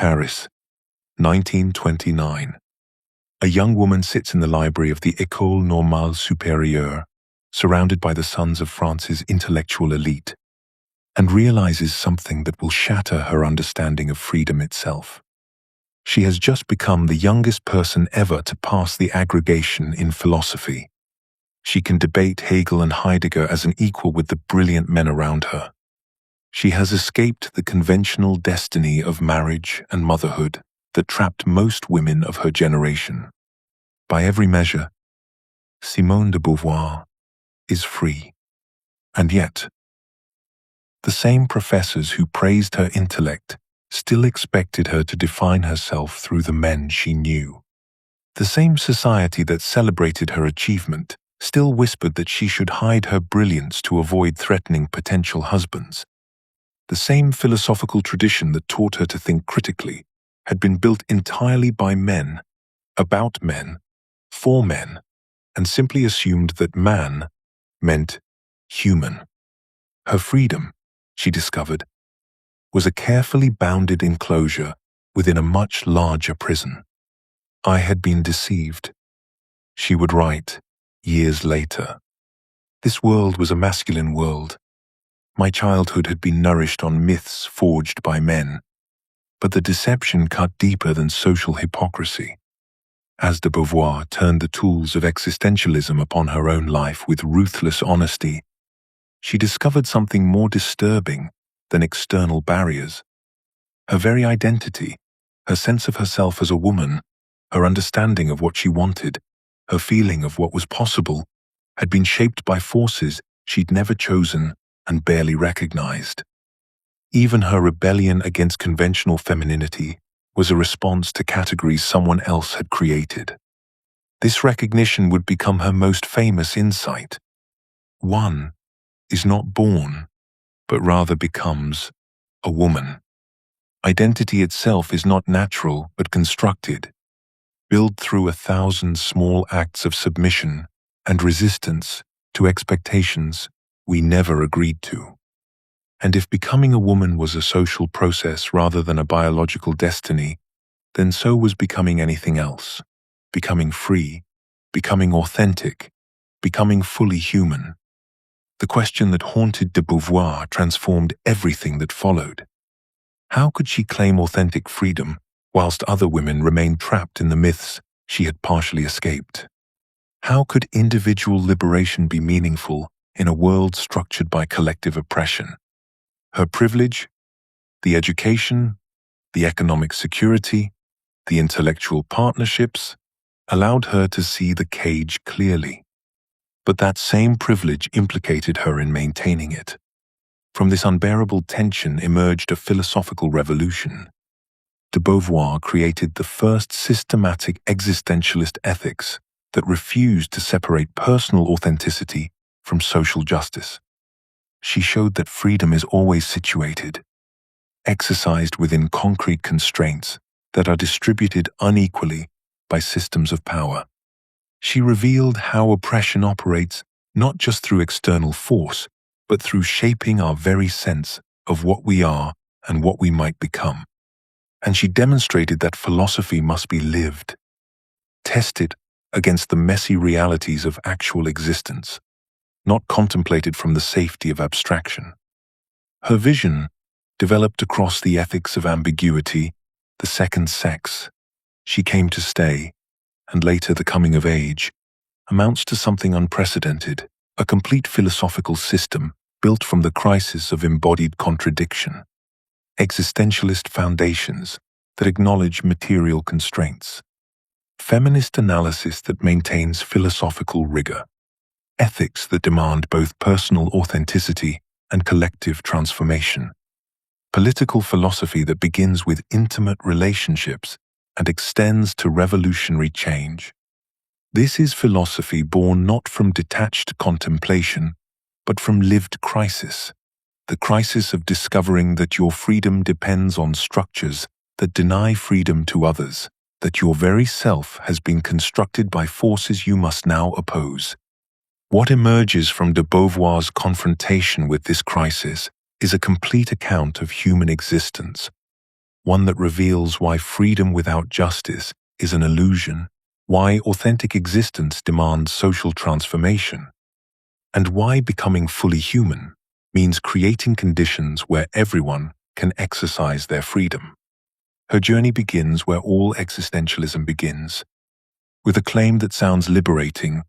Paris, 1929. A young woman sits in the library of the École Normale Supérieure, surrounded by the sons of France's intellectual elite, and realizes something that will shatter her understanding of freedom itself. She has just become the youngest person ever to pass the aggregation in philosophy. She can debate Hegel and Heidegger as an equal with the brilliant men around her. She has escaped the conventional destiny of marriage and motherhood that trapped most women of her generation. By every measure, Simone de Beauvoir is free. And yet, the same professors who praised her intellect still expected her to define herself through the men she knew. The same society that celebrated her achievement still whispered that she should hide her brilliance to avoid threatening potential husbands. The same philosophical tradition that taught her to think critically had been built entirely by men, about men, for men, and simply assumed that man meant human. Her freedom, she discovered, was a carefully bounded enclosure within a much larger prison. I had been deceived, she would write years later. This world was a masculine world. My childhood had been nourished on myths forged by men, but the deception cut deeper than social hypocrisy. As de Beauvoir turned the tools of existentialism upon her own life with ruthless honesty, she discovered something more disturbing than external barriers. Her very identity, her sense of herself as a woman, her understanding of what she wanted, her feeling of what was possible, had been shaped by forces she'd never chosen and barely recognized. Even her rebellion against conventional femininity was a response to categories someone else had created. This recognition would become her most famous insight. One is not born, but rather becomes a woman. Identity itself is not natural but constructed, built through 1,000 small acts of submission and resistance to expectations we never agreed to. And if becoming a woman was a social process rather than a biological destiny, then so was becoming anything else. Becoming free, becoming authentic, becoming fully human. The question that haunted de Beauvoir transformed everything that followed. How could she claim authentic freedom whilst other women remained trapped in the myths she had partially escaped? How could individual liberation be meaningful in a world structured by collective oppression? Her privilege, the education, the economic security, the intellectual partnerships, allowed her to see the cage clearly. But that same privilege implicated her in maintaining it. From this unbearable tension emerged a philosophical revolution. De Beauvoir created the first systematic existentialist ethics that refused to separate personal authenticity from social justice. She showed that freedom is always situated, exercised within concrete constraints that are distributed unequally by systems of power. She revealed how oppression operates not just through external force, but through shaping our very sense of what we are and what we might become. And she demonstrated that philosophy must be lived, tested against the messy realities of actual existence, not contemplated from the safety of abstraction. Her vision, developed across the ethics of ambiguity, the second sex, she came to stay, and later the coming of age, amounts to something unprecedented, a complete philosophical system built from the crisis of embodied contradiction. Existentialist foundations that acknowledge material constraints. Feminist analysis that maintains philosophical rigor. Ethics that demand both personal authenticity and collective transformation. Political philosophy that begins with intimate relationships and extends to revolutionary change. This is philosophy born not from detached contemplation, but from lived crisis, the crisis of discovering that your freedom depends on structures that deny freedom to others, that your very self has been constructed by forces you must now oppose. What emerges from de Beauvoir's confrontation with this crisis is a complete account of human existence, one that reveals why freedom without justice is an illusion, why authentic existence demands social transformation, and why becoming fully human means creating conditions where everyone can exercise their freedom. Her journey begins where all existentialism begins, with a claim that sounds liberating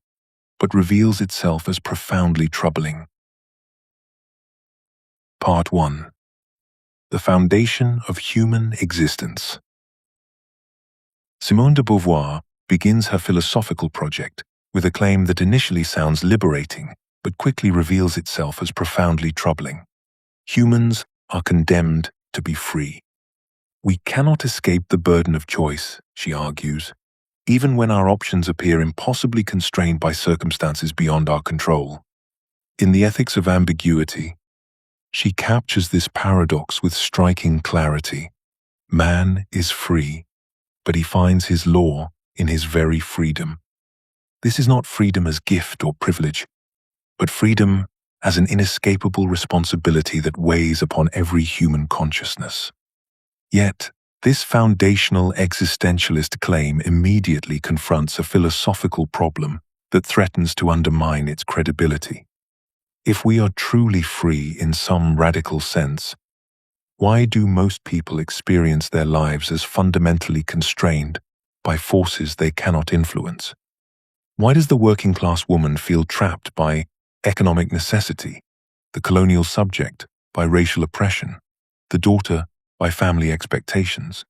but reveals itself as profoundly troubling. Part 1. The Foundation of Human Existence. Simone de Beauvoir begins her philosophical project with a claim that initially sounds liberating but quickly reveals itself as profoundly troubling. Humans are condemned to be free. We cannot escape the burden of choice, she argues, even when our options appear impossibly constrained by circumstances beyond our control. In the Ethics of Ambiguity, she captures this paradox with striking clarity. Man is free, but he finds his law in his very freedom. This is not freedom as gift or privilege, but freedom as an inescapable responsibility that weighs upon every human consciousness. Yet, this foundational existentialist claim immediately confronts a philosophical problem that threatens to undermine its credibility. If we are truly free in some radical sense, why do most people experience their lives as fundamentally constrained by forces they cannot influence? Why does the working-class woman feel trapped by economic necessity, the colonial subject by racial oppression, the daughter by family expectations?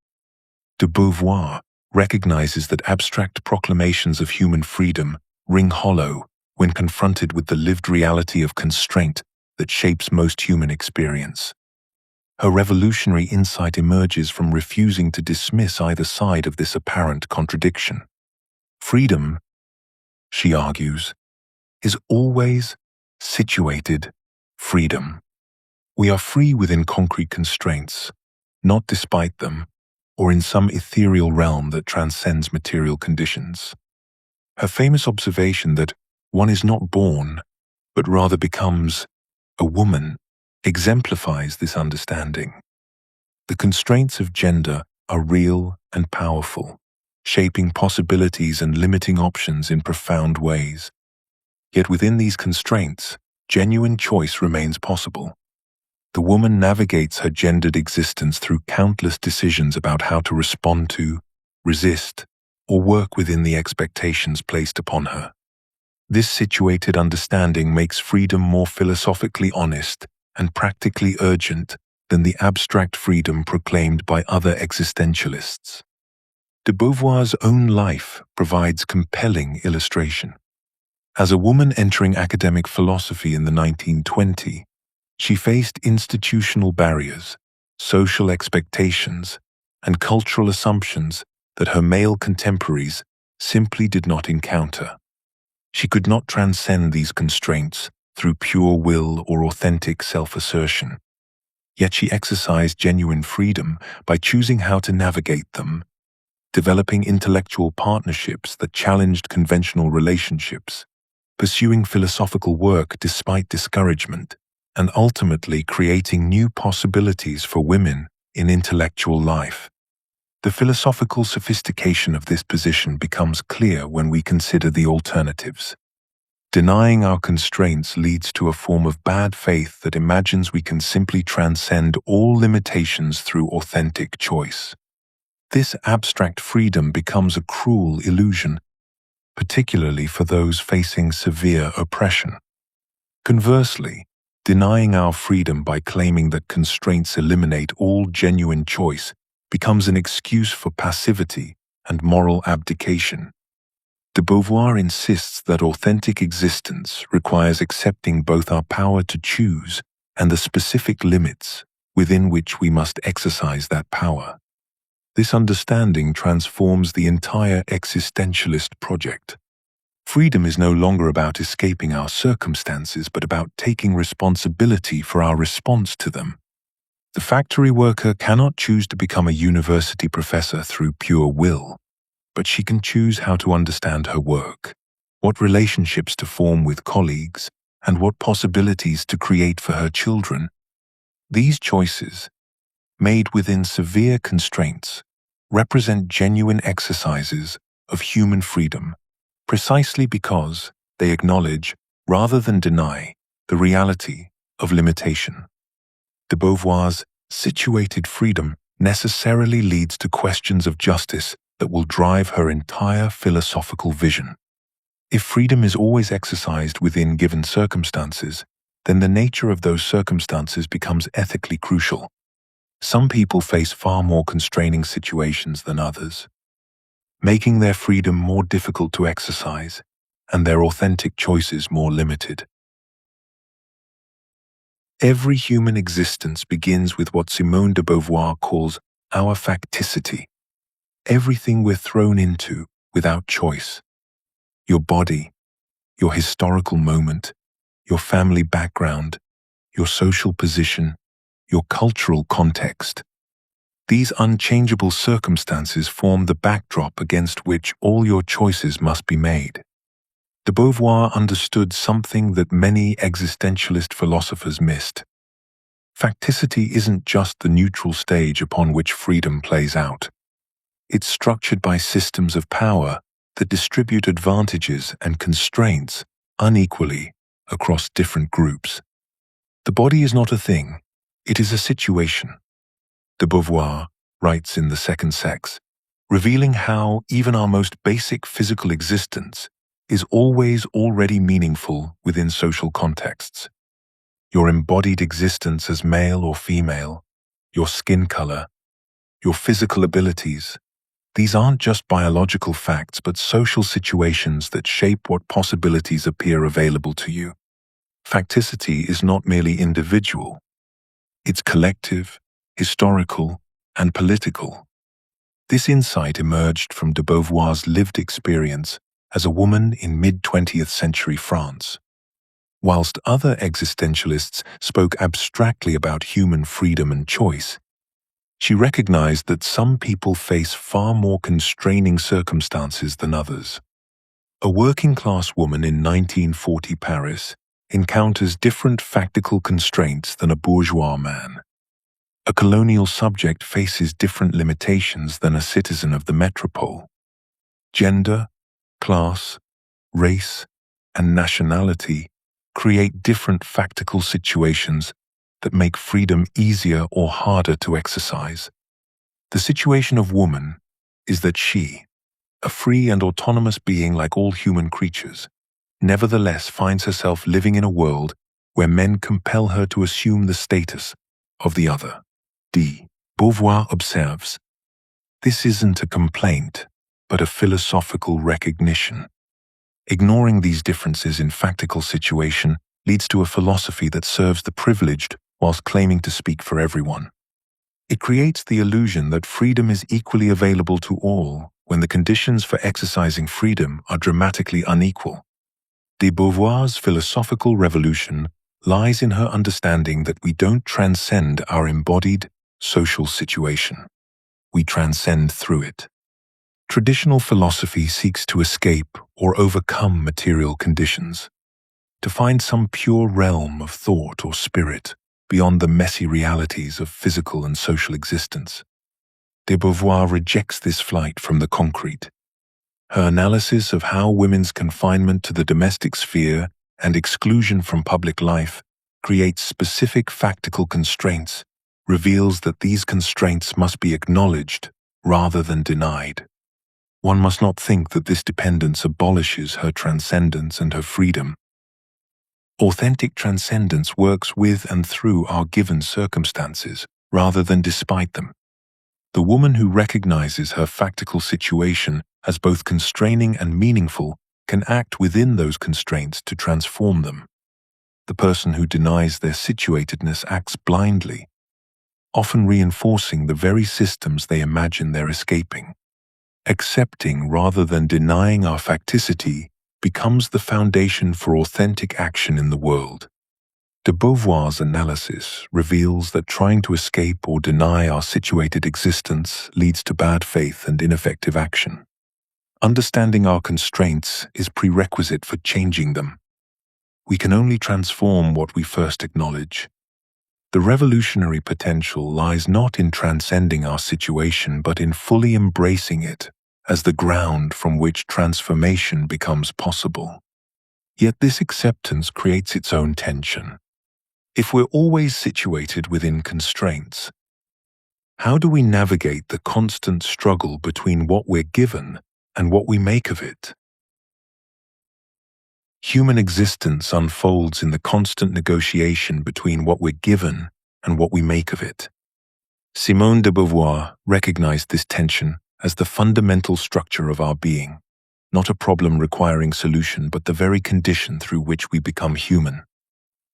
De Beauvoir recognizes that abstract proclamations of human freedom ring hollow when confronted with the lived reality of constraint that shapes most human experience. Her revolutionary insight emerges from refusing to dismiss either side of this apparent contradiction. Freedom, she argues, is always situated freedom. We are free within concrete constraints, not despite them, or in some ethereal realm that transcends material conditions. Her famous observation that one is not born, but rather becomes a woman, exemplifies this understanding. The constraints of gender are real and powerful, shaping possibilities and limiting options in profound ways. Yet within these constraints, genuine choice remains possible. The woman navigates her gendered existence through countless decisions about how to respond to, resist, or work within the expectations placed upon her. This situated understanding makes freedom more philosophically honest and practically urgent than the abstract freedom proclaimed by other existentialists. De Beauvoir's own life provides compelling illustration. As a woman entering academic philosophy in the 1920s, she faced institutional barriers, social expectations, and cultural assumptions that her male contemporaries simply did not encounter. She could not transcend these constraints through pure will or authentic self-assertion. Yet she exercised genuine freedom by choosing how to navigate them, developing intellectual partnerships that challenged conventional relationships, pursuing philosophical work despite discouragement, and ultimately creating new possibilities for women in intellectual life. The philosophical sophistication of this position becomes clear when we consider the alternatives. Denying our constraints leads to a form of bad faith that imagines we can simply transcend all limitations through authentic choice. This abstract freedom becomes a cruel illusion, particularly for those facing severe oppression. Conversely, denying our freedom by claiming that constraints eliminate all genuine choice becomes an excuse for passivity and moral abdication. De Beauvoir insists that authentic existence requires accepting both our power to choose and the specific limits within which we must exercise that power. This understanding transforms the entire existentialist project. Freedom is no longer about escaping our circumstances, but about taking responsibility for our response to them. The factory worker cannot choose to become a university professor through pure will, but she can choose how to understand her work, what relationships to form with colleagues, and what possibilities to create for her children. These choices, made within severe constraints, represent genuine exercises of human freedom, precisely because they acknowledge, rather than deny, the reality of limitation. De Beauvoir's situated freedom necessarily leads to questions of justice that will drive her entire philosophical vision. If freedom is always exercised within given circumstances, then the nature of those circumstances becomes ethically crucial. Some people face far more constraining situations than others, making their freedom more difficult to exercise and their authentic choices more limited. Every human existence begins with what Simone de Beauvoir calls our facticity, everything we're thrown into without choice. Your body, your historical moment, your family background, your social position, your cultural context. These unchangeable circumstances form the backdrop against which all your choices must be made. De Beauvoir understood something that many existentialist philosophers missed. Facticity isn't just the neutral stage upon which freedom plays out. It's structured by systems of power that distribute advantages and constraints unequally across different groups. The body is not a thing, it is a situation. De Beauvoir writes in The Second Sex, revealing how even our most basic physical existence is always already meaningful within social contexts. Your embodied existence as male or female, your skin color, your physical abilities, these aren't just biological facts but social situations that shape what possibilities appear available to you. Facticity is not merely individual, it's collective, historical, and political. This insight emerged from de Beauvoir's lived experience as a woman in mid-20th century France. Whilst other existentialists spoke abstractly about human freedom and choice, she recognized that some people face far more constraining circumstances than others. A working-class woman in 1940 Paris encounters different factical constraints than a bourgeois man. A colonial subject faces different limitations than a citizen of the metropole. Gender, class, race, and nationality create different factical situations that make freedom easier or harder to exercise. The situation of woman is that she, a free and autonomous being like all human creatures, nevertheless finds herself living in a world where men compel her to assume the status of the other. De Beauvoir observes, this isn't a complaint, but a philosophical recognition. Ignoring these differences in factical situation leads to a philosophy that serves the privileged whilst claiming to speak for everyone. It creates the illusion that freedom is equally available to all when the conditions for exercising freedom are dramatically unequal. De Beauvoir's philosophical revolution lies in her understanding that we don't transcend our embodied social situation. We transcend through it. Traditional philosophy seeks to escape or overcome material conditions, to find some pure realm of thought or spirit beyond the messy realities of physical and social existence. De Beauvoir rejects this flight from the concrete. Her analysis of how women's confinement to the domestic sphere and exclusion from public life creates specific factical constraints reveals that these constraints must be acknowledged rather than denied. One must not think that this dependence abolishes her transcendence and her freedom. Authentic transcendence works with and through our given circumstances rather than despite them. The woman who recognizes her factical situation as both constraining and meaningful can act within those constraints to transform them. The person who denies their situatedness acts blindly, often reinforcing the very systems they imagine they're escaping. Accepting rather than denying our facticity becomes the foundation for authentic action in the world. De Beauvoir's analysis reveals that trying to escape or deny our situated existence leads to bad faith and ineffective action. Understanding our constraints is prerequisite for changing them. We can only transform what we first acknowledge. The revolutionary potential lies not in transcending our situation but in fully embracing it as the ground from which transformation becomes possible. Yet this acceptance creates its own tension. If we're always situated within constraints, how do we navigate the constant struggle between what we're given and what we make of it? Human existence unfolds in the constant negotiation between what we're given and what we make of it. Simone de Beauvoir recognized this tension as the fundamental structure of our being, not a problem requiring solution but the very condition through which we become human.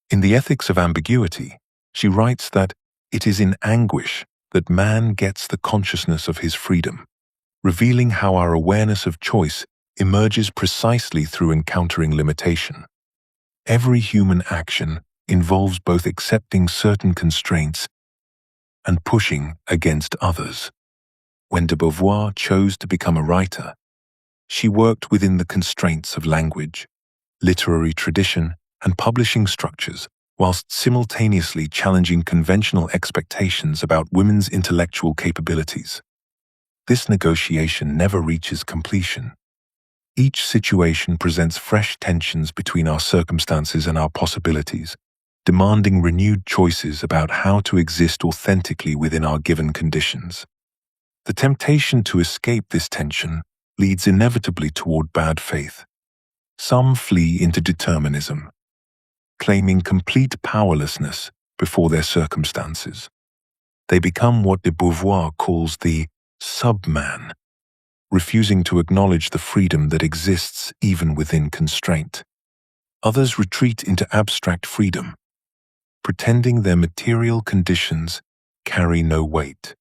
In the Ethics of Ambiguity, she writes that it is in anguish that man gets the consciousness of his freedom, revealing how our awareness of choice emerges precisely through encountering limitation. Every human action involves both accepting certain constraints and pushing against others. When de Beauvoir chose to become a writer, she worked within the constraints of language, literary tradition, and publishing structures, whilst simultaneously challenging conventional expectations about women's intellectual capabilities. This negotiation never reaches completion. Each situation presents fresh tensions between our circumstances and our possibilities, demanding renewed choices about how to exist authentically within our given conditions. The temptation to escape this tension leads inevitably toward bad faith. Some flee into determinism, claiming complete powerlessness before their circumstances. They become what de Beauvoir calls the subman, refusing to acknowledge the freedom that exists even within constraint. Others retreat into abstract freedom, pretending their material conditions carry no weight.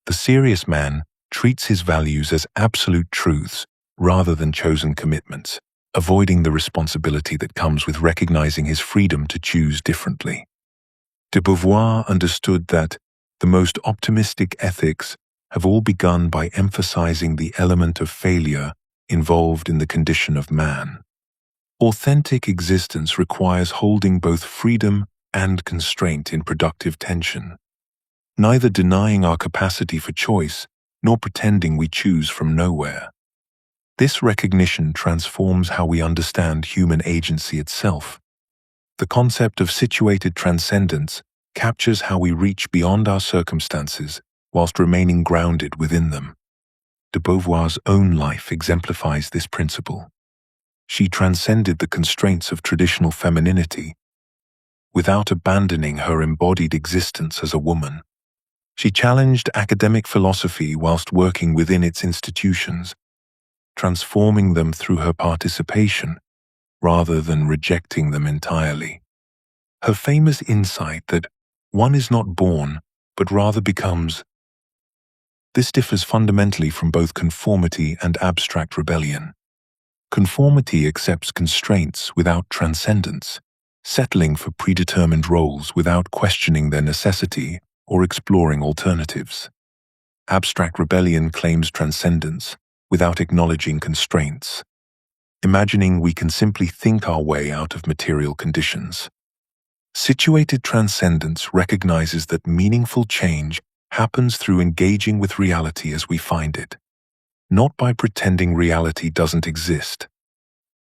The serious man treats his values as absolute truths rather than chosen commitments, avoiding the responsibility that comes with recognizing his freedom to choose differently. De Beauvoir understood that the most optimistic ethics have all begun by emphasizing the element of failure involved in the condition of man. Authentic existence requires holding both freedom and constraint in productive tension, neither denying our capacity for choice nor pretending we choose from nowhere. This recognition transforms how we understand human agency itself. The concept of situated transcendence captures how we reach beyond our circumstances whilst remaining grounded within them. De Beauvoir's own life exemplifies this principle. She transcended the constraints of traditional femininity without abandoning her embodied existence as a woman. She challenged academic philosophy whilst working within its institutions, transforming them through her participation rather than rejecting them entirely. Her famous insight that one is not born but rather becomes. This differs fundamentally from both conformity and abstract rebellion. Conformity accepts constraints without transcendence, settling for predetermined roles without questioning their necessity or exploring alternatives. Abstract rebellion claims transcendence without acknowledging constraints, imagining we can simply think our way out of material conditions. Situated transcendence recognizes that meaningful change happens through engaging with reality as we find it, not by pretending reality doesn't exist.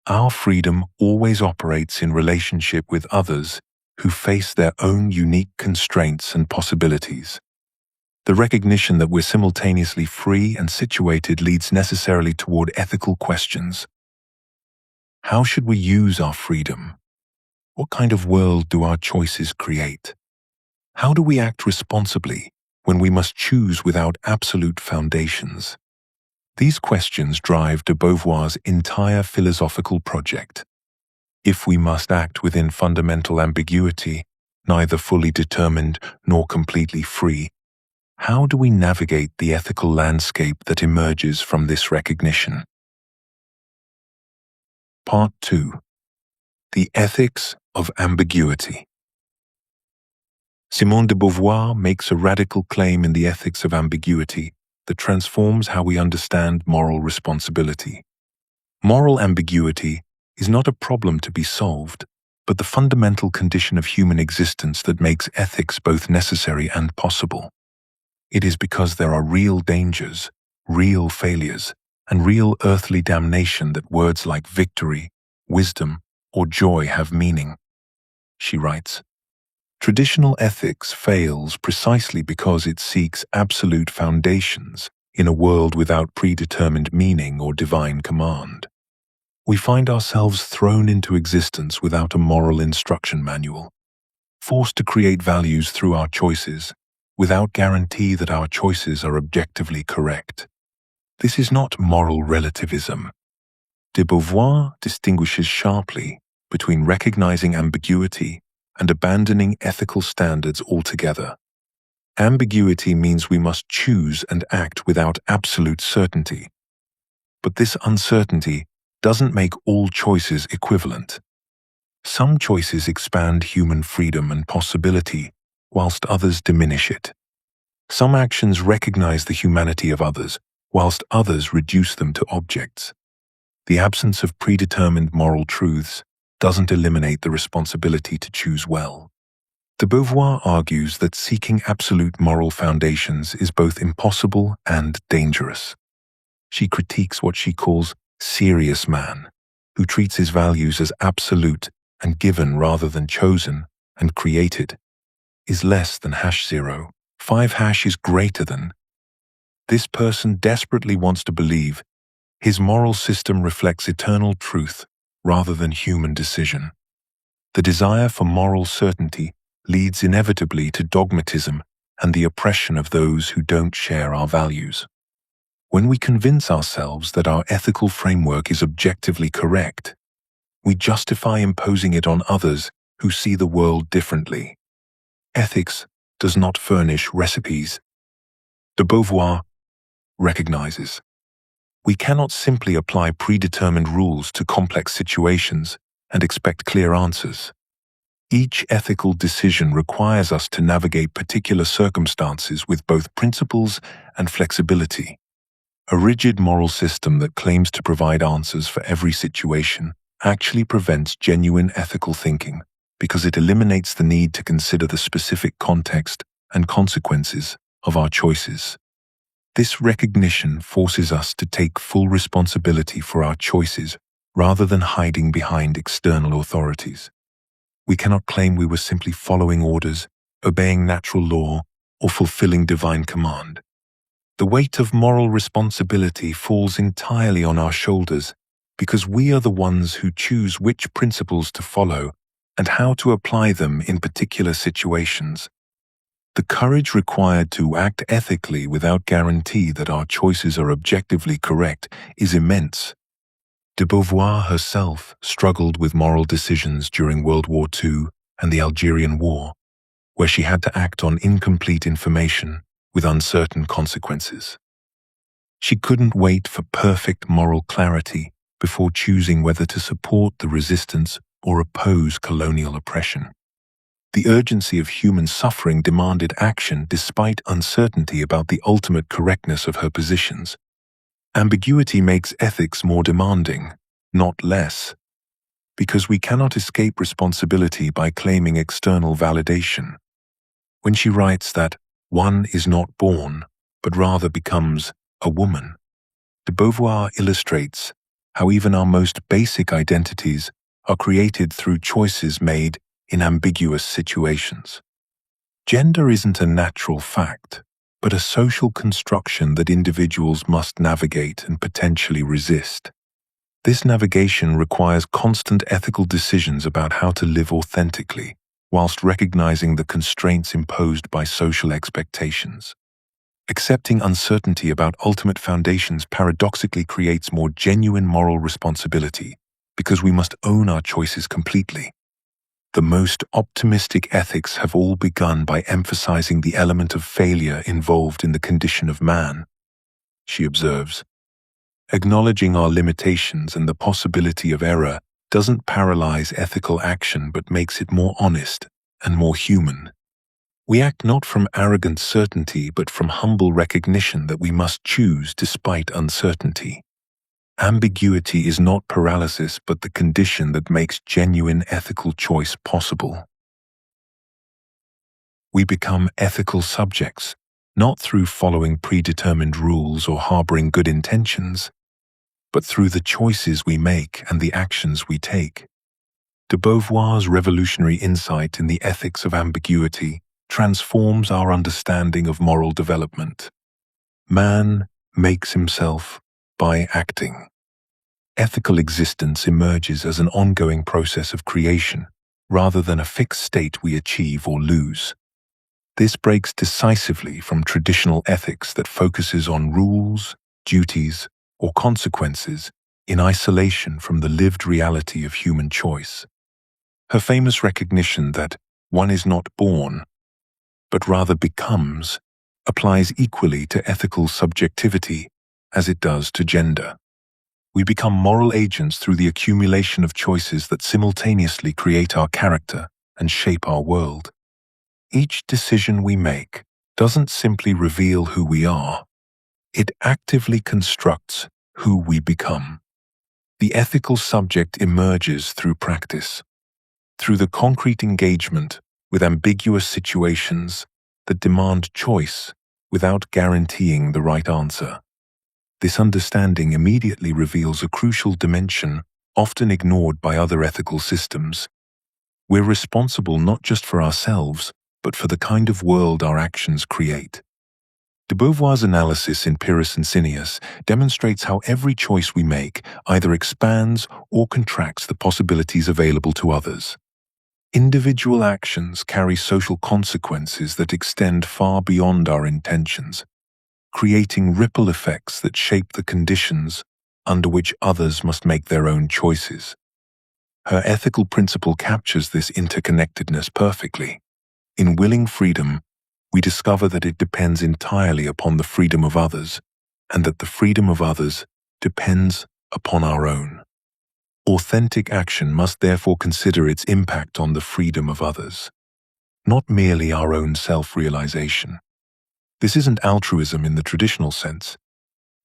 Our freedom always operates in relationship with others who face their own unique constraints and possibilities. The recognition that we're simultaneously free and situated leads necessarily toward ethical questions. How should we use our freedom? What kind of world do our choices create? How do we act responsibly when we must choose without absolute foundations? These questions drive de Beauvoir's entire philosophical project. If we must act within fundamental ambiguity, neither fully determined nor completely free, how do we navigate the ethical landscape that emerges from this recognition? Part 2. The Ethics of Ambiguity. Simone de Beauvoir makes a radical claim in the Ethics of Ambiguity that transforms how we understand moral responsibility. Moral ambiguity is not a problem to be solved, but the fundamental condition of human existence that makes ethics both necessary and possible. It is because there are real dangers, real failures, and real earthly damnation that words like victory, wisdom, or joy have meaning. She writes, "Traditional ethics fails precisely because it seeks absolute foundations in a world without predetermined meaning or divine command. We find ourselves thrown into existence without a moral instruction manual, forced to create values through our choices, without guarantee that our choices are objectively correct. This is not moral relativism." De Beauvoir distinguishes sharply between recognizing ambiguity and abandoning ethical standards altogether. Ambiguity means we must choose and act without absolute certainty. But this uncertainty doesn't make all choices equivalent. Some choices expand human freedom and possibility, whilst others diminish it. Some actions recognize the humanity of others, whilst others reduce them to objects. The absence of predetermined moral truths doesn't eliminate the responsibility to choose well. De Beauvoir argues that seeking absolute moral foundations is both impossible and dangerous. She critiques what she calls serious man, who treats his values as absolute and given rather than chosen and created, is less than #0, 5# is greater than. This person desperately wants to believe his moral system reflects eternal truth rather than human decision. The desire for moral certainty leads inevitably to dogmatism and the oppression of those who don't share our values. When we convince ourselves that our ethical framework is objectively correct, we justify imposing it on others who see the world differently. Ethics does not furnish recipes. De Beauvoir recognizes we cannot simply apply predetermined rules to complex situations and expect clear answers. Each ethical decision requires us to navigate particular circumstances with both principles and flexibility. A rigid moral system that claims to provide answers for every situation actually prevents genuine ethical thinking because it eliminates the need to consider the specific context and consequences of our choices. This recognition forces us to take full responsibility for our choices rather than hiding behind external authorities. We cannot claim we were simply following orders, obeying natural law, or fulfilling divine command. The weight of moral responsibility falls entirely on our shoulders because we are the ones who choose which principles to follow and how to apply them in particular situations. The courage required to act ethically without guarantee that our choices are objectively correct is immense. De Beauvoir herself struggled with moral decisions during World War II and the Algerian War, where she had to act on incomplete information with uncertain consequences. She couldn't wait for perfect moral clarity before choosing whether to support the resistance or oppose colonial oppression. The urgency of human suffering demanded action despite uncertainty about the ultimate correctness of her positions. Ambiguity makes ethics more demanding, not less, because we cannot escape responsibility by claiming external validation. When she writes that one is not born, but rather becomes a woman, de Beauvoir illustrates how even our most basic identities are created through choices made in ambiguous situations. Gender isn't a natural fact, but a social construction that individuals must navigate and potentially resist. This navigation requires constant ethical decisions about how to live authentically, whilst recognizing the constraints imposed by social expectations. Accepting uncertainty about ultimate foundations paradoxically creates more genuine moral responsibility, because we must own our choices completely. The most optimistic ethics have all begun by emphasizing the element of failure involved in the condition of man. She observes, acknowledging our limitations and the possibility of error doesn't paralyze ethical action but makes it more honest and more human. We act not from arrogant certainty but from humble recognition that we must choose despite uncertainty. Ambiguity is not paralysis, but the condition that makes genuine ethical choice possible. We become ethical subjects, not through following predetermined rules or harboring good intentions, but through the choices we make and the actions we take. De Beauvoir's revolutionary insight in the ethics of ambiguity transforms our understanding of moral development. Man makes himself by acting. Ethical existence emerges as an ongoing process of creation, rather than a fixed state we achieve or lose. This breaks decisively from traditional ethics that focuses on rules, duties, or consequences in isolation from the lived reality of human choice. Her famous recognition that one is not born, but rather becomes, applies equally to ethical subjectivity as it does to gender. We become moral agents through the accumulation of choices that simultaneously create our character and shape our world. Each decision we make doesn't simply reveal who we are, it actively constructs who we become. The ethical subject emerges through practice, through the concrete engagement with ambiguous situations that demand choice without guaranteeing the right answer. This understanding immediately reveals a crucial dimension often ignored by other ethical systems. We're responsible not just for ourselves, but for the kind of world our actions create. De Beauvoir's analysis in Pyrrhus and Cineas demonstrates how every choice we make either expands or contracts the possibilities available to others. Individual actions carry social consequences that extend far beyond our intentions, creating ripple effects that shape the conditions under which others must make their own choices. Her ethical principle captures this interconnectedness perfectly. In willing freedom, we discover that it depends entirely upon the freedom of others, and that the freedom of others depends upon our own. Authentic action must therefore consider its impact on the freedom of others, not merely our own self-realization. This isn't altruism in the traditional sense.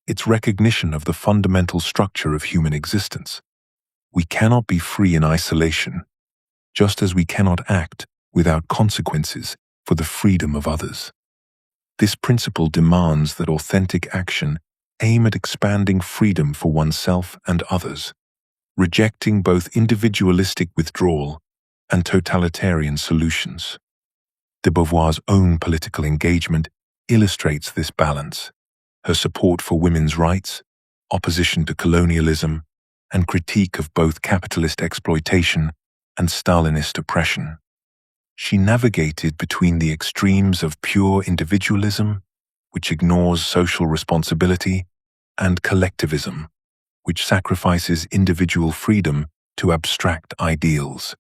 It's recognition of the fundamental structure of human existence. We cannot be free in isolation, just as we cannot act without consequences for the freedom of others. This principle demands that authentic action aim at expanding freedom for oneself and others, rejecting both individualistic withdrawal and totalitarian solutions. De Beauvoir's own political engagement illustrates this balance. Her support for women's rights, opposition to colonialism, and critique of both capitalist exploitation and Stalinist oppression. She navigated between the extremes of pure individualism, which ignores social responsibility, and collectivism, which sacrifices individual freedom to abstract ideals.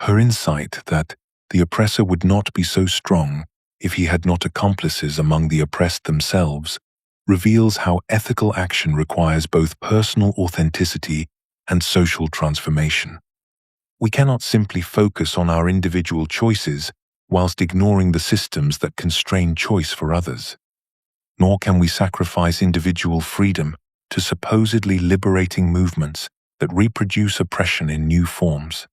Her insight that the oppressor would not be so strong if he had not accomplices among the oppressed themselves reveals how ethical action requires both personal authenticity and social transformation. We cannot simply focus on our individual choices whilst ignoring the systems that constrain choice for others. Nor can we sacrifice individual freedom to supposedly liberating movements that reproduce oppression in new forms.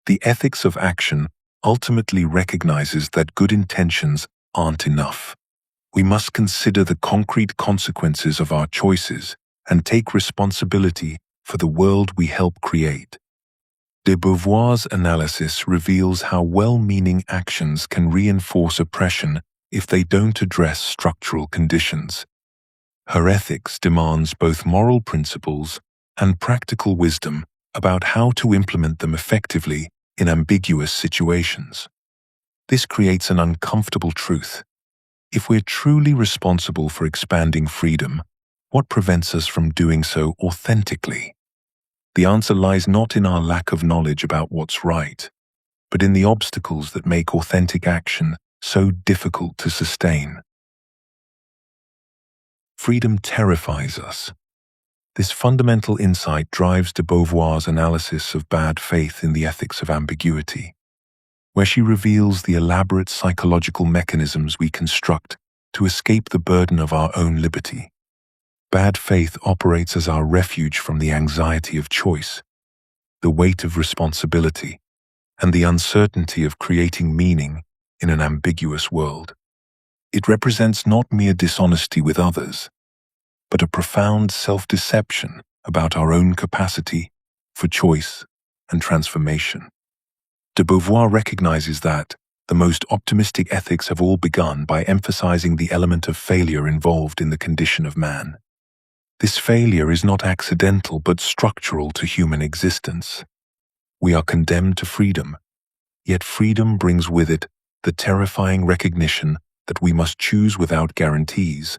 The ethics of action ultimately recognizes that good intentions aren't enough. We must consider the concrete consequences of our choices and take responsibility for the world we help create. De Beauvoir's analysis reveals how well-meaning actions can reinforce oppression if they don't address structural conditions. Her ethics demands both moral principles and practical wisdom about how to implement them effectively in ambiguous situations. This creates an uncomfortable truth. If we're truly responsible for expanding freedom, what prevents us from doing so authentically? The answer lies not in our lack of knowledge about what's right, but in the obstacles that make authentic action so difficult to sustain. Freedom terrifies us. This fundamental insight drives de Beauvoir's analysis of bad faith in the Ethics of Ambiguity, where she reveals the elaborate psychological mechanisms we construct to escape the burden of our own liberty. Bad faith operates as our refuge from the anxiety of choice, the weight of responsibility, and the uncertainty of creating meaning in an ambiguous world. It represents not mere dishonesty with others, but a profound self-deception about our own capacity for choice and transformation. De Beauvoir recognizes that the most optimistic ethics have all begun by emphasizing the element of failure involved in the condition of man. This failure is not accidental but structural to human existence. We are condemned to freedom, yet freedom brings with it the terrifying recognition that we must choose without guarantees,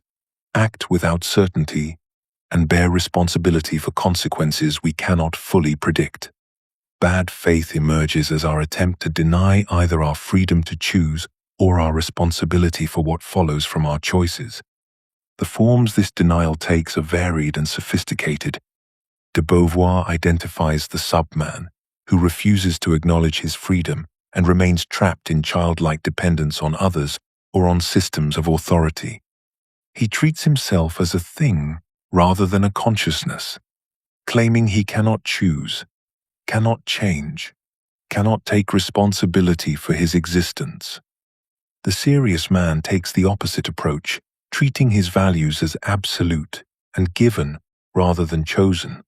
act without certainty, and bear responsibility for consequences we cannot fully predict. Bad faith emerges as our attempt to deny either our freedom to choose or our responsibility for what follows from our choices. The forms this denial takes are varied and sophisticated. De Beauvoir identifies the subman, who refuses to acknowledge his freedom and remains trapped in childlike dependence on others or on systems of authority. He treats himself as a thing rather than a consciousness, claiming he cannot choose, cannot change, cannot take responsibility for his existence. The serious man takes the opposite approach, treating his values as absolute and given rather than chosen.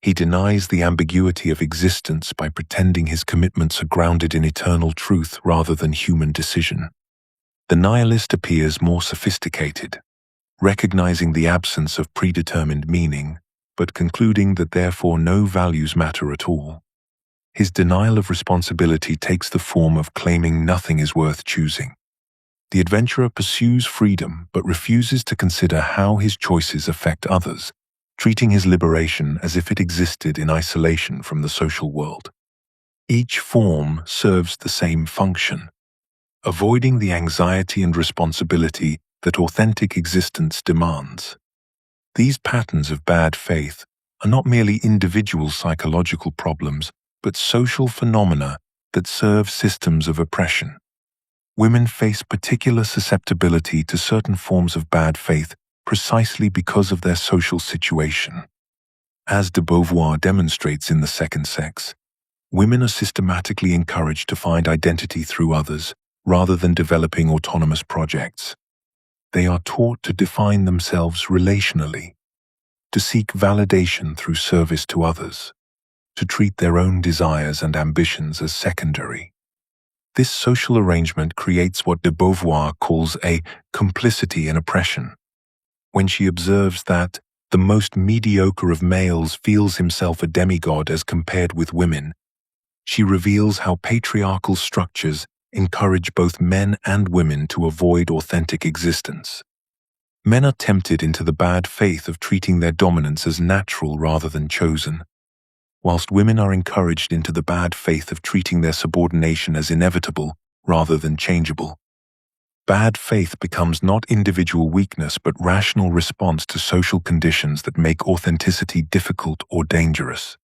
He denies the ambiguity of existence by pretending his commitments are grounded in eternal truth rather than human decision. The nihilist appears more sophisticated, recognizing the absence of predetermined meaning, but concluding that therefore no values matter at all. His denial of responsibility takes the form of claiming nothing is worth choosing. The adventurer pursues freedom but refuses to consider how his choices affect others, treating his liberation as if it existed in isolation from the social world. Each form serves the same function, avoiding the anxiety and responsibility that authentic existence demands. These patterns of bad faith are not merely individual psychological problems, but social phenomena that serve systems of oppression. Women face particular susceptibility to certain forms of bad faith precisely because of their social situation. As de Beauvoir demonstrates in The Second Sex, women are systematically encouraged to find identity through others rather than developing autonomous projects. They are taught to define themselves relationally, to seek validation through service to others, to treat their own desires and ambitions as secondary. This social arrangement creates what de Beauvoir calls a complicity in oppression. When she observes that the most mediocre of males feels himself a demigod as compared with women, she reveals how patriarchal structures encourage both men and women to avoid authentic existence. Men are tempted into the bad faith of treating their dominance as natural rather than chosen, whilst women are encouraged into the bad faith of treating their subordination as inevitable rather than changeable. Bad faith becomes not individual weakness but rational response to social conditions that make authenticity difficult or dangerous.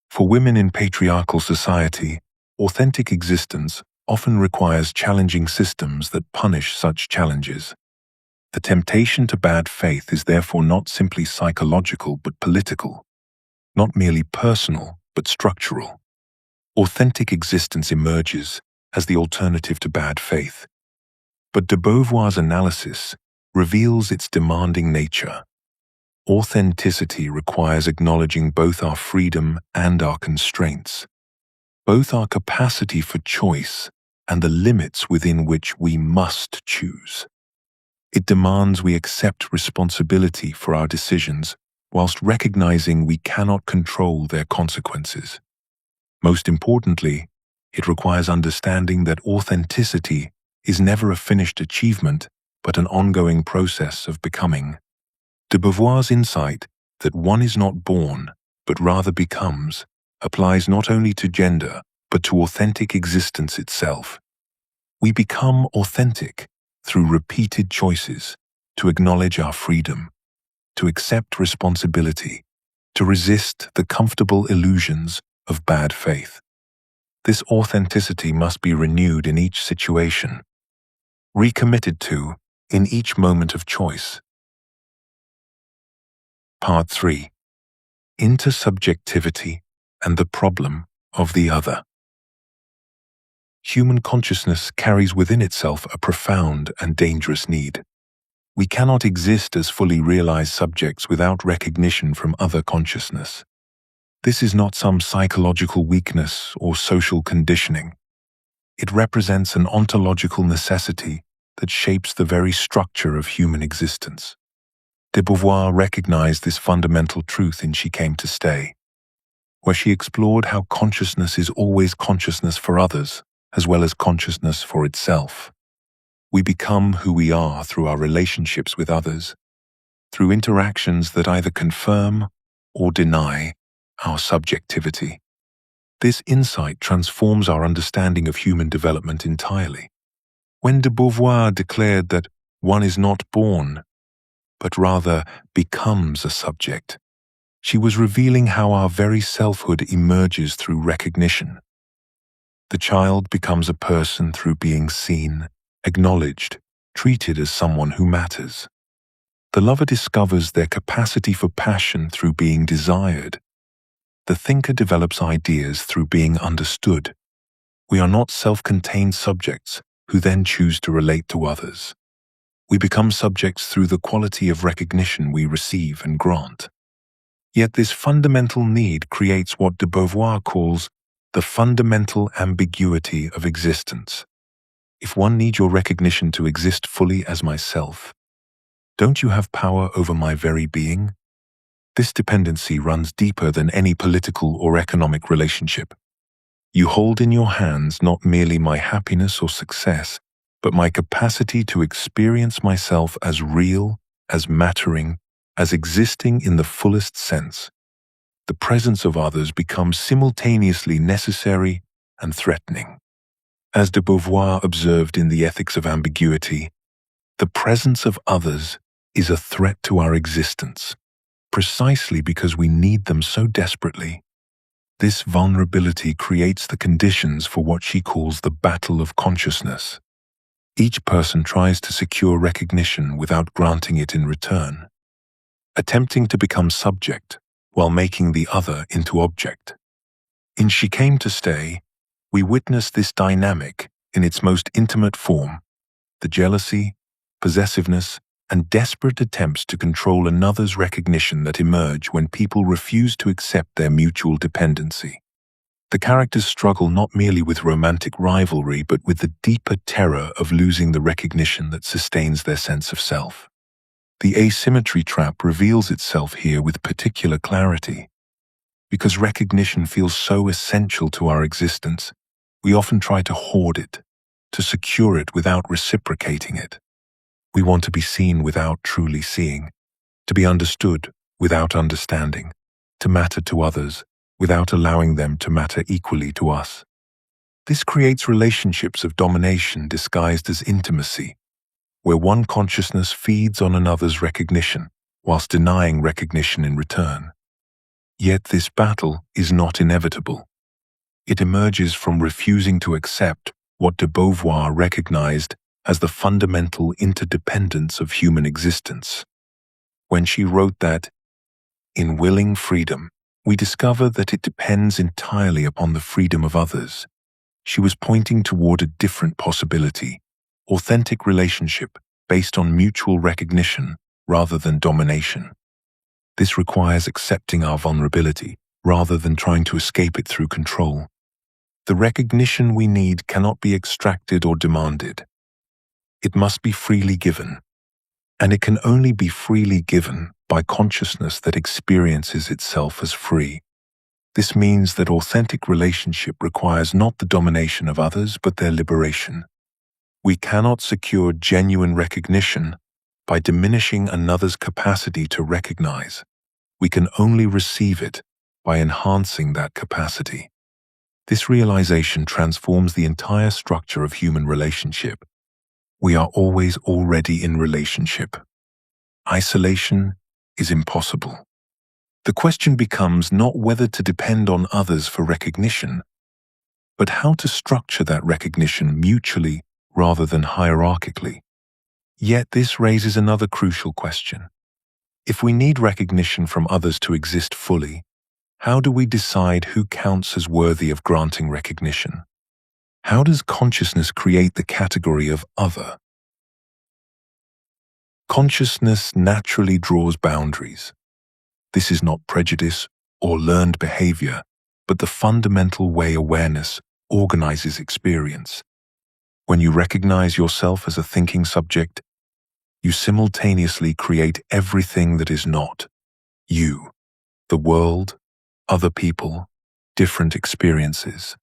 For women in patriarchal society, authentic existence often requires challenging systems that punish such challenges. The temptation to bad faith is therefore not simply psychological but political, not merely personal but structural. Authentic existence emerges as the alternative to bad faith. But de Beauvoir's analysis reveals its demanding nature. Authenticity requires acknowledging both our freedom and our constraints, both our capacity for choice and the limits within which we must choose. It demands we accept responsibility for our decisions whilst recognizing we cannot control their consequences. Most importantly, it requires understanding that authenticity is never a finished achievement, but an ongoing process of becoming. De Beauvoir's insight that one is not born, but rather becomes, applies not only to gender, but to authentic existence itself. We become authentic through repeated choices, to acknowledge our freedom, to accept responsibility, to resist the comfortable illusions of bad faith. This authenticity must be renewed in each situation, recommitted to in each moment of choice. Part 3. Intersubjectivity and the problem of the other. Human consciousness carries within itself a profound and dangerous need. We cannot exist as fully realized subjects without recognition from other consciousness. This is not some psychological weakness or social conditioning. It represents an ontological necessity that shapes the very structure of human existence. De Beauvoir recognized this fundamental truth in She Came to Stay, where she explored how consciousness is always consciousness for others, as well as consciousness for itself. We become who we are through our relationships with others, through interactions that either confirm or deny our subjectivity. This insight transforms our understanding of human development entirely. When de Beauvoir declared that one is not born, but rather becomes a subject, she was revealing how our very selfhood emerges through recognition. The child becomes a person through being seen, acknowledged, treated as someone who matters. The lover discovers their capacity for passion through being desired. The thinker develops ideas through being understood. We are not self-contained subjects who then choose to relate to others. We become subjects through the quality of recognition we receive and grant. Yet this fundamental need creates what de Beauvoir calls the fundamental ambiguity of existence. If one needs your recognition to exist fully as myself, don't you have power over my very being? This dependency runs deeper than any political or economic relationship. You hold in your hands not merely my happiness or success, but my capacity to experience myself as real, as mattering, as existing in the fullest sense. The presence of others becomes simultaneously necessary and threatening. As de Beauvoir observed in the Ethics of Ambiguity, the presence of others is a threat to our existence, precisely because we need them so desperately. This vulnerability creates the conditions for what she calls the battle of consciousness. Each person tries to secure recognition without granting it in return, attempting to become subject while making the other into object. In She Came to Stay, we witness this dynamic in its most intimate form, the jealousy, possessiveness, and desperate attempts to control another's recognition that emerge when people refuse to accept their mutual dependency. The characters struggle not merely with romantic rivalry, but with the deeper terror of losing the recognition that sustains their sense of self. The asymmetry trap reveals itself here with particular clarity. Because recognition feels so essential to our existence, we often try to hoard it, to secure it without reciprocating it. We want to be seen without truly seeing, to be understood without understanding, to matter to others without allowing them to matter equally to us. This creates relationships of domination disguised as intimacy, where one consciousness feeds on another's recognition whilst denying recognition in return. Yet this battle is not inevitable. It emerges from refusing to accept what de Beauvoir recognized as the fundamental interdependence of human existence. When she wrote that, "In willing freedom, we discover that it depends entirely upon the freedom of others," she was pointing toward a different possibility, authentic relationship based on mutual recognition rather than domination. This requires accepting our vulnerability rather than trying to escape it through control. The recognition we need cannot be extracted or demanded. It must be freely given, and it can only be freely given by consciousness that experiences itself as free. This means that authentic relationship requires not the domination of others but their liberation. We cannot secure genuine recognition by diminishing another's capacity to recognize. We can only receive it by enhancing that capacity. This realization transforms the entire structure of human relationship. We are always already in relationship. Isolation is impossible. The question becomes not whether to depend on others for recognition, but how to structure that recognition mutually rather than hierarchically. Yet this raises another crucial question. If we need recognition from others to exist fully, how do we decide who counts as worthy of granting recognition? How does consciousness create the category of other? Consciousness naturally draws boundaries. This is not prejudice or learned behavior, but the fundamental way awareness organizes experience. When you recognize yourself as a thinking subject, you simultaneously create everything that is not you: the world, other people, different experiences.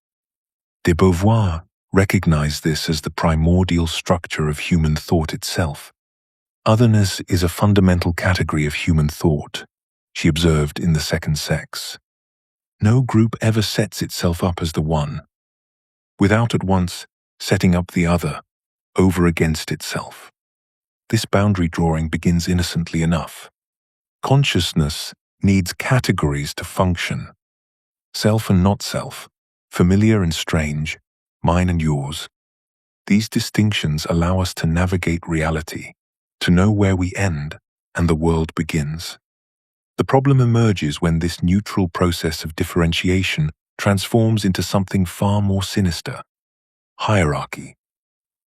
De Beauvoir recognized this as the primordial structure of human thought itself. Otherness is a fundamental category of human thought, she observed in The Second Sex. No group ever sets itself up as the one, without at once setting up the other over against itself. This boundary drawing begins innocently enough. Consciousness needs categories to function: self and not self, familiar and strange, mine and yours. These distinctions allow us to navigate reality, to know where we end and the world begins. The problem emerges when this neutral process of differentiation transforms into something far more sinister: hierarchy.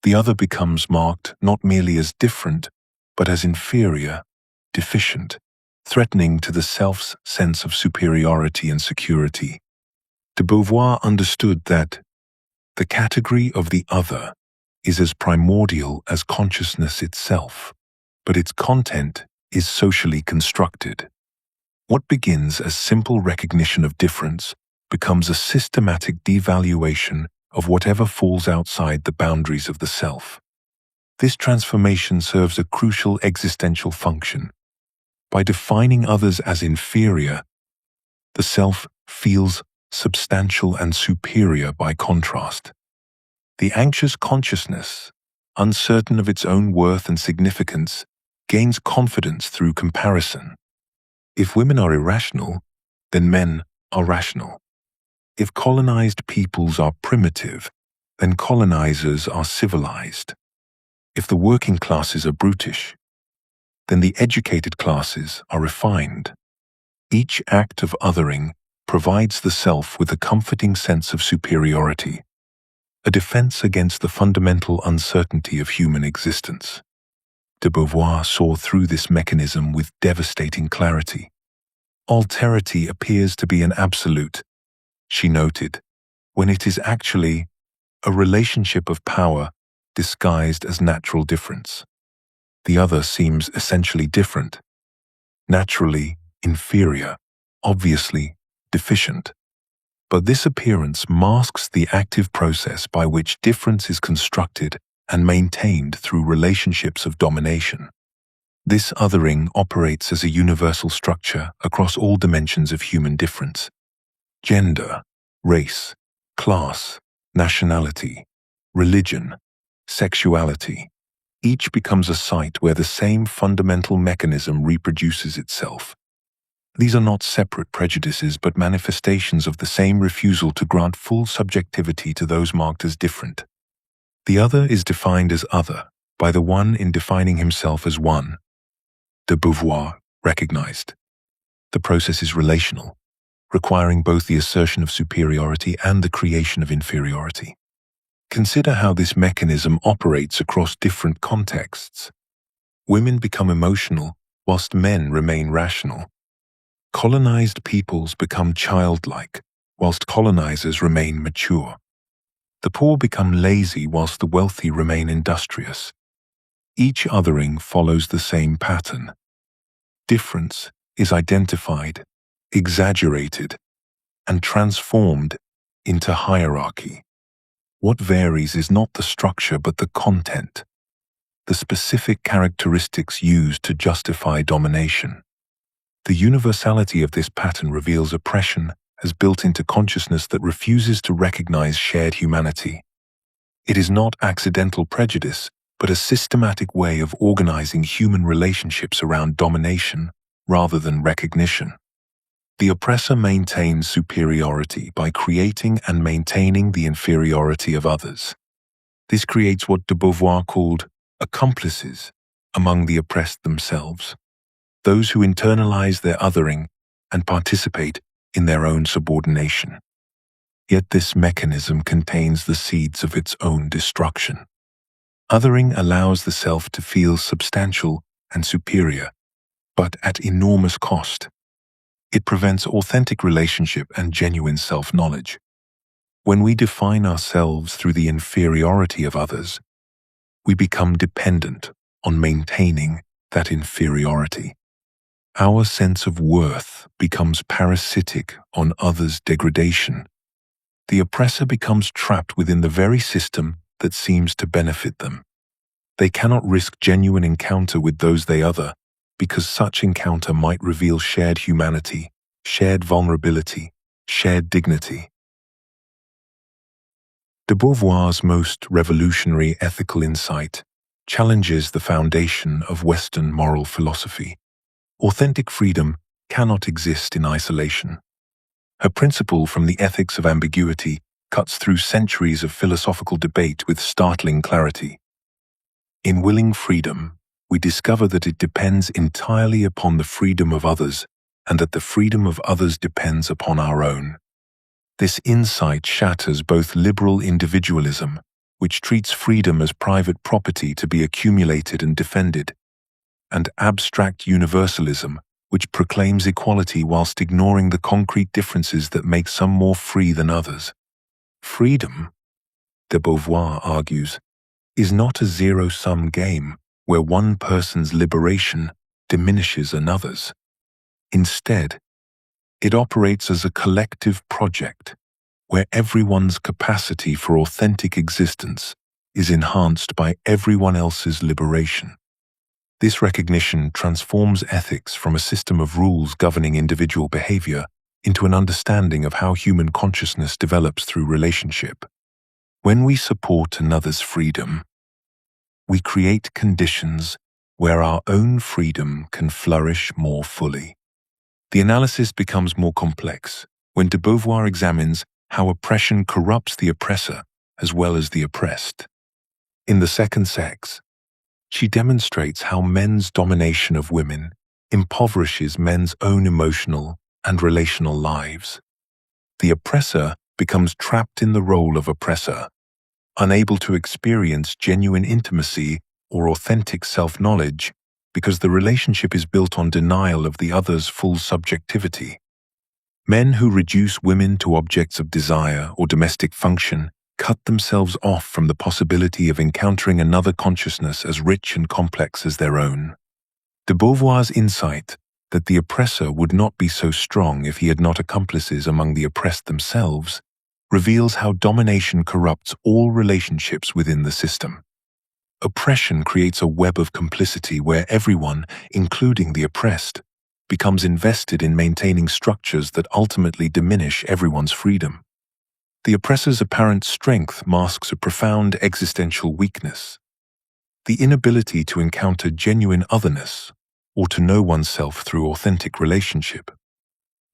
The other becomes marked not merely as different, but as inferior, deficient, threatening to the self's sense of superiority and security. De Beauvoir understood that the category of the other is as primordial as consciousness itself, but its content is socially constructed. What begins as simple recognition of difference becomes a systematic devaluation of whatever falls outside the boundaries of the self. This transformation serves a crucial existential function. By defining others as inferior, the self feels substantial and superior by contrast. The anxious consciousness, uncertain of its own worth and significance, gains confidence through comparison. If women are irrational, then men are rational. If colonized peoples are primitive, then colonizers are civilized. If the working classes are brutish, then the educated classes are refined. Each act of othering provides the self with a comforting sense of superiority, a defense against the fundamental uncertainty of human existence. De Beauvoir saw through this mechanism with devastating clarity. Alterity appears to be an absolute, she noted, when it is actually a relationship of power disguised as natural difference. The other seems essentially different, naturally inferior, obviously deficient. But this appearance masks the active process by which difference is constructed and maintained through relationships of domination. This othering operates as a universal structure across all dimensions of human difference: gender, race, class, nationality, religion, sexuality. Each becomes a site where the same fundamental mechanism reproduces itself. These are not separate prejudices but manifestations of the same refusal to grant full subjectivity to those marked as different. The other is defined as other by the one in defining himself as one. De Beauvoir recognized. The process is relational, requiring both the assertion of superiority and the creation of inferiority. Consider how this mechanism operates across different contexts. Women become emotional whilst men remain rational. Colonized peoples become childlike, whilst colonizers remain mature. The poor become lazy whilst the wealthy remain industrious. Each othering follows the same pattern. Difference is identified, exaggerated, and transformed into hierarchy. What varies is not the structure but the content, the specific characteristics used to justify domination. The universality of this pattern reveals oppression as built into consciousness that refuses to recognize shared humanity. It is not accidental prejudice, but a systematic way of organizing human relationships around domination rather than recognition. The oppressor maintains superiority by creating and maintaining the inferiority of others. This creates what de Beauvoir called accomplices among the oppressed themselves. those who internalize their othering and participate in their own subordination. Yet this mechanism contains the seeds of its own destruction. Othering allows the self to feel substantial and superior, but at enormous cost. It prevents authentic relationship and genuine self-knowledge. When we define ourselves through the inferiority of others, we become dependent on maintaining that inferiority. Our sense of worth becomes parasitic on others' degradation. The oppressor becomes trapped within the very system that seems to benefit them. They cannot risk genuine encounter with those they other, because such encounter might reveal shared humanity, shared vulnerability, shared dignity. De Beauvoir's most revolutionary ethical insight challenges the foundation of Western moral philosophy. Authentic freedom cannot exist in isolation. Her principle from the Ethics of Ambiguity cuts through centuries of philosophical debate with startling clarity. In willing freedom, we discover that it depends entirely upon the freedom of others, and that the freedom of others depends upon our own. This insight shatters both liberal individualism, which treats freedom as private property to be accumulated and defended, and abstract universalism, which proclaims equality whilst ignoring the concrete differences that make some more free than others. Freedom, de Beauvoir argues, is not a zero-sum game where one person's liberation diminishes another's. Instead, it operates as a collective project where everyone's capacity for authentic existence is enhanced by everyone else's liberation. This recognition transforms ethics from a system of rules governing individual behavior into an understanding of how human consciousness develops through relationship. When we support another's freedom, we create conditions where our own freedom can flourish more fully. The analysis becomes more complex when de Beauvoir examines how oppression corrupts the oppressor as well as the oppressed. In The Second Sex, she demonstrates how men's domination of women impoverishes men's own emotional and relational lives. The oppressor becomes trapped in the role of oppressor, unable to experience genuine intimacy or authentic self-knowledge because the relationship is built on denial of the other's full subjectivity. Men who reduce women to objects of desire or domestic function cut themselves off from the possibility of encountering another consciousness as rich and complex as their own. De Beauvoir's insight that the oppressor would not be so strong if he had not accomplices among the oppressed themselves reveals how domination corrupts all relationships within the system. Oppression creates a web of complicity where everyone, including the oppressed, becomes invested in maintaining structures that ultimately diminish everyone's freedom. The oppressor's apparent strength masks a profound existential weakness, the inability to encounter genuine otherness or to know oneself through authentic relationship.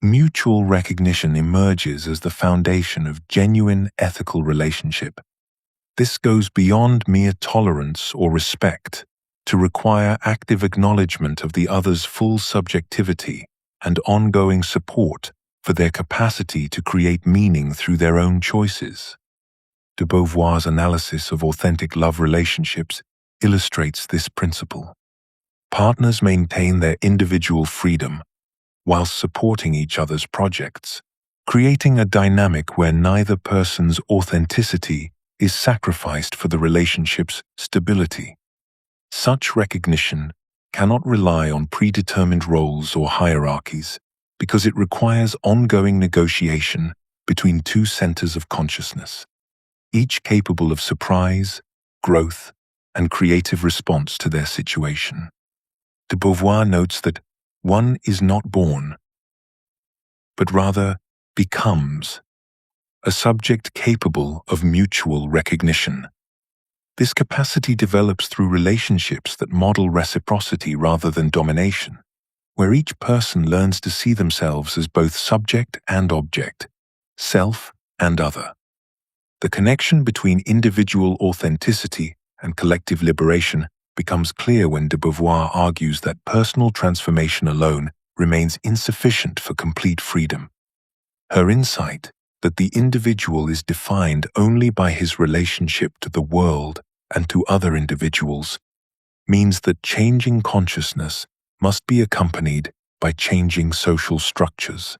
Mutual recognition emerges as the foundation of genuine ethical relationship. This goes beyond mere tolerance or respect to require active acknowledgement of the other's full subjectivity and ongoing support for their capacity to create meaning through their own choices. De Beauvoir's analysis of authentic love relationships illustrates this principle. Partners maintain their individual freedom whilst supporting each other's projects, creating a dynamic where neither person's authenticity is sacrificed for the relationship's stability. Such recognition cannot rely on predetermined roles or hierarchies because it requires ongoing negotiation between two centers of consciousness, each capable of surprise, growth, and creative response to their situation. De Beauvoir notes that one is not born, but rather becomes a subject capable of mutual recognition. This capacity develops through relationships that model reciprocity rather than domination, where each person learns to see themselves as both subject and object, self and other. The connection between individual authenticity and collective liberation becomes clear when de Beauvoir argues that personal transformation alone remains insufficient for complete freedom. Her insight that the individual is defined only by his relationship to the world and to other individuals means that changing consciousness must be accompanied by changing social structures.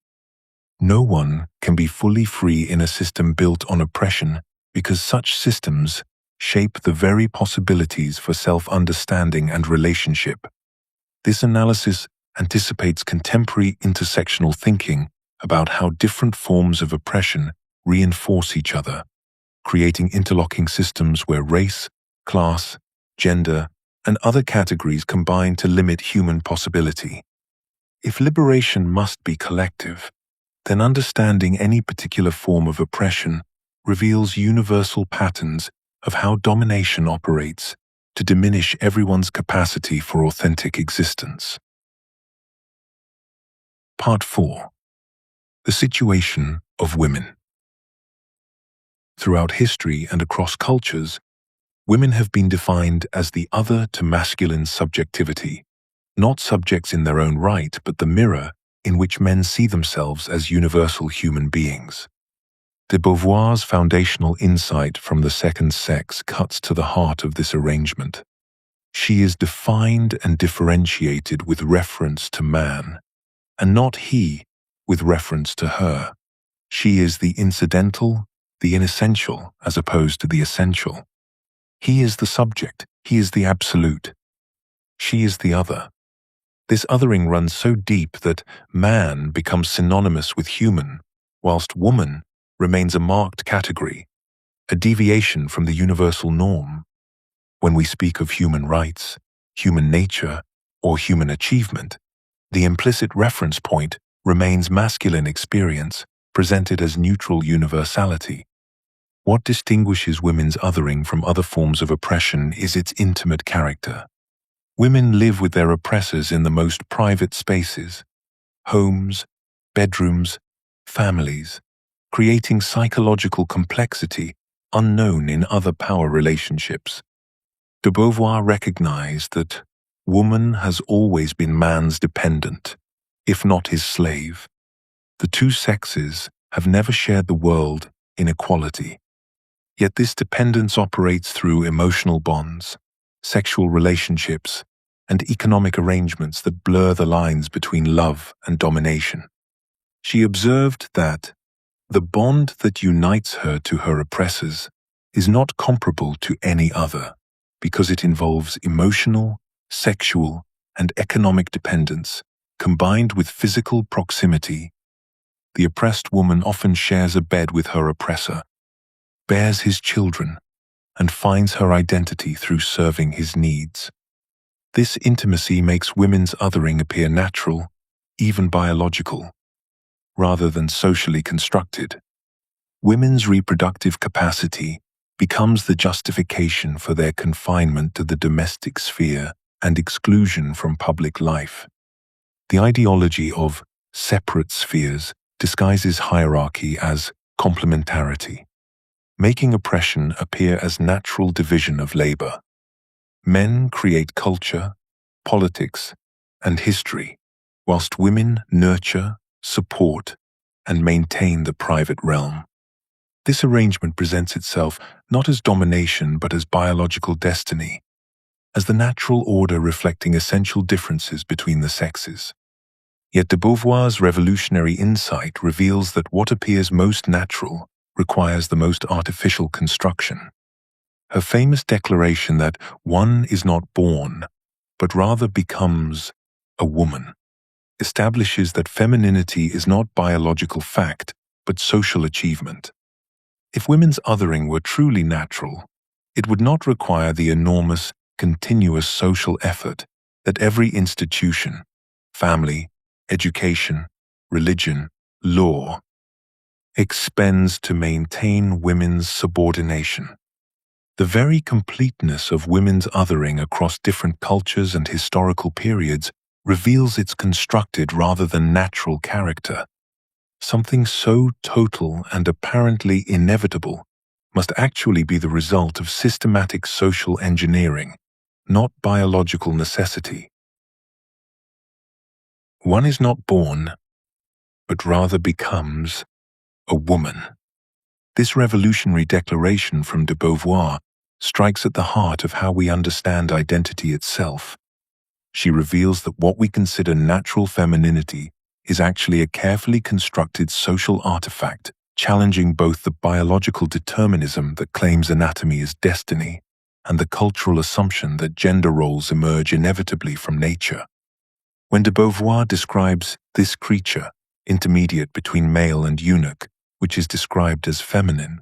No one can be fully free in a system built on oppression because such systems shape the very possibilities for self-understanding and relationship. This analysis anticipates contemporary intersectional thinking about how different forms of oppression reinforce each other, creating interlocking systems where race, class, gender, and other categories combine to limit human possibility. If liberation must be collective, then understanding any particular form of oppression reveals universal patterns of how domination operates to diminish everyone's capacity for authentic existence. Part 4. The situation of women. Throughout history and across cultures, women have been defined as the other to masculine subjectivity, not subjects in their own right, but the mirror in which men see themselves as universal human beings. De Beauvoir's foundational insight from the second sex cuts to the heart of this arrangement. She is defined and differentiated with reference to man, and not he with reference to her. She is the incidental, the inessential, as opposed to the essential. He is the subject, he is the absolute. She is the other. This othering runs so deep that man becomes synonymous with human, whilst woman remains a marked category, a deviation from the universal norm. When we speak of human rights, human nature, or human achievement, the implicit reference point remains masculine experience, presented as neutral universality. What distinguishes women's othering from other forms of oppression is its intimate character. Women live with their oppressors in the most private spaces, homes, bedrooms, families, creating psychological complexity unknown in other power relationships. De Beauvoir recognized that woman has always been man's dependent, if not his slave. The two sexes have never shared the world in equality. Yet this dependence operates through emotional bonds, sexual relationships, and economic arrangements that blur the lines between love and domination. She observed that the bond that unites her to her oppressors is not comparable to any other because it involves emotional, sexual, and economic dependence combined with physical proximity. The oppressed woman often shares a bed with her oppressor, bears his children, and finds her identity through serving his needs. This intimacy makes women's othering appear natural, even biological, rather than socially constructed. Women's reproductive capacity becomes the justification for their confinement to the domestic sphere and exclusion from public life. The ideology of separate spheres disguises hierarchy as complementarity, making oppression appear as natural division of labor. Men create culture, politics, and history, whilst women nurture, support, and maintain the private realm. This arrangement presents itself not as domination but as biological destiny, as the natural order reflecting essential differences between the sexes. Yet de Beauvoir's revolutionary insight reveals that what appears most natural requires the most artificial construction. Her famous declaration that one is not born, but rather becomes a woman, establishes that femininity is not biological fact, but social achievement. If women's othering were truly natural, it would not require the enormous, continuous social effort that every institution, family, education, religion, law, expends to maintain women's subordination. The very completeness of women's othering across different cultures and historical periods reveals its constructed rather than natural character. Something so total and apparently inevitable must actually be the result of systematic social engineering, not biological necessity. One is not born, but rather becomes, a woman. This revolutionary declaration from de Beauvoir strikes at the heart of how we understand identity itself. She reveals that what we consider natural femininity is actually a carefully constructed social artifact, challenging both the biological determinism that claims anatomy is destiny and the cultural assumption that gender roles emerge inevitably from nature. When de Beauvoir describes this creature, intermediate between male and eunuch, which is described as feminine,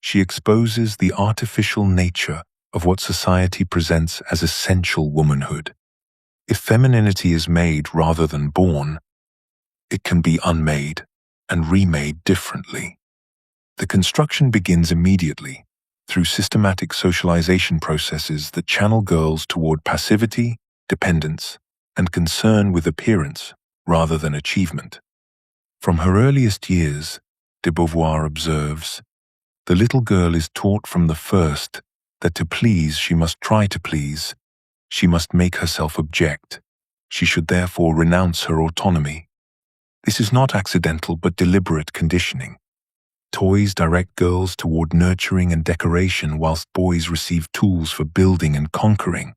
she exposes the artificial nature of what society presents as essential womanhood. If femininity is made rather than born, it can be unmade and remade differently. The construction begins immediately through systematic socialization processes that channel girls toward passivity, dependence, and concern with appearance rather than achievement. From her earliest years, de Beauvoir observes, the little girl is taught from the first that to please she must try to please, she must make herself object, she should therefore renounce her autonomy. This is not accidental but deliberate conditioning. Toys direct girls toward nurturing and decoration whilst boys receive tools for building and conquering.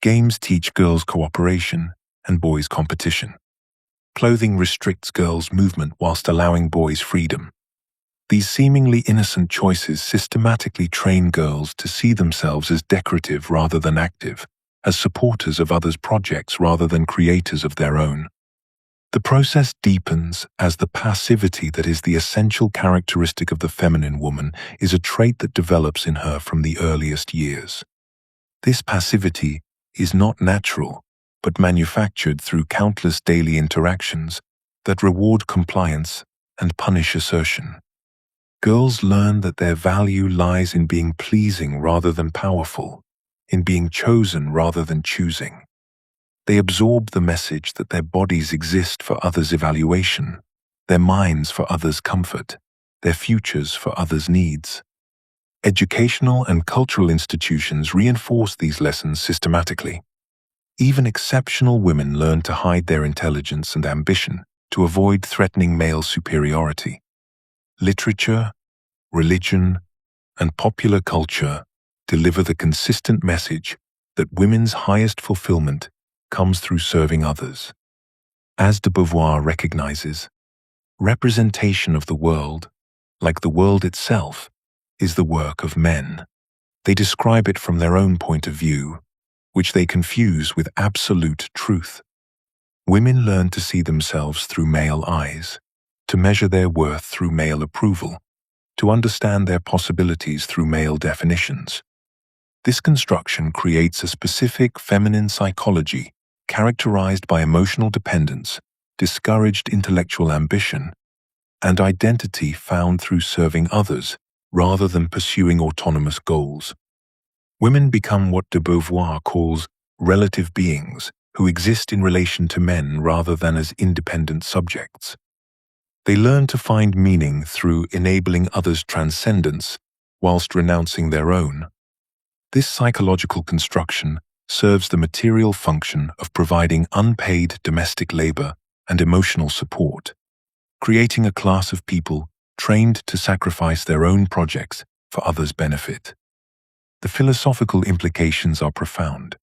Games teach girls cooperation and boys competition. Clothing restricts girls' movement whilst allowing boys freedom. These seemingly innocent choices systematically train girls to see themselves as decorative rather than active, as supporters of others' projects rather than creators of their own. The process deepens as the passivity that is the essential characteristic of the feminine woman is a trait that develops in her from the earliest years. This passivity is not natural, but manufactured through countless daily interactions that reward compliance and punish assertion. Girls learn that their value lies in being pleasing rather than powerful, in being chosen rather than choosing. They absorb the message that their bodies exist for others' evaluation, their minds for others' comfort, their futures for others' needs. Educational and cultural institutions reinforce these lessons systematically. Even exceptional women learn to hide their intelligence and ambition to avoid threatening male superiority. Literature, religion, and popular culture deliver the consistent message that women's highest fulfillment comes through serving others. As de Beauvoir recognizes, representation of the world, like the world itself, is the work of men. They describe it from their own point of view, which they confuse with absolute truth. Women learn to see themselves through male eyes, to measure their worth through male approval, to understand their possibilities through male definitions. This construction creates a specific feminine psychology characterized by emotional dependence, discouraged intellectual ambition, and identity found through serving others rather than pursuing autonomous goals. Women become what de Beauvoir calls relative beings who exist in relation to men rather than as independent subjects. They learn to find meaning through enabling others' transcendence whilst renouncing their own. This psychological construction serves the material function of providing unpaid domestic labor and emotional support, creating a class of people trained to sacrifice their own projects for others' benefit. The philosophical implications are profound.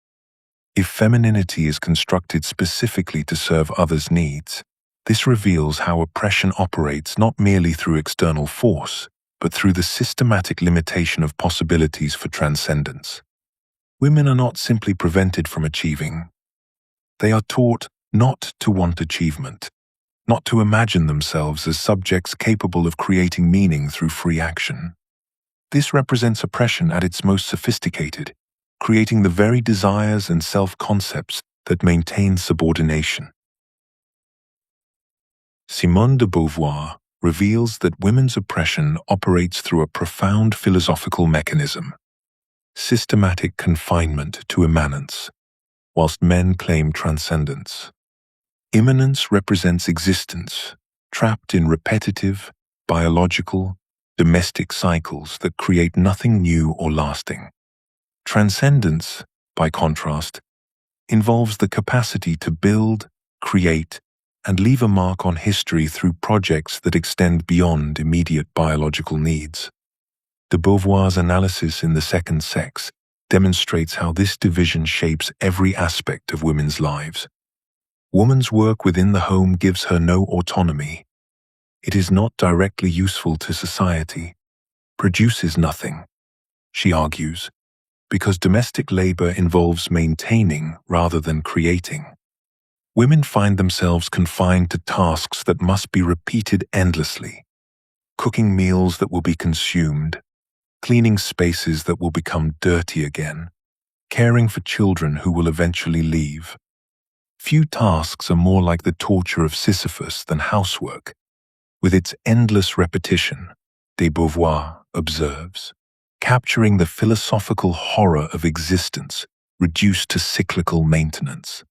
If femininity is constructed specifically to serve others' needs, this reveals how oppression operates not merely through external force, but through the systematic limitation of possibilities for transcendence. Women are not simply prevented from achieving. They are taught not to want achievement, not to imagine themselves as subjects capable of creating meaning through free action. This represents oppression at its most sophisticated, creating the very desires and self-concepts that maintain subordination. Simone de Beauvoir reveals that women's oppression operates through a profound philosophical mechanism: systematic confinement to immanence, whilst men claim transcendence. Immanence represents existence, trapped in repetitive, biological, domestic cycles that create nothing new or lasting. Transcendence, by contrast, involves the capacity to build, create, and leave a mark on history through projects that extend beyond immediate biological needs. De Beauvoir's analysis in The Second Sex demonstrates how this division shapes every aspect of women's lives. Woman's work within the home gives her no autonomy. It is not directly useful to society, produces nothing, she argues, because domestic labor involves maintaining rather than creating. Women find themselves confined to tasks that must be repeated endlessly, cooking meals that will be consumed, cleaning spaces that will become dirty again, caring for children who will eventually leave. Few tasks are more like the torture of Sisyphus than housework, with its endless repetition, de Beauvoir observes, capturing the philosophical horror of existence reduced to cyclical maintenance.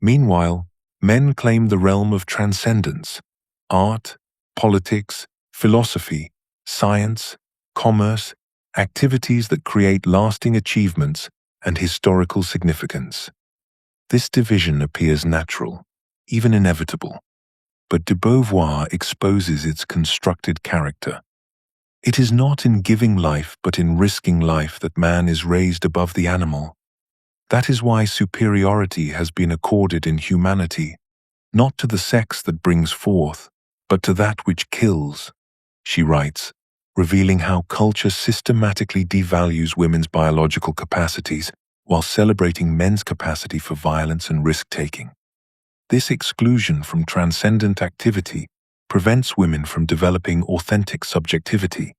Meanwhile, men claim the realm of transcendence. Art, politics, philosophy, science, commerce, activities that create lasting achievements and historical significance. This division appears natural, even inevitable, but de Beauvoir exposes its constructed character. It is not in giving life but in risking life that man is raised above the animal. That is why superiority has been accorded in humanity, not to the sex that brings forth, but to that which kills, she writes, revealing how culture systematically devalues women's biological capacities while celebrating men's capacity for violence and risk-taking. This exclusion from transcendent activity prevents women from developing authentic subjectivity.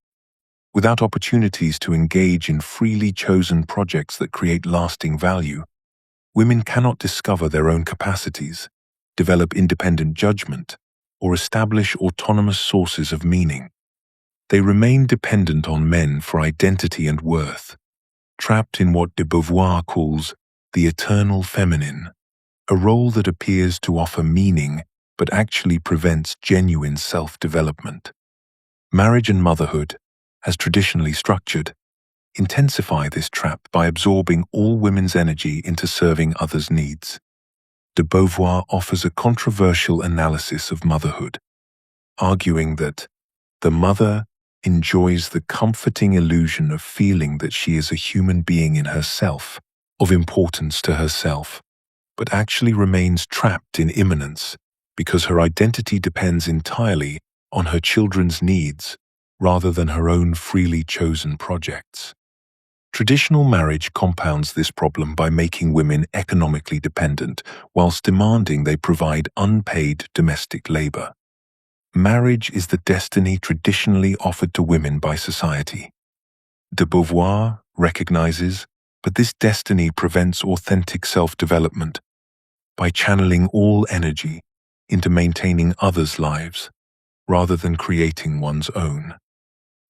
Without opportunities to engage in freely chosen projects that create lasting value, women cannot discover their own capacities, develop independent judgment, or establish autonomous sources of meaning. They remain dependent on men for identity and worth, trapped in what de Beauvoir calls the eternal feminine, a role that appears to offer meaning but actually prevents genuine self-development. Marriage and motherhood, as traditionally structured, intensify this trap by absorbing all women's energy into serving others' needs. De Beauvoir offers a controversial analysis of motherhood, arguing that the mother enjoys the comforting illusion of feeling that she is a human being in herself, of importance to herself, but actually remains trapped in immanence because her identity depends entirely on her children's needs rather than her own freely chosen projects. Traditional marriage compounds this problem by making women economically dependent whilst demanding they provide unpaid domestic labor. Marriage is the destiny traditionally offered to women by society. De Beauvoir recognizes, but this destiny prevents authentic self-development by channeling all energy into maintaining others' lives rather than creating one's own.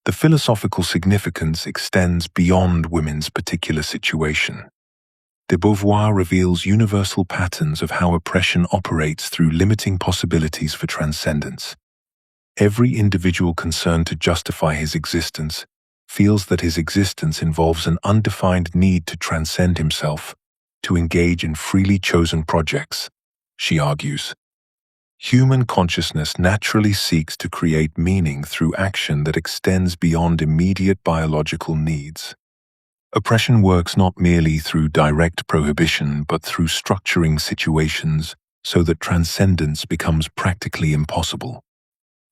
The philosophical significance extends beyond women's particular situation. De Beauvoir reveals universal patterns of how oppression operates through limiting possibilities for transcendence. Every individual concerned to justify his existence feels that his existence involves an undefined need to transcend himself, to engage in freely chosen projects, she argues. Human consciousness naturally seeks to create meaning through action that extends beyond immediate biological needs. Oppression works not merely through direct prohibition but through structuring situations so that transcendence becomes practically impossible.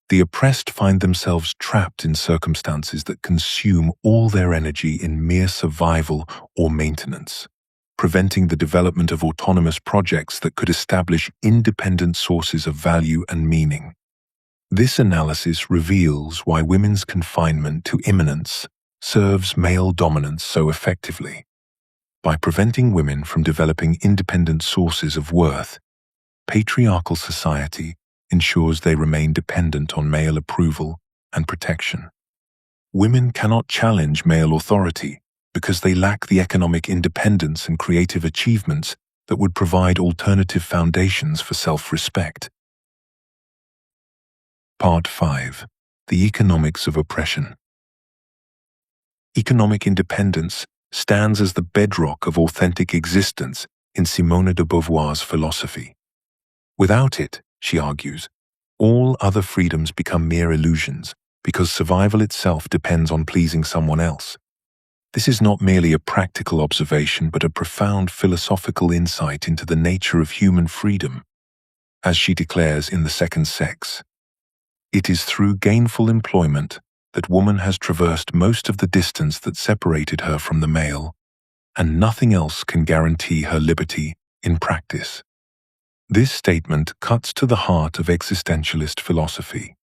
The oppressed find themselves trapped in circumstances that consume all their energy in mere survival or maintenance, preventing the development of autonomous projects that could establish independent sources of value and meaning. This analysis reveals why women's confinement to immanence serves male dominance so effectively. By preventing women from developing independent sources of worth, patriarchal society ensures they remain dependent on male approval and protection. Women cannot challenge male authority because they lack the economic independence and creative achievements that would provide alternative foundations for self-respect. Part 5. The Economics of Oppression. Economic independence stands as the bedrock of authentic existence in Simone de Beauvoir's philosophy. Without it, she argues, all other freedoms become mere illusions because survival itself depends on pleasing someone else. This is not merely a practical observation but a profound philosophical insight into the nature of human freedom. As she declares in The Second Sex, it is through gainful employment that woman has traversed most of the distance that separated her from the male, and nothing else can guarantee her liberty in practice. This statement cuts to the heart of existentialist philosophy.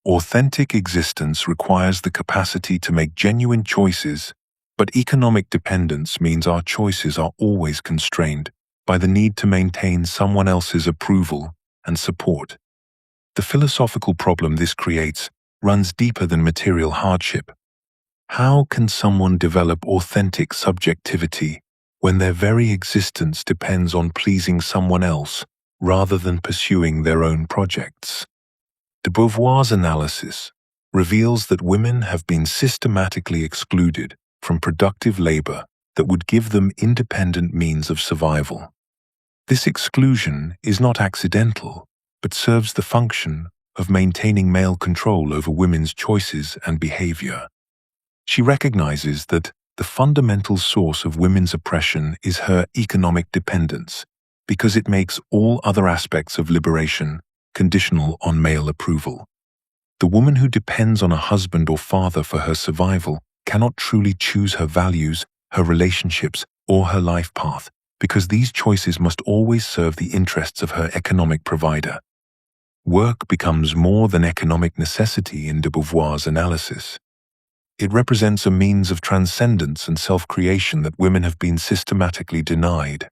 Authentic existence requires the capacity to make genuine choices, but economic dependence means our choices are always constrained by the need to maintain someone else's approval and support. The philosophical problem this creates runs deeper than material hardship. How can someone develop authentic subjectivity when their very existence depends on pleasing someone else rather than pursuing their own projects? De Beauvoir's analysis reveals that women have been systematically excluded from productive labor that would give them independent means of survival. This exclusion is not accidental, but serves the function of maintaining male control over women's choices and behavior. She recognizes that the fundamental source of women's oppression is her economic dependence, because it makes all other aspects of liberation conditional on male approval. The woman who depends on a husband or father for her survival cannot truly choose her values, her relationships, or her life path, because these choices must always serve the interests of her economic provider. Work becomes more than economic necessity in de Beauvoir's analysis. It represents a means of transcendence and self-creation that women have been systematically denied.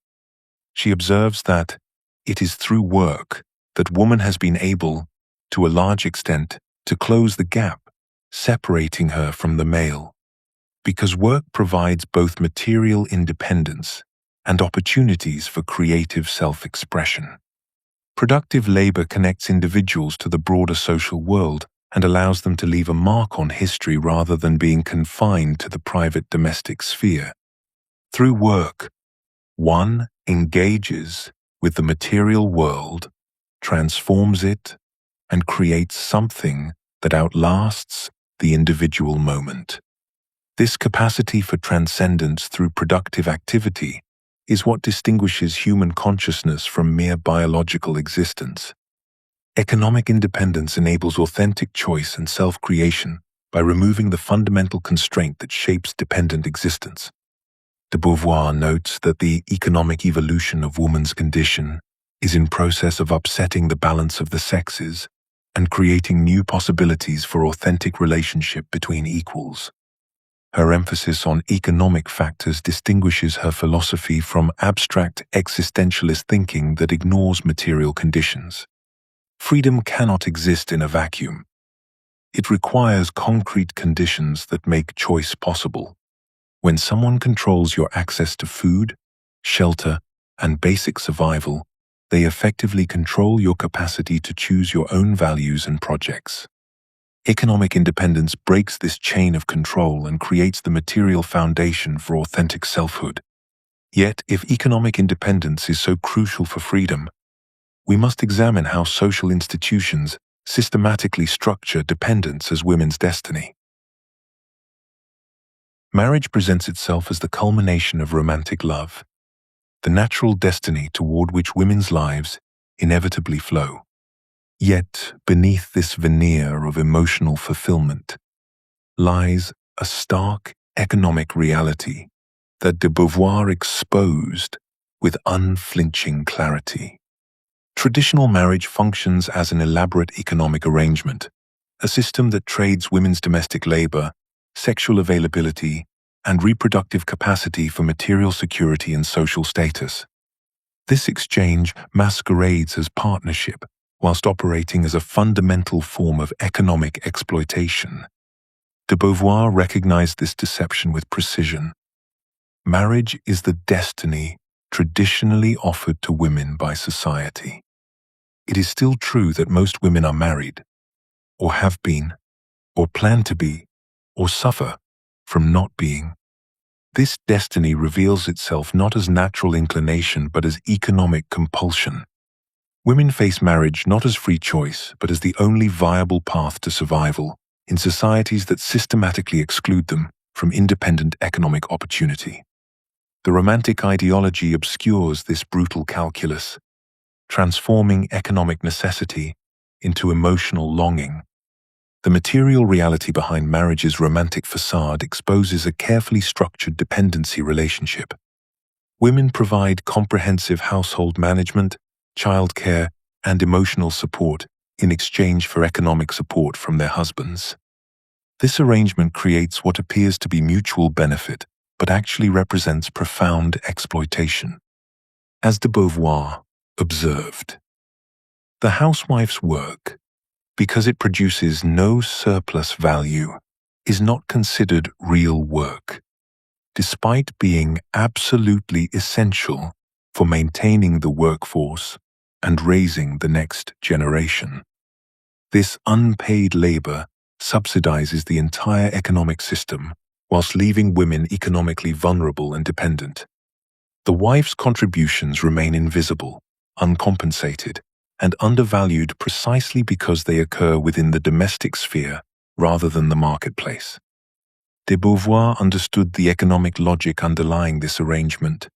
She observes that it is through work that woman has been able, to a large extent, to close the gap, separating her from the male. Because work provides both material independence and opportunities for creative self-expression. Productive labor connects individuals to the broader social world and allows them to leave a mark on history rather than being confined to the private domestic sphere. Through work, one engages with the material world, transforms it, and creates something that outlasts the individual moment. This capacity for transcendence through productive activity is what distinguishes human consciousness from mere biological existence. Economic independence enables authentic choice and self-creation by removing the fundamental constraint that shapes dependent existence. De Beauvoir notes that the economic evolution of woman's condition is in process of upsetting the balance of the sexes and creating new possibilities for authentic relationship between equals. Her emphasis on economic factors distinguishes her philosophy from abstract existentialist thinking that ignores material conditions. Freedom cannot exist in a vacuum. It requires concrete conditions that make choice possible. When someone controls your access to food, shelter, and basic survival, they effectively control your capacity to choose your own values and projects. Economic independence breaks this chain of control and creates the material foundation for authentic selfhood. Yet, if economic independence is so crucial for freedom, we must examine how social institutions systematically structure dependence as women's destiny. Marriage presents itself as the culmination of romantic love, the natural destiny toward which women's lives inevitably flow. Yet, beneath this veneer of emotional fulfillment lies a stark economic reality that de Beauvoir exposed with unflinching clarity. Traditional marriage functions as an elaborate economic arrangement, a system that trades women's domestic labor, sexual availability, and reproductive capacity for material security and social status. This exchange masquerades as partnership, whilst operating as a fundamental form of economic exploitation. De Beauvoir recognized this deception with precision. Marriage is the destiny traditionally offered to women by society. It is still true that most women are married, or have been, or plan to be, or suffer from not being. This destiny reveals itself not as natural inclination but as economic compulsion. Women face marriage not as free choice but as the only viable path to survival in societies that systematically exclude them from independent economic opportunity. The Romantic ideology obscures this brutal calculus, transforming economic necessity into emotional longing. The material reality behind marriage's romantic facade exposes a carefully structured dependency relationship. Women provide comprehensive household management, childcare, and emotional support in exchange for economic support from their husbands. This arrangement creates what appears to be mutual benefit, but actually represents profound exploitation. As de Beauvoir observed, the housewife's work, because it produces no surplus value, is not considered real work, despite being absolutely essential for maintaining the workforce and raising the next generation. This unpaid labor subsidizes the entire economic system whilst leaving women economically vulnerable and dependent. The wife's contributions remain invisible, uncompensated, and undervalued precisely because they occur within the domestic sphere rather than the marketplace. De Beauvoir understood the economic logic underlying this arrangement.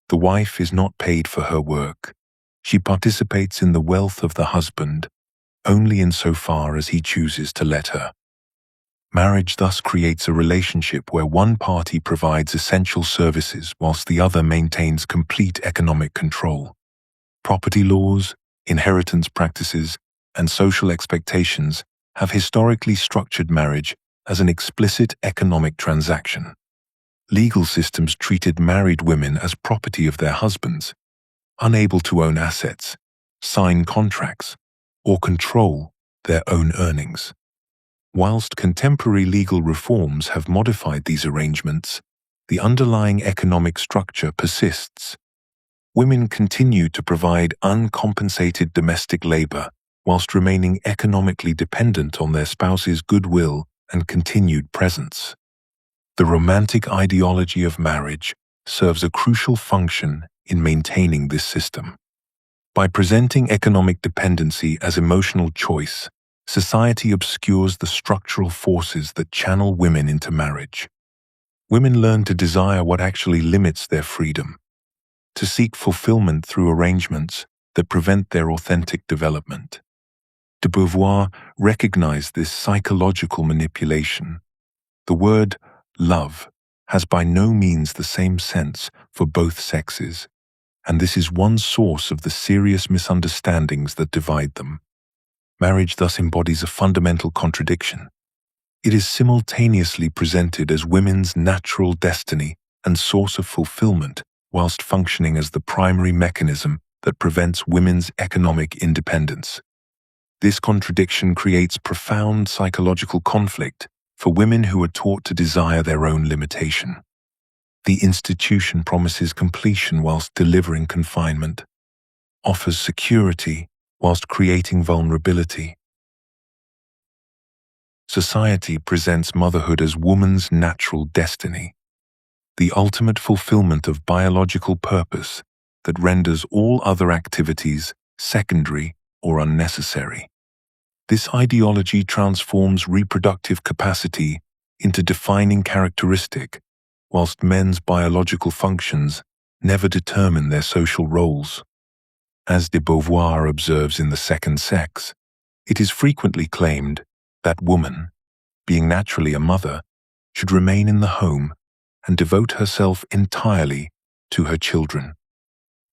The wife is not paid for her work. She participates in the wealth of the husband only insofar as he chooses to let her. Marriage thus creates a relationship where one party provides essential services whilst the other maintains complete economic control. Property laws, inheritance practices, and social expectations have historically structured marriage as an explicit economic transaction. Legal systems treated married women as property of their husbands, unable to own assets, sign contracts, or control their own earnings. Whilst contemporary legal reforms have modified these arrangements, the underlying economic structure persists. Women continue to provide uncompensated domestic labor whilst remaining economically dependent on their spouse's goodwill and continued presence. The romantic ideology of marriage serves a crucial function in maintaining this system. By presenting economic dependency as emotional choice, society obscures the structural forces that channel women into marriage. Women learn to desire what actually limits their freedom, to seek fulfillment through arrangements that prevent their authentic development. De Beauvoir recognized this psychological manipulation. The word love has by no means the same sense for both sexes, and this is one source of the serious misunderstandings that divide them. Marriage thus embodies a fundamental contradiction. It is simultaneously presented as women's natural destiny and source of fulfillment, whilst functioning as the primary mechanism that prevents women's economic independence. This contradiction creates profound psychological conflict for women who are taught to desire their own limitation. The institution promises completion whilst delivering confinement, offers security whilst creating vulnerability. Society presents motherhood as woman's natural destiny, the ultimate fulfillment of biological purpose that renders all other activities secondary or unnecessary. This ideology transforms reproductive capacity into defining characteristic, whilst men's biological functions never determine their social roles. As de Beauvoir observes in The Second Sex, it is frequently claimed that woman, being naturally a mother, should remain in the home and devote herself entirely to her children.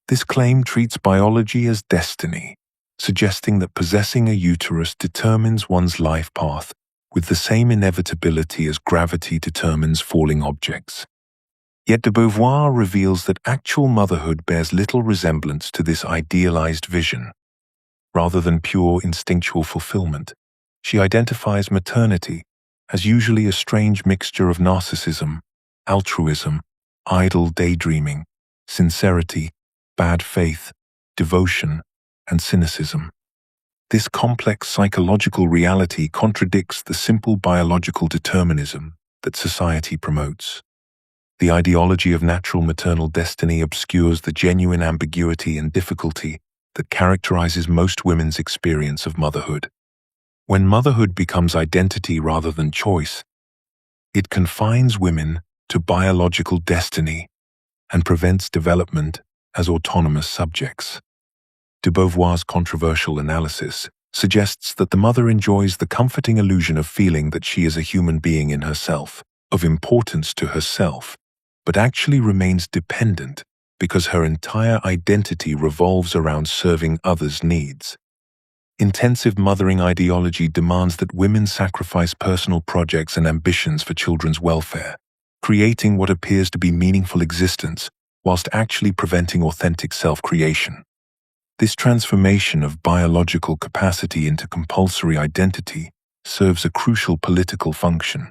This claim treats biology as destiny, suggesting that possessing a uterus determines one's life path with the same inevitability as gravity determines falling objects. Yet de Beauvoir reveals that actual motherhood bears little resemblance to this idealized vision. Rather than pure instinctual fulfillment, she identifies maternity as usually a strange mixture of narcissism, altruism, idle daydreaming, sincerity, bad faith, devotion, and cynicism. This complex psychological reality contradicts the simple biological determinism that society promotes. The ideology of natural maternal destiny obscures the genuine ambiguity and difficulty that characterizes most women's experience of motherhood. When motherhood becomes identity rather than choice, it confines women to biological destiny and prevents development as autonomous subjects. De Beauvoir's controversial analysis suggests that the mother enjoys the comforting illusion of feeling that she is a human being in herself, of importance to herself, but actually remains dependent because her entire identity revolves around serving others' needs. Intensive mothering ideology demands that women sacrifice personal projects and ambitions for children's welfare, creating what appears to be meaningful existence whilst actually preventing authentic self-creation. This transformation of biological capacity into compulsory identity serves a crucial political function.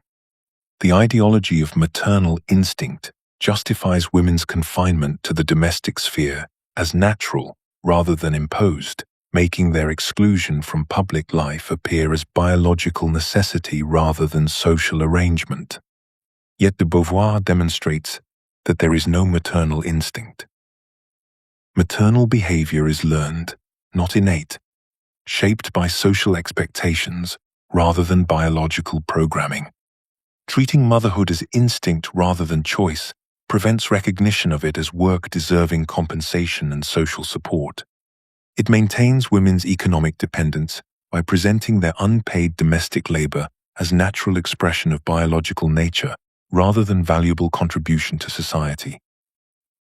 The ideology of maternal instinct justifies women's confinement to the domestic sphere as natural rather than imposed, making their exclusion from public life appear as biological necessity rather than social arrangement. Yet de Beauvoir demonstrates that there is no maternal instinct. Maternal behavior is learned, not innate, shaped by social expectations rather than biological programming. Treating motherhood as instinct rather than choice prevents recognition of it as work deserving compensation and social support. It maintains women's economic dependence by presenting their unpaid domestic labor as natural expression of biological nature rather than valuable contribution to society.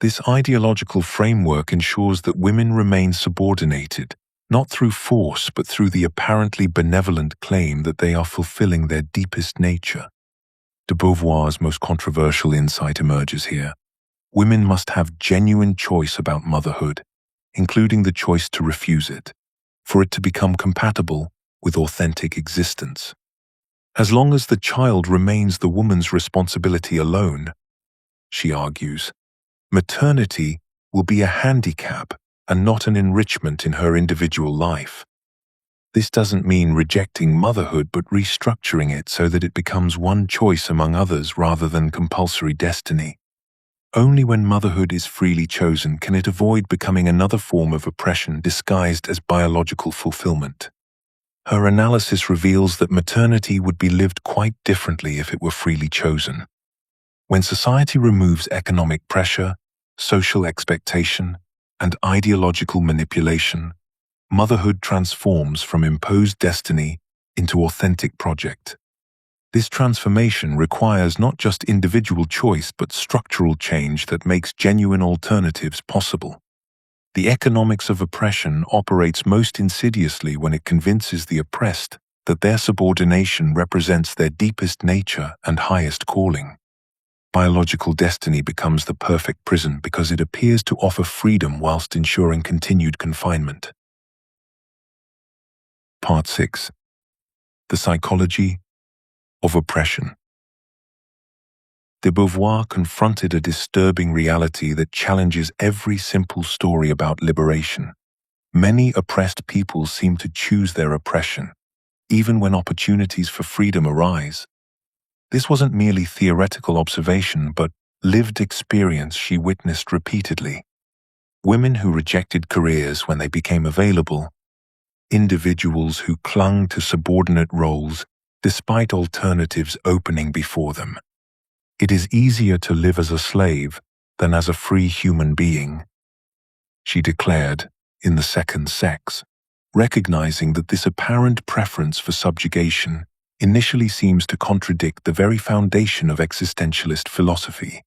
This ideological framework ensures that women remain subordinated, not through force but through the apparently benevolent claim that they are fulfilling their deepest nature. De Beauvoir's most controversial insight emerges here. Women must have genuine choice about motherhood, including the choice to refuse it, for it to become compatible with authentic existence. As long as the child remains the woman's responsibility alone, she argues, maternity will be a handicap and not an enrichment in her individual life. This doesn't mean rejecting motherhood but restructuring it so that it becomes one choice among others rather than compulsory destiny. Only when motherhood is freely chosen can it avoid becoming another form of oppression disguised as biological fulfillment. Her analysis reveals that maternity would be lived quite differently if it were freely chosen. When society removes economic pressure, social expectation, and ideological manipulation, motherhood transforms from imposed destiny into authentic project. This transformation requires not just individual choice but structural change that makes genuine alternatives possible. The economics of oppression operates most insidiously when it convinces the oppressed that their subordination represents their deepest nature and highest calling. Biological destiny becomes the perfect prison because it appears to offer freedom whilst ensuring continued confinement. Part 6. The Psychology of Oppression. De Beauvoir confronted a disturbing reality that challenges every simple story about liberation. Many oppressed people seem to choose their oppression, even when opportunities for freedom arise. This wasn't merely theoretical observation, but lived experience she witnessed repeatedly. Women who rejected careers when they became available, individuals who clung to subordinate roles despite alternatives opening before them. It is easier to live as a slave than as a free human being, she declared in The Second Sex, recognizing that this apparent preference for subjugation initially seems to contradict the very foundation of existentialist philosophy,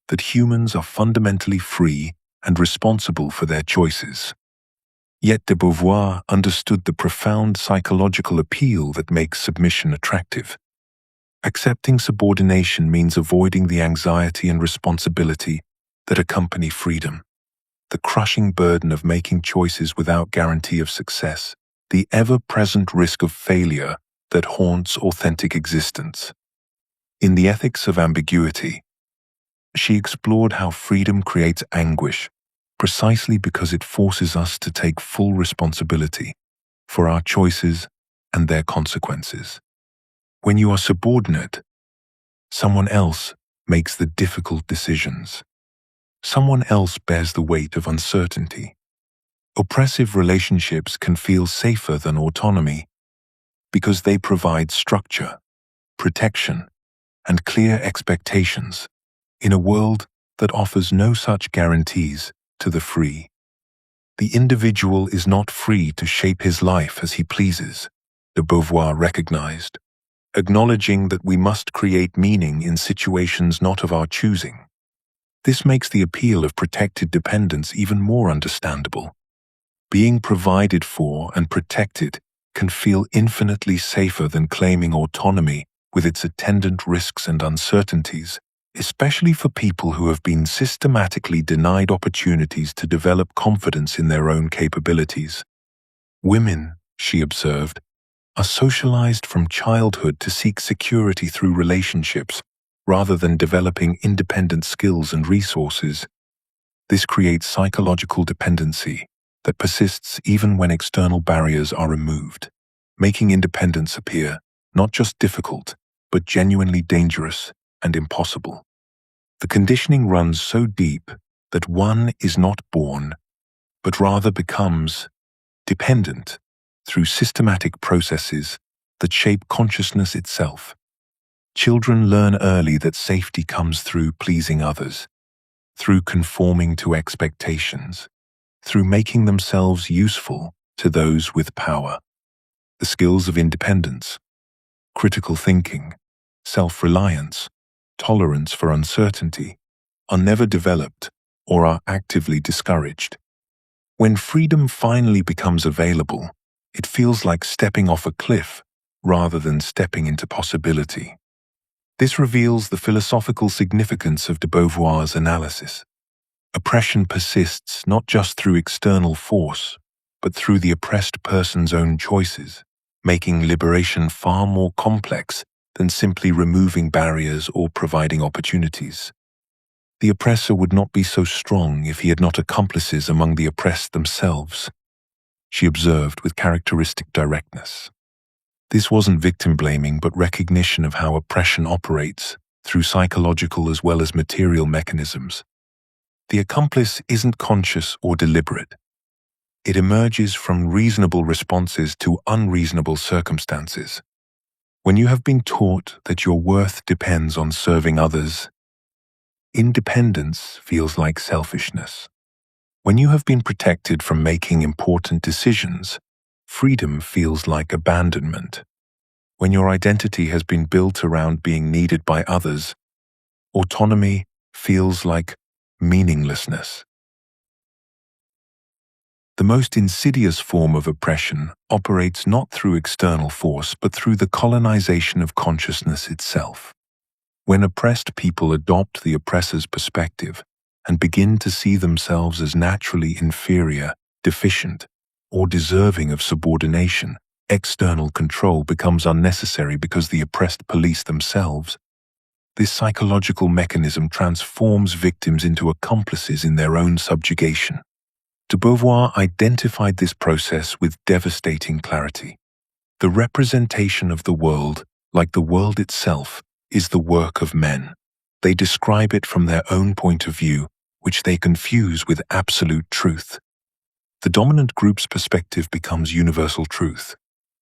that humans are fundamentally free and responsible for their choices. Yet de Beauvoir understood the profound psychological appeal that makes submission attractive. Accepting subordination means avoiding the anxiety and responsibility that accompany freedom, the crushing burden of making choices without guarantee of success, the ever-present risk of failure that haunts authentic existence. In the Ethics of Ambiguity, she explored how freedom creates anguish precisely because it forces us to take full responsibility for our choices and their consequences. When you are subordinate, someone else makes the difficult decisions. Someone else bears the weight of uncertainty. Oppressive relationships can feel safer than autonomy because they provide structure, protection, and clear expectations in a world that offers no such guarantees to the free. The individual is not free to shape his life as he pleases, de Beauvoir recognized, acknowledging that we must create meaning in situations not of our choosing. This makes the appeal of protected dependence even more understandable. Being provided for and protected can feel infinitely safer than claiming autonomy with its attendant risks and uncertainties, especially for people who have been systematically denied opportunities to develop confidence in their own capabilities. Women, she observed, are socialized from childhood to seek security through relationships rather than developing independent skills and resources. This creates psychological dependency that persists even when external barriers are removed, making independence appear not just difficult, but genuinely dangerous and impossible. The conditioning runs so deep that one is not born, but rather becomes dependent through systematic processes that shape consciousness itself. Children learn early that safety comes through pleasing others, through conforming to expectations, through making themselves useful to those with power. The skills of independence, critical thinking, self-reliance, tolerance for uncertainty, are never developed or are actively discouraged. When freedom finally becomes available, it feels like stepping off a cliff rather than stepping into possibility. This reveals the philosophical significance of de Beauvoir's analysis. Oppression persists not just through external force, but through the oppressed person's own choices, making liberation far more complex than simply removing barriers or providing opportunities. The oppressor would not be so strong if he had not accomplices among the oppressed themselves, she observed with characteristic directness. This wasn't victim-blaming, but recognition of how oppression operates through psychological as well as material mechanisms. The accomplice isn't conscious or deliberate. It emerges from reasonable responses to unreasonable circumstances. When you have been taught that your worth depends on serving others, independence feels like selfishness. When you have been protected from making important decisions, freedom feels like abandonment. When your identity has been built around being needed by others, autonomy feels like meaninglessness. The most insidious form of oppression operates not through external force but through the colonization of consciousness itself. When oppressed people adopt the oppressor's perspective and begin to see themselves as naturally inferior, deficient, or deserving of subordination, external control becomes unnecessary because the oppressed police themselves. This psychological mechanism transforms victims into accomplices in their own subjugation. De Beauvoir identified this process with devastating clarity. The representation of the world, like the world itself, is the work of men. They describe it from their own point of view, which they confuse with absolute truth. The dominant group's perspective becomes universal truth,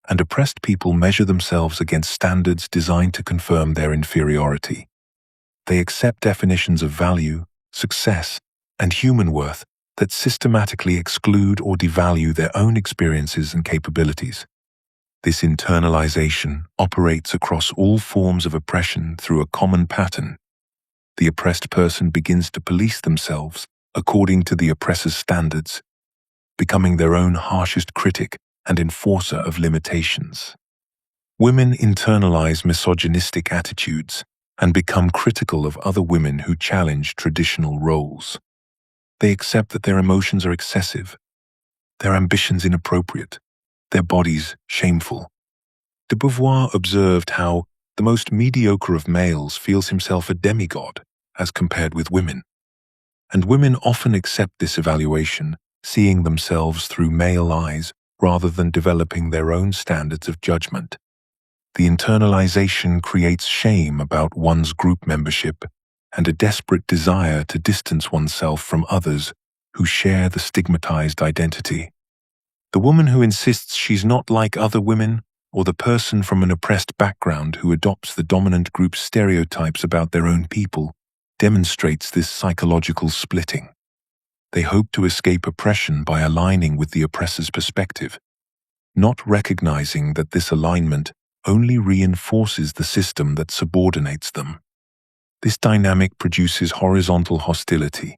and oppressed people measure themselves against standards designed to confirm their inferiority. They accept definitions of value, success, and human worth that systematically exclude or devalue their own experiences and capabilities. This internalization operates across all forms of oppression through a common pattern. The oppressed person begins to police themselves according to the oppressor's standards, becoming their own harshest critic and enforcer of limitations. Women internalize misogynistic attitudes and become critical of other women who challenge traditional roles. They accept that their emotions are excessive, their ambitions inappropriate, their bodies shameful. De Beauvoir observed how the most mediocre of males feels himself a demigod as compared with women. And women often accept this evaluation, seeing themselves through male eyes rather than developing their own standards of judgment. The internalization creates shame about one's group membership and a desperate desire to distance oneself from others who share the stigmatized identity. The woman who insists she's not like other women, or the person from an oppressed background who adopts the dominant group's stereotypes about their own people, demonstrates this psychological splitting. They hope to escape oppression by aligning with the oppressor's perspective, not recognizing that this alignment only reinforces the system that subordinates them. This dynamic produces horizontal hostility,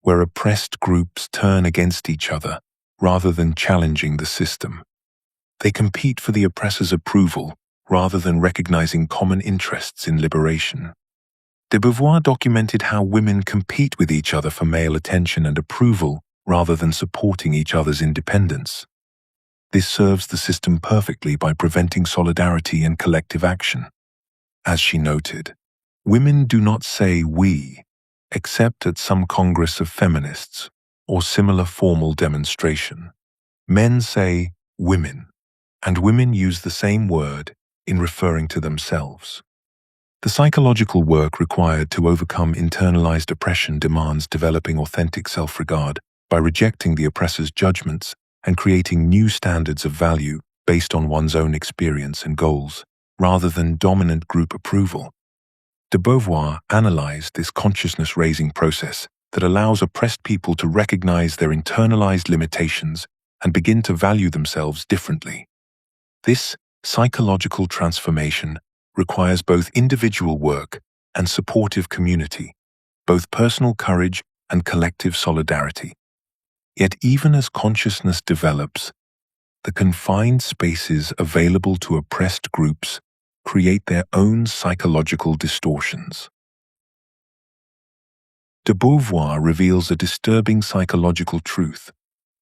where oppressed groups turn against each other rather than challenging the system. They compete for the oppressor's approval rather than recognizing common interests in liberation. De Beauvoir documented how women compete with each other for male attention and approval rather than supporting each other's independence. This serves the system perfectly by preventing solidarity and collective action. As she noted, women do not say we, except at some congress of feminists or similar formal demonstration. Men say women, and women use the same word in referring to themselves. The psychological work required to overcome internalized oppression demands developing authentic self-regard by rejecting the oppressor's judgments and creating new standards of value based on one's own experience and goals, rather than dominant group approval. De Beauvoir analyzed this consciousness-raising process that allows oppressed people to recognize their internalized limitations and begin to value themselves differently. This psychological transformation requires both individual work and supportive community, both personal courage and collective solidarity. Yet even as consciousness develops, the confined spaces available to oppressed groups create their own psychological distortions. De Beauvoir reveals a disturbing psychological truth.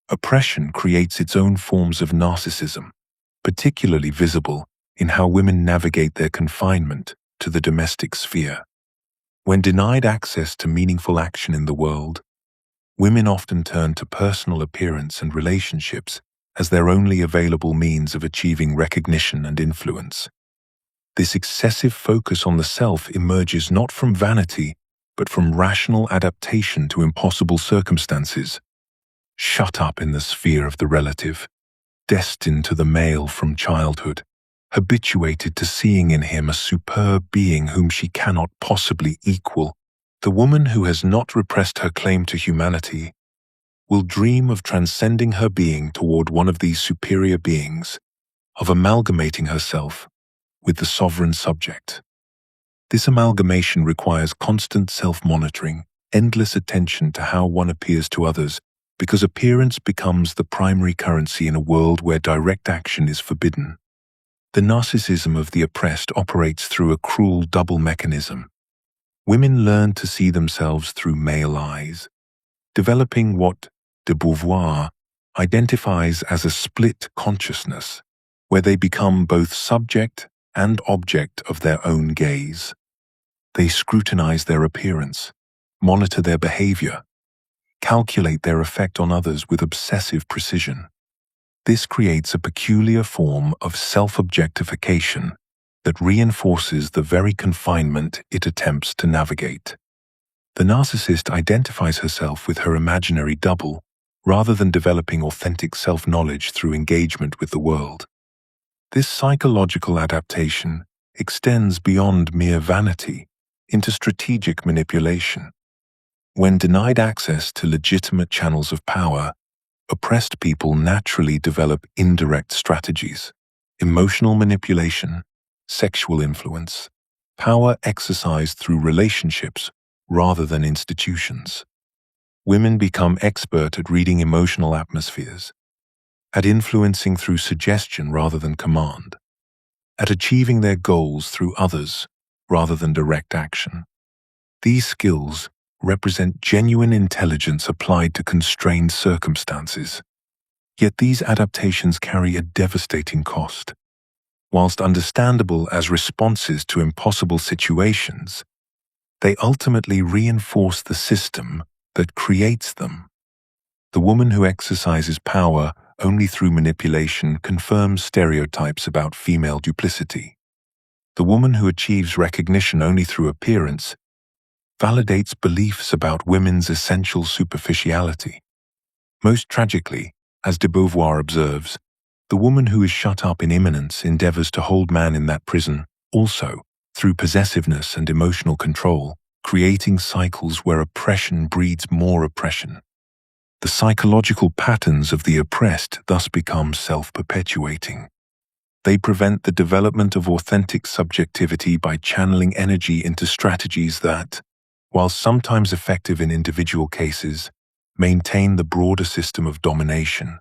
Oppression creates its own forms of narcissism, particularly visible in how women navigate their confinement to the domestic sphere. When denied access to meaningful action in the world, women often turn to personal appearance and relationships as their only available means of achieving recognition and influence. This excessive focus on the self emerges not from vanity, but from rational adaptation to impossible circumstances. Shut up in the sphere of the relative, destined to the male from childhood, habituated to seeing in him a superb being whom she cannot possibly equal, the woman who has not repressed her claim to humanity will dream of transcending her being toward one of these superior beings, of amalgamating herself with the sovereign subject. This amalgamation requires constant self-monitoring, endless attention to how one appears to others, because appearance becomes the primary currency in a world where direct action is forbidden. The narcissism of the oppressed operates through a cruel double mechanism. Women learn to see themselves through male eyes, developing what de Beauvoir identifies as a split consciousness, where they become both subject and object of their own gaze. They scrutinize their appearance, monitor their behavior, calculate their effect on others with obsessive precision. This creates a peculiar form of self-objectification that reinforces the very confinement it attempts to navigate. The narcissist identifies herself with her imaginary double, rather than developing authentic self-knowledge through engagement with the world. This psychological adaptation extends beyond mere vanity into strategic manipulation. When denied access to legitimate channels of power, oppressed people naturally develop indirect strategies: emotional manipulation, sexual influence, power exercised through relationships rather than institutions. Women become expert at reading emotional atmospheres, at influencing through suggestion rather than command, at achieving their goals through others rather than direct action. These skills represent genuine intelligence applied to constrained circumstances. Yet these adaptations carry a devastating cost. Whilst understandable as responses to impossible situations, they ultimately reinforce the system that creates them. The woman who exercises power only through manipulation confirms stereotypes about female duplicity. The woman who achieves recognition only through appearance validates beliefs about women's essential superficiality. Most tragically, as de Beauvoir observes, the woman who is shut up in immanence endeavors to hold man in that prison, also, through possessiveness and emotional control, creating cycles where oppression breeds more oppression. The psychological patterns of the oppressed thus become self-perpetuating. They prevent the development of authentic subjectivity by channeling energy into strategies that, while sometimes effective in individual cases, maintain the broader system of domination.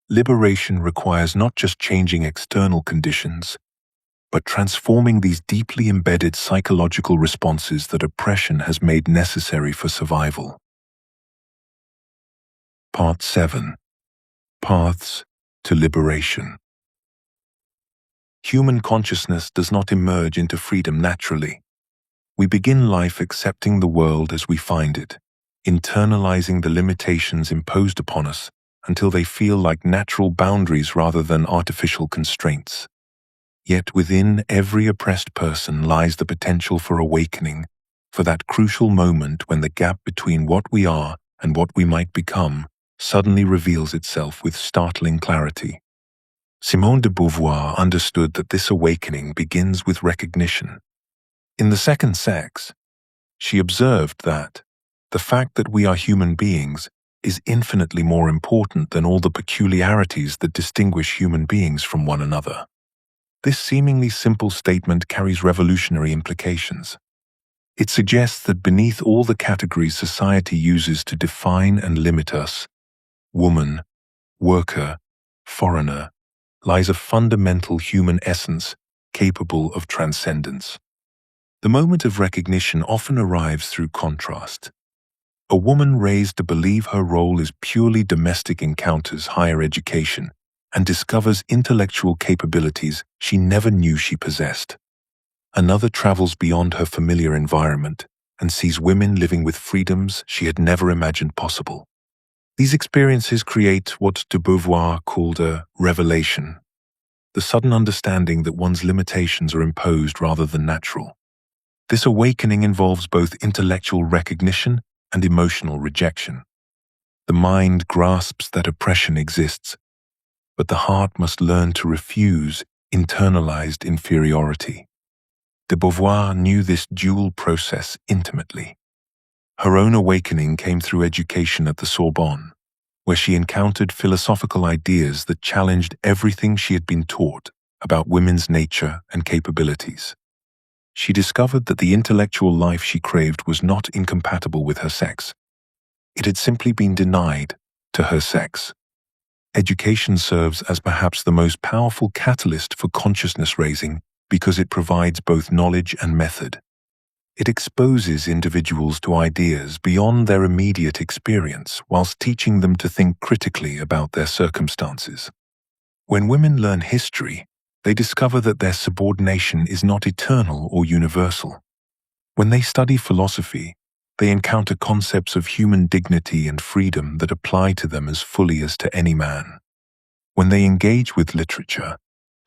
Liberation requires not just changing external conditions, but transforming these deeply embedded psychological responses that oppression has made necessary for survival. Part 7. Paths to Liberation. Human consciousness does not emerge into freedom naturally. We begin life accepting the world as we find it, internalizing the limitations imposed upon us until they feel like natural boundaries rather than artificial constraints. Yet within every oppressed person lies the potential for awakening, for that crucial moment when the gap between what we are and what we might become suddenly reveals itself with startling clarity. Simone de Beauvoir understood that this awakening begins with recognition. In The Second Sex, she observed that the fact that we are human beings is infinitely more important than all the peculiarities that distinguish human beings from one another. This seemingly simple statement carries revolutionary implications. It suggests that beneath all the categories society uses to define and limit us, woman, worker, foreigner, lies a fundamental human essence capable of transcendence. The moment of recognition often arrives through contrast. A woman raised to believe her role is purely domestic encounters higher education and discovers intellectual capabilities she never knew she possessed. Another travels beyond her familiar environment and sees women living with freedoms she had never imagined possible. These experiences create what de Beauvoir called a revelation, the sudden understanding that one's limitations are imposed rather than natural. This awakening involves both intellectual recognition and emotional rejection. The mind grasps that oppression exists, but the heart must learn to refuse internalized inferiority. De Beauvoir knew this dual process intimately. Her own awakening came through education at the Sorbonne, where she encountered philosophical ideas that challenged everything she had been taught about women's nature and capabilities. She discovered that the intellectual life she craved was not incompatible with her sex. It had simply been denied to her sex. Education serves as perhaps the most powerful catalyst for consciousness raising because it provides both knowledge and method. It exposes individuals to ideas beyond their immediate experience whilst teaching them to think critically about their circumstances. When women learn history, they discover that their subordination is not eternal or universal. When they study philosophy, they encounter concepts of human dignity and freedom that apply to them as fully as to any man. When they engage with literature,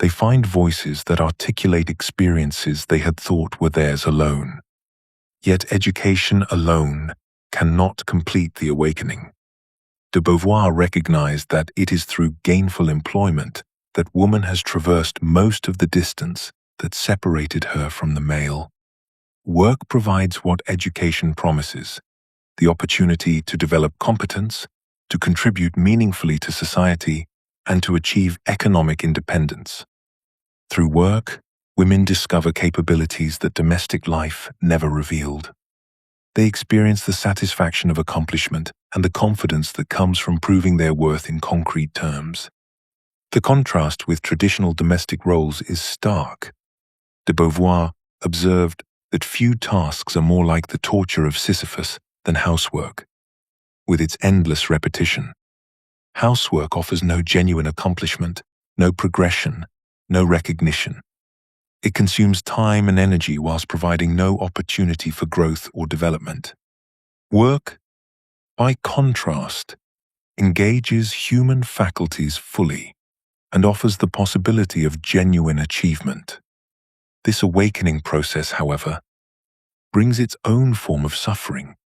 they find voices that articulate experiences they had thought were theirs alone. Yet education alone cannot complete the awakening. De Beauvoir recognized that it is through gainful employment that woman has traversed most of the distance that separated her from the male. Work provides what education promises: the opportunity to develop competence, to contribute meaningfully to society, and to achieve economic independence. Through work, women discover capabilities that domestic life never revealed. They experience the satisfaction of accomplishment and the confidence that comes from proving their worth in concrete terms. The contrast with traditional domestic roles is stark. De Beauvoir observed that few tasks are more like the torture of Sisyphus than housework. With its endless repetition, housework offers no genuine accomplishment, no progression, no recognition. It consumes time and energy whilst providing no opportunity for growth or development. Work, by contrast, engages human faculties fully and offers the possibility of genuine achievement. This awakening process, however, brings its own form of suffering.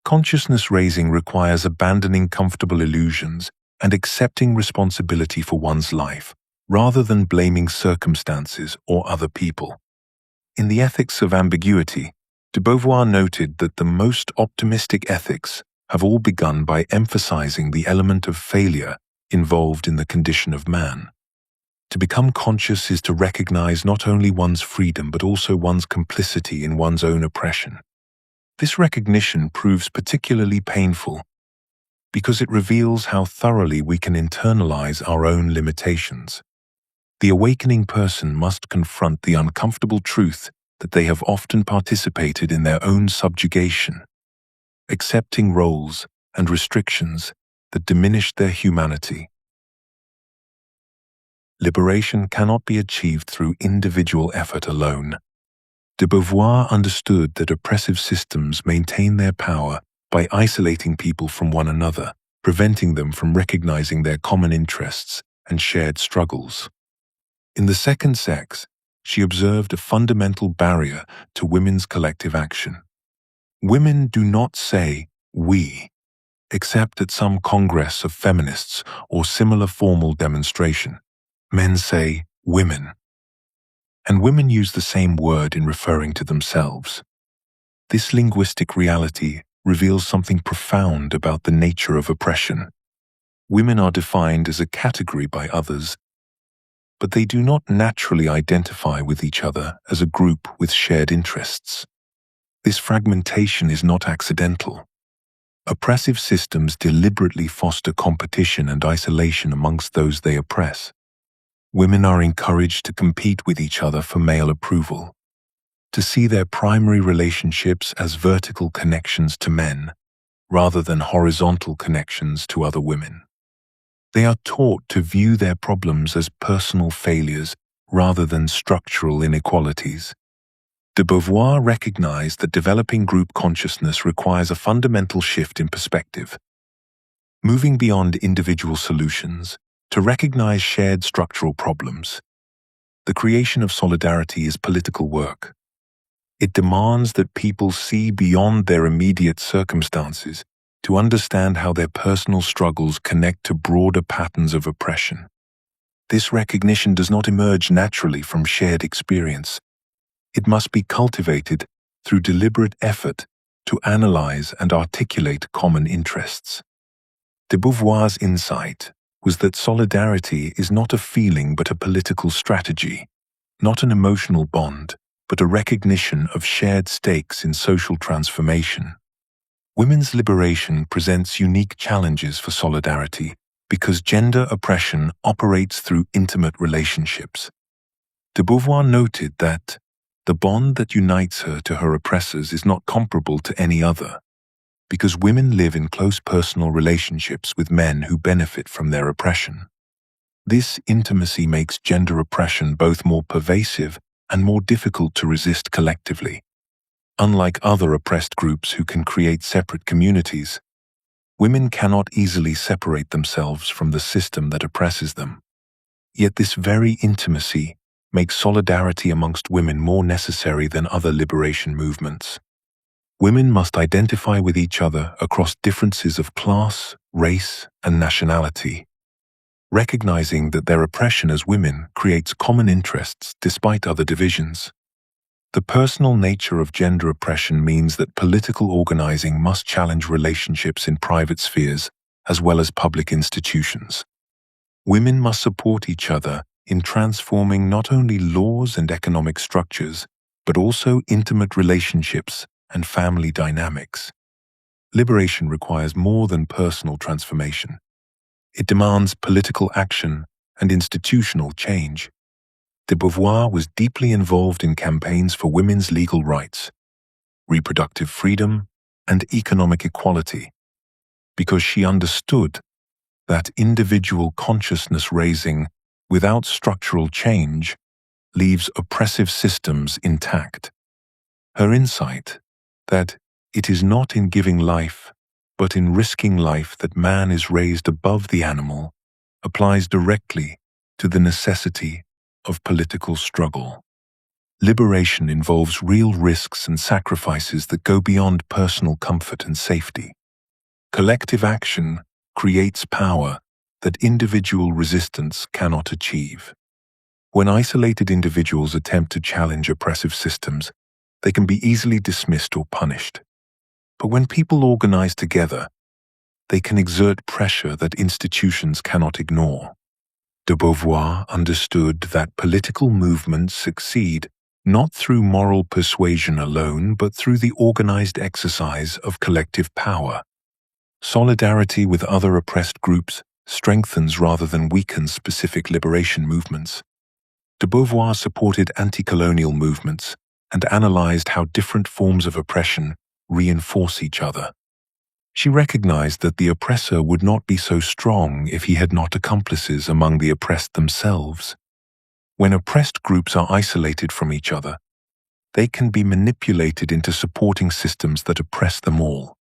Consciousness raising requires abandoning comfortable illusions and accepting responsibility for one's life, rather than blaming circumstances or other people. In the Ethics of Ambiguity, de Beauvoir noted that the most optimistic ethics have all begun by emphasizing the element of failure involved in the condition of man. To become conscious is to recognize not only one's freedom but also one's complicity in one's own oppression. This recognition proves particularly painful because it reveals how thoroughly we can internalize our own limitations. The awakening person must confront the uncomfortable truth that they have often participated in their own subjugation, accepting roles and restrictions that diminish their humanity. Liberation cannot be achieved through individual effort alone. De Beauvoir understood that oppressive systems maintain their power by isolating people from one another, preventing them from recognizing their common interests and shared struggles. In The Second Sex, she observed a fundamental barrier to women's collective action. Women do not say "we," except at some congress of feminists or similar formal demonstration. Men say "women." And women use the same word in referring to themselves. This linguistic reality reveals something profound about the nature of oppression. Women are defined as a category by others, but they do not naturally identify with each other as a group with shared interests. This fragmentation is not accidental. Oppressive systems deliberately foster competition and isolation amongst those they oppress. Women are encouraged to compete with each other for male approval, to see their primary relationships as vertical connections to men, rather than horizontal connections to other women. They are taught to view their problems as personal failures rather than structural inequalities. De Beauvoir recognized that developing group consciousness requires a fundamental shift in perspective, moving beyond individual solutions to recognize shared structural problems. The creation of solidarity is political work. It demands that people see beyond their immediate circumstances to understand how their personal struggles connect to broader patterns of oppression. This recognition does not emerge naturally from shared experience. It must be cultivated through deliberate effort to analyze and articulate common interests. De Beauvoir's insight was that solidarity is not a feeling but a political strategy, not an emotional bond, but a recognition of shared stakes in social transformation. Women's liberation presents unique challenges for solidarity because gender oppression operates through intimate relationships. De Beauvoir noted that the bond that unites her to her oppressors is not comparable to any other, because women live in close personal relationships with men who benefit from their oppression. This intimacy makes gender oppression both more pervasive and more difficult to resist collectively. Unlike other oppressed groups who can create separate communities, women cannot easily separate themselves from the system that oppresses them. Yet this very intimacy makes solidarity amongst women more necessary than other liberation movements. Women must identify with each other across differences of class, race, and nationality, recognizing that their oppression as women creates common interests despite other divisions. The personal nature of gender oppression means that political organizing must challenge relationships in private spheres as well as public institutions. Women must support each other in transforming not only laws and economic structures, but also intimate relationships and family dynamics. Liberation requires more than personal transformation. It demands political action and institutional change. De Beauvoir was deeply involved in campaigns for women's legal rights, reproductive freedom, and economic equality, because she understood that individual consciousness raising without structural change leaves oppressive systems intact. Her insight that it is not in giving life, but in risking life that man is raised above the animal, applies directly to the necessity of political struggle. liberation involves real risks and sacrifices that go beyond personal comfort and safety. Collective action creates power that individual resistance cannot achieve. When isolated individuals attempt to challenge oppressive systems, they can be easily dismissed or punished. But when people organize together, they can exert pressure that institutions cannot ignore. De Beauvoir understood that political movements succeed not through moral persuasion alone, but through the organized exercise of collective power. Solidarity with other oppressed groups strengthens rather than weakens specific liberation movements. De Beauvoir supported anti-colonial movements and analyzed how different forms of oppression reinforce each other. She recognized that the oppressor would not be so strong if he had not accomplices among the oppressed themselves. When oppressed groups are isolated from each other, they can be manipulated into supporting systems that oppress them all.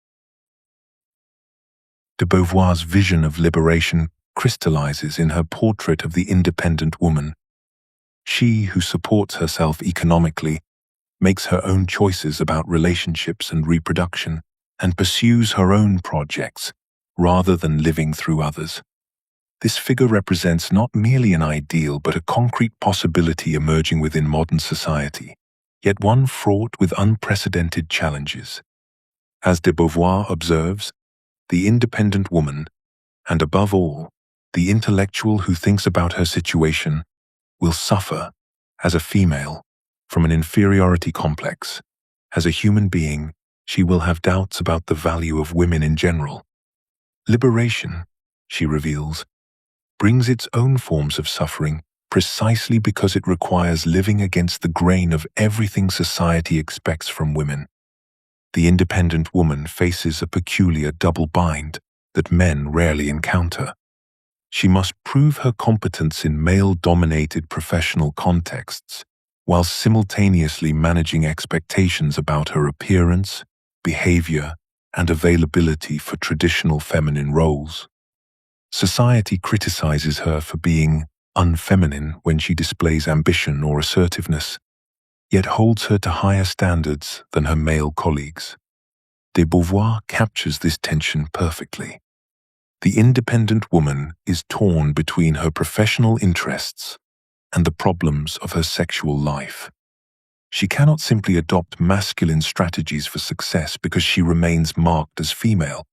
De Beauvoir's vision of liberation crystallizes in her portrait of the independent woman. She who supports herself economically, makes her own choices about relationships and reproduction, and pursues her own projects rather than living through others. This figure represents not merely an ideal but a concrete possibility emerging within modern society, yet one fraught with unprecedented challenges. As de Beauvoir observes, the independent woman, and above all, the intellectual who thinks about her situation, will suffer, as a female, from an inferiority complex. As a human being, she will have doubts about the value of women in general. Liberation, she reveals, brings its own forms of suffering precisely because it requires living against the grain of everything society expects from women. The independent woman faces a peculiar double bind that men rarely encounter. She must prove her competence in male-dominated professional contexts, while simultaneously managing expectations about her appearance, behavior, and availability for traditional feminine roles. Society criticizes her for being unfeminine when she displays ambition or assertiveness, yet holds her to higher standards than her male colleagues. De Beauvoir captures this tension perfectly. The independent woman is torn between her professional interests and the problems of her sexual life. She cannot simply adopt masculine strategies for success because she remains marked as female,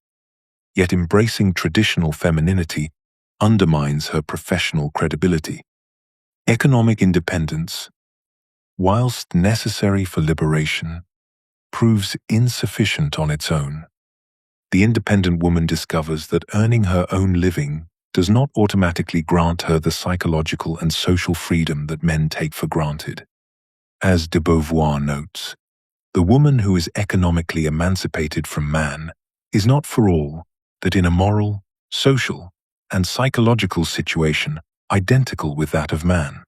yet embracing traditional femininity undermines her professional credibility. Economic independence, whilst necessary for liberation, proves insufficient on its own. The independent woman discovers that earning her own living does not automatically grant her the psychological and social freedom that men take for granted. As de Beauvoir notes, the woman who is economically emancipated from man is not for all that in a moral, social, and psychological situation identical with that of man.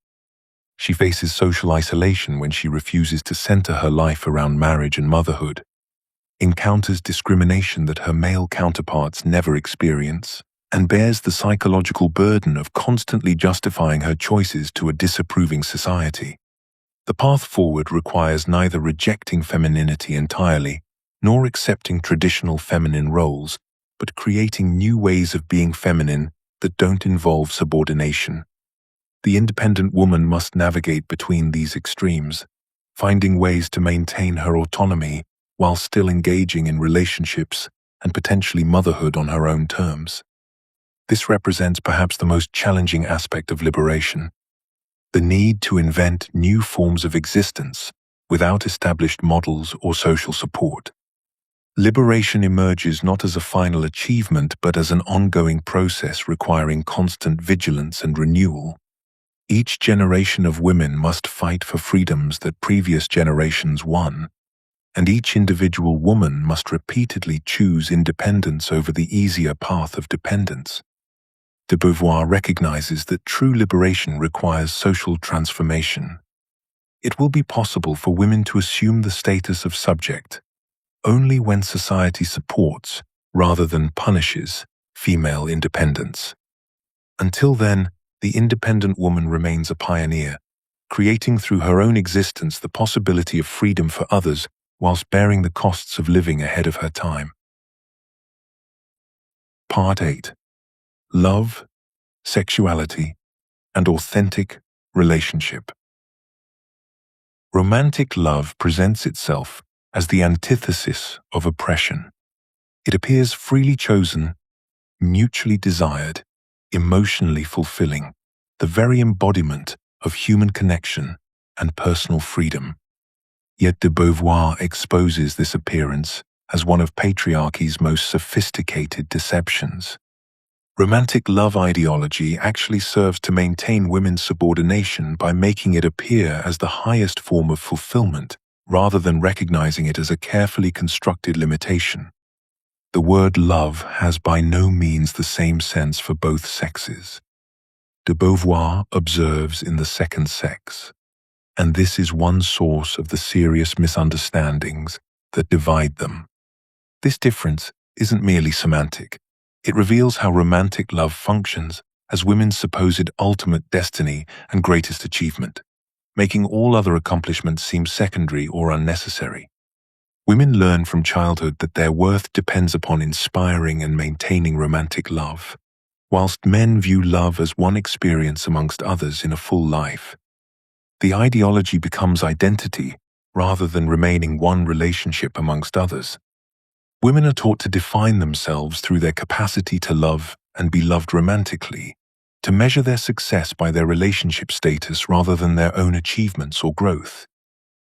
She faces social isolation when she refuses to center her life around marriage and motherhood, encounters discrimination that her male counterparts never experience, and bears the psychological burden of constantly justifying her choices to a disapproving society. The path forward requires neither rejecting femininity entirely, nor accepting traditional feminine roles, but creating new ways of being feminine that don't involve subordination. The independent woman must navigate between these extremes, finding ways to maintain her autonomy while still engaging in relationships and potentially motherhood on her own terms. This represents perhaps the most challenging aspect of liberation: the need to invent new forms of existence without established models or social support. Liberation emerges not as a final achievement but as an ongoing process requiring constant vigilance and renewal. Each generation of women must fight for freedoms that previous generations won, and each individual woman must repeatedly choose independence over the easier path of dependence. De Beauvoir recognizes that true liberation requires social transformation. It will be possible for women to assume the status of subject only when society supports, rather than punishes, female independence. Until then, the independent woman remains a pioneer, creating through her own existence the possibility of freedom for others whilst bearing the costs of living ahead of her time. Part 8. Love, Sexuality, and Authentic Relationship. Romantic love presents itself as the antithesis of oppression. It appears freely chosen, mutually desired, emotionally fulfilling, the very embodiment of human connection and personal freedom. Yet de Beauvoir exposes this appearance as one of patriarchy's most sophisticated deceptions. Romantic love ideology actually serves to maintain women's subordination by making it appear as the highest form of fulfillment, rather than recognizing it as a carefully constructed limitation. The word love has by no means the same sense for both sexes. De Beauvoir observes in the second sex, and this is one source of the serious misunderstandings that divide them. This difference isn't merely semantic. It reveals how romantic love functions as women's supposed ultimate destiny and greatest achievement, making all other accomplishments seem secondary or unnecessary. Women learn from childhood that their worth depends upon inspiring and maintaining romantic love, whilst men view love as one experience amongst others in a full life. The ideology becomes identity rather than remaining one relationship amongst others. Women are taught to define themselves through their capacity to love and be loved romantically, to measure their success by their relationship status rather than their own achievements or growth.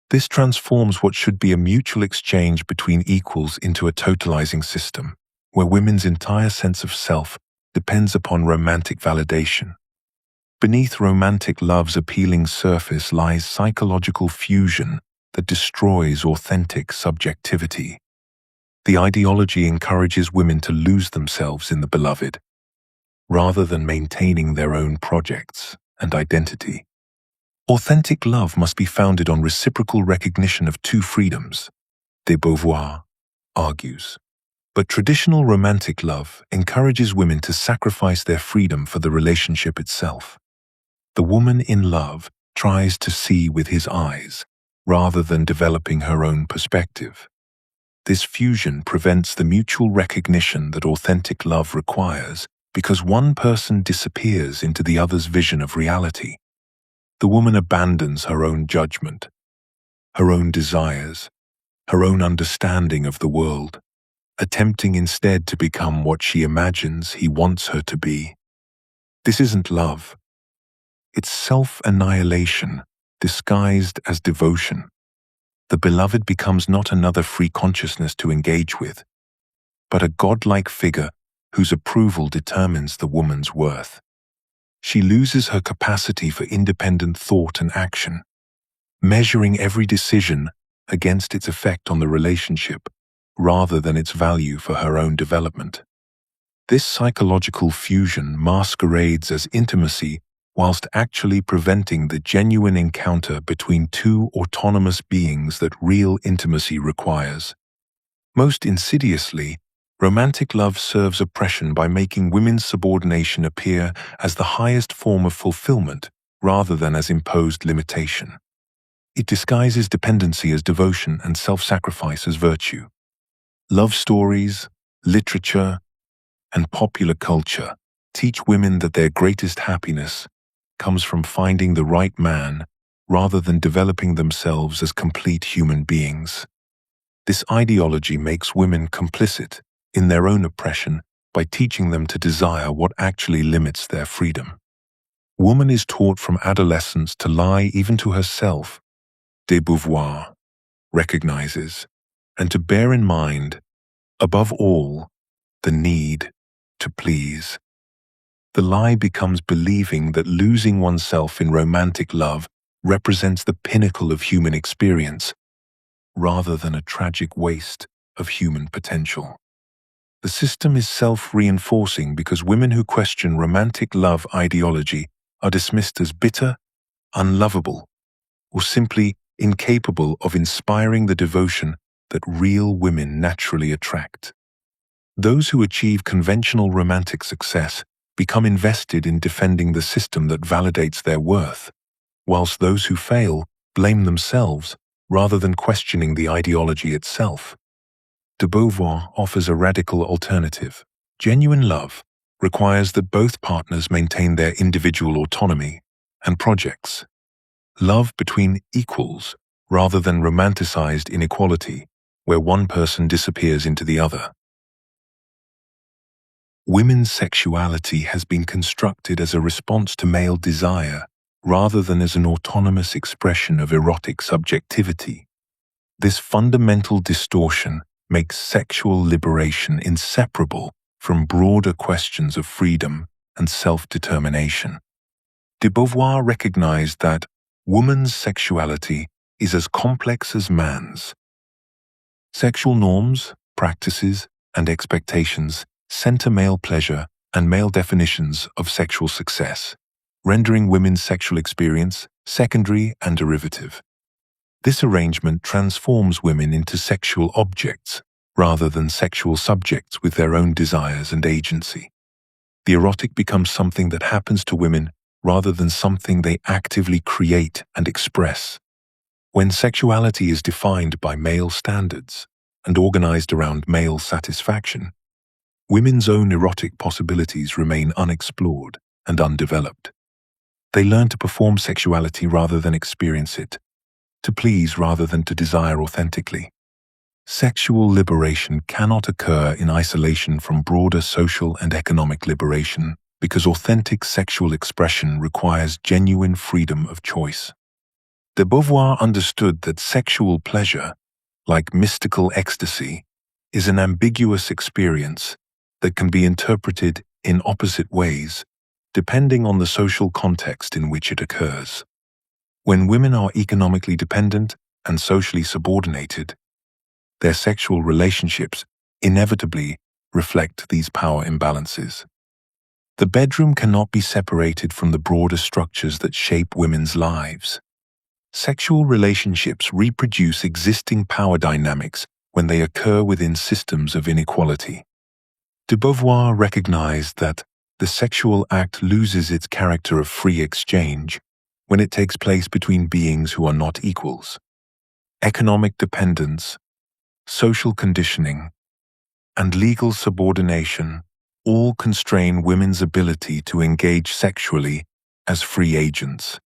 This transforms what should be a mutual exchange between equals into a totalizing system, where women's entire sense of self depends upon romantic validation. Beneath romantic love's appealing surface lies psychological fusion that destroys authentic subjectivity. The ideology encourages women to lose themselves in the beloved, rather than maintaining their own projects and identity. Authentic love must be founded on reciprocal recognition of two freedoms, de Beauvoir argues. But traditional romantic love encourages women to sacrifice their freedom for the relationship itself. The woman in love tries to see with his eyes, rather than developing her own perspective. This fusion prevents the mutual recognition that authentic love requires because one person disappears into the other's vision of reality. The woman abandons her own judgment, her own desires, her own understanding of the world, attempting instead to become what she imagines he wants her to be. This isn't love. It's self-annihilation disguised as devotion. The beloved becomes not another free consciousness to engage with, but a godlike figure whose approval determines the woman's worth. She loses her capacity for independent thought and action, measuring every decision against its effect on the relationship rather than its value for her own development. This psychological fusion masquerades as intimacy whilst actually preventing the genuine encounter between two autonomous beings that real intimacy requires. Most insidiously, romantic love serves oppression by making women's subordination appear as the highest form of fulfillment rather than as imposed limitation. It disguises dependency as devotion and self-sacrifice as virtue. Love stories, literature, and popular culture teach women that their greatest happiness comes from finding the right man rather than developing themselves as complete human beings. This ideology makes women complicit in their own oppression by teaching them to desire what actually limits their freedom. Woman is taught from adolescence to lie even to herself, de Beauvoir recognizes, and to bear in mind, above all, the need to please. The lie becomes believing that losing oneself in romantic love represents the pinnacle of human experience, rather than a tragic waste of human potential. The system is self-reinforcing because women who question romantic love ideology are dismissed as bitter, unlovable, or simply incapable of inspiring the devotion that real women naturally attract. Those who achieve conventional romantic success become invested in defending the system that validates their worth, whilst those who fail blame themselves rather than questioning the ideology itself. De Beauvoir offers a radical alternative. Genuine love requires that both partners maintain their individual autonomy and projects. Love between equals rather than romanticized inequality, where one person disappears into the other. Women's sexuality has been constructed as a response to male desire rather than as an autonomous expression of erotic subjectivity. This fundamental distortion makes sexual liberation inseparable from broader questions of freedom and self-determination. De Beauvoir recognized that woman's sexuality is as complex as man's. Sexual norms, practices, and expectations center male pleasure and male definitions of sexual success, rendering women's sexual experience secondary and derivative. This arrangement transforms women into sexual objects rather than sexual subjects with their own desires and agency. The erotic becomes something that happens to women rather than something they actively create and express. When sexuality is defined by male standards and organized around male satisfaction, women's own erotic possibilities remain unexplored and undeveloped. They learn to perform sexuality rather than experience it, to please rather than to desire authentically. Sexual liberation cannot occur in isolation from broader social and economic liberation because authentic sexual expression requires genuine freedom of choice. De Beauvoir understood that sexual pleasure, like mystical ecstasy, is an ambiguous experience that can be interpreted in opposite ways depending on the social context in which it occurs. When women are economically dependent and socially subordinated, their sexual relationships inevitably reflect these power imbalances. The bedroom cannot be separated from the broader structures that shape women's lives. Sexual relationships reproduce existing power dynamics when they occur within systems of inequality. De Beauvoir recognized that the sexual act loses its character of free exchange when it takes place between beings who are not equals. Economic dependence, social conditioning, and legal subordination all constrain women's ability to engage sexually as free agents.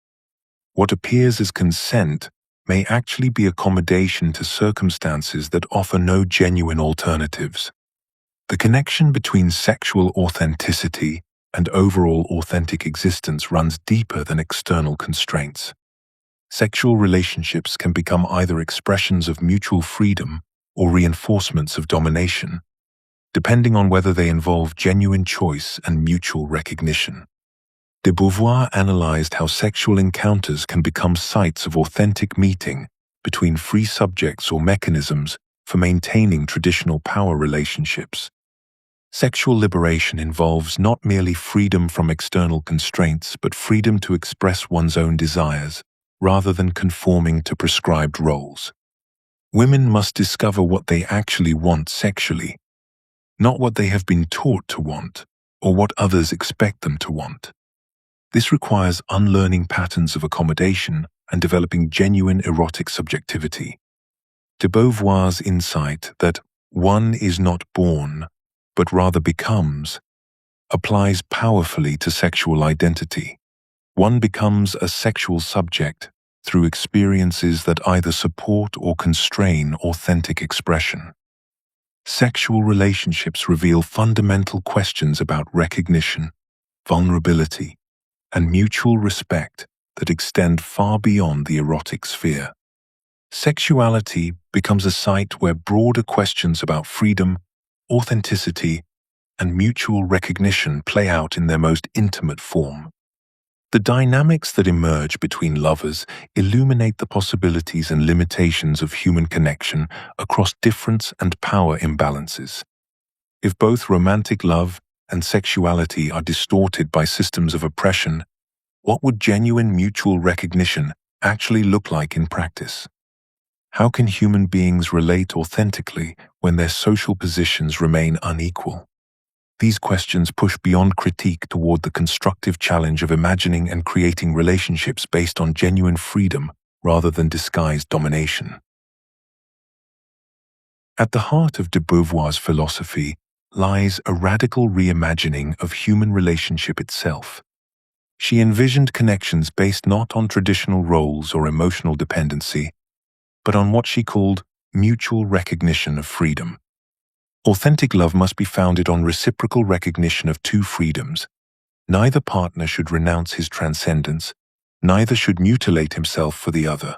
What appears as consent may actually be accommodation to circumstances that offer no genuine alternatives. The connection between sexual authenticity and overall authentic existence runs deeper than external constraints. Sexual relationships can become either expressions of mutual freedom or reinforcements of domination, depending on whether they involve genuine choice and mutual recognition. De Beauvoir analyzed how sexual encounters can become sites of authentic meeting between free subjects or mechanisms for maintaining traditional power relationships. Sexual liberation involves not merely freedom from external constraints, but freedom to express one's own desires, rather than conforming to prescribed roles. Women must discover what they actually want sexually, not what they have been taught to want, or what others expect them to want. This requires unlearning patterns of accommodation and developing genuine erotic subjectivity. De Beauvoir's insight that one is not born, but rather becomes, applies powerfully to sexual identity. One becomes a sexual subject through experiences that either support or constrain authentic expression. Sexual relationships reveal fundamental questions about recognition, vulnerability, and mutual respect that extend far beyond the erotic sphere. Sexuality becomes a site where broader questions about freedom, authenticity, and mutual recognition play out in their most intimate form. The dynamics that emerge between lovers illuminate the possibilities and limitations of human connection across difference and power imbalances. If both romantic love and sexuality are distorted by systems of oppression, what would genuine mutual recognition actually look like in practice? How can human beings relate authentically when their social positions remain unequal? These questions push beyond critique toward the constructive challenge of imagining and creating relationships based on genuine freedom rather than disguised domination. At the heart of de Beauvoir's philosophy lies a radical reimagining of human relationship itself. She envisioned connections based not on traditional roles or emotional dependency, but on what she called mutual recognition of freedom. Authentic love must be founded on reciprocal recognition of two freedoms. Neither partner should renounce his transcendence, neither should mutilate himself for the other.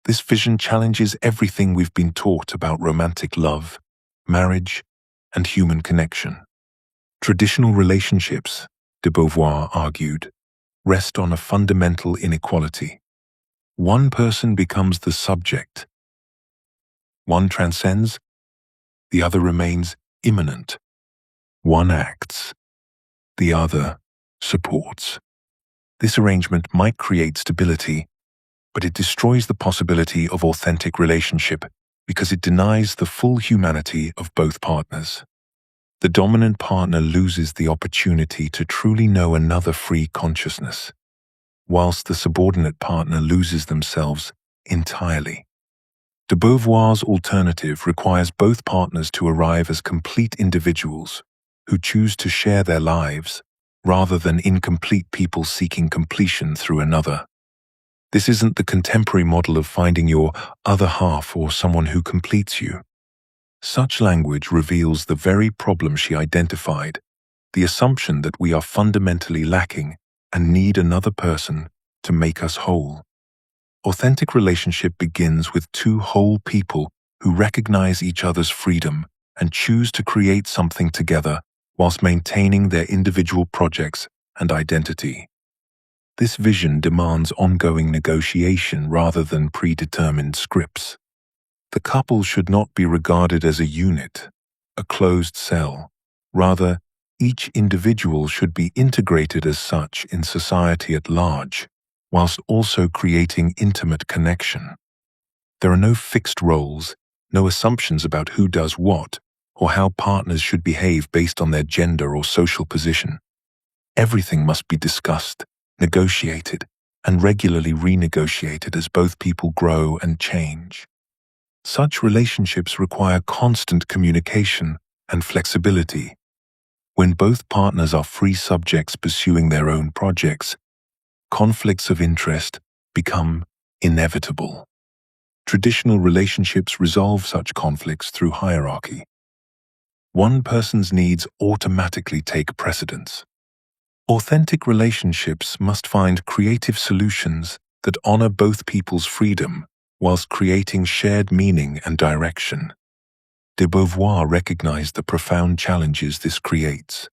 This vision challenges everything we've been taught about romantic love, marriage, and human connection. Traditional relationships, de Beauvoir argued, rest on a fundamental inequality. One person becomes the subject. One transcends, the other remains immanent. One acts, the other supports. This arrangement might create stability, but it destroys the possibility of authentic relationship because it denies the full humanity of both partners. The dominant partner loses the opportunity to truly know another free consciousness, whilst the subordinate partner loses themselves entirely. De Beauvoir's alternative requires both partners to arrive as complete individuals who choose to share their lives rather than incomplete people seeking completion through another. This isn't the contemporary model of finding your other half or someone who completes you. Such language reveals the very problem she identified, the assumption that we are fundamentally lacking and need another person to make us whole. Authentic relationship begins with two whole people who recognize each other's freedom and choose to create something together whilst maintaining their individual projects and identity. This vision demands ongoing negotiation rather than predetermined scripts. The couple should not be regarded as a unit, a closed cell. Rather, each individual should be integrated as such in society at large, whilst also creating intimate connection. There are no fixed roles, no assumptions about who does what, or how partners should behave based on their gender or social position. Everything must be discussed, negotiated, and regularly renegotiated as both people grow and change. Such relationships require constant communication and flexibility. When both partners are free subjects pursuing their own projects, conflicts of interest become inevitable. Traditional relationships resolve such conflicts through hierarchy. One person's needs automatically take precedence. Authentic relationships must find creative solutions that honor both people's freedom whilst creating shared meaning and direction. De Beauvoir recognized the profound challenges this creates.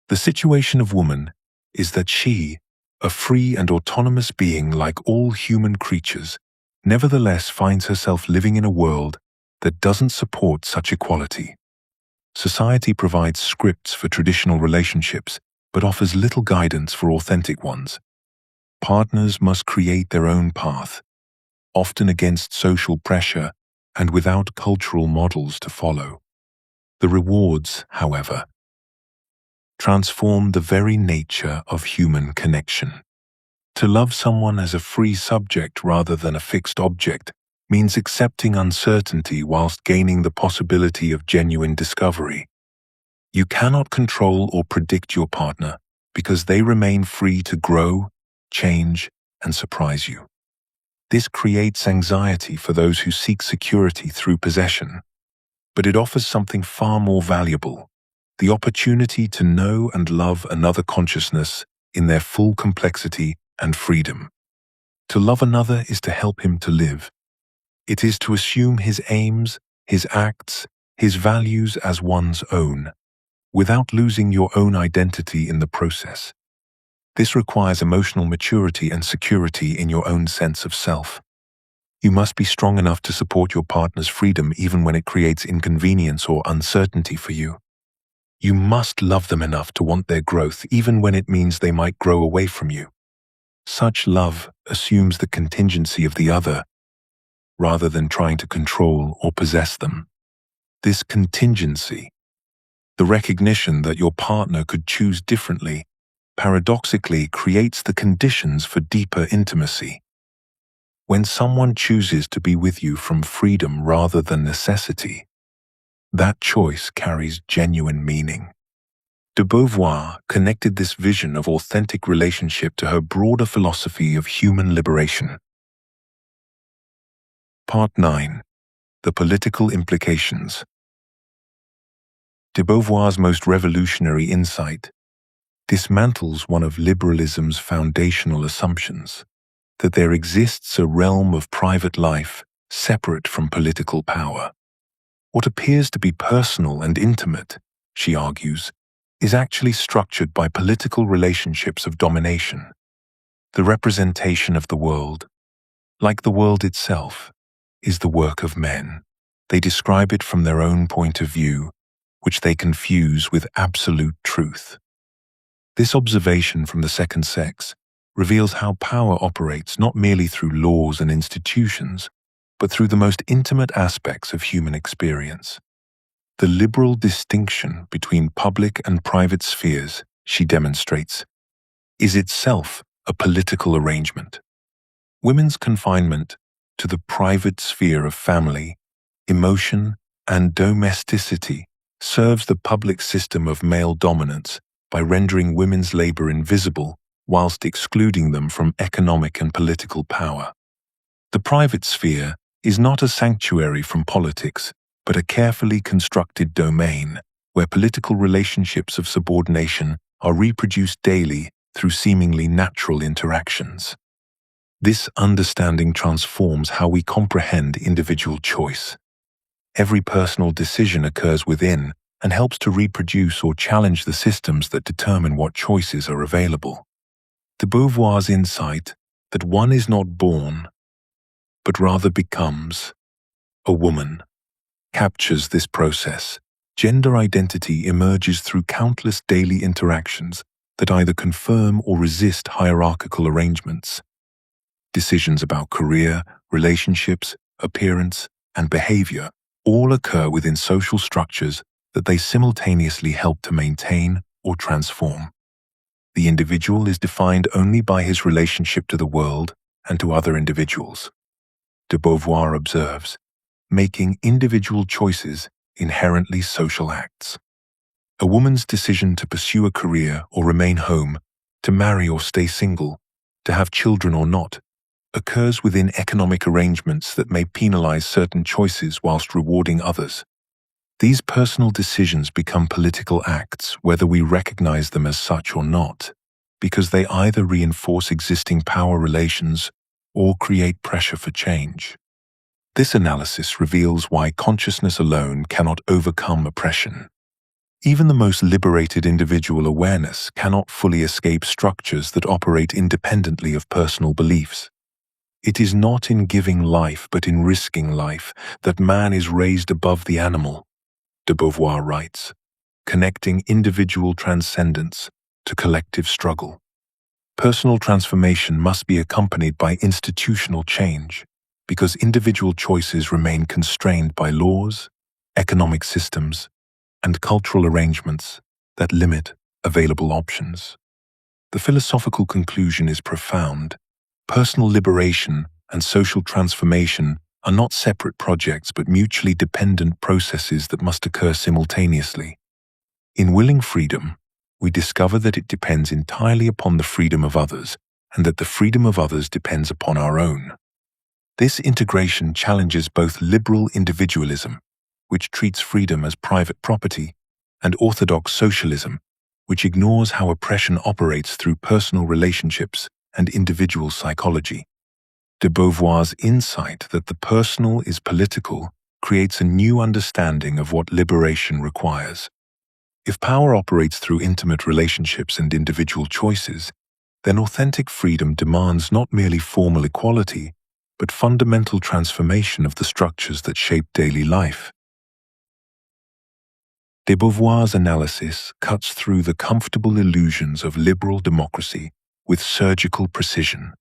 The situation of woman is that she, a free and autonomous being like all human creatures, nevertheless finds herself living in a world that doesn't support such equality. Society provides scripts for traditional relationships, but offers little guidance for authentic ones. Partners must create their own path, often against social pressure and without cultural models to follow. The rewards, however, transform the very nature of human connection. To love someone as a free subject rather than a fixed object means accepting uncertainty whilst gaining the possibility of genuine discovery. You cannot control or predict your partner because they remain free to grow, change, and surprise you. This creates anxiety for those who seek security through possession, but it offers something far more valuable: the opportunity to know and love another consciousness in their full complexity and freedom. To love another is to help him to live. It is to assume his aims, his acts, his values as one's own, without losing your own identity in the process. This requires emotional maturity and security in your own sense of self. You must be strong enough to support your partner's freedom even when it creates inconvenience or uncertainty for you. You must love them enough to want their growth even when it means they might grow away from you. Such love assumes the contingency of the other, rather than trying to control or possess them. This contingency, The recognition that your partner could choose differently paradoxically creates the conditions for deeper intimacy. When someone chooses to be with you from freedom rather than necessity, that choice carries genuine meaning. De Beauvoir connected this vision of authentic relationship to her broader philosophy of human liberation. Part 9. The Political Implications. De Beauvoir's most revolutionary insight dismantles one of liberalism's foundational assumptions, that there exists a realm of private life separate from political power. What appears to be personal and intimate, she argues, is actually structured by political relationships of domination. The representation of the world, like the world itself, is the work of men. They describe it from their own point of view, which they confuse with absolute truth. This observation from the second sex reveals how power operates not merely through laws and institutions, but through the most intimate aspects of human experience. The liberal distinction between public and private spheres, she demonstrates, is itself a political arrangement. Women's confinement to the private sphere of family, emotion, and domesticity serves the public system of male dominance by rendering women's labor invisible whilst excluding them from economic and political power. The private sphere is not a sanctuary from politics, but a carefully constructed domain where political relationships of subordination are reproduced daily through seemingly natural interactions. This understanding transforms how we comprehend individual choice. Every personal decision occurs within and helps to reproduce or challenge the systems that determine what choices are available. De Beauvoir's insight that one is not born, but rather becomes a woman captures this process. Gender identity emerges through countless daily interactions that either confirm or resist hierarchical arrangements. Decisions about career, relationships, appearance, and behavior all occur within social structures that they simultaneously help to maintain or transform. The individual is defined only by his relationship to the world and to other individuals. De Beauvoir observes, making individual choices inherently social acts. A woman's decision to pursue a career or remain home, to marry or stay single, to have children or not, occurs within economic arrangements that may penalize certain choices whilst rewarding others. These personal decisions become political acts whether we recognize them as such or not, because they either reinforce existing power relations or create pressure for change. This analysis reveals why consciousness alone cannot overcome oppression. Even the most liberated individual awareness cannot fully escape structures that operate independently of personal beliefs. It is not in giving life but in risking life that man is raised above the animal, de Beauvoir writes, connecting individual transcendence to collective struggle. Personal transformation must be accompanied by institutional change, because individual choices remain constrained by laws, economic systems, and cultural arrangements that limit available options. The philosophical conclusion is profound. Personal liberation and social transformation are not separate projects but mutually dependent processes that must occur simultaneously. In willing freedom, we discover that it depends entirely upon the freedom of others, and that the freedom of others depends upon our own. This integration challenges both liberal individualism, which treats freedom as private property, and orthodox socialism, which ignores how oppression operates through personal relationships and individual psychology. De Beauvoir's insight that the personal is political creates a new understanding of what liberation requires. If power operates through intimate relationships and individual choices, then authentic freedom demands not merely formal equality, but fundamental transformation of the structures that shape daily life. De Beauvoir's analysis cuts through the comfortable illusions of liberal democracy with surgical precision.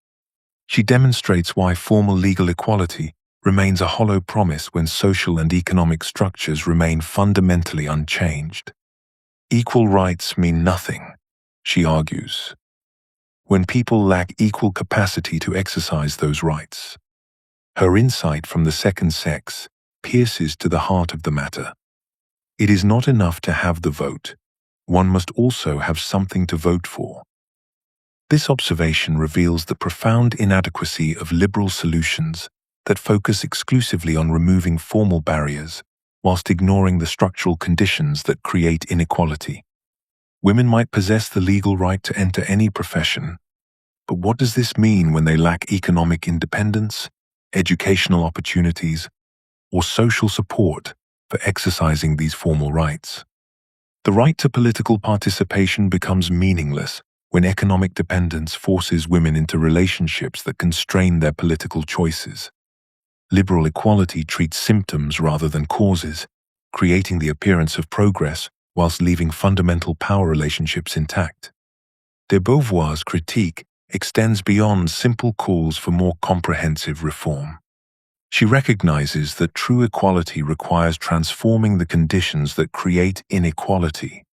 She demonstrates why formal legal equality remains a hollow promise when social and economic structures remain fundamentally unchanged. Equal rights mean nothing, she argues, when people lack equal capacity to exercise those rights. Her insight from the second sex pierces to the heart of the matter. It is not enough to have the vote. One must also have something to vote for. This observation reveals the profound inadequacy of liberal solutions that focus exclusively on removing formal barriers whilst ignoring the structural conditions that create inequality. Women might possess the legal right to enter any profession, but what does this mean when they lack economic independence, educational opportunities, or social support for exercising these formal rights? The right to political participation becomes meaningless when economic dependence forces women into relationships that constrain their political choices. Liberal equality treats symptoms rather than causes, creating the appearance of progress whilst leaving fundamental power relationships intact. De Beauvoir's critique extends beyond simple calls for more comprehensive reform. She recognizes that true equality requires transforming the conditions that create inequality,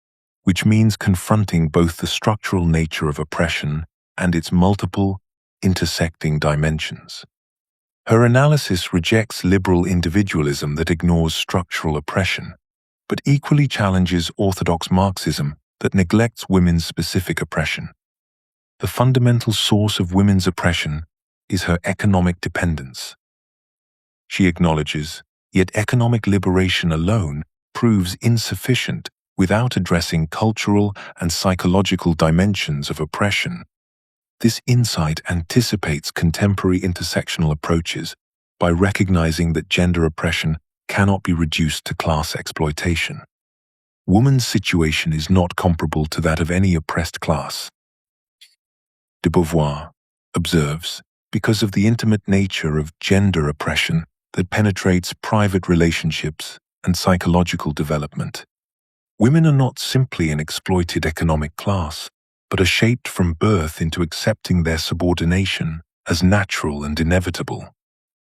which means confronting both the structural nature of oppression and its multiple, intersecting dimensions. Her analysis rejects liberal individualism that ignores structural oppression, but equally challenges orthodox Marxism that neglects women's specific oppression. The fundamental source of women's oppression is her economic dependence. She acknowledges, yet economic liberation alone proves insufficient without addressing cultural and psychological dimensions of oppression. This insight anticipates contemporary intersectional approaches by recognizing that gender oppression cannot be reduced to class exploitation. Woman's situation is not comparable to that of any oppressed class. De Beauvoir observes, because of the intimate nature of gender oppression that penetrates private relationships and psychological development, women are not simply an exploited economic class, but are shaped from birth into accepting their subordination as natural and inevitable.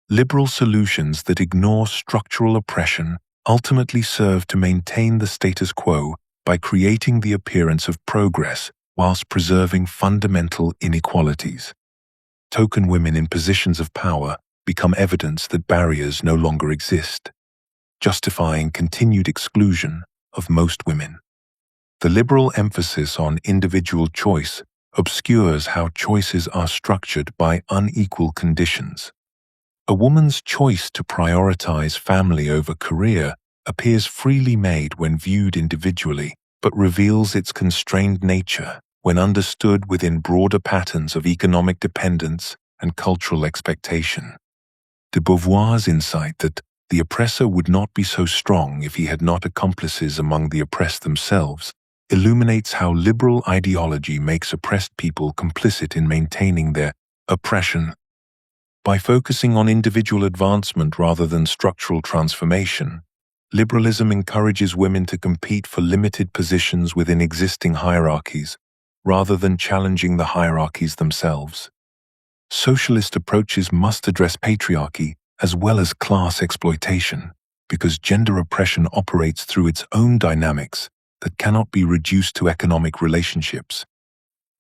Liberal solutions that ignore structural oppression ultimately serve to maintain the status quo by creating the appearance of progress whilst preserving fundamental inequalities. Token women in positions of power become evidence that barriers no longer exist, justifying continued exclusion of most women. The liberal emphasis on individual choice obscures how choices are structured by unequal conditions. A woman's choice to prioritize family over career appears freely made when viewed individually, but reveals its constrained nature when understood within broader patterns of economic dependence and cultural expectation. De Beauvoir's insight that the oppressor would not be so strong if he had not accomplices among the oppressed themselves illuminates how liberal ideology makes oppressed people complicit in maintaining their oppression. By focusing on individual advancement rather than structural transformation, liberalism encourages women to compete for limited positions within existing hierarchies, rather than challenging the hierarchies themselves. Socialist approaches must address patriarchy as well as class exploitation, because gender oppression operates through its own dynamics that cannot be reduced to economic relationships.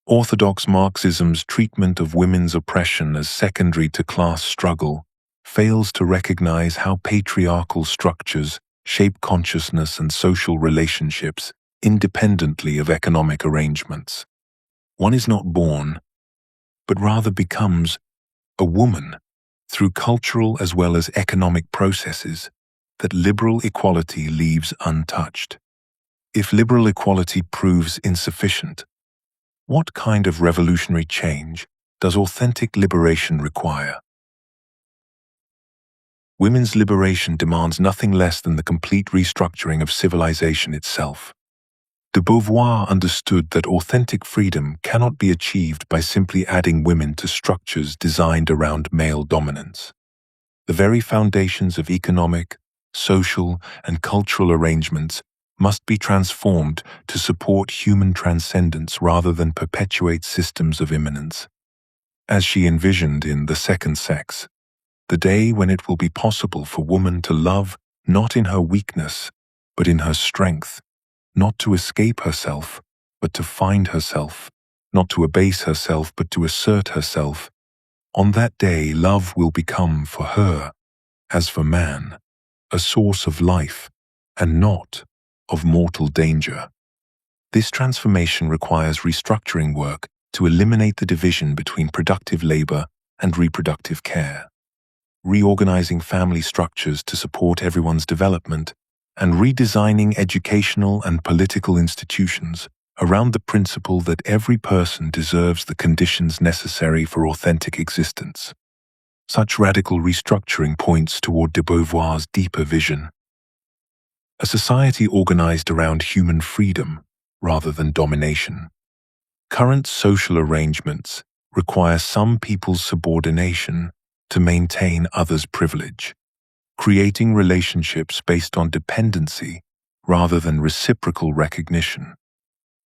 Orthodox Marxism's treatment of women's oppression as secondary to class struggle fails to recognize how patriarchal structures shape consciousness and social relationships independently of economic arrangements. One is not born, but rather becomes a woman through cultural as well as economic processes that liberal equality leaves untouched. If liberal equality proves insufficient, what kind of revolutionary change does authentic liberation require? Women's liberation demands nothing less than the complete restructuring of civilization itself. De Beauvoir understood that authentic freedom cannot be achieved by simply adding women to structures designed around male dominance. The very foundations of economic, social, and cultural arrangements must be transformed to support human transcendence rather than perpetuate systems of immanence. As she envisioned in The Second Sex, the day when it will be possible for woman to love not in her weakness, but in her strength, not to escape herself, but to find herself, not to abase herself, but to assert herself. On that day, love will become for her, as for man, a source of life, and not of mortal danger. This transformation requires restructuring work to eliminate the division between productive labor and reproductive care, reorganizing family structures to support everyone's development, and redesigning educational and political institutions around the principle that every person deserves the conditions necessary for authentic existence. Such radical restructuring points toward de Beauvoir's deeper vision: a society organized around human freedom rather than domination. Current social arrangements require some people's subordination to maintain others' privilege, creating relationships based on dependency rather than reciprocal recognition.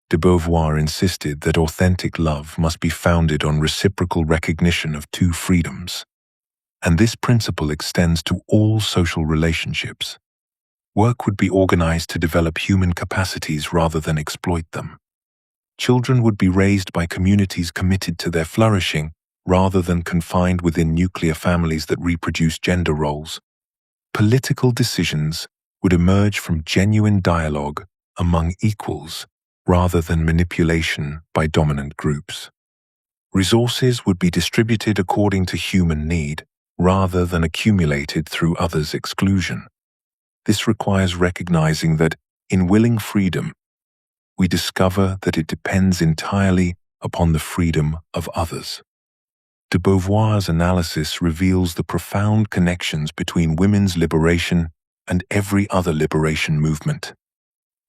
De Beauvoir insisted that authentic love must be founded on reciprocal recognition of two freedoms, and this principle extends to all social relationships. Work would be organized to develop human capacities rather than exploit them. Children would be raised by communities committed to their flourishing rather than confined within nuclear families that reproduce gender roles. Political decisions would emerge from genuine dialogue among equals rather than manipulation by dominant groups. Resources would be distributed according to human need rather than accumulated through others' exclusion. This requires recognizing that, in willing freedom, we discover that it depends entirely upon the freedom of others. De Beauvoir's analysis reveals the profound connections between women's liberation and every other liberation movement.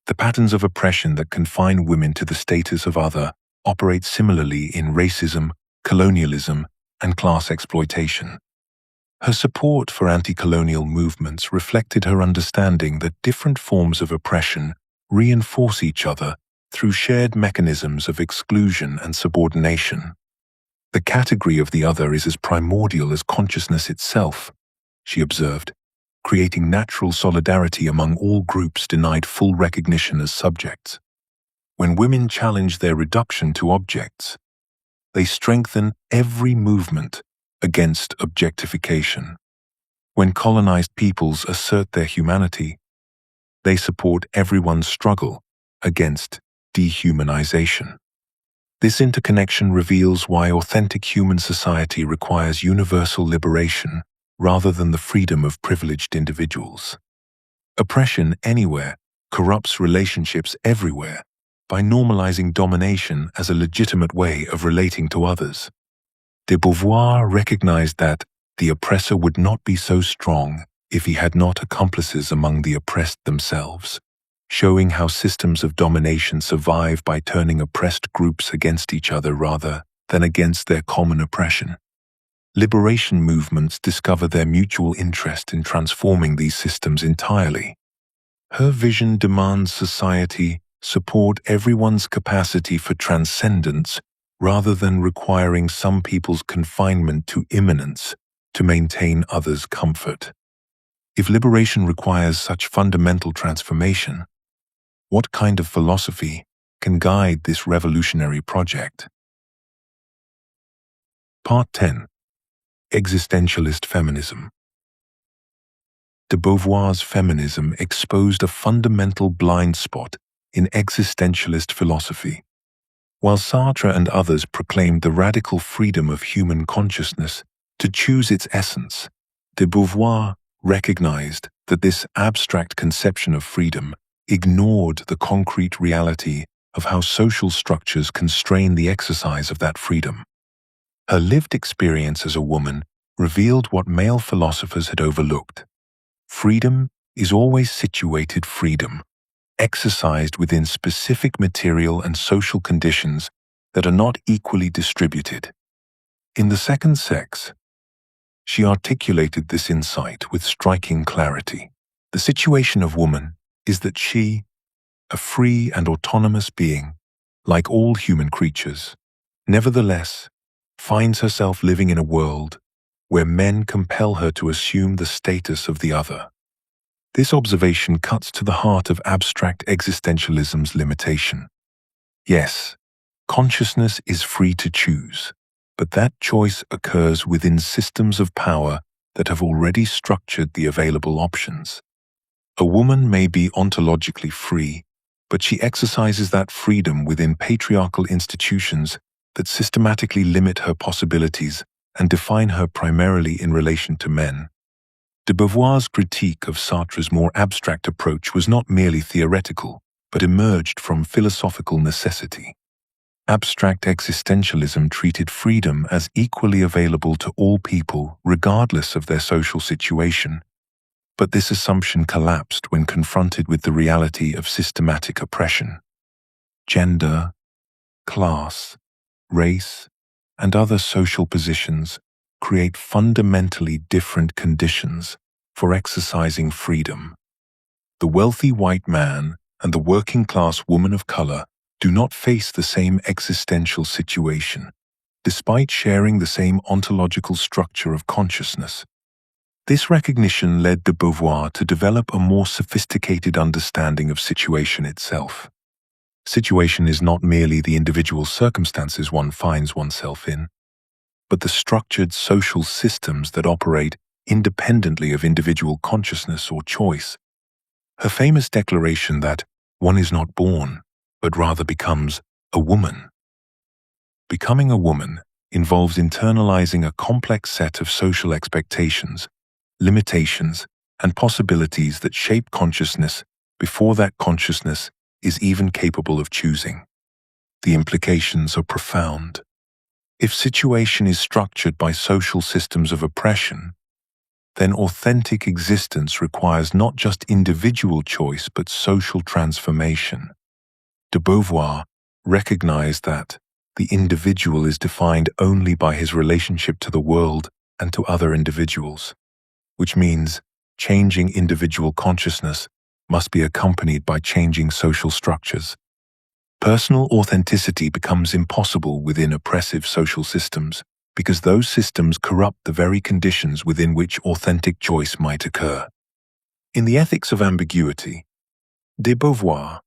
The patterns of oppression that confine women to the status of other operate similarly in racism, colonialism, and class exploitation. Her support for anti-colonial movements reflected her understanding that different forms of oppression reinforce each other through shared mechanisms of exclusion and subordination. The category of the other is as primordial as consciousness itself, she observed, creating natural solidarity among all groups denied full recognition as subjects. When women challenge their reduction to objects, they strengthen every movement against objectification. When colonized peoples assert their humanity, they support everyone's struggle against dehumanization. This interconnection reveals why authentic human society requires universal liberation rather than the freedom of privileged individuals. Oppression anywhere corrupts relationships everywhere by normalizing domination as a legitimate way of relating to others. De Beauvoir recognized that the oppressor would not be so strong if he had not accomplices among the oppressed themselves, showing how systems of domination survive by turning oppressed groups against each other rather than against their common oppression. Liberation movements discover their mutual interest in transforming these systems entirely. Her vision demands society support everyone's capacity for transcendence rather than requiring some people's confinement to immanence to maintain others' comfort. If liberation requires such fundamental transformation, what kind of philosophy can guide this revolutionary project? Part 10. Existentialist Feminism. De Beauvoir's feminism exposed a fundamental blind spot in existentialist philosophy. While Sartre and others proclaimed the radical freedom of human consciousness to choose its essence, de Beauvoir recognized that this abstract conception of freedom ignored the concrete reality of how social structures constrain the exercise of that freedom. Her lived experience as a woman revealed what male philosophers had overlooked. Freedom is always situated freedom, exercised within specific material and social conditions that are not equally distributed. In The Second Sex, she articulated this insight with striking clarity. The situation of woman is that she, a free and autonomous being, like all human creatures, nevertheless finds herself living in a world where men compel her to assume the status of the other. This observation cuts to the heart of abstract existentialism's limitation. Yes, consciousness is free to choose, but that choice occurs within systems of power that have already structured the available options. A woman may be ontologically free, but she exercises that freedom within patriarchal institutions that systematically limit her possibilities and define her primarily in relation to men. De Beauvoir's critique of Sartre's more abstract approach was not merely theoretical, but emerged from philosophical necessity. Abstract existentialism treated freedom as equally available to all people regardless of their social situation, but this assumption collapsed when confronted with the reality of systematic oppression. Gender, class, race, and other social positions create fundamentally different conditions for exercising freedom. The wealthy white man and the working-class woman of color do not face the same existential situation, despite sharing the same ontological structure of consciousness. This recognition led de Beauvoir to develop a more sophisticated understanding of situation itself. Situation is not merely the individual circumstances one finds oneself in, but the structured social systems that operate independently of individual consciousness or choice. Her famous declaration that one is not born, but rather becomes a woman. Becoming a woman involves internalizing a complex set of social expectations, limitations, and possibilities that shape consciousness before that consciousness is even capable of choosing. The implications are profound. If situation is structured by social systems of oppression, then authentic existence requires not just individual choice but social transformation. De Beauvoir recognized that the individual is defined only by his relationship to the world and to other individuals, which means changing individual consciousness must be accompanied by changing social structures. Personal authenticity becomes impossible within oppressive social systems because those systems corrupt the very conditions within which authentic choice might occur. In the Ethics of Ambiguity, de Beauvoir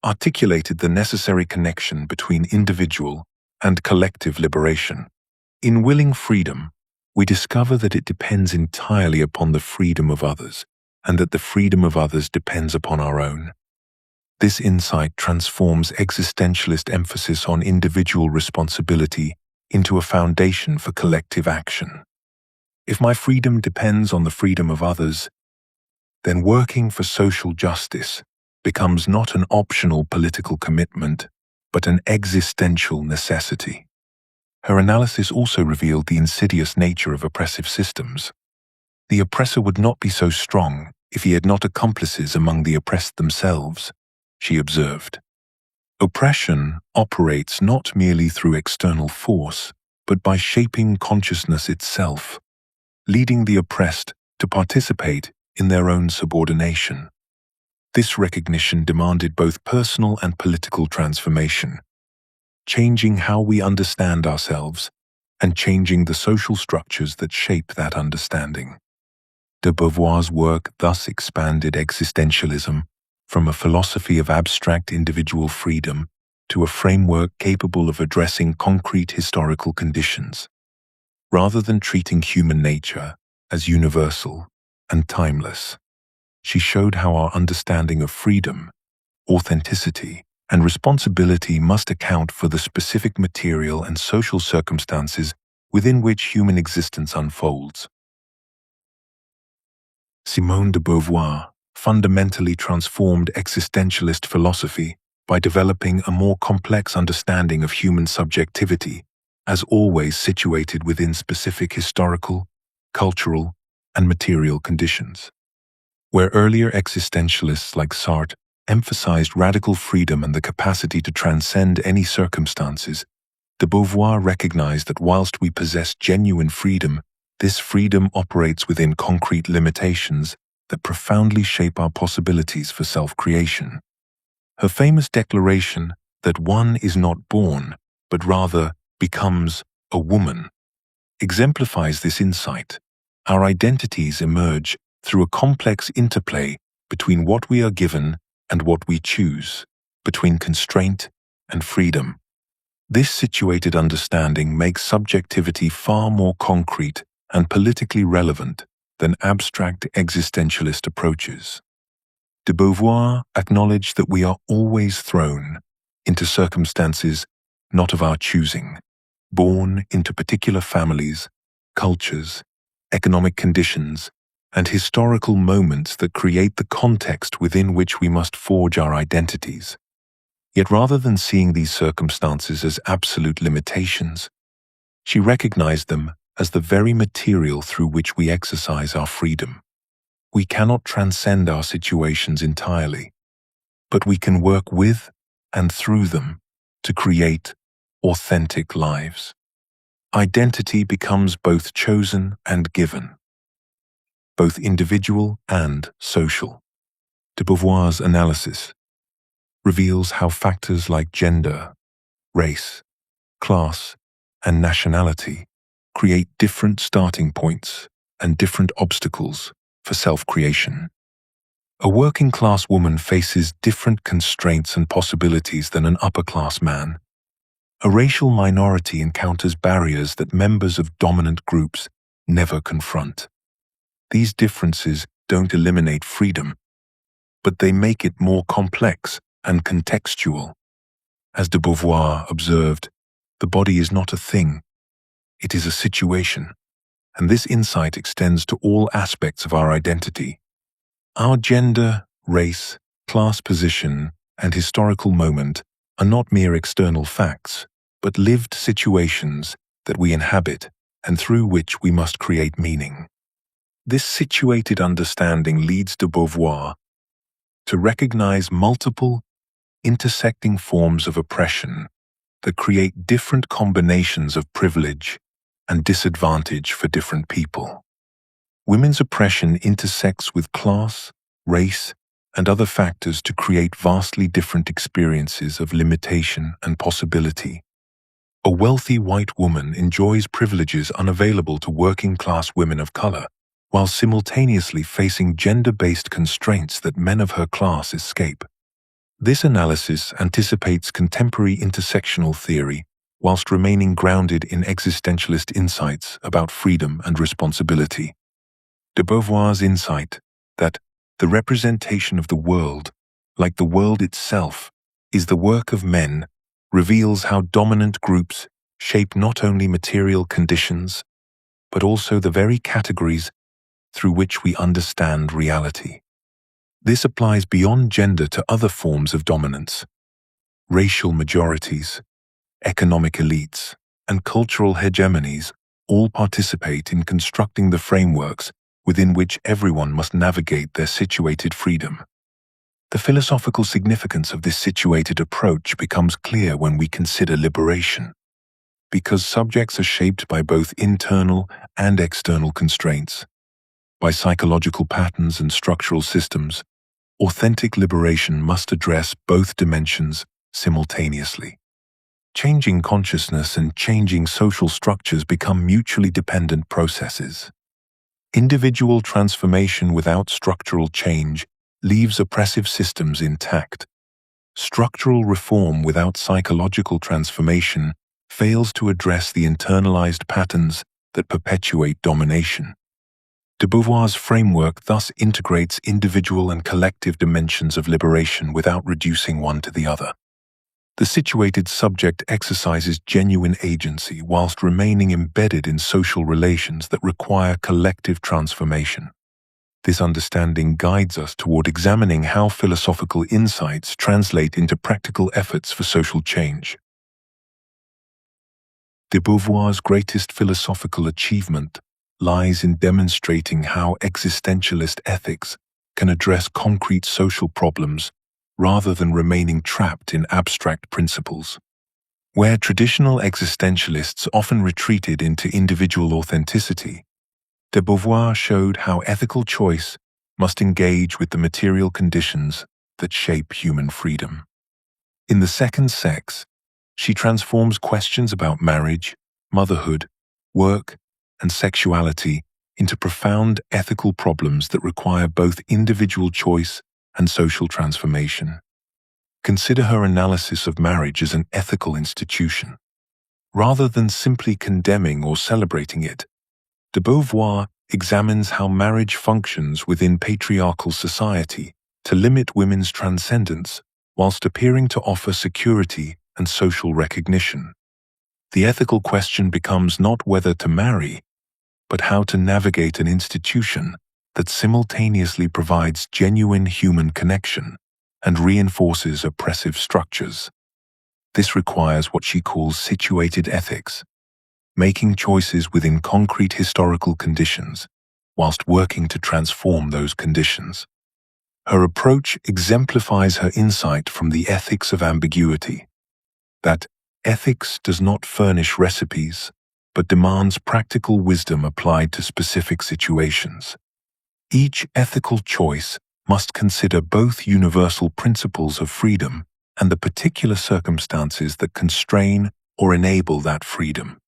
articulated the necessary connection between individual and collective liberation. In willing freedom, we discover that it depends entirely upon the freedom of others, and that the freedom of others depends upon our own. This insight transforms existentialist emphasis on individual responsibility into a foundation for collective action. If my freedom depends on the freedom of others, then working for social justice becomes not an optional political commitment, but an existential necessity. Her analysis also revealed the insidious nature of oppressive systems. The oppressor would not be so strong if he had not accomplices among the oppressed themselves, she observed. Oppression operates not merely through external force, but by shaping consciousness itself, leading the oppressed to participate in their own subordination. This recognition demanded both personal and political transformation, changing how we understand ourselves and changing the social structures that shape that understanding. De Beauvoir's work thus expanded existentialism from a philosophy of abstract individual freedom to a framework capable of addressing concrete historical conditions. Rather than treating human nature as universal and timeless, she showed how our understanding of freedom, authenticity, and responsibility must account for the specific material and social circumstances within which human existence unfolds. Simone de Beauvoir fundamentally transformed existentialist philosophy by developing a more complex understanding of human subjectivity, as always situated within specific historical, cultural, and material conditions. Where earlier existentialists like Sartre emphasized radical freedom and the capacity to transcend any circumstances, de Beauvoir recognized that whilst we possess genuine freedom, this freedom operates within concrete limitations that profoundly shape our possibilities for self-creation. Her famous declaration that one is not born, but rather becomes a woman, exemplifies this insight. Our identities emerge through a complex interplay between what we are given and what we choose, between constraint and freedom. This situated understanding makes subjectivity far more concrete and politically relevant than abstract existentialist approaches. De Beauvoir acknowledged that we are always thrown into circumstances not of our choosing, born into particular families, cultures, economic conditions, and historical moments that create the context within which we must forge our identities. Yet rather than seeing these circumstances as absolute limitations, she recognized them as the very material through which we exercise our freedom. We cannot transcend our situations entirely, but we can work with and through them to create authentic lives. Identity becomes both chosen and given, both individual and social. De Beauvoir's analysis reveals how factors like gender, race, class, and nationality create different starting points and different obstacles for self-creation. A working-class woman faces different constraints and possibilities than an upper-class man. A racial minority encounters barriers that members of dominant groups never confront. These differences don't eliminate freedom, but they make it more complex and contextual. As de Beauvoir observed, the body is not a thing, it is a situation, and this insight extends to all aspects of our identity. Our gender, race, class position, and historical moment are not mere external facts, but lived situations that we inhabit and through which we must create meaning. This situated understanding leads de Beauvoir to recognize multiple, intersecting forms of oppression that create different combinations of privilege and disadvantage for different people. Women's oppression intersects with class, race, and other factors to create vastly different experiences of limitation and possibility. A wealthy white woman enjoys privileges unavailable to working-class women of color, while simultaneously facing gender-based constraints that men of her class escape. This analysis anticipates contemporary intersectional theory whilst remaining grounded in existentialist insights about freedom and responsibility. De Beauvoir's insight that the representation of the world, like the world itself, is the work of men, reveals how dominant groups shape not only material conditions, but also the very categories through which we understand reality. This applies beyond gender to other forms of dominance. Racial majorities, economic elites, and cultural hegemonies all participate in constructing the frameworks within which everyone must navigate their situated freedom. The philosophical significance of this situated approach becomes clear when we consider liberation. Because subjects are shaped by both internal and external constraints, by psychological patterns and structural systems, authentic liberation must address both dimensions simultaneously. Changing consciousness and changing social structures become mutually dependent processes. Individual transformation without structural change leaves oppressive systems intact. Structural reform without psychological transformation fails to address the internalized patterns that perpetuate domination. De Beauvoir's framework thus integrates individual and collective dimensions of liberation without reducing one to the other. The situated subject exercises genuine agency whilst remaining embedded in social relations that require collective transformation. This understanding guides us toward examining how philosophical insights translate into practical efforts for social change. De Beauvoir's greatest philosophical achievement lies in demonstrating how existentialist ethics can address concrete social problems rather than remaining trapped in abstract principles. Where traditional existentialists often retreated into individual authenticity, de Beauvoir showed how ethical choice must engage with the material conditions that shape human freedom. In The Second Sex, she transforms questions about marriage, motherhood, work, and sexuality into profound ethical problems that require both individual choice and social transformation. Consider her analysis of marriage as an ethical institution. Rather than simply condemning or celebrating it, de Beauvoir examines how marriage functions within patriarchal society to limit women's transcendence whilst appearing to offer security and social recognition. The ethical question becomes not whether to marry, but how to navigate an institution that simultaneously provides genuine human connection and reinforces oppressive structures. This requires what she calls situated ethics, making choices within concrete historical conditions whilst working to transform those conditions. Her approach exemplifies her insight from the ethics of ambiguity, that ethics does not furnish recipes, but demands practical wisdom applied to specific situations. Each ethical choice must consider both universal principles of freedom and the particular circumstances that constrain or enable that freedom.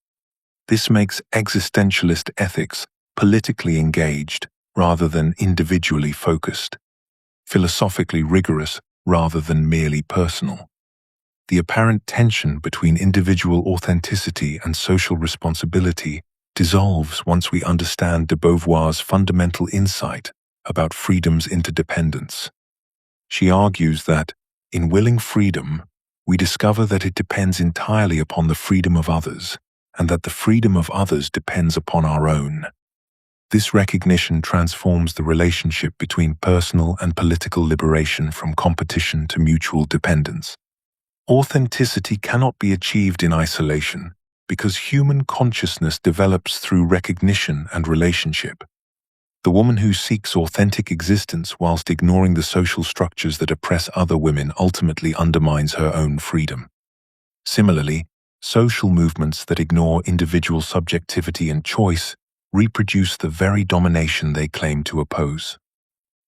This makes existentialist ethics politically engaged rather than individually focused, philosophically rigorous rather than merely personal. The apparent tension between individual authenticity and social responsibility dissolves once we understand de Beauvoir's fundamental insight about freedom's interdependence. She argues that, in willing freedom, we discover that it depends entirely upon the freedom of others, and that the freedom of others depends upon our own. This recognition transforms the relationship between personal and political liberation from competition to mutual dependence. Authenticity cannot be achieved in isolation because human consciousness develops through recognition and relationship. The woman who seeks authentic existence whilst ignoring the social structures that oppress other women ultimately undermines her own freedom. Similarly, social movements that ignore individual subjectivity and choice reproduce the very domination they claim to oppose.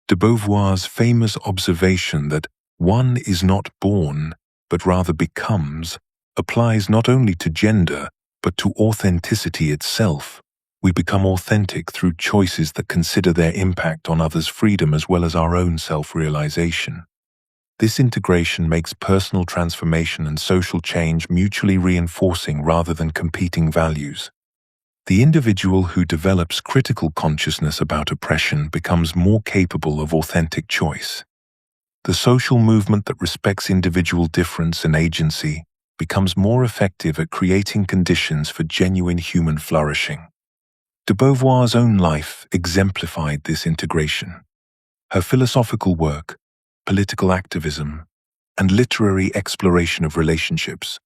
De Beauvoir's famous observation that one is not born, but rather becomes, applies not only to gender, but to authenticity itself. We become authentic through choices that consider their impact on others' freedom as well as our own self-realization. This integration makes personal transformation and social change mutually reinforcing rather than competing values. The individual who develops critical consciousness about oppression becomes more capable of authentic choice. The social movement that respects individual difference and agency becomes more effective at creating conditions for genuine human flourishing. De Beauvoir's own life exemplified this integration. Her philosophical work, political activism, and literary exploration of relationships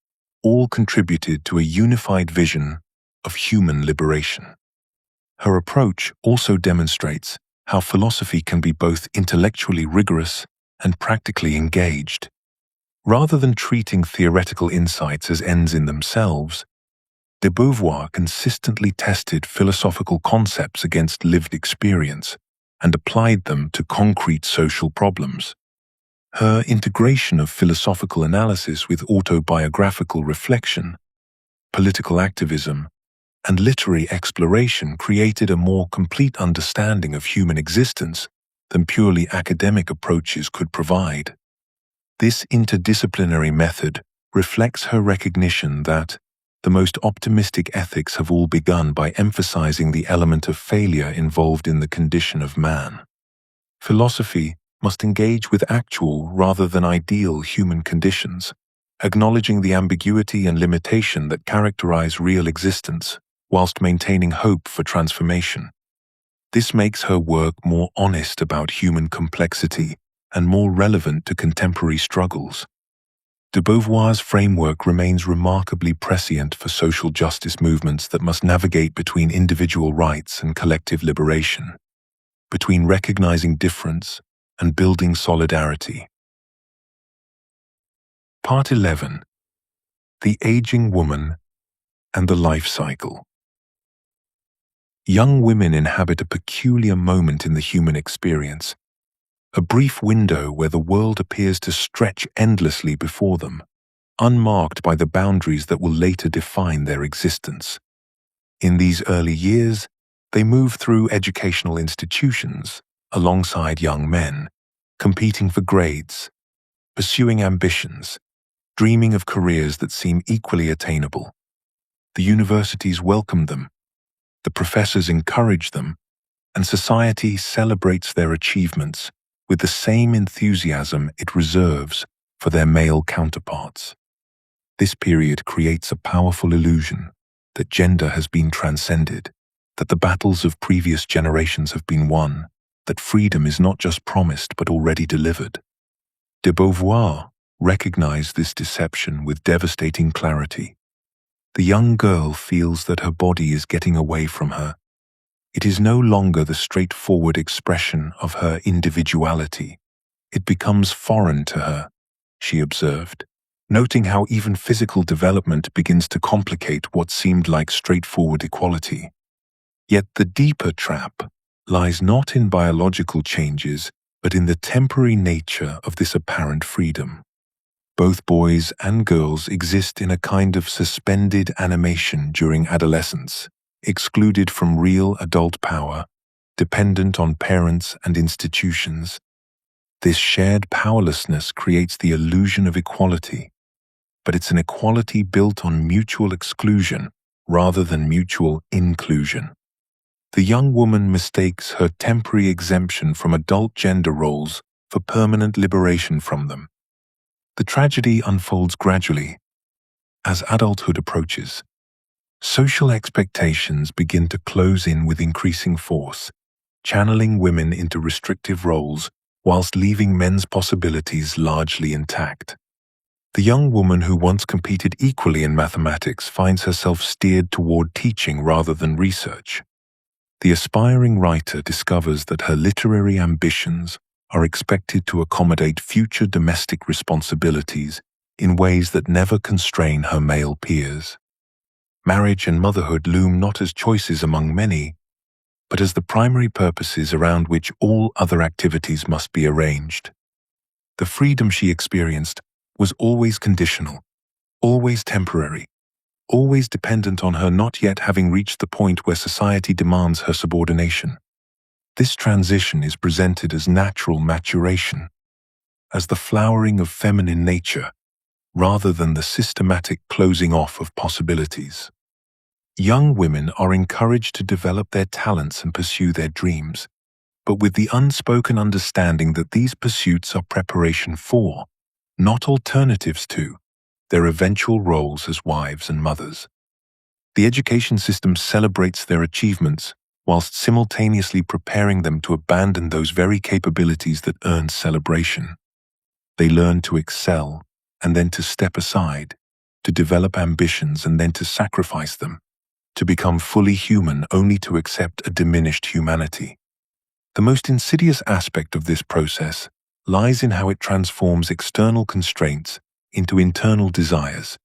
all contributed to a unified vision of human liberation. Her approach also demonstrates how philosophy can be both intellectually rigorous and practically engaged. Rather than treating theoretical insights as ends in themselves, de Beauvoir consistently tested philosophical concepts against lived experience and applied them to concrete social problems. Her integration of philosophical analysis with autobiographical reflection, political activism, and literary exploration created a more complete understanding of human existence than purely academic approaches could provide. This interdisciplinary method reflects her recognition that the most optimistic ethics have all begun by emphasizing the element of failure involved in the condition of man. Philosophy must engage with actual rather than ideal human conditions, acknowledging the ambiguity and limitation that characterize real existence, whilst maintaining hope for transformation. This makes her work more honest about human complexity and more relevant to contemporary struggles. De Beauvoir's framework remains remarkably prescient for social justice movements that must navigate between individual rights and collective liberation, between recognizing difference and building solidarity. Part 11. The Aging Woman and the Life Cycle. Young women inhabit a peculiar moment in the human experience, a brief window where the world appears to stretch endlessly before them, unmarked by the boundaries that will later define their existence. In these early years, They move through educational institutions alongside young men, competing for grades, pursuing ambitions, dreaming of careers that seem equally attainable. The universities welcome them, the professors encourage them, and society celebrates their achievements with the same enthusiasm it reserves for their male counterparts. This period creates a powerful illusion that gender has been transcended, that the battles of previous generations have been won, that freedom is not just promised but already delivered. De Beauvoir recognized this deception with devastating clarity. The young girl feels that her body is getting away from her. It is no longer the straightforward expression of her individuality. It becomes foreign to her, she observed, noting how even physical development begins to complicate what seemed like straightforward equality. Yet the deeper trap lies not in biological changes, but in the temporary nature of this apparent freedom. Both boys and girls exist in a kind of suspended animation during adolescence, excluded from real adult power, dependent on parents and institutions. This shared powerlessness creates the illusion of equality, but it's an equality built on mutual exclusion rather than mutual inclusion. The young woman mistakes her temporary exemption from adult gender roles for permanent liberation from them. The tragedy unfolds gradually. As adulthood approaches, social expectations begin to close in with increasing force, channeling women into restrictive roles whilst leaving men's possibilities largely intact. The young woman who once competed equally in mathematics finds herself steered toward teaching rather than research. The aspiring writer discovers that her literary ambitions are expected to accommodate future domestic responsibilities in ways that never constrain her male peers. Marriage and motherhood loom not as choices among many, but as the primary purposes around which all other activities must be arranged. The freedom she experienced was always conditional, always temporary, always dependent on her not yet having reached the point where society demands her subordination. This transition is presented as natural maturation, as the flowering of feminine nature, rather than the systematic closing off of possibilities. Young women are encouraged to develop their talents and pursue their dreams, but with the unspoken understanding that these pursuits are preparation for, not alternatives to, their eventual roles as wives and mothers. The education system celebrates their achievements whilst simultaneously preparing them to abandon those very capabilities that earn celebration. They learn to excel and then to step aside, to develop ambitions and then to sacrifice them, to become fully human only to accept a diminished humanity. The most insidious aspect of this process lies in how it transforms external constraints into internal desires.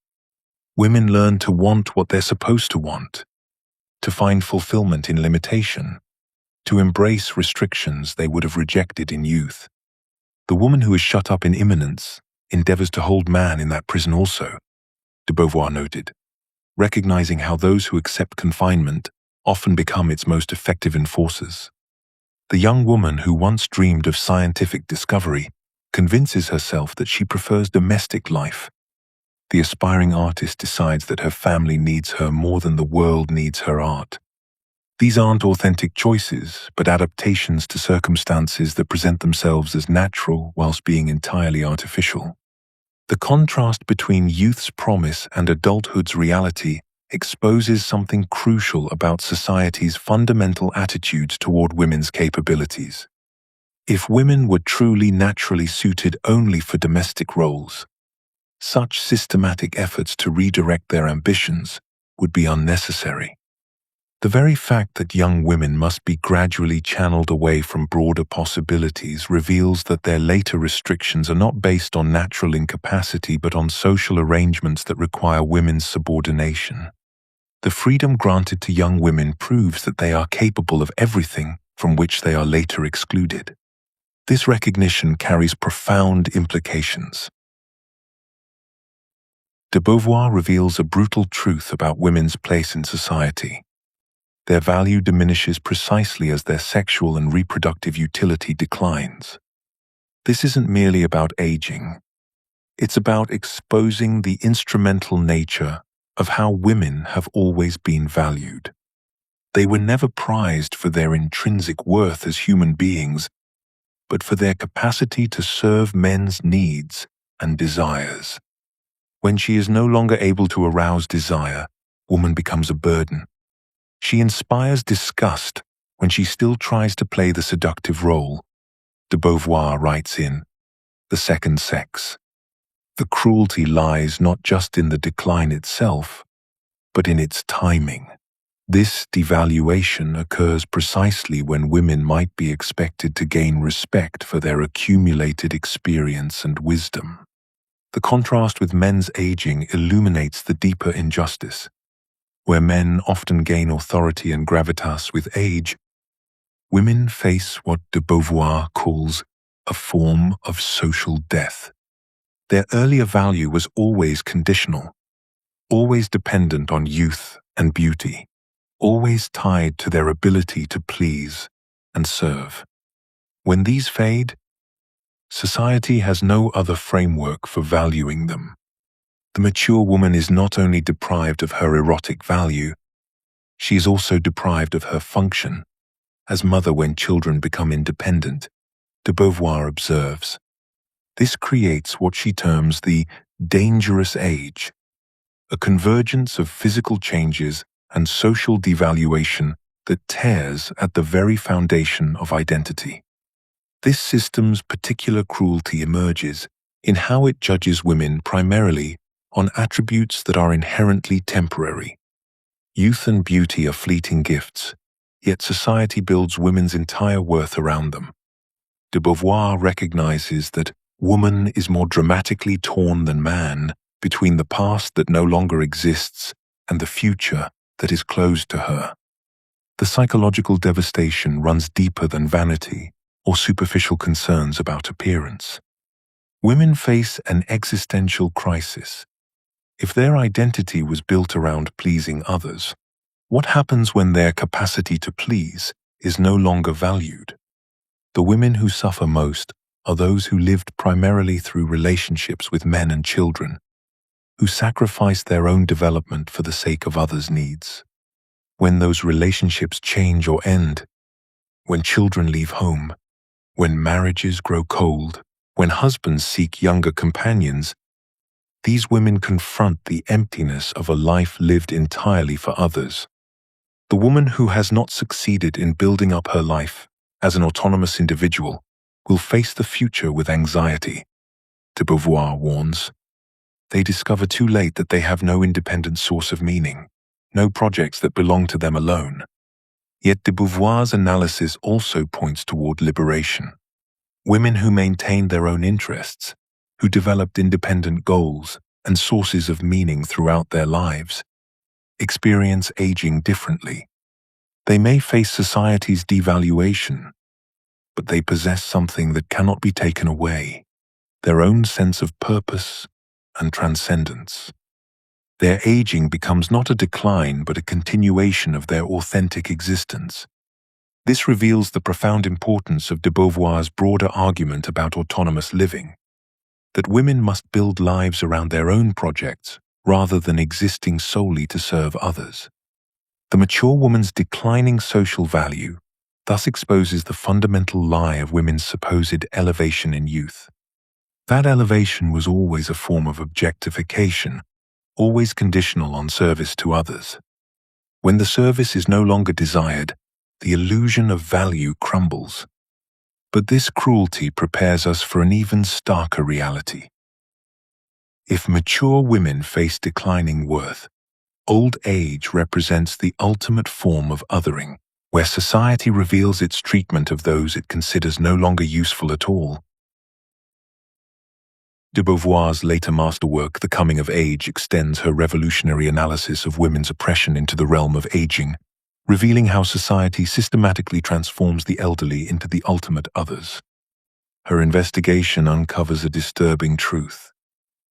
Women learn to want what they're supposed to want, to find fulfillment in limitation, to embrace restrictions they would have rejected in youth. The woman who is shut up in immanence endeavors to hold man in that prison also, de Beauvoir noted, recognizing how those who accept confinement often become its most effective enforcers. The young woman who once dreamed of scientific discovery convinces herself that she prefers domestic life. The aspiring artist decides that her family needs her more than the world needs her art. These aren't authentic choices, but adaptations to circumstances that present themselves as natural whilst being entirely artificial. The contrast between youth's promise and adulthood's reality exposes something crucial about society's fundamental attitudes toward women's capabilities. If women were truly naturally suited only for domestic roles, such systematic efforts to redirect their ambitions would be unnecessary. The very fact that young women must be gradually channeled away from broader possibilities reveals that their later restrictions are not based on natural incapacity but on social arrangements that require women's subordination. The freedom granted to young women proves that they are capable of everything from which they are later excluded. This recognition carries profound implications. De Beauvoir reveals a brutal truth about women's place in society. Their value diminishes precisely as their sexual and reproductive utility declines. This isn't merely about aging. It's about exposing the instrumental nature of how women have always been valued. They were never prized for their intrinsic worth as human beings, but for their capacity to serve men's needs and desires. When she is no longer able to arouse desire, woman becomes a burden. She inspires disgust when she still tries to play the seductive role. De Beauvoir writes in The Second Sex, "The cruelty lies not just in the decline itself, but in its timing." This devaluation occurs precisely when women might be expected to gain respect for their accumulated experience and wisdom. The contrast with men's aging illuminates the deeper injustice. Where men often gain authority and gravitas with age, women face what de Beauvoir calls a form of social death. Their earlier value was always conditional, always dependent on youth and beauty, always tied to their ability to please and serve. When these fade, society has no other framework for valuing them. The mature woman is not only deprived of her erotic value, she is also deprived of her function as mother when children become independent, de Beauvoir observes. This creates what she terms the dangerous age, a convergence of physical changes and social devaluation that tears at the very foundation of identity. This system's particular cruelty emerges in how it judges women primarily on attributes that are inherently temporary. Youth and beauty are fleeting gifts, yet society builds women's entire worth around them. De Beauvoir recognizes that woman is more dramatically torn than man between the past that no longer exists and the future that is closed to her. The psychological devastation runs deeper than vanity or superficial concerns about appearance. Women face an existential crisis. If their identity was built around pleasing others, what happens when their capacity to please is no longer valued? The women who suffer most are those who lived primarily through relationships with men and children, who sacrificed their own development for the sake of others' needs. When those relationships change or end, when children leave home, when marriages grow cold, when husbands seek younger companions, these women confront the emptiness of a life lived entirely for others. The woman who has not succeeded in building up her life as an autonomous individual will face the future with anxiety. De Beauvoir warns. They discover too late that they have no independent source of meaning, no projects that belong to them alone. Yet de Beauvoir's analysis also points toward liberation. Women who maintained their own interests, who developed independent goals and sources of meaning throughout their lives, experience aging differently. They may face society's devaluation, but they possess something that cannot be taken away, their own sense of purpose and transcendence. Their aging becomes not a decline but a continuation of their authentic existence. This reveals the profound importance of de Beauvoir's broader argument about autonomous living, that women must build lives around their own projects rather than existing solely to serve others. The mature woman's declining social value thus exposes the fundamental lie of women's supposed elevation in youth. That elevation was always a form of objectification, always conditional on service to others. When the service is no longer desired, the illusion of value crumbles. But this cruelty prepares us for an even starker reality. If mature women face declining worth, old age represents the ultimate form of othering, where society reveals its treatment of those it considers no longer useful at all. De Beauvoir's later masterwork, The Coming of Age, extends her revolutionary analysis of women's oppression into the realm of aging, revealing how society systematically transforms the elderly into the ultimate others. Her investigation uncovers a disturbing truth.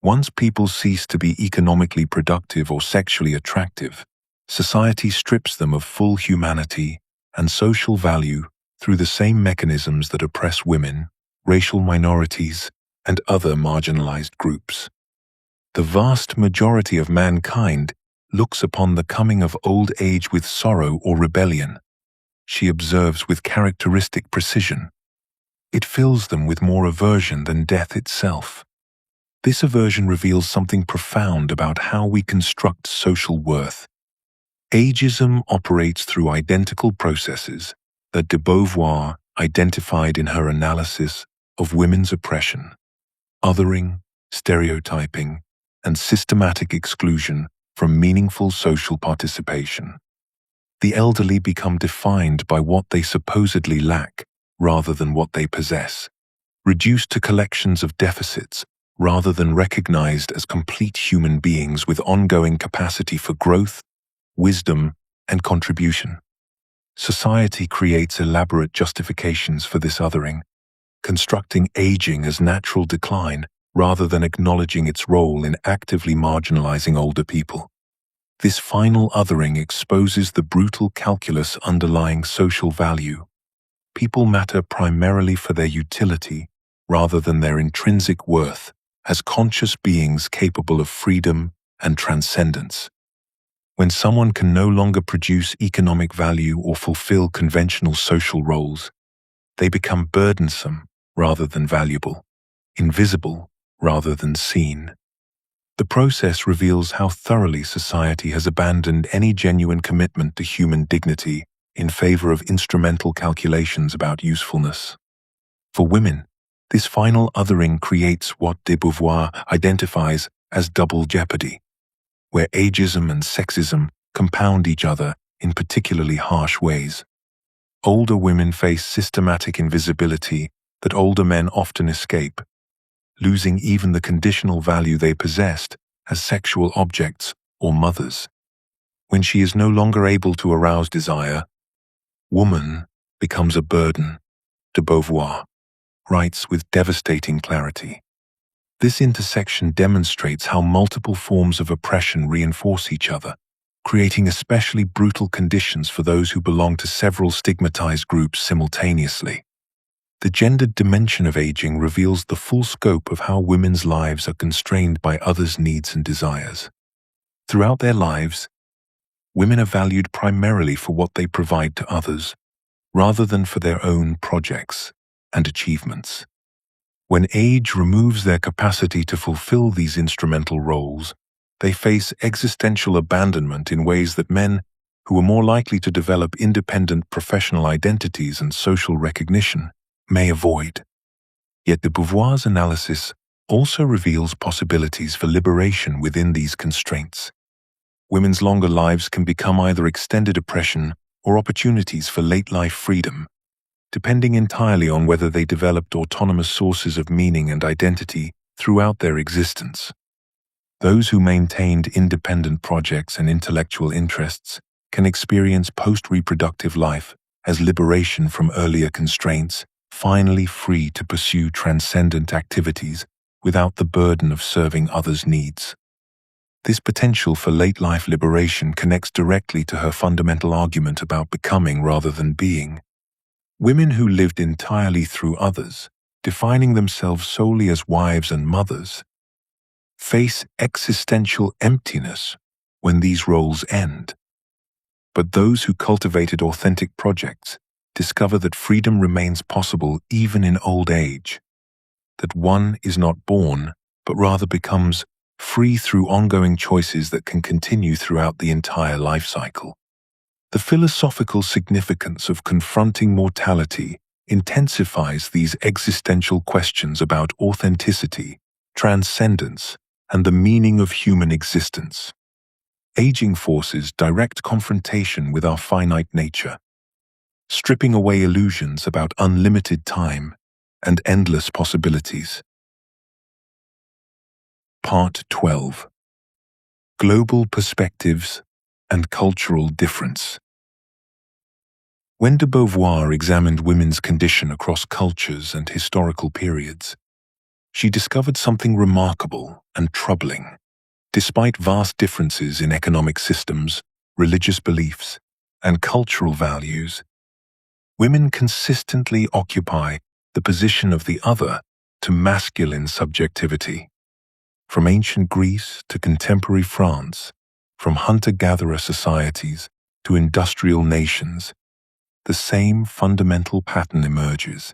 Once people cease to be economically productive or sexually attractive, Society strips them of full humanity and social value through the same mechanisms that oppress women, racial minorities, and other marginalized groups. The vast majority of mankind looks upon the coming of old age with sorrow or rebellion. She observes with characteristic precision. It fills them with more aversion than death itself. This aversion reveals something profound about how we construct social worth. Ageism operates through identical processes that de Beauvoir identified in her analysis of women's oppression: othering, stereotyping, and systematic exclusion from meaningful social participation. The elderly become defined by what they supposedly lack rather than what they possess, reduced to collections of deficits rather than recognized as complete human beings with ongoing capacity for growth, wisdom, and contribution. Society creates elaborate justifications for this othering, constructing aging as natural decline rather than acknowledging its role in actively marginalizing older people. This final othering exposes the brutal calculus underlying social value. People matter primarily for their utility rather than their intrinsic worth as conscious beings capable of freedom and transcendence. When someone can no longer produce economic value or fulfill conventional social roles, they become burdensome rather than valuable, invisible rather than seen. The process reveals how thoroughly society has abandoned any genuine commitment to human dignity in favor of instrumental calculations about usefulness. For women, this final othering creates what de Beauvoir identifies as double jeopardy, where ageism and sexism compound each other in particularly harsh ways. Older women face systematic invisibility that older men often escape, losing even the conditional value they possessed as sexual objects or mothers. When she is no longer able to arouse desire, woman becomes a burden, de Beauvoir writes with devastating clarity. This intersection demonstrates how multiple forms of oppression reinforce each other, creating especially brutal conditions for those who belong to several stigmatized groups simultaneously. The gendered dimension of aging reveals the full scope of how women's lives are constrained by others' needs and desires. Throughout their lives, women are valued primarily for what they provide to others, rather than for their own projects and achievements. When age removes their capacity to fulfill these instrumental roles, they face existential abandonment in ways that men, who are more likely to develop independent professional identities and social recognition, may avoid. Yet de Beauvoir's analysis also reveals possibilities for liberation within these constraints. Women's longer lives can become either extended oppression or opportunities for late-life freedom, depending entirely on whether they developed autonomous sources of meaning and identity throughout their existence. Those who maintained independent projects and intellectual interests can experience post-reproductive life as liberation from earlier constraints, finally free to pursue transcendent activities without the burden of serving others' needs. This potential for late-life liberation connects directly to her fundamental argument about becoming rather than being. Women who lived entirely through others, defining themselves solely as wives and mothers, face existential emptiness when these roles end. But those who cultivated authentic projects discover that freedom remains possible even in old age, that one is not born, but rather becomes free through ongoing choices that can continue throughout the entire life cycle. The philosophical significance of confronting mortality intensifies these existential questions about authenticity, transcendence, and the meaning of human existence. Aging forces direct confrontation with our finite nature, stripping away illusions about unlimited time and endless possibilities. Part 12. Global Perspectives and Cultural Difference. When de Beauvoir examined women's condition across cultures and historical periods, she discovered something remarkable and troubling. Despite vast differences in economic systems, religious beliefs, and cultural values, women consistently occupy the position of the other to masculine subjectivity. From ancient Greece to contemporary France, from hunter-gatherer societies to industrial nations, the same fundamental pattern emerges.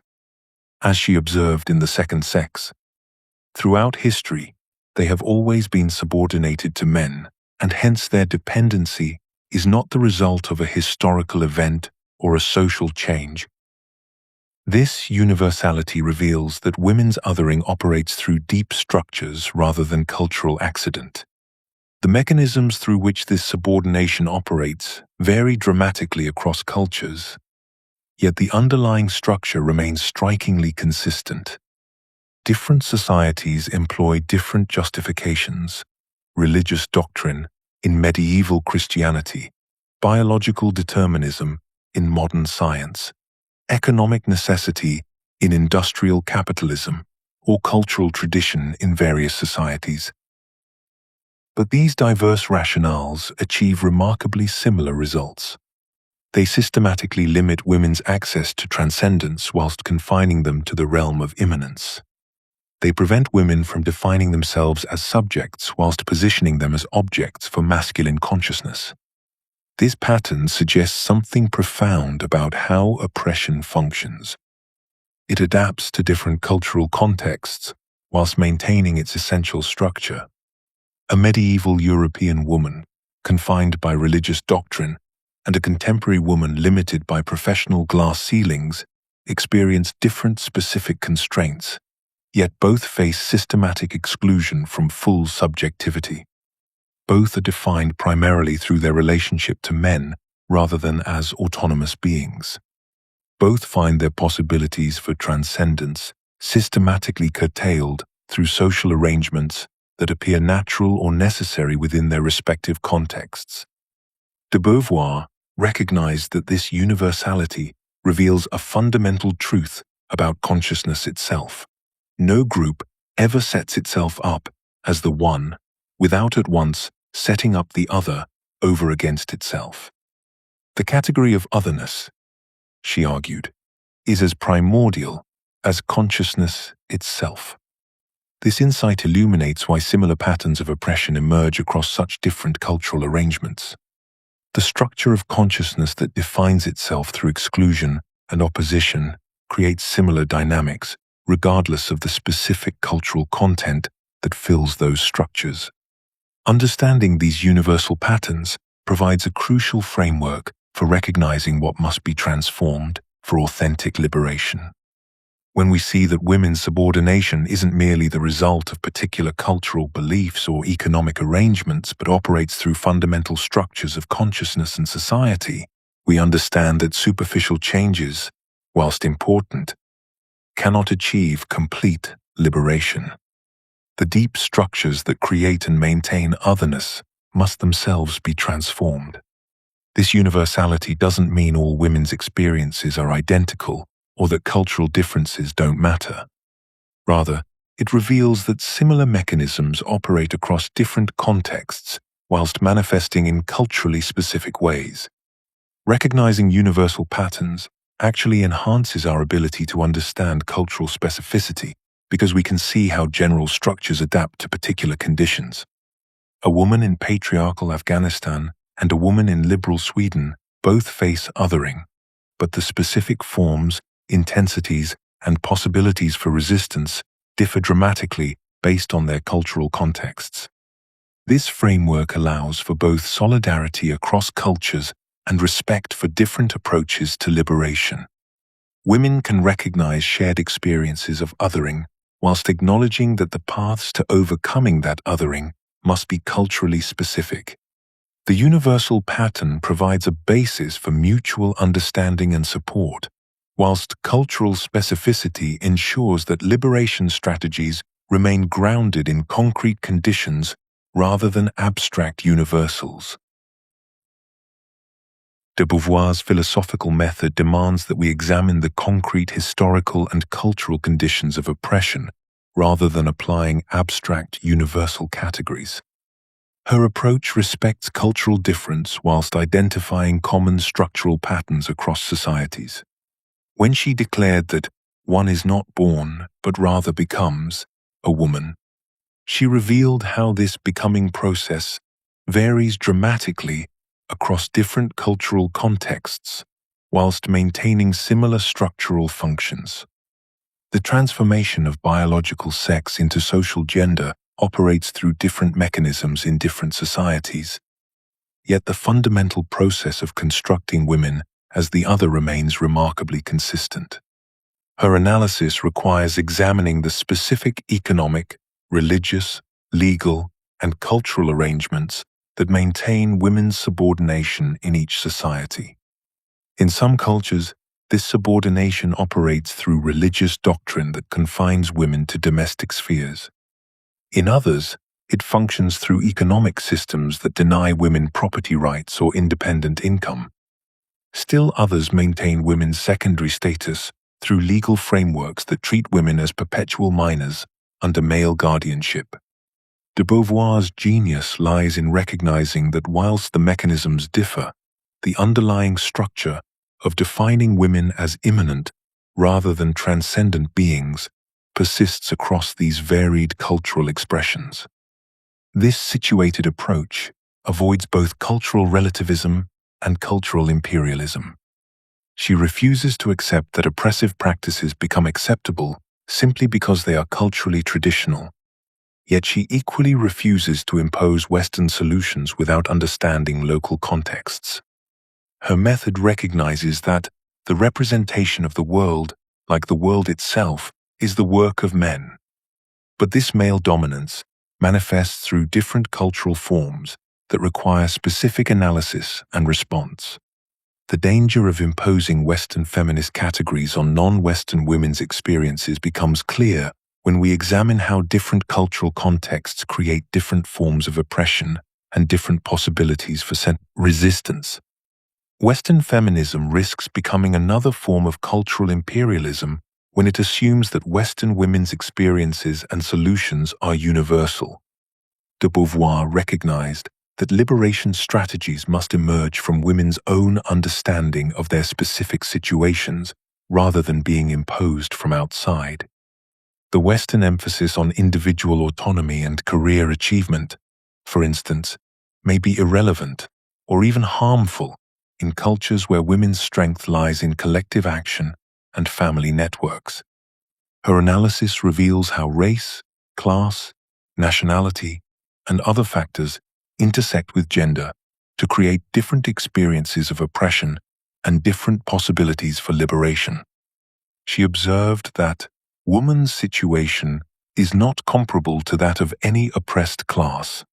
As she observed in The Second Sex, throughout history, they have always been subordinated to men, and hence their dependency is not the result of a historical event or a social change. This universality reveals that women's othering operates through deep structures rather than cultural accident. The mechanisms through which this subordination operates vary dramatically across cultures, yet the underlying structure remains strikingly consistent. Different societies employ different justifications: religious doctrine in medieval Christianity, biological determinism in modern science, economic necessity in industrial capitalism, or cultural tradition in various societies. But these diverse rationales achieve remarkably similar results. They systematically limit women's access to transcendence whilst confining them to the realm of immanence. They prevent women from defining themselves as subjects whilst positioning them as objects for masculine consciousness. This pattern suggests something profound about how oppression functions. It adapts to different cultural contexts whilst maintaining its essential structure. A medieval European woman, confined by religious doctrine, and a contemporary woman limited by professional glass ceilings, experience different specific constraints, yet both face systematic exclusion from full subjectivity. Both are defined primarily through their relationship to men rather than as autonomous beings. Both find their possibilities for transcendence systematically curtailed through social arrangements that appear natural or necessary within their respective contexts. De Beauvoir recognized that this universality reveals a fundamental truth about consciousness itself. No group ever sets itself up as the one without at once setting up the other over against itself. The category of otherness, she argued, is as primordial as consciousness itself. This insight illuminates why similar patterns of oppression emerge across such different cultural arrangements. The structure of consciousness that defines itself through exclusion and opposition creates similar dynamics, regardless of the specific cultural content that fills those structures. Understanding these universal patterns provides a crucial framework for recognizing what must be transformed for authentic liberation. When we see that women's subordination isn't merely the result of particular cultural beliefs or economic arrangements but operates through fundamental structures of consciousness and society, we understand that superficial changes, whilst important, cannot achieve complete liberation. The deep structures that create and maintain otherness must themselves be transformed. This universality doesn't mean all women's experiences are identical or that cultural differences don't matter. Rather, it reveals that similar mechanisms operate across different contexts whilst manifesting in culturally specific ways. Recognizing universal patterns actually enhances our ability to understand cultural specificity because we can see how general structures adapt to particular conditions. A woman in patriarchal Afghanistan and a woman in liberal Sweden both face othering, but the specific forms, intensities, and possibilities for resistance differ dramatically based on their cultural contexts. This framework allows for both solidarity across cultures and respect for different approaches to liberation. Women can recognize shared experiences of othering whilst acknowledging that the paths to overcoming that othering must be culturally specific. The universal pattern provides a basis for mutual understanding and support, whilst cultural specificity ensures that liberation strategies remain grounded in concrete conditions rather than abstract universals. De Beauvoir's philosophical method demands that we examine the concrete historical and cultural conditions of oppression rather than applying abstract universal categories. Her approach respects cultural difference whilst identifying common structural patterns across societies. When she declared that one is not born, but rather becomes, a woman, she revealed how this becoming process varies dramatically across different cultural contexts, whilst maintaining similar structural functions. The transformation of biological sex into social gender operates through different mechanisms in different societies, yet the fundamental process of constructing women as the other remains remarkably consistent. Her analysis requires examining the specific economic, religious, legal, and cultural arrangements that maintain women's subordination in each society. In some cultures, this subordination operates through religious doctrine that confines women to domestic spheres. In others, it functions through economic systems that deny women property rights or independent income. Still others maintain women's secondary status through legal frameworks that treat women as perpetual minors under male guardianship. De Beauvoir's genius lies in recognizing that whilst the mechanisms differ, the underlying structure of defining women as immanent rather than transcendent beings persists across these varied cultural expressions. This situated approach avoids both cultural relativism and cultural imperialism. She refuses to accept that oppressive practices become acceptable simply because they are culturally traditional. Yet she equally refuses to impose Western solutions without understanding local contexts. Her method recognizes that the representation of the world, like the world itself, is the work of men. But this male dominance manifests through different cultural forms that require specific analysis and response. The danger of imposing Western feminist categories on non-Western women's experiences becomes clear when we examine how different cultural contexts create different forms of oppression and different possibilities for resistance. Western feminism risks becoming another form of cultural imperialism when it assumes that Western women's experiences and solutions are universal. De Beauvoir recognized that liberation strategies must emerge from women's own understanding of their specific situations rather than being imposed from outside. The Western emphasis on individual autonomy and career achievement, for instance, may be irrelevant or even harmful in cultures where women's strength lies in collective action and family networks. Her analysis reveals how race, class, nationality, and other factors intersect with gender to create different experiences of oppression and different possibilities for liberation. She observed that woman's situation is not comparable to that of any oppressed class,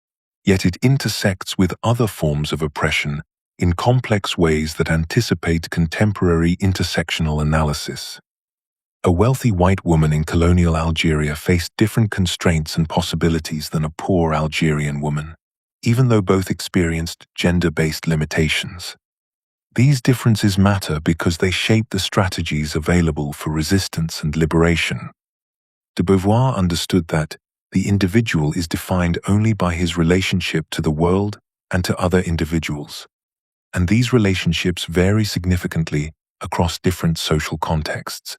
yet it intersects with other forms of oppression in complex ways that anticipate contemporary intersectional analysis. A wealthy white woman in colonial Algeria faced different constraints and possibilities than a poor Algerian woman, even though both experienced gender-based limitations. These differences matter because they shape the strategies available for resistance and liberation. De Beauvoir understood that the individual is defined only by his relationship to the world and to other individuals, and these relationships vary significantly across different social contexts.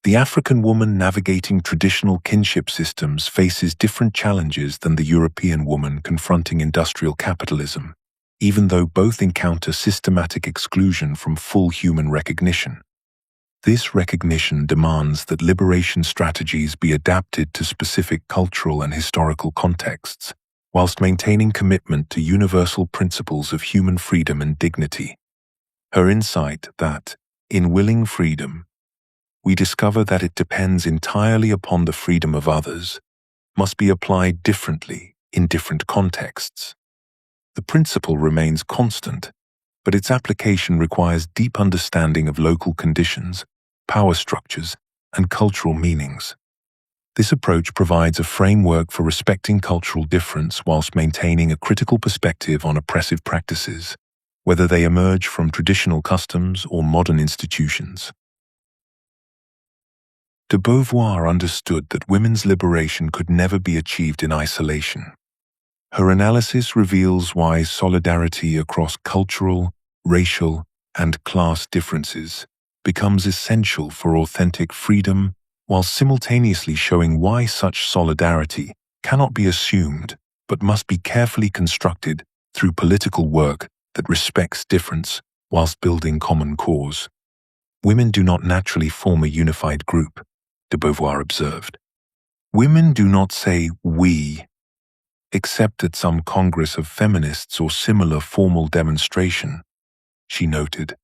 The African woman navigating traditional kinship systems faces different challenges than the European woman confronting industrial capitalism, even though both encounter systematic exclusion from full human recognition. This recognition demands that liberation strategies be adapted to specific cultural and historical contexts, whilst maintaining commitment to universal principles of human freedom and dignity. Her insight that, in willing freedom, we discover that it depends entirely upon the freedom of others, must be applied differently in different contexts. The principle remains constant, but its application requires deep understanding of local conditions, power structures, and cultural meanings. This approach provides a framework for respecting cultural difference whilst maintaining a critical perspective on oppressive practices, whether they emerge from traditional customs or modern institutions. De Beauvoir understood that women's liberation could never be achieved in isolation. Her analysis reveals why solidarity across cultural, racial, and class differences becomes essential for authentic freedom, while simultaneously showing why such solidarity cannot be assumed but must be carefully constructed through political work that respects difference whilst building common cause. Women do not naturally form a unified group, de Beauvoir observed. Women do not say "we," except at some congress of feminists or similar formal demonstration, she noted,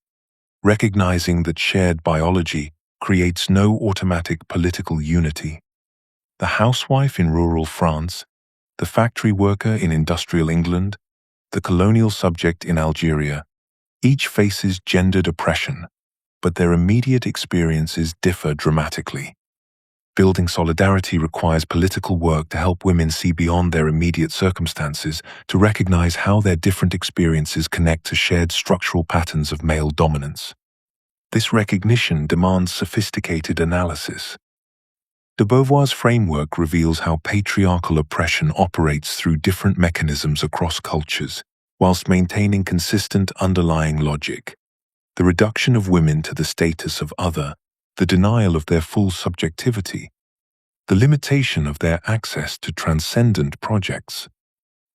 recognizing that shared biology creates no automatic political unity. The housewife in rural France, the factory worker in industrial England, the colonial subject in Algeria, each faces gendered oppression, but their immediate experiences differ dramatically. Building solidarity requires political work to help women see beyond their immediate circumstances, to recognize how their different experiences connect to shared structural patterns of male dominance. This recognition demands sophisticated analysis. De Beauvoir's framework reveals how patriarchal oppression operates through different mechanisms across cultures, whilst maintaining consistent underlying logic. The reduction of women to the status of other, the denial of their full subjectivity, the limitation of their access to transcendent projects.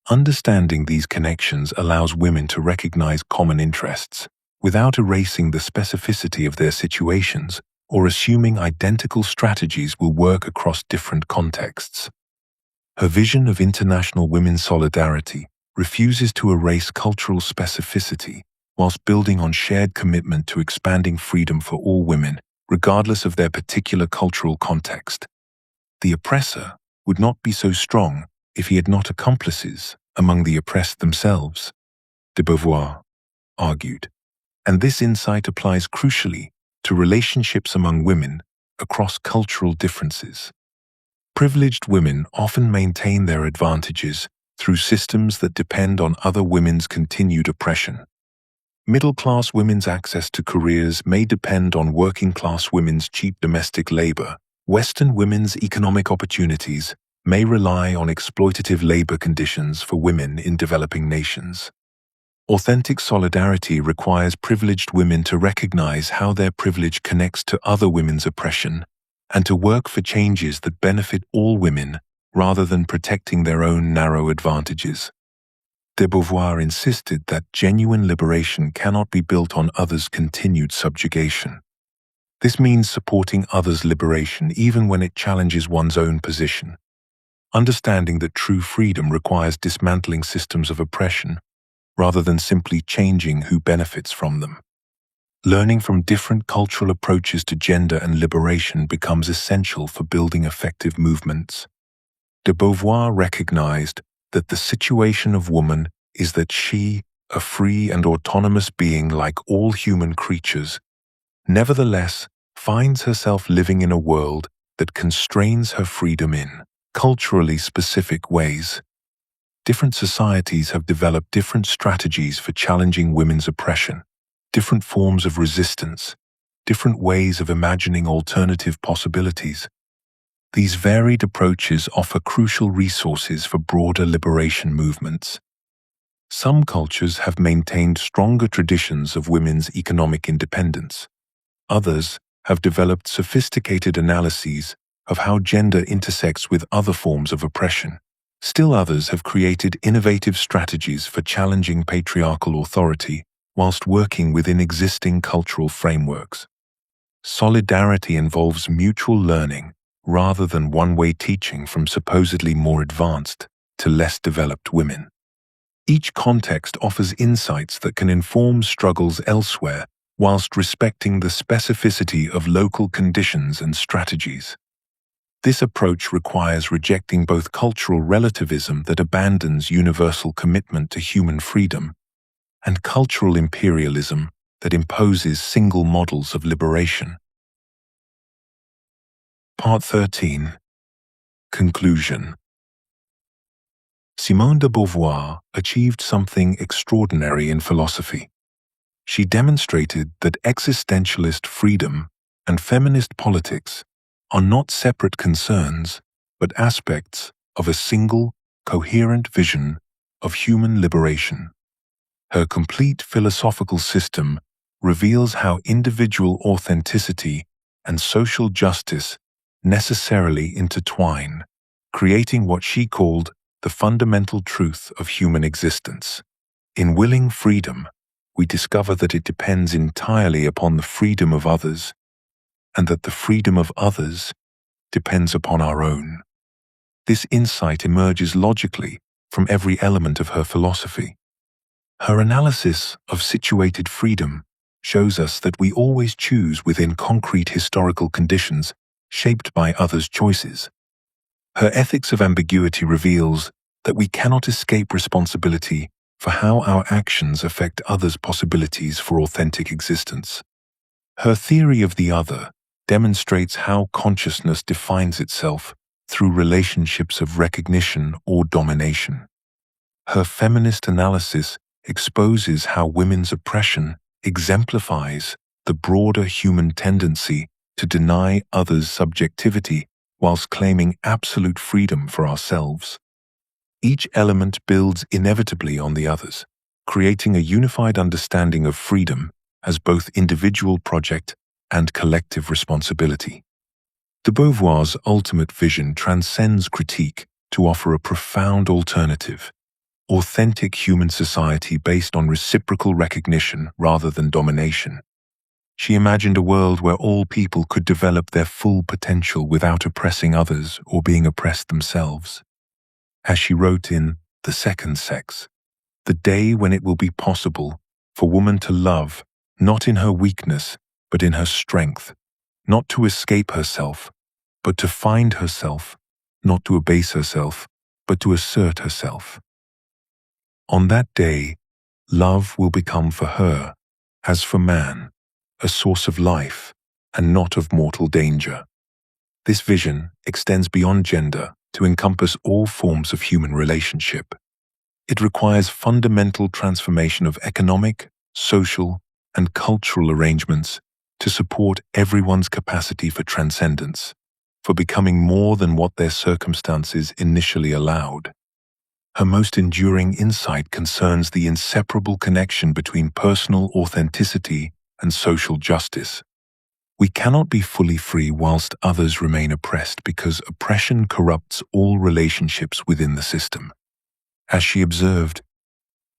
Understanding these connections allows women to recognize common interests, without erasing the specificity of their situations or assuming identical strategies will work across different contexts. Her vision of international women's solidarity refuses to erase cultural specificity, whilst building on shared commitment to expanding freedom for all women, regardless of their particular cultural context. The oppressor would not be so strong if he had not accomplices among the oppressed themselves, de Beauvoir argued, and this insight applies crucially to relationships among women across cultural differences. Privileged women often maintain their advantages through systems that depend on other women's continued oppression. Middle-class women's access to careers may depend on working-class women's cheap domestic labor. Western women's economic opportunities may rely on exploitative labor conditions for women in developing nations. Authentic solidarity requires privileged women to recognize how their privilege connects to other women's oppression, and to work for changes that benefit all women rather than protecting their own narrow advantages. De Beauvoir insisted that genuine liberation cannot be built on others' continued subjugation. This means supporting others' liberation even when it challenges one's own position. Understanding that true freedom requires dismantling systems of oppression, rather than simply changing who benefits from them. Learning from different cultural approaches to gender and liberation becomes essential for building effective movements. De Beauvoir recognized that the situation of woman is that she, a free and autonomous being like all human creatures, nevertheless finds herself living in a world that constrains her freedom in culturally specific ways. Different societies have developed different strategies for challenging women's oppression, different forms of resistance, different ways of imagining alternative possibilities. These varied approaches offer crucial resources for broader liberation movements. Some cultures have maintained stronger traditions of women's economic independence. Others have developed sophisticated analyses of how gender intersects with other forms of oppression. Still others have created innovative strategies for challenging patriarchal authority whilst working within existing cultural frameworks. Solidarity involves mutual learning rather than one-way teaching from supposedly more advanced to less developed women. Each context offers insights that can inform struggles elsewhere whilst respecting the specificity of local conditions and strategies. This approach requires rejecting both cultural relativism that abandons universal commitment to human freedom and cultural imperialism that imposes single models of liberation. Part 13. Conclusion. Simone de Beauvoir achieved something extraordinary in philosophy. She demonstrated that existentialist freedom and feminist politics are not separate concerns, but aspects of a single, coherent vision of human liberation. Her complete philosophical system reveals how individual authenticity and social justice necessarily intertwine, creating what she called the fundamental truth of human existence. In willing freedom, we discover that it depends entirely upon the freedom of others, and that the freedom of others depends upon our own. This insight emerges logically from every element of her philosophy. Her analysis of situated freedom shows us that we always choose within concrete historical conditions shaped by others' choices. Her Ethics of Ambiguity reveals that we cannot escape responsibility for how our actions affect others' possibilities for authentic existence. Her theory of the other demonstrates how consciousness defines itself through relationships of recognition or domination. Her feminist analysis exposes how women's oppression exemplifies the broader human tendency to deny others' subjectivity whilst claiming absolute freedom for ourselves. Each element builds inevitably on the others, creating a unified understanding of freedom as both individual project and collective responsibility. De Beauvoir's ultimate vision transcends critique to offer a profound alternative: authentic human society based on reciprocal recognition rather than domination. She imagined a world where all people could develop their full potential without oppressing others or being oppressed themselves. As she wrote in The Second Sex, "The day when it will be possible for woman to love, not in her weakness, but in her strength, not to escape herself, but to find herself, not to abase herself, but to assert herself. On that day, love will become for her, as for man, a source of life and not of mortal danger." This vision extends beyond gender to encompass all forms of human relationship. It requires fundamental transformation of economic, social, and cultural arrangements to support everyone's capacity for transcendence, for becoming more than what their circumstances initially allowed. Her most enduring insight concerns the inseparable connection between personal authenticity and social justice. We cannot be fully free whilst others remain oppressed, because oppression corrupts all relationships within the system. As she observed,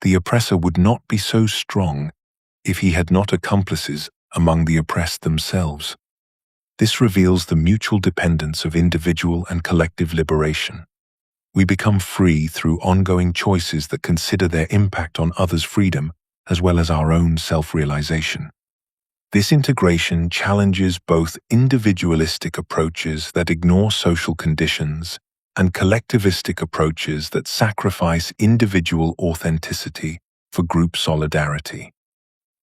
the oppressor would not be so strong if he had not accomplices among the oppressed themselves. This reveals the mutual dependence of individual and collective liberation. We become free through ongoing choices that consider their impact on others' freedom as well as our own self-realization. This integration challenges both individualistic approaches that ignore social conditions and collectivistic approaches that sacrifice individual authenticity for group solidarity.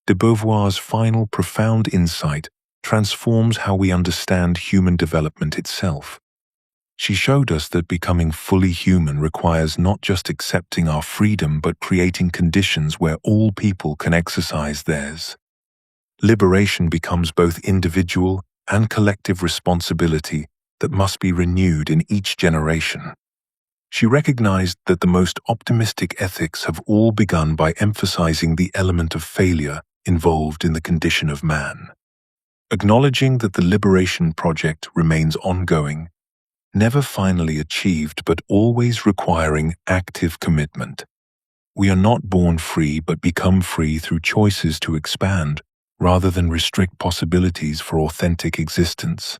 De Beauvoir's final profound insight transforms how we understand human development itself. She showed us that becoming fully human requires not just accepting our freedom, but creating conditions where all people can exercise theirs. Liberation becomes both individual and collective responsibility that must be renewed in each generation. She recognized that the most optimistic ethics have all begun by emphasizing the element of failure involved in the condition of man. Acknowledging that the liberation project remains ongoing, never finally achieved, but always requiring active commitment. We are not born free, but become free through choices to expand rather than restrict possibilities for authentic existence.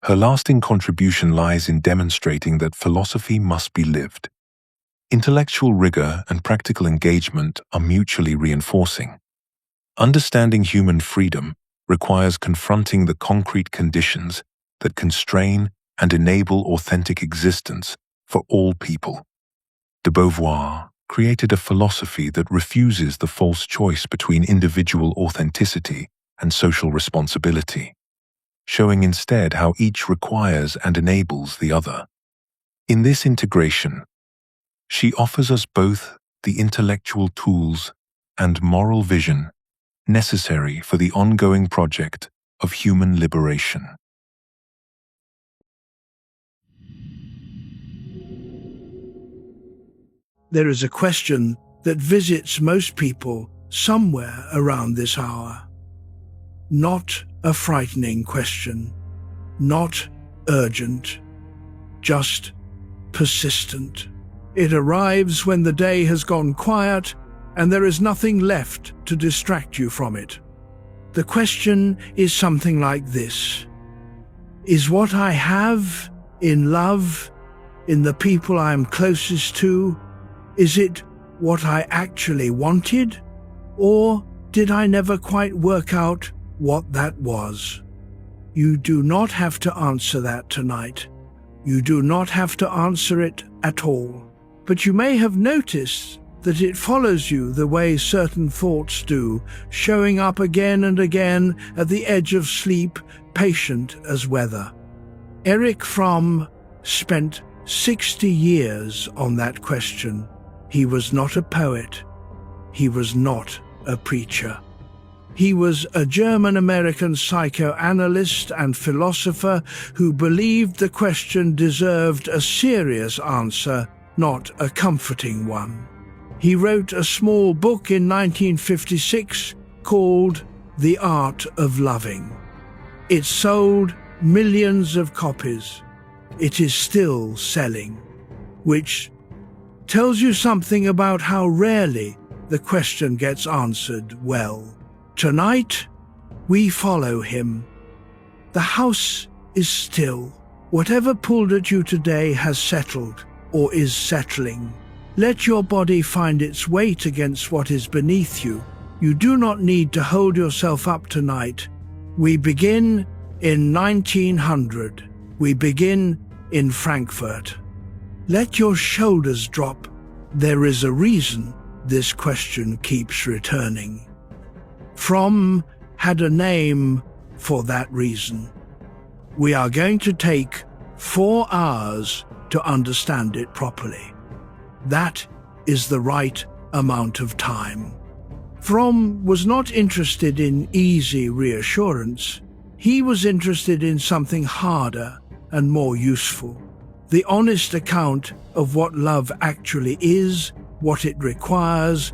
Her lasting contribution lies in demonstrating that philosophy must be lived. Intellectual rigor and practical engagement are mutually reinforcing. Understanding human freedom requires confronting the concrete conditions that constrain and enable authentic existence for all people. De Beauvoir created a philosophy that refuses the false choice between individual authenticity and social responsibility, showing instead how each requires and enables the other. In this integration, she offers us both the intellectual tools and moral vision necessary for the ongoing project of human liberation. There is a question that visits most people somewhere around this hour. Not a frightening question, not urgent, just persistent. It arrives when the day has gone quiet and there is nothing left to distract you from it. The question is something like this: is what I have in love, in the people I am closest to, is it what I actually wanted? Or did I never quite work out what that was? You do not have to answer that tonight. You do not have to answer it at all. But you may have noticed that it follows you the way certain thoughts do, showing up again and again at the edge of sleep, patient as weather. Erich Fromm spent 60 years on that question. He was not a poet. He was not a preacher. He was a German-American psychoanalyst and philosopher who believed the question deserved a serious answer, not a comforting one. He wrote a small book in 1956 called The Art of Loving. It sold millions of copies. It is still selling, which tells you something about how rarely the question gets answered well. Tonight, we follow him. The house is still. Whatever pulled at you today has settled or is settling. Let your body find its weight against what is beneath you. You do not need to hold yourself up tonight. We begin in 1900. We begin in Frankfurt. Let your shoulders drop. There is a reason this question keeps returning. Fromm had a name for that reason. We are going to take 4 hours to understand it properly. That is the right amount of time. Fromm was not interested in easy reassurance. He was interested in something harder and more useful. The honest account of what love actually is, what it requires,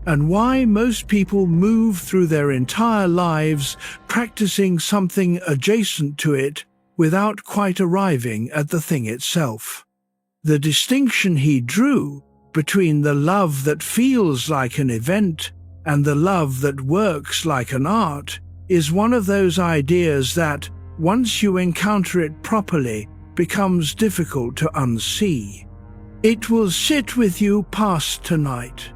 and why most people move through their entire lives practicing something adjacent to it without quite arriving at the thing itself. The distinction he drew between the love that feels like an event and the love that works like an art is one of those ideas that, once you encounter it properly, becomes difficult to unsee. It will sit with you past tonight.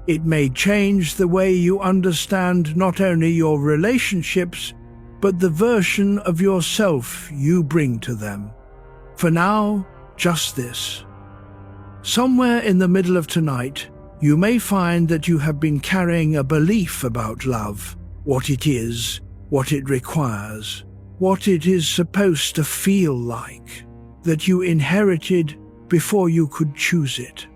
It may change the way you understand not only your relationships, but the version of yourself you bring to them. For now, just this. Somewhere in the middle of tonight, you may find that you have been carrying a belief about love, what it is, what it requires, what it is supposed to feel like, that you inherited before you could choose it.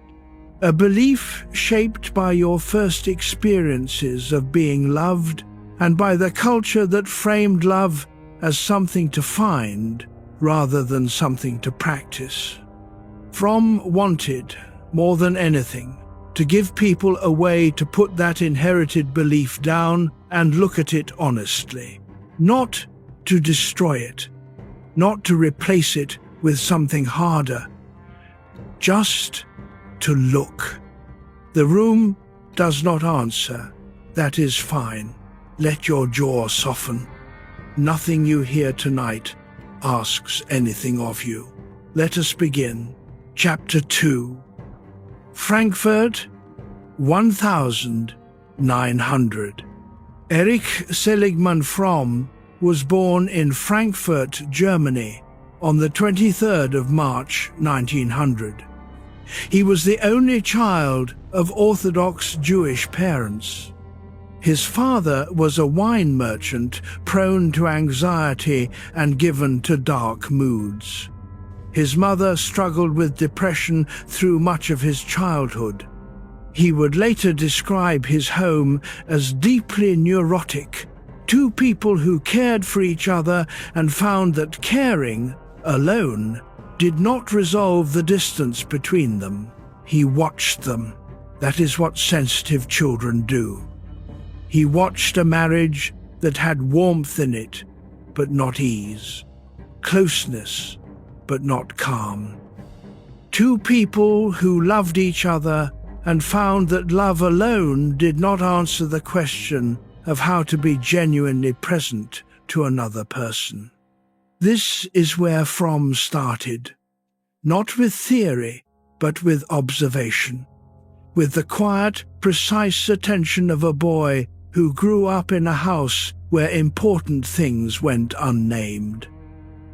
A belief shaped by your first experiences of being loved and by the culture that framed love as something to find rather than something to practice. Fromm wanted, more than anything, to give people a way to put that inherited belief down and look at it honestly. Not to destroy it, not to replace it with something harder, just to look. The room does not answer. That is fine. Let your jaw soften. Nothing you hear tonight asks anything of you. Let us begin. Chapter 2. Frankfurt, 1900. Erich Seligman Fromm was born in Frankfurt, Germany, on the 23rd of March, 1900. He was the only child of Orthodox Jewish parents. His father was a wine merchant prone to anxiety and given to dark moods. His mother struggled with depression through much of his childhood. He would later describe his home as deeply neurotic, two people who cared for each other and found that caring alone did not resolve the distance between them. He watched them. That is what sensitive children do. He watched a marriage that had warmth in it, but not ease, closeness, but not calm. Two people who loved each other and found that love alone did not answer the question of how to be genuinely present to another person. This is where Fromm started, not with theory, but with observation, with the quiet, precise attention of a boy who grew up in a house where important things went unnamed.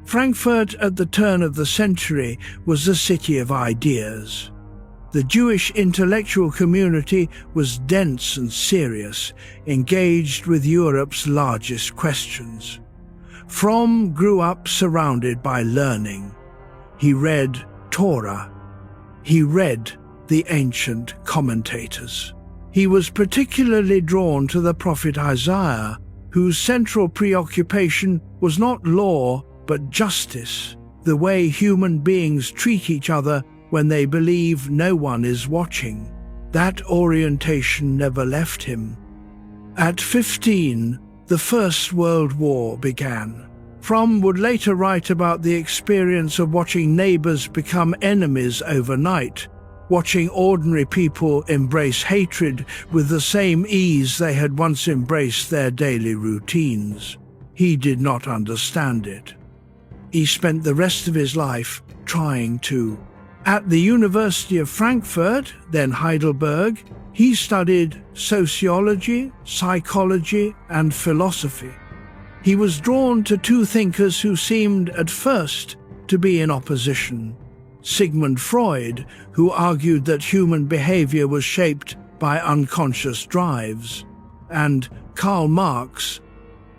Frankfurt at the turn of the century was a city of ideas. The Jewish intellectual community was dense and serious, engaged with Europe's largest questions. Fromm grew up surrounded by learning. He read Torah. He read the ancient commentators. He was particularly drawn to the prophet Isaiah, whose central preoccupation was not law but justice, the way human beings treat each other when they believe no one is watching. That orientation never left him. At 15, the First World War began. Fromm would later write about the experience of watching neighbors become enemies overnight, watching ordinary people embrace hatred with the same ease they had once embraced their daily routines. He did not understand it. He spent the rest of his life trying to. At the University of Frankfurt, then Heidelberg, he studied sociology, psychology, and philosophy. He was drawn to two thinkers who seemed at first to be in opposition. Sigmund Freud, who argued that human behavior was shaped by unconscious drives, and Karl Marx,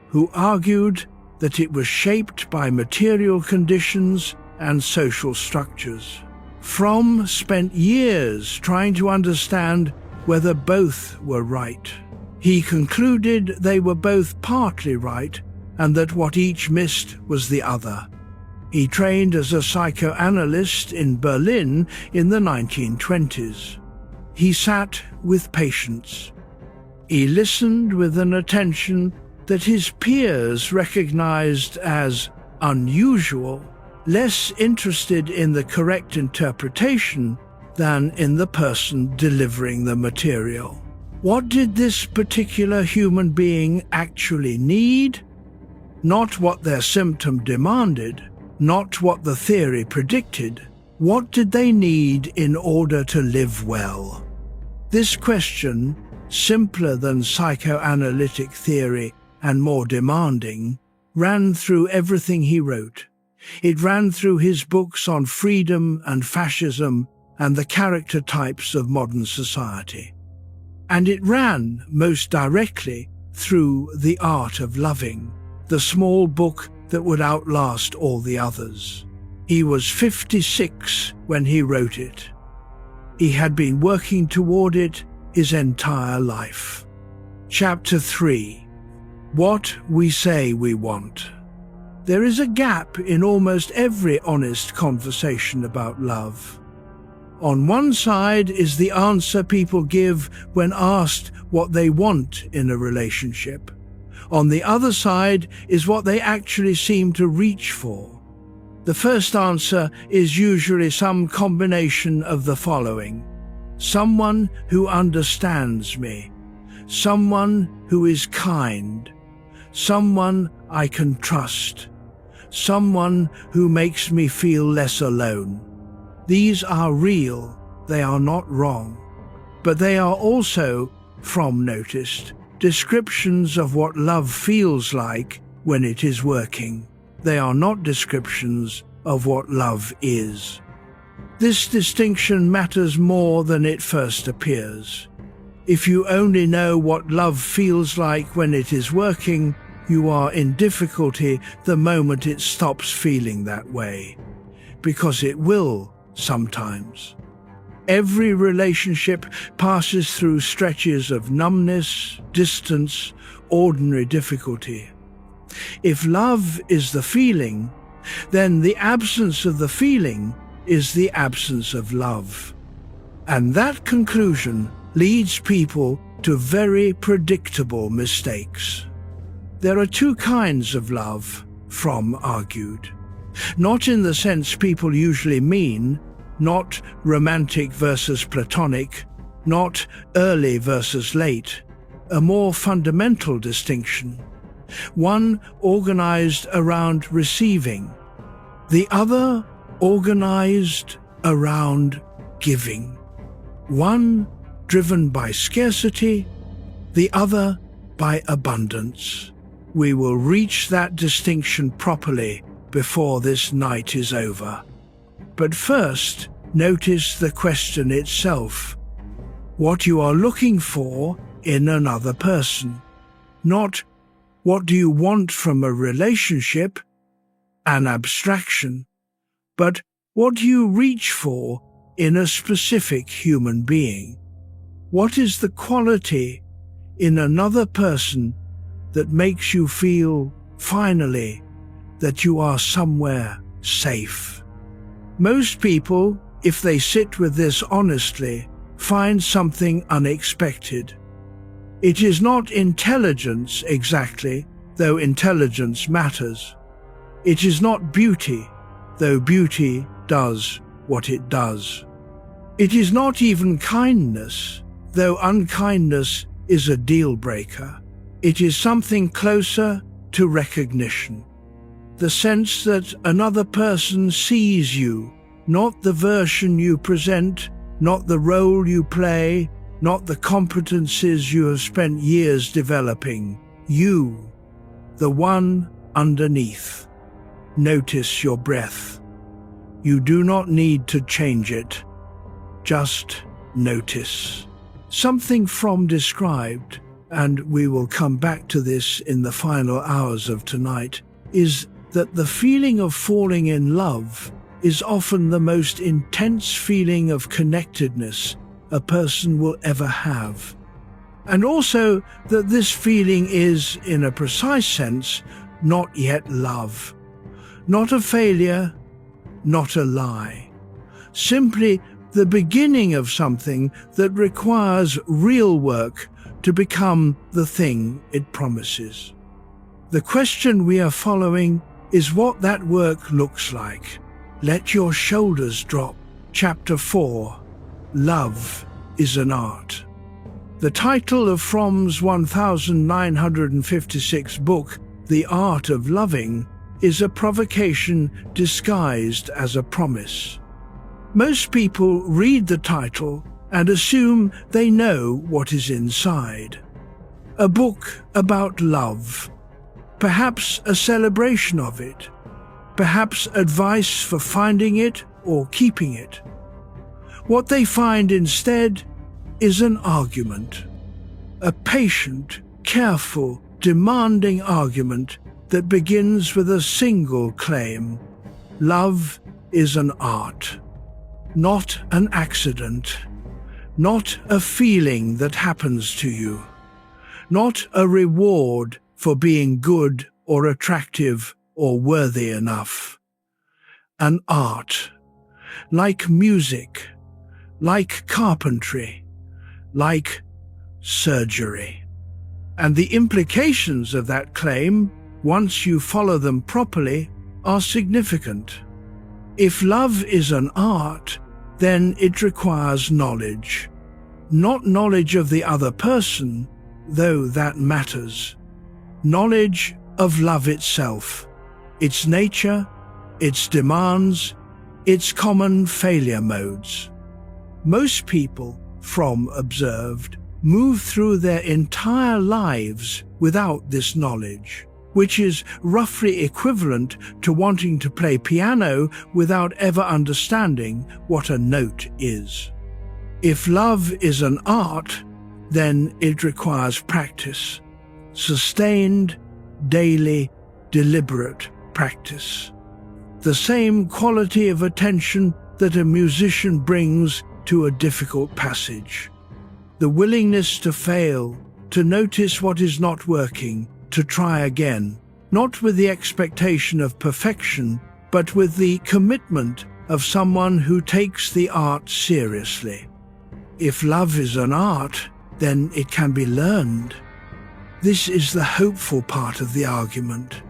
who argued that it was shaped by material conditions and social structures. Fromm spent years trying to understand whether both were right. He concluded they were both partly right, and that what each missed was the other. He trained as a psychoanalyst in Berlin in the 1920s. He sat with patients. He listened with an attention that his peers recognized as unusual, less interested in the correct interpretation than in the person delivering the material. What did this particular human being actually need? Not what their symptom demanded, not what the theory predicted. What did they need in order to live well? This question, simpler than psychoanalytic theory and more demanding, ran through everything he wrote. It ran through his books on freedom and fascism and the character types of modern society. And it ran most directly through The Art of Loving, the small book that would outlast all the others. He was 56 when he wrote it. He had been working toward it his entire life. Chapter 3. What we say we want. There is a gap in almost every honest conversation about love. On one side is the answer people give when asked what they want in a relationship. On the other side is what they actually seem to reach for. The first answer is usually some combination of the following: someone who understands me, someone who is kind, someone I can trust, someone who makes me feel less alone. These are real, they are not wrong, but they are also, Fromm noticed, descriptions of what love feels like when it is working. They are not descriptions of what love is. This distinction matters more than it first appears. If you only know what love feels like when it is working, you are in difficulty the moment it stops feeling that way, because it will sometimes. Every relationship passes through stretches of numbness, distance, ordinary difficulty. If love is the feeling, then the absence of the feeling is the absence of love. And that conclusion leads people to very predictable mistakes. There are two kinds of love, Fromm argued. Not in the sense people usually mean, not romantic versus platonic, not early versus late, a more fundamental distinction. One organized around receiving, the other organized around giving. One driven by scarcity, the other by abundance. We will reach that distinction properly before this night is over. But first, notice the question itself. What you are looking for in another person. Not what do you want from a relationship, an abstraction, but what do you reach for in a specific human being? What is the quality in another person that makes you feel, finally, that you are somewhere safe? Most people, if they sit with this honestly, find something unexpected. It is not intelligence exactly, though intelligence matters. It is not beauty, though beauty does what it does. It is not even kindness, though unkindness is a deal breaker. It is something closer to recognition. The sense that another person sees you, not the version you present, not the role you play, not the competencies you have spent years developing. You, the one underneath. Notice your breath. You do not need to change it. Just notice. Something Fromm described, and we will come back to this in the final hours of tonight, is that the feeling of falling in love is often the most intense feeling of connectedness a person will ever have. And also that this feeling is, in a precise sense, not yet love. Not a failure, not a lie. Simply the beginning of something that requires real work to become the thing it promises. The question we are following is what that work looks like. Let your shoulders drop. Chapter 4. Love is an art. The title of Fromm's 1956 book, The Art of Loving, is a provocation disguised as a promise. Most people read the title and assume they know what is inside. A book about love, perhaps a celebration of it, perhaps advice for finding it or keeping it. What they find instead is an argument, a patient, careful, demanding argument that begins with a single claim. Love is an art, not an accident, not a feeling that happens to you, not a reward for being good or attractive or worthy enough. An art, like music, like carpentry, like surgery. And the implications of that claim, once you follow them properly, are significant. If love is an art, then it requires knowledge. Not knowledge of the other person, though that matters. Knowledge of love itself, its nature, its demands, its common failure modes. Most people, Fromm observed, move through their entire lives without this knowledge, which is roughly equivalent to wanting to play piano without ever understanding what a note is. If love is an art, then it requires practice, sustained, daily, deliberate practice. The same quality of attention that a musician brings to a difficult passage. The willingness to fail, to notice what is not working, to try again, not with the expectation of perfection, but with the commitment of someone who takes the art seriously. If love is an art, then it can be learned. This is the hopeful part of the argument.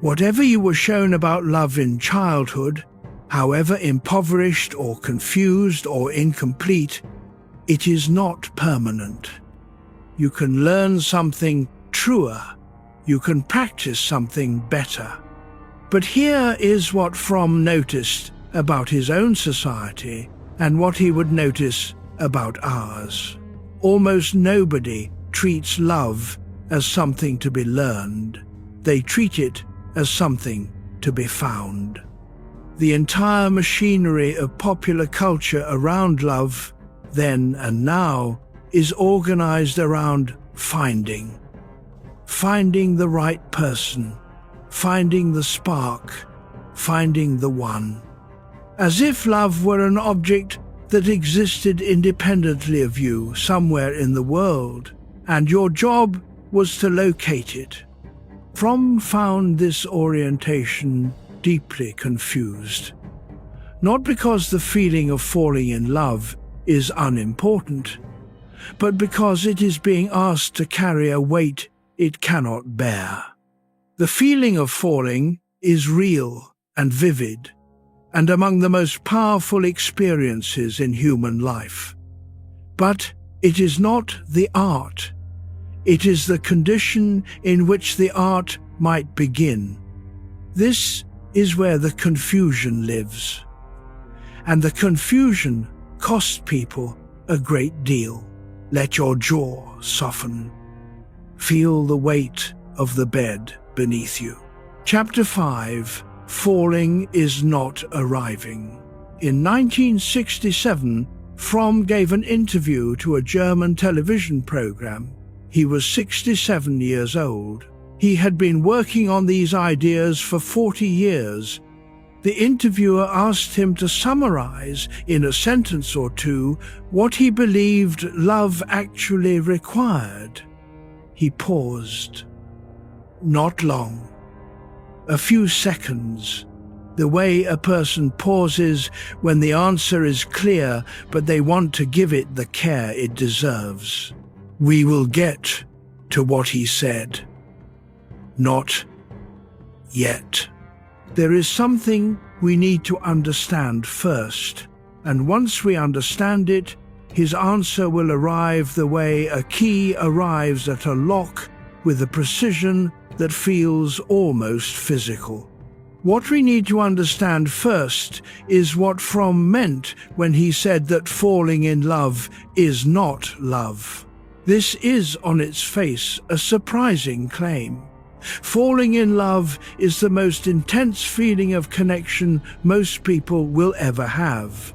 Whatever you were shown about love in childhood, however impoverished or confused or incomplete, it is not permanent. You can learn something truer. You can practice something better. But here is what Fromm noticed about his own society and what he would notice about ours. Almost nobody treats love as something to be learned. They treat it as something to be found. The entire machinery of popular culture around love, then and now, is organized around finding the right person, finding the spark, finding the one. As if love were an object that existed independently of you somewhere in the world, and your job was to locate it. Fromm found this orientation deeply confused. Not because the feeling of falling in love is unimportant, but because it is being asked to carry a weight it cannot bear. The feeling of falling is real and vivid, and among the most powerful experiences in human life. But it is not the art. It is the condition in which the art might begin. This is where the confusion lives. And the confusion costs people a great deal. Let your jaw soften. Feel the weight of the bed beneath you. Chapter 5. Falling is not arriving. In 1967, Fromm gave an interview to a German television program. He was 67 years old. He had been working on these ideas for 40 years. The interviewer asked him to summarize in a sentence or two what he believed love actually required. He paused. Not long. A few seconds. The way a person pauses when the answer is clear, but they want to give it the care it deserves. We will get to what he said. Not yet. There is something we need to understand first, and once we understand it, his answer will arrive the way a key arrives at a lock with a precision that feels almost physical. What we need to understand first is what Fromm meant when he said that falling in love is not love. This is, on its face, a surprising claim. Falling in love is the most intense feeling of connection most people will ever have.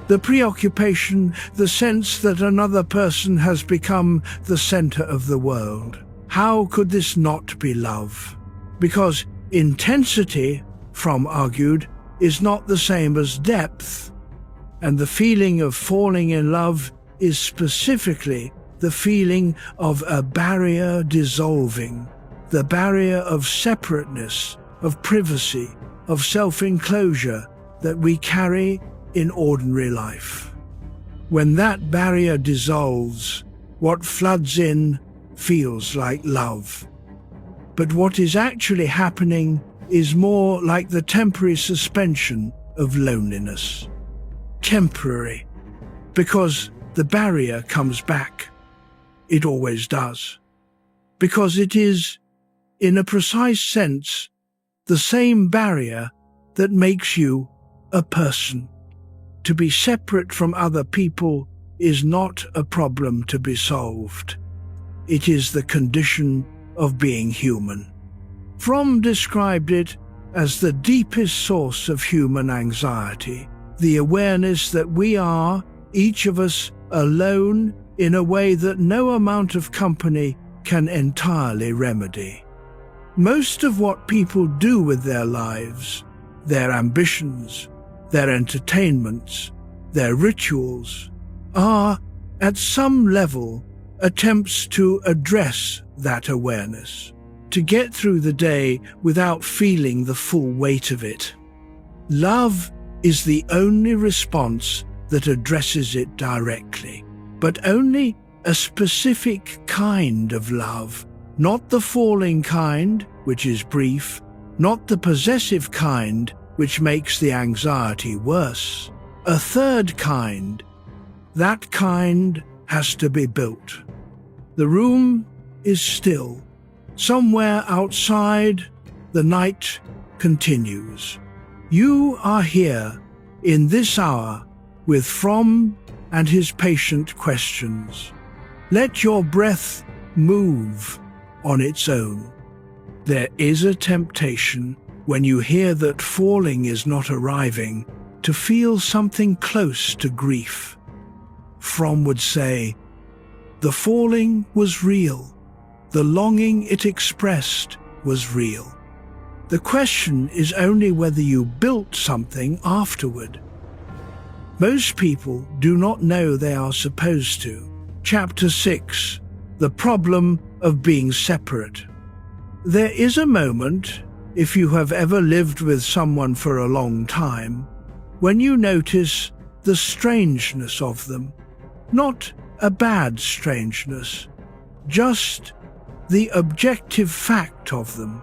The preoccupation, the sense that another person has become the center of the world. How could this not be love? Because intensity, Fromm argued, is not the same as depth, and the feeling of falling in love is specifically the feeling of a barrier dissolving, the barrier of separateness, of privacy, of self-enclosure that we carry in ordinary life. When that barrier dissolves, what floods in feels like love. But what is actually happening is more like the temporary suspension of loneliness. Temporary, because the barrier comes back. It always does. Because it is, in a precise sense, the same barrier that makes you a person. To be separate from other people is not a problem to be solved. It is the condition of being human. Fromm described it as the deepest source of human anxiety, the awareness that we are, each of us, alone in a way that no amount of company can entirely remedy. Most of what people do with their lives, their ambitions, their entertainments, their rituals, are, at some level, attempts to address that awareness, to get through the day without feeling the full weight of it. Love is the only response that addresses it directly, but only a specific kind of love, not the falling kind, which is brief, not the possessive kind, which makes the anxiety worse. A third kind. That kind has to be built. The room is still. Somewhere outside, the night continues. You are here, in this hour, with Fromm and his patient questions. Let your breath move on its own. There is a temptation, when you hear that falling is not arriving, to feel something close to grief. Fromm would say, the falling was real. The longing it expressed was real. The question is only whether you built something afterward. Most people do not know they are supposed to. Chapter 6. The problem of being separate. There is a moment, if you have ever lived with someone for a long time, when you notice the strangeness of them. Not a bad strangeness, just the objective fact of them,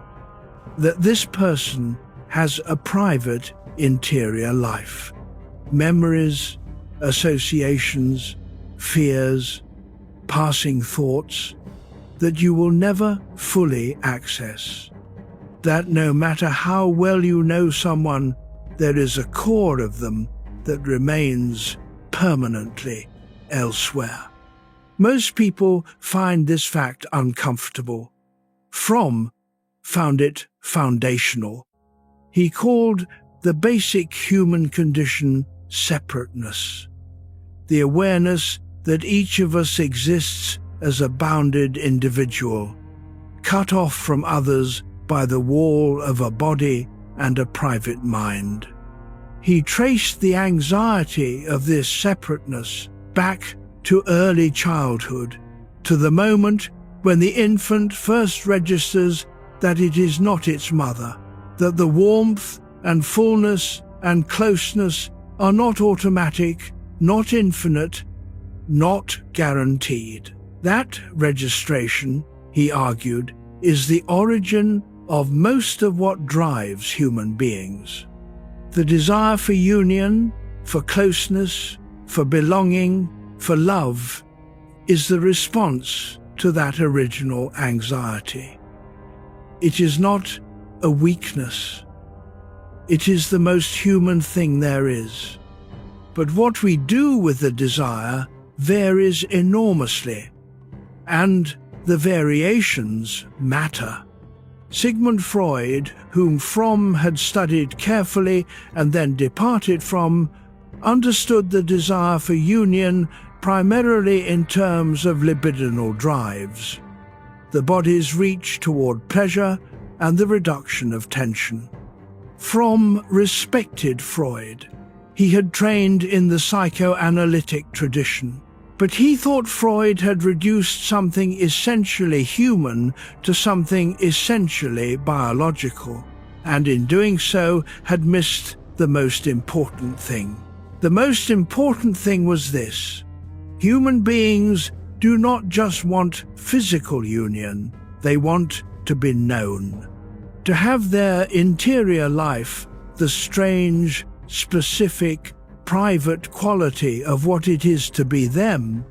that this person has a private interior life. Memories, associations, fears, passing thoughts that you will never fully access. That no matter how well you know someone, there is a core of them that remains permanently elsewhere. Most people find this fact uncomfortable. Fromm found it foundational. He called the basic human condition separateness, the awareness that each of us exists as a bounded individual, cut off from others by the wall of a body and a private mind. He traced the anxiety of this separateness back to early childhood, to the moment when the infant first registers that it is not its mother, that the warmth and fullness and closeness are not automatic, not infinite, not guaranteed. That registration, he argued, is the origin of most of what drives human beings. The desire for union, for closeness, for belonging, for love, is the response to that original anxiety. It is not a weakness. It is the most human thing there is. But what we do with the desire varies enormously, and the variations matter. Sigmund Freud, whom Fromm had studied carefully and then departed from, understood the desire for union primarily in terms of libidinal drives, the body's reach toward pleasure and the reduction of tension. Fromm respected Freud. He had trained in the psychoanalytic tradition, but he thought Freud had reduced something essentially human to something essentially biological, and in doing so had missed the most important thing. The most important thing was this: human beings do not just want physical union, they want to be known. To have their interior life, the strange, specific, private quality of what it is to be them,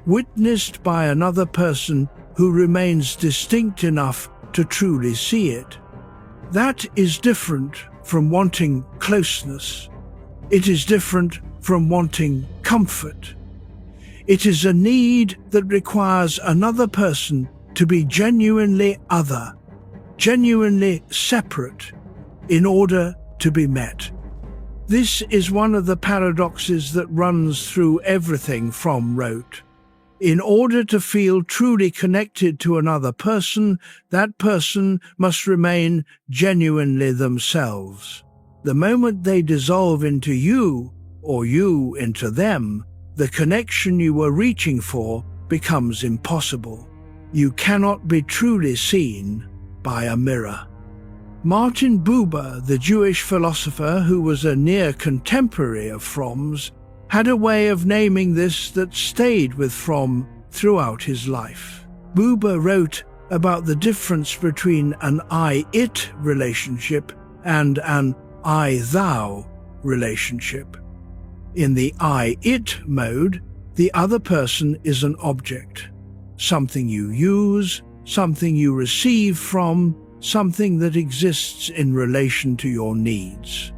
witnessed by another person who remains distinct enough to truly see it. That is different from wanting closeness. It is different from wanting comfort. It is a need that requires another person to be genuinely other, genuinely separate, in order to be met. This is one of the paradoxes that runs through everything Fromm wrote. In order to feel truly connected to another person, that person must remain genuinely themselves. The moment they dissolve into you, or you into them, the connection you were reaching for becomes impossible. You cannot be truly seen by a mirror. Martin Buber, the Jewish philosopher who was a near contemporary of Fromm's, had a way of naming this that stayed with Fromm throughout his life. Buber wrote about the difference between an I-it relationship and an I-thou relationship. In the I-it mode, the other person is an object, something you use, something you receive from, something that exists in relation to your needs.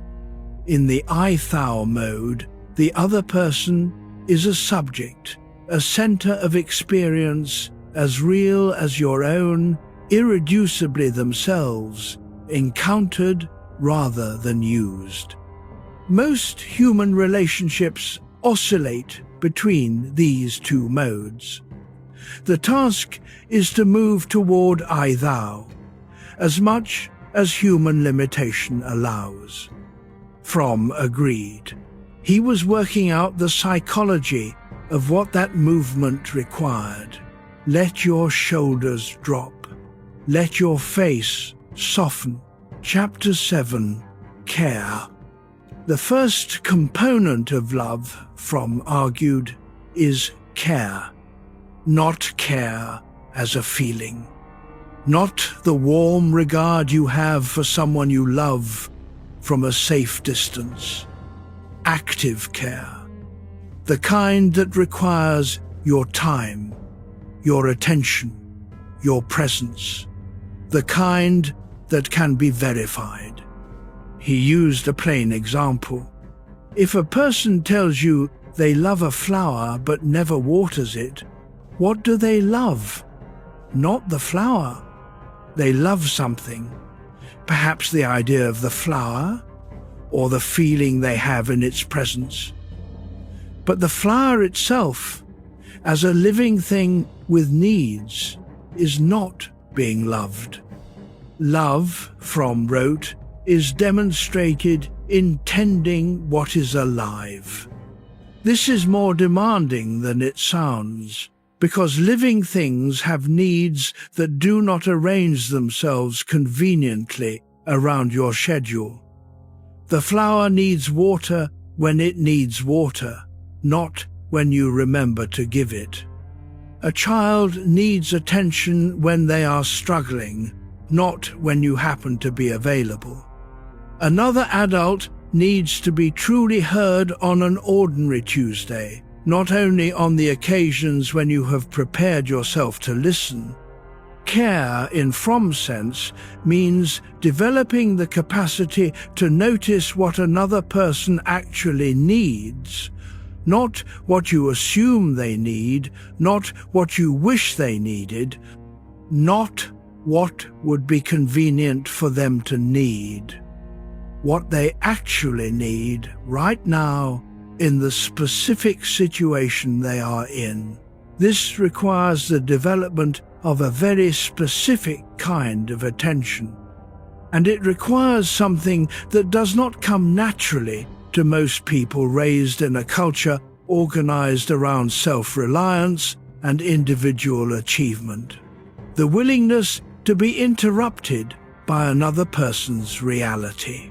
In the I-thou mode, the other person is a subject, a center of experience as real as your own, irreducibly themselves, encountered rather than used. Most human relationships oscillate between these two modes. The task is to move toward I-thou, as much as human limitation allows. Fromm agreed. He was working out the psychology of what that movement required. Let your shoulders drop. Let your face soften. Chapter 7. Care. The first component of love, Fromm argued, is care. Not care as a feeling. Not the warm regard you have for someone you love from a safe distance. Active care. The kind that requires your time, your attention, your presence. The kind that can be verified. He used a plain example. If a person tells you they love a flower but never waters it, what do they love? Not the flower. They love something. Perhaps the idea of the flower, or the feeling they have in its presence. But the flower itself, as a living thing with needs, is not being loved. Love, Fromm wrote, is demonstrated in tending what is alive. This is more demanding than it sounds, because living things have needs that do not arrange themselves conveniently around your schedule. The flower needs water when it needs water, not when you remember to give it. A child needs attention when they are struggling, not when you happen to be available. Another adult needs to be truly heard on an ordinary Tuesday, not only on the occasions when you have prepared yourself to listen. Care, in Fromm's sense, means developing the capacity to notice what another person actually needs, not what you assume they need, not what you wish they needed, not what would be convenient for them to need. What they actually need right now in the specific situation they are in. This requires the development of a very specific kind of attention. And it requires something that does not come naturally to most people raised in a culture organized around self-reliance and individual achievement. The willingness to be interrupted by another person's reality.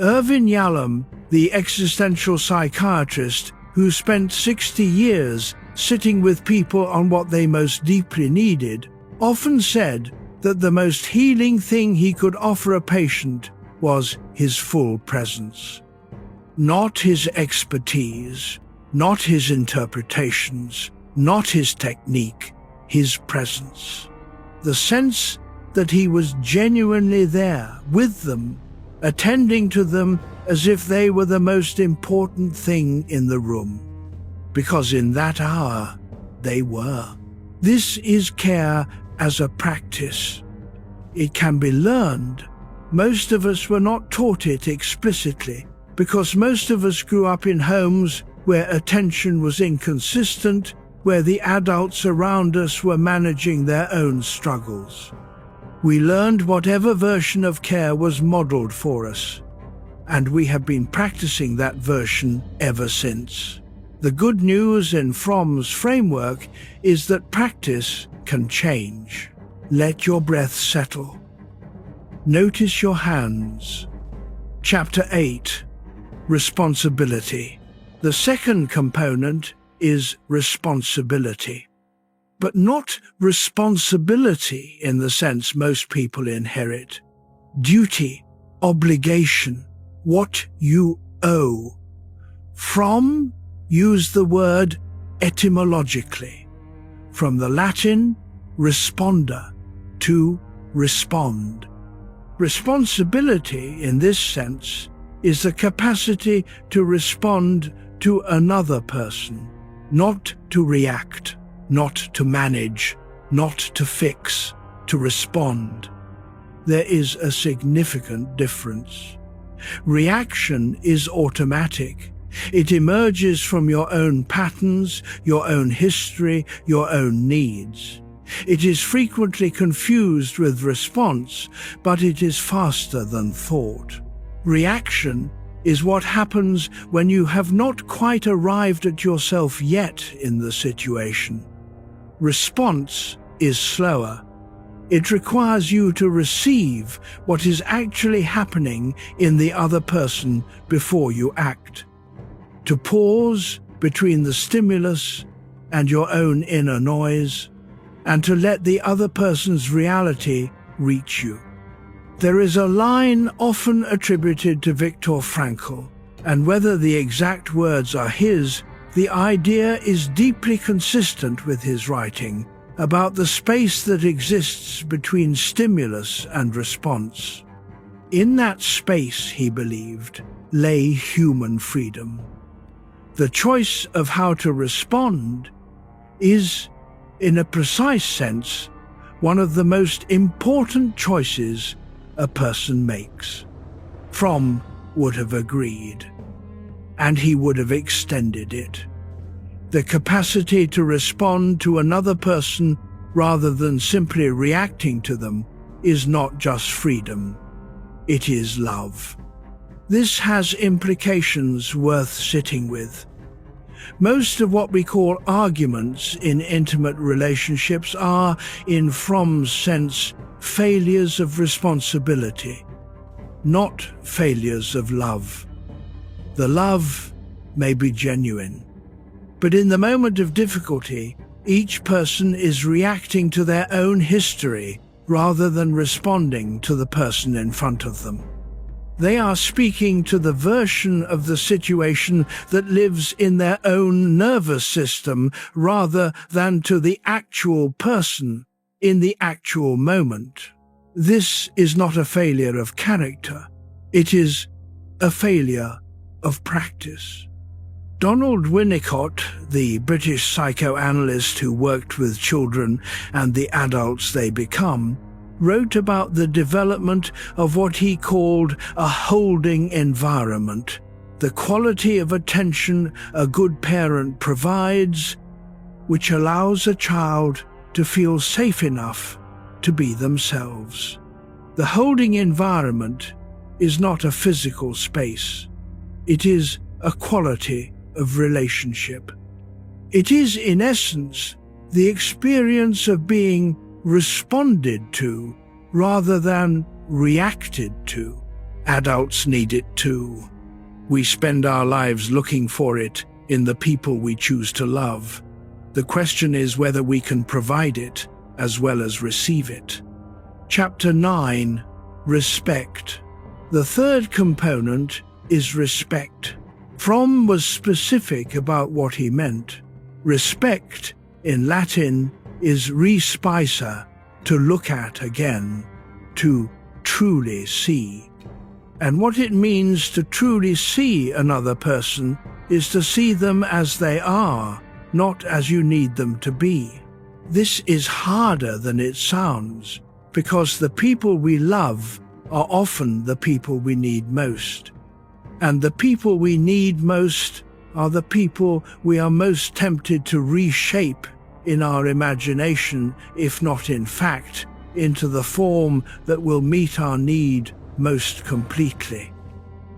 Irvin Yalom, the existential psychiatrist who spent 60 years sitting with people on what they most deeply needed, often said that the most healing thing he could offer a patient was his full presence. Not his expertise, not his interpretations, not his technique, his presence. The sense that he was genuinely there with them, attending to them as if they were the most important thing in the room. Because in that hour, they were. This is care as a practice. It can be learned. Most of us were not taught it explicitly, because most of us grew up in homes where attention was inconsistent, where the adults around us were managing their own struggles. We learned whatever version of care was modeled for us, and we have been practicing that version ever since. The good news in Fromm's framework is that practice can change. Let your breath settle. Notice your hands. Chapter 8. Responsibility. The second component is responsibility, but not responsibility in the sense most people inherit. Duty, obligation, what you owe. From, use the word etymologically, from the Latin responder, to respond. Responsibility, in this sense, is the capacity to respond to another person, not to react, not to manage, not to fix, to respond. There is a significant difference. Reaction is automatic. It emerges from your own patterns, your own history, your own needs. It is frequently confused with response, but it is faster than thought. Reaction is what happens when you have not quite arrived at yourself yet in the situation. Response is slower. It requires you to receive what is actually happening in the other person before you act. To pause between the stimulus and your own inner noise, and to let the other person's reality reach you. There is a line often attributed to Viktor Frankl, and whether the exact words are his, the idea is deeply consistent with his writing about the space that exists between stimulus and response. In that space, he believed, lay human freedom. The choice of how to respond is, in a precise sense, one of the most important choices a person makes. Fromm would have agreed, and he would have extended it. The capacity to respond to another person rather than simply reacting to them is not just freedom, it is love. This has implications worth sitting with. Most of what we call arguments in intimate relationships are, in Fromm's sense, failures of responsibility, not failures of love. The love may be genuine, but in the moment of difficulty, each person is reacting to their own history rather than responding to the person in front of them. They are speaking to the version of the situation that lives in their own nervous system rather than to the actual person in the actual moment. This is not a failure of character. It is a failure of practice. Donald Winnicott, the British psychoanalyst who worked with children and the adults they become, wrote about the development of what he called a holding environment, the quality of attention a good parent provides, which allows a child to feel safe enough to be themselves. The holding environment is not a physical space. It is a quality of relationship. It is, in essence, the experience of being responded to rather than reacted to. Adults need it too. We spend our lives looking for it in the people we choose to love. The question is whether we can provide it as well as receive it. Chapter 9. Respect. The third component is respect. Fromm was specific about what he meant. Respect, in Latin, is respicer, to look at again, to truly see. And what it means to truly see another person is to see them as they are, not as you need them to be. This is harder than it sounds, because the people we love are often the people we need most. And the people we need most are the people we are most tempted to reshape in our imagination, if not in fact, into the form that will meet our need most completely.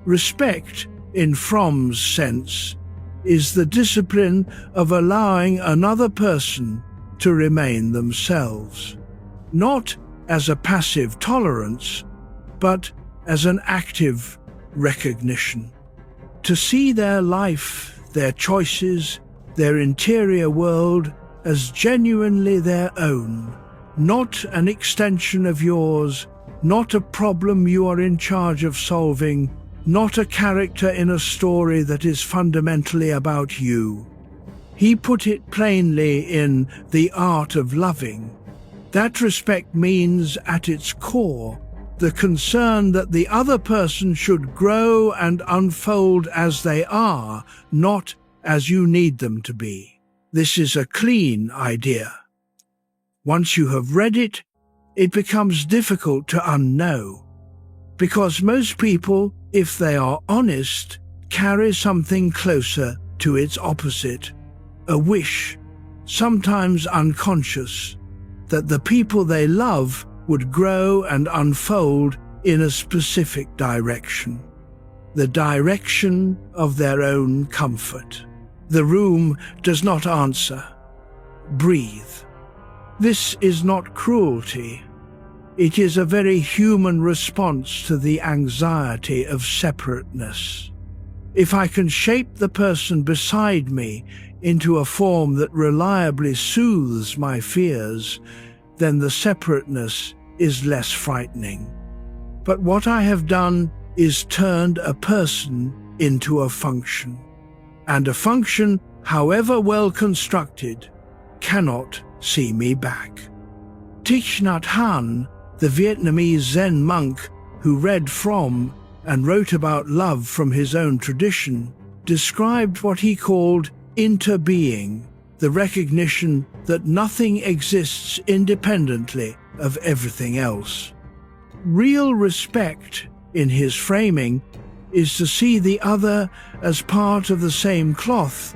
Respect, in Fromm's sense, is the discipline of allowing another person to remain themselves, not as a passive tolerance, but as an active recognition. To see their life, their choices, their interior world as genuinely their own, not an extension of yours, not a problem you are in charge of solving, not a character in a story that is fundamentally about you. He put it plainly in The Art of Loving. That respect means, at its core, the concern that the other person should grow and unfold as they are, not as you need them to be. This is a clean idea. Once you have read it, it becomes difficult to unknow, because most people, if they are honest, carry something closer to its opposite, a wish, sometimes unconscious, that the people they love would grow and unfold in a specific direction, the direction of their own comfort. The room does not answer. Breathe. This is not cruelty. It is a very human response to the anxiety of separateness. If I can shape the person beside me into a form that reliably soothes my fears, then the separateness is less frightening. But what I have done is turned a person into a function. And a function, however well constructed, cannot see me back. Thich Nhat Hanh, the Vietnamese Zen monk who read from and wrote about love from his own tradition, described what he called interbeing, the recognition that nothing exists independently of everything else. Real respect, in his framing, is to see the other as part of the same cloth,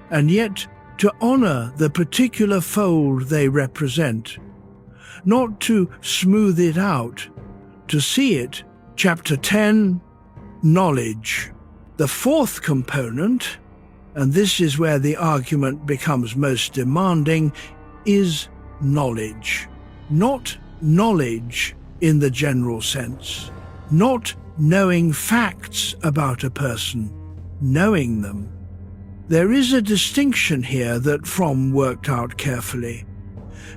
and yet to honor the particular fold they represent, not to smooth it out, to see it. Chapter 10, Knowledge. The fourth component, and this is where the argument becomes most demanding, is knowledge. Not knowledge in the general sense, not knowing facts about a person, knowing them. There is a distinction here that Fromm worked out carefully.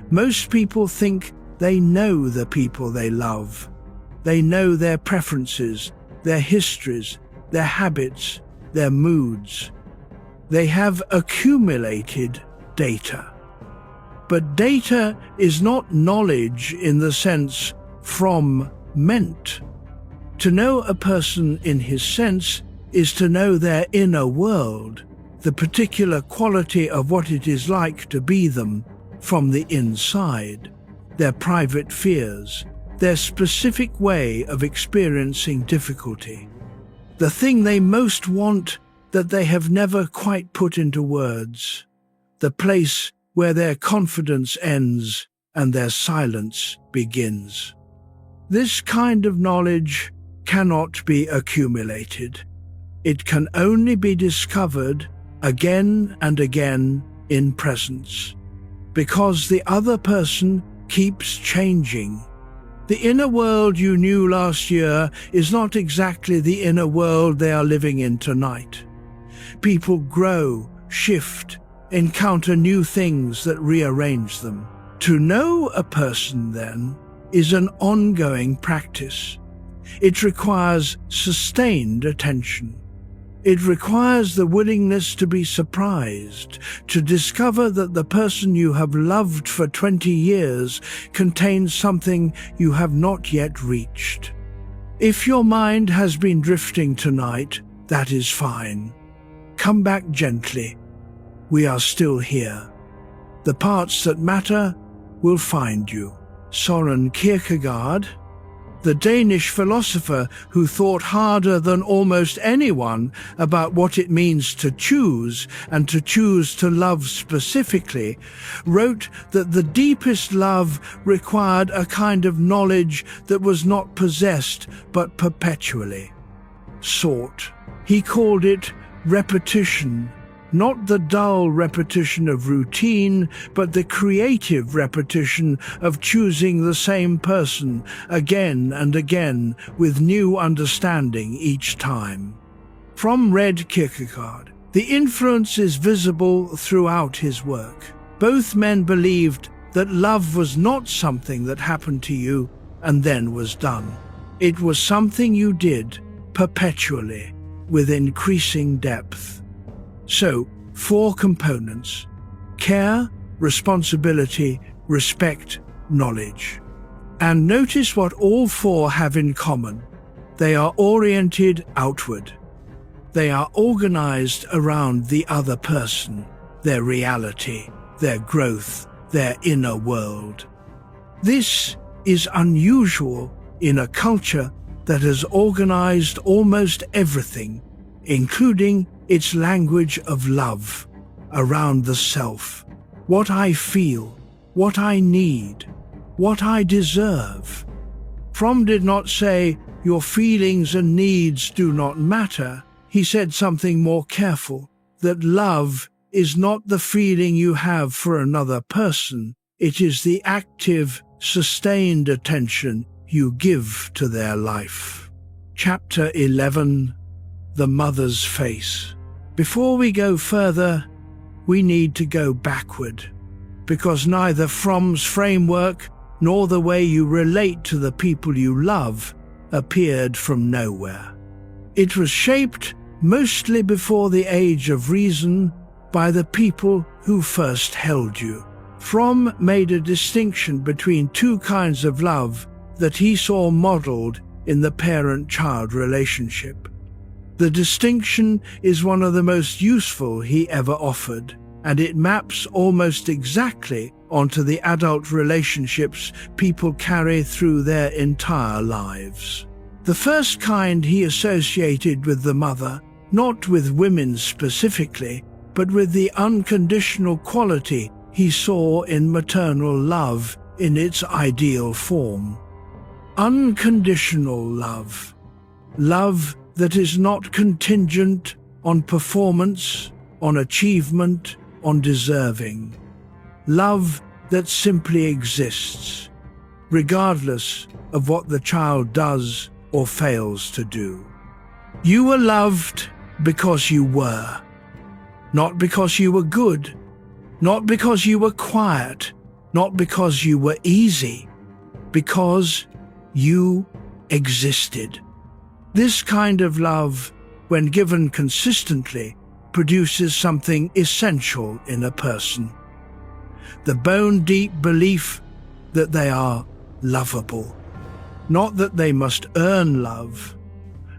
Most people think they know the people they love. They know their preferences, their histories, their habits, their moods. They have accumulated data. But data is not knowledge in the sense Fromm meant. To know a person in his sense is to know their inner world, the particular quality of what it is like to be them from the inside, their private fears, their specific way of experiencing difficulty, the thing they most want that they have never quite put into words, the place where their confidence ends and their silence begins. This kind of knowledge cannot be accumulated. It can only be discovered again and again in presence, because the other person keeps changing. The inner world you knew last year is not exactly the inner world they are living in tonight. People grow, shift, encounter new things that rearrange them. To know a person, then, is an ongoing practice. It requires sustained attention. It requires the willingness to be surprised, to discover that the person you have loved for 20 years contains something you have not yet reached. If your mind has been drifting tonight, that is fine. Come back gently. We are still here. The parts that matter will find you. Søren Kierkegaard, the Danish philosopher who thought harder than almost anyone about what it means to choose and to choose to love specifically, wrote that the deepest love required a kind of knowledge that was not possessed but perpetually sought. He called it repetition, not the dull repetition of routine, but the creative repetition of choosing the same person again and again with new understanding each time. From read Kierkegaard, The influence is visible throughout his work. Both men believed that love was not something that happened to you and then was done. It was something you did perpetually, with increasing depth. So, 4 components: care, responsibility, respect, knowledge. And notice what all 4 have in common. They are oriented outward. They are organized around the other person, their reality, their growth, their inner world. This is unusual in a culture that has organized almost everything, including its language of love, around the self. What I feel, what I need, what I deserve. Fromm did not say, your feelings and needs do not matter. He said something more careful, that love is not the feeling you have for another person. It is the active, sustained attention you give to their life. Chapter 11, The Mother's Face. Before we go further, we need to go backward, because neither Fromm's framework nor the way you relate to the people you love appeared from nowhere. It was shaped mostly before the age of reason by the people who first held you. Fromm made a distinction between 2 kinds of love that he saw modeled in the parent-child relationship. The distinction is one of the most useful he ever offered, and it maps almost exactly onto the adult relationships people carry through their entire lives. The first kind he associated with the mother, not with women specifically, but with the unconditional quality he saw in maternal love in its ideal form. Unconditional love. Love that is not contingent on performance, on achievement, on deserving. Love that simply exists, regardless of what the child does or fails to do. You were loved because you were, not because you were good, not because you were quiet, not because you were easy, because you existed. This kind of love, when given consistently, produces something essential in a person. The bone-deep belief that they are lovable. Not that they must earn love,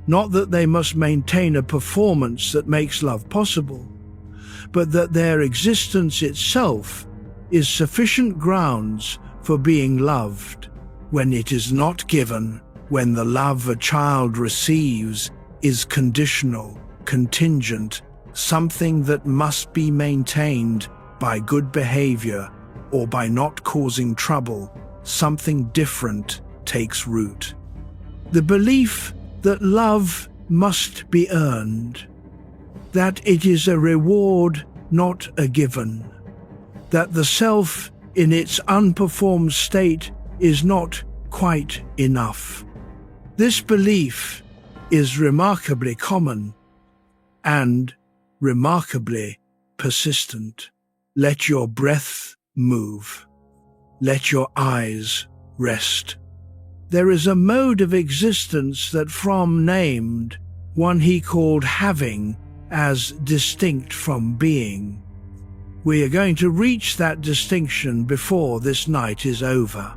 not that they must maintain a performance that makes love possible, but that their existence itself is sufficient grounds for being loved. When it is not given, when the love a child receives is conditional, contingent, something that must be maintained by good behavior or by not causing trouble, something different takes root. The belief that love must be earned, that it is a reward, not a given, that the self in its unperformed state is not quite enough. This belief is remarkably common and remarkably persistent. Let your breath move. Let your eyes rest. There is a mode of existence that Fromm named, one he called having, as distinct from being. We are going to reach that distinction before this night is over.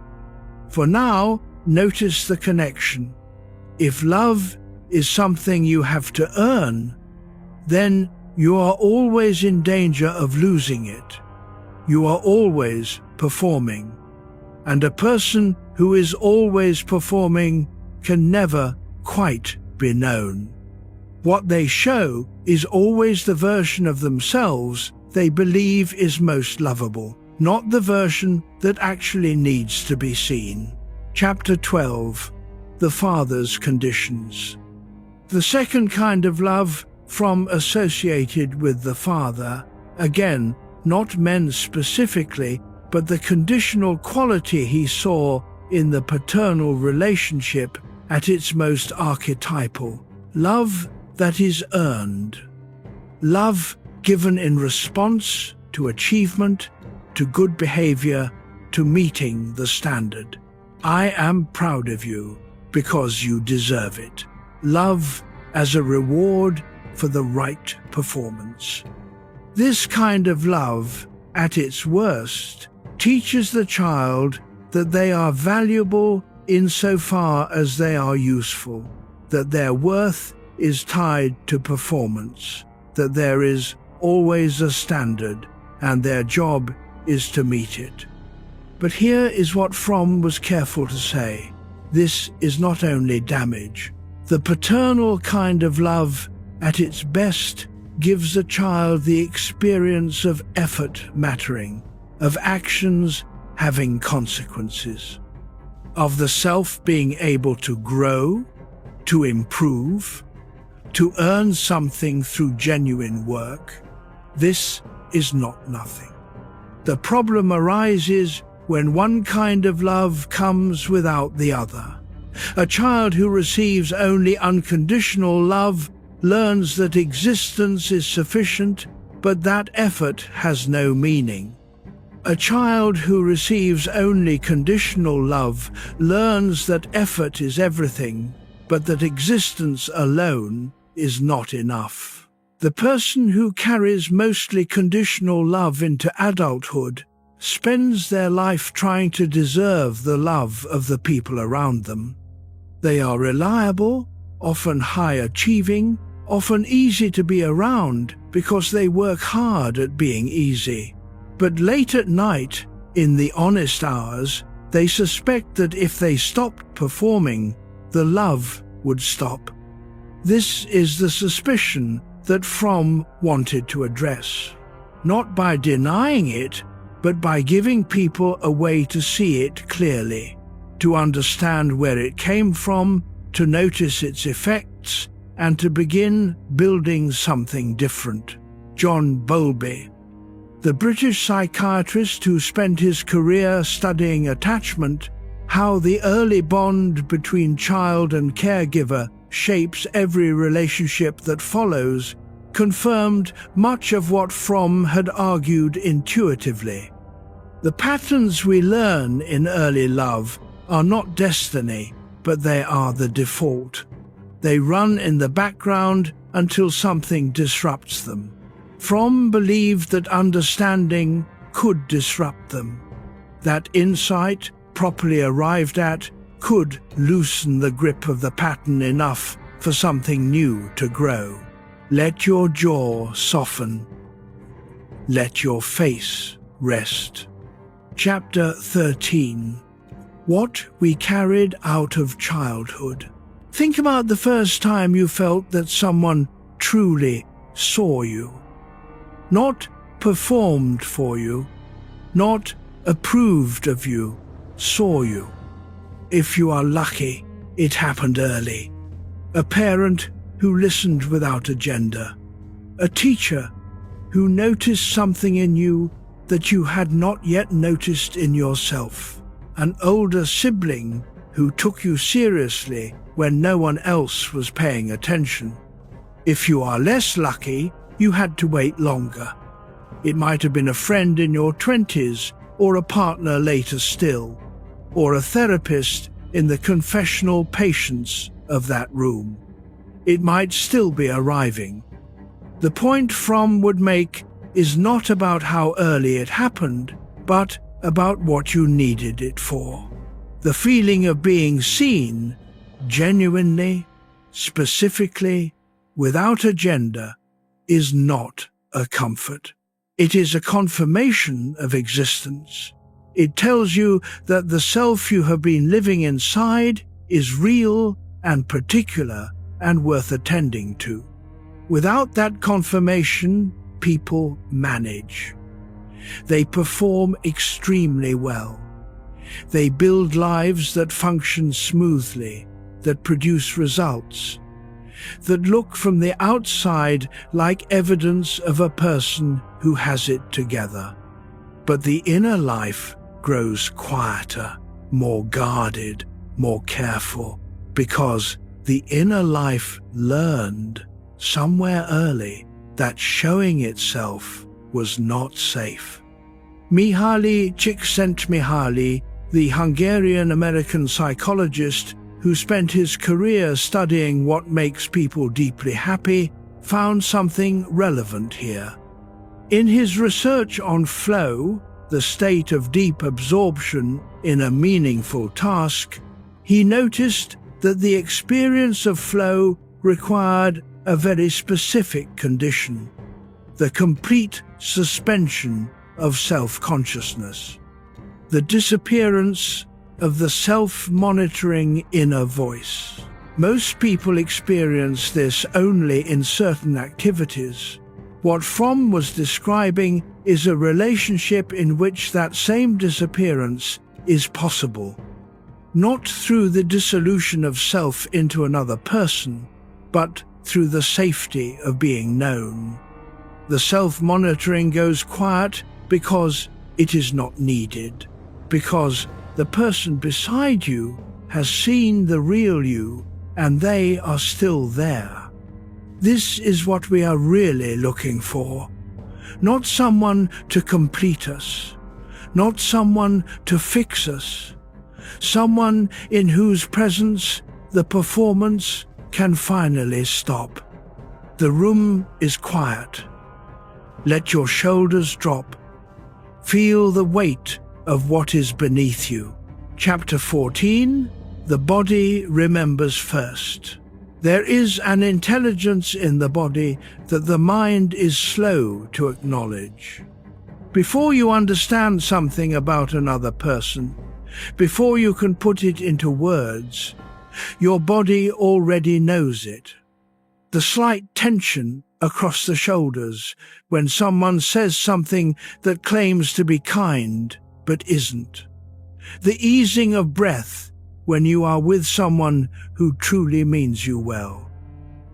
For now, notice the connection. If love is something you have to earn, then you are always in danger of losing it. You are always performing. And a person who is always performing can never quite be known. What they show is always the version of themselves they believe is most lovable, not the version that actually needs to be seen. Chapter 12, The Father's Conditions. The second kind of love Fromm associated with the father, again, not men specifically, but the conditional quality he saw in the paternal relationship at its most archetypal, love that is earned. Love given in response to achievement, to good behavior, to meeting the standard. I am proud of you because you deserve it. Love as a reward for the right performance. This kind of love, at its worst, teaches the child that they are valuable insofar as they are useful, that their worth is tied to performance, that there is always a standard, and their job is to meet it. But here is what Fromm was careful to say. This is not only damage. The paternal kind of love, at its best, gives a child the experience of effort mattering, of actions having consequences, of the self being able to grow, to improve, to earn something through genuine work. This is not nothing. The problem arises when one kind of love comes without the other. A child who receives only unconditional love learns that existence is sufficient, but that effort has no meaning. A child who receives only conditional love learns that effort is everything, but that existence alone is not enough. The person who carries mostly conditional love into adulthood spends their life trying to deserve the love of the people around them. They are reliable, often high-achieving, often easy to be around because they work hard at being easy. But late at night, in the honest hours, they suspect that if they stopped performing, the love would stop. This is the suspicion that Fromm wanted to address, not by denying it, but by giving people a way to see it clearly, to understand where it came from, to notice its effects, and to begin building something different. John Bowlby, the British psychiatrist who spent his career studying attachment, how the early bond between child and caregiver shapes every relationship that follows, confirmed much of what Fromm had argued intuitively. The patterns we learn in early love are not destiny, but they are the default. They run in the background until something disrupts them. Fromm believed that understanding could disrupt them. That insight, properly arrived at, could loosen the grip of the pattern enough for something new to grow. Let your jaw soften. Let your face rest. Chapter 13. What we carried out of childhood. Think about the first time you felt that someone truly saw you. Not performed for you, not approved of you, saw you. If you are lucky, it happened early. A parent who listened without agenda. A teacher who noticed something in you that you had not yet noticed in yourself. An older sibling who took you seriously when no one else was paying attention. If you are less lucky, you had to wait longer. It might have been a friend in your 20s, or a partner later still, or a therapist in the confessional patience of that room. It might still be arriving. The point Fromm would make is not about how early it happened, but about what you needed it for. The feeling of being seen, genuinely, specifically, without agenda, is not a comfort. It is a confirmation of existence. It tells you that the self you have been living inside is real and particular and worth attending to. Without that confirmation, people manage. They perform extremely well. They build lives that function smoothly, that produce results, that look from the outside like evidence of a person who has it together. But the inner life grows quieter, more guarded, more careful, because the inner life learned, somewhere early, that showing itself was not safe. Mihaly Csikszentmihalyi, the Hungarian-American psychologist who spent his career studying what makes people deeply happy, found something relevant here. In his research on flow, the state of deep absorption in a meaningful task, he noticed that the experience of flow required a very specific condition: the complete suspension of self-consciousness, the disappearance of the self-monitoring inner voice. Most people experience this only in certain activities. What Fromm was describing is a relationship in which that same disappearance is possible, not through the dissolution of self into another person, but through the safety of being known. The self-monitoring goes quiet because it is not needed, because the person beside you has seen the real you and they are still there. This is what we are really looking for. Not someone to complete us, not someone to fix us, someone in whose presence the performance can finally stop. The room is quiet. Let your shoulders drop. Feel the weight of what is beneath you. Chapter 14, The Body Remembers First. There is an intelligence in the body that the mind is slow to acknowledge. Before you understand something about another person, before you can put it into words, your body already knows it. The slight tension across the shoulders when someone says something that claims to be kind but isn't. The easing of breath when you are with someone who truly means you well.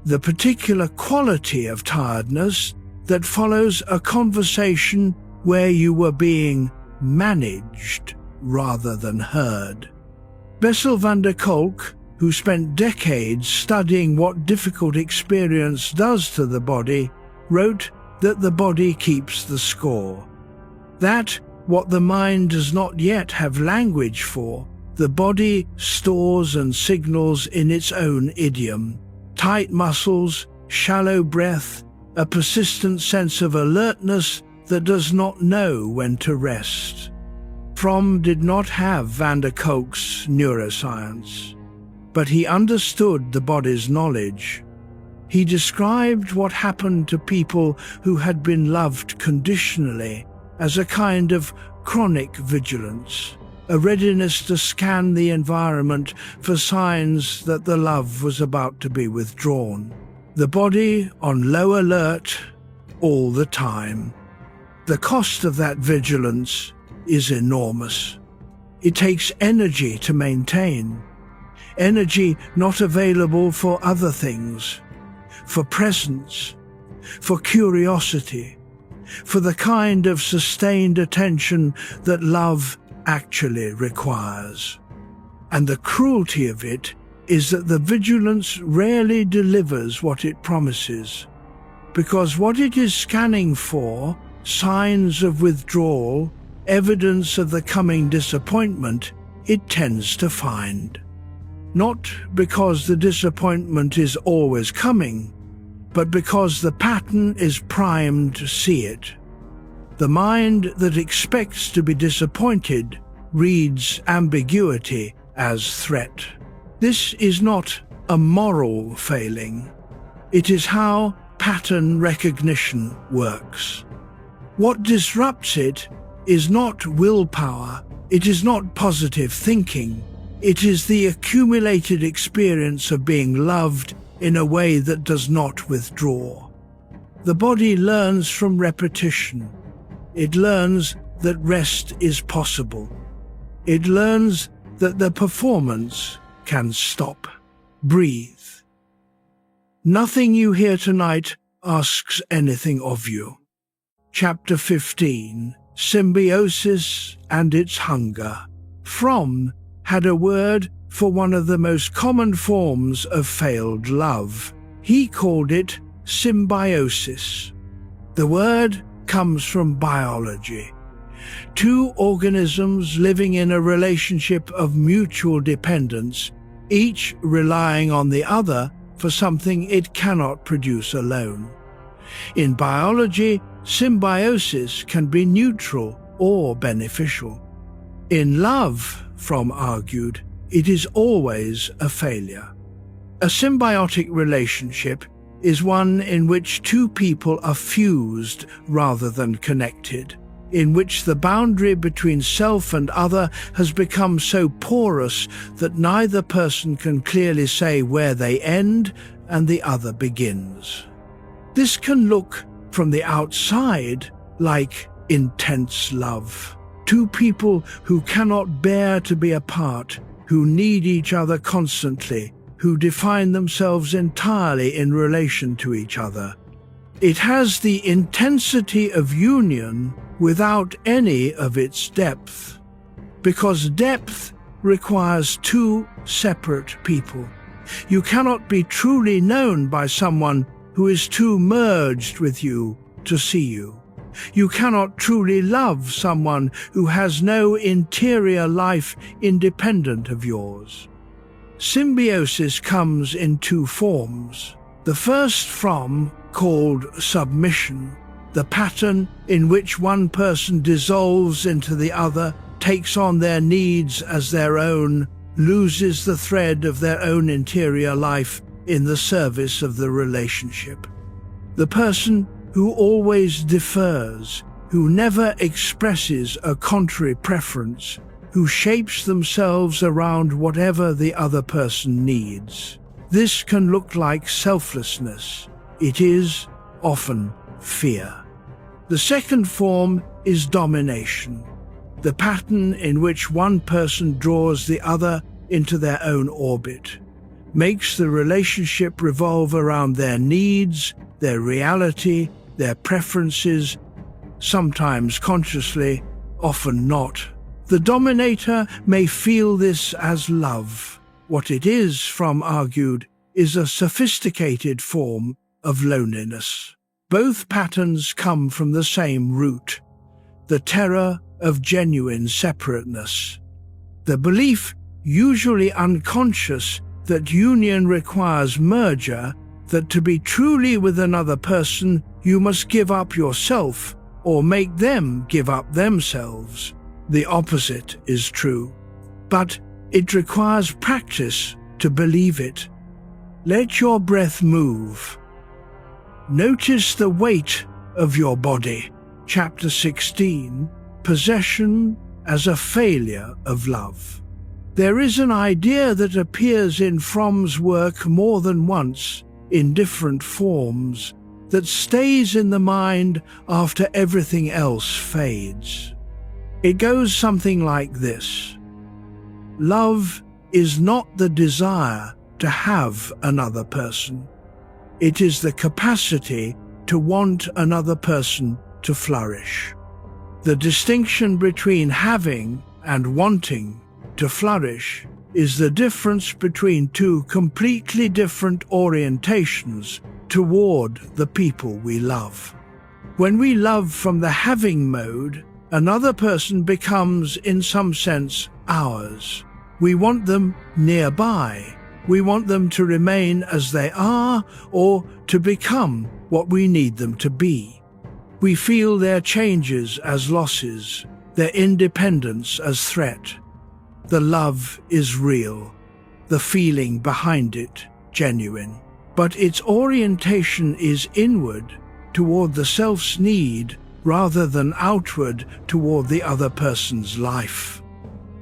The particular quality of tiredness that follows a conversation where you were being managed rather than heard. Bessel van der Kolk, who spent decades studying what difficult experience does to the body, wrote that the body keeps the score. That what the mind does not yet have language for, the body stores and signals in its own idiom. Tight muscles, shallow breath, a persistent sense of alertness that does not know when to rest. Fromm did not have van der Kolk's neuroscience, but he understood the body's knowledge. He described what happened to people who had been loved conditionally as a kind of chronic vigilance, a readiness to scan the environment for signs that the love was about to be withdrawn. The body on low alert all the time. The cost of that vigilance is enormous. It takes energy to maintain, energy not available for other things, for presence, for curiosity, for the kind of sustained attention that love actually requires. And the cruelty of it is that the vigilance rarely delivers what it promises, because what it is scanning for, signs of withdrawal, evidence of the coming disappointment, it tends to find. Not because the disappointment is always coming, but because the pattern is primed to see it. The mind that expects to be disappointed reads ambiguity as threat. This is not a moral failing. It is how pattern recognition works. What disrupts it is not willpower, it is not positive thinking, it is the accumulated experience of being loved in a way that does not withdraw. The body learns from repetition. It learns that rest is possible. It learns that the performance can stop. Breathe. Nothing you hear tonight asks anything of you. Chapter 15, Symbiosis and its Hunger. Fromm had a word for one of the most common forms of failed love. He called it symbiosis. The word comes from biology. Two organisms living in a relationship of mutual dependence, each relying on the other for something it cannot produce alone. In biology, symbiosis can be neutral or beneficial. In love, Fromm argued, it is always a failure. A symbiotic relationship is one in which two people are fused rather than connected, in which the boundary between self and other has become so porous that neither person can clearly say where they end and the other begins. This can look, from the outside, like intense love. Two people who cannot bear to be apart, who need each other constantly, who define themselves entirely in relation to each other. It has the intensity of union without any of its depth, because depth requires two separate people. You cannot be truly known by someone who is too merged with you to see you. You cannot truly love someone who has no interior life independent of yours. Symbiosis comes in two forms. The first from, called submission, the pattern in which one person dissolves into the other, takes on their needs as their own, loses the thread of their own interior life in the service of the relationship. The person who always defers, who never expresses a contrary preference, who shapes themselves around whatever the other person needs. This can look like selflessness. It is often fear. The second form is domination, the pattern in which one person draws the other into their own orbit, makes the relationship revolve around their needs, their reality, their preferences, sometimes consciously, often not. The dominator may feel this as love. What it is, Fromm argued, is a sophisticated form of loneliness. Both patterns come from the same root, the terror of genuine separateness. The belief, usually unconscious, that union requires merger, that to be truly with another person, you must give up yourself or make them give up themselves. The opposite is true. But it requires practice to believe it. Let your breath move. Notice the weight of your body. Chapter 16, Possession as a Failure of Love. There is an idea that appears in Fromm's work more than once, in different forms, that stays in the mind after everything else fades. It goes something like this. Love is not the desire to have another person. It is the capacity to want another person to flourish. The distinction between having and wanting to flourish is the difference between two completely different orientations toward the people we love. When we love from the having mode, another person becomes, in some sense, ours. We want them nearby. We want them to remain as they are or to become what we need them to be. We feel their changes as losses, their independence as threat. The love is real, the feeling behind it genuine, but its orientation is inward, toward the self's need, rather than outward toward the other person's life.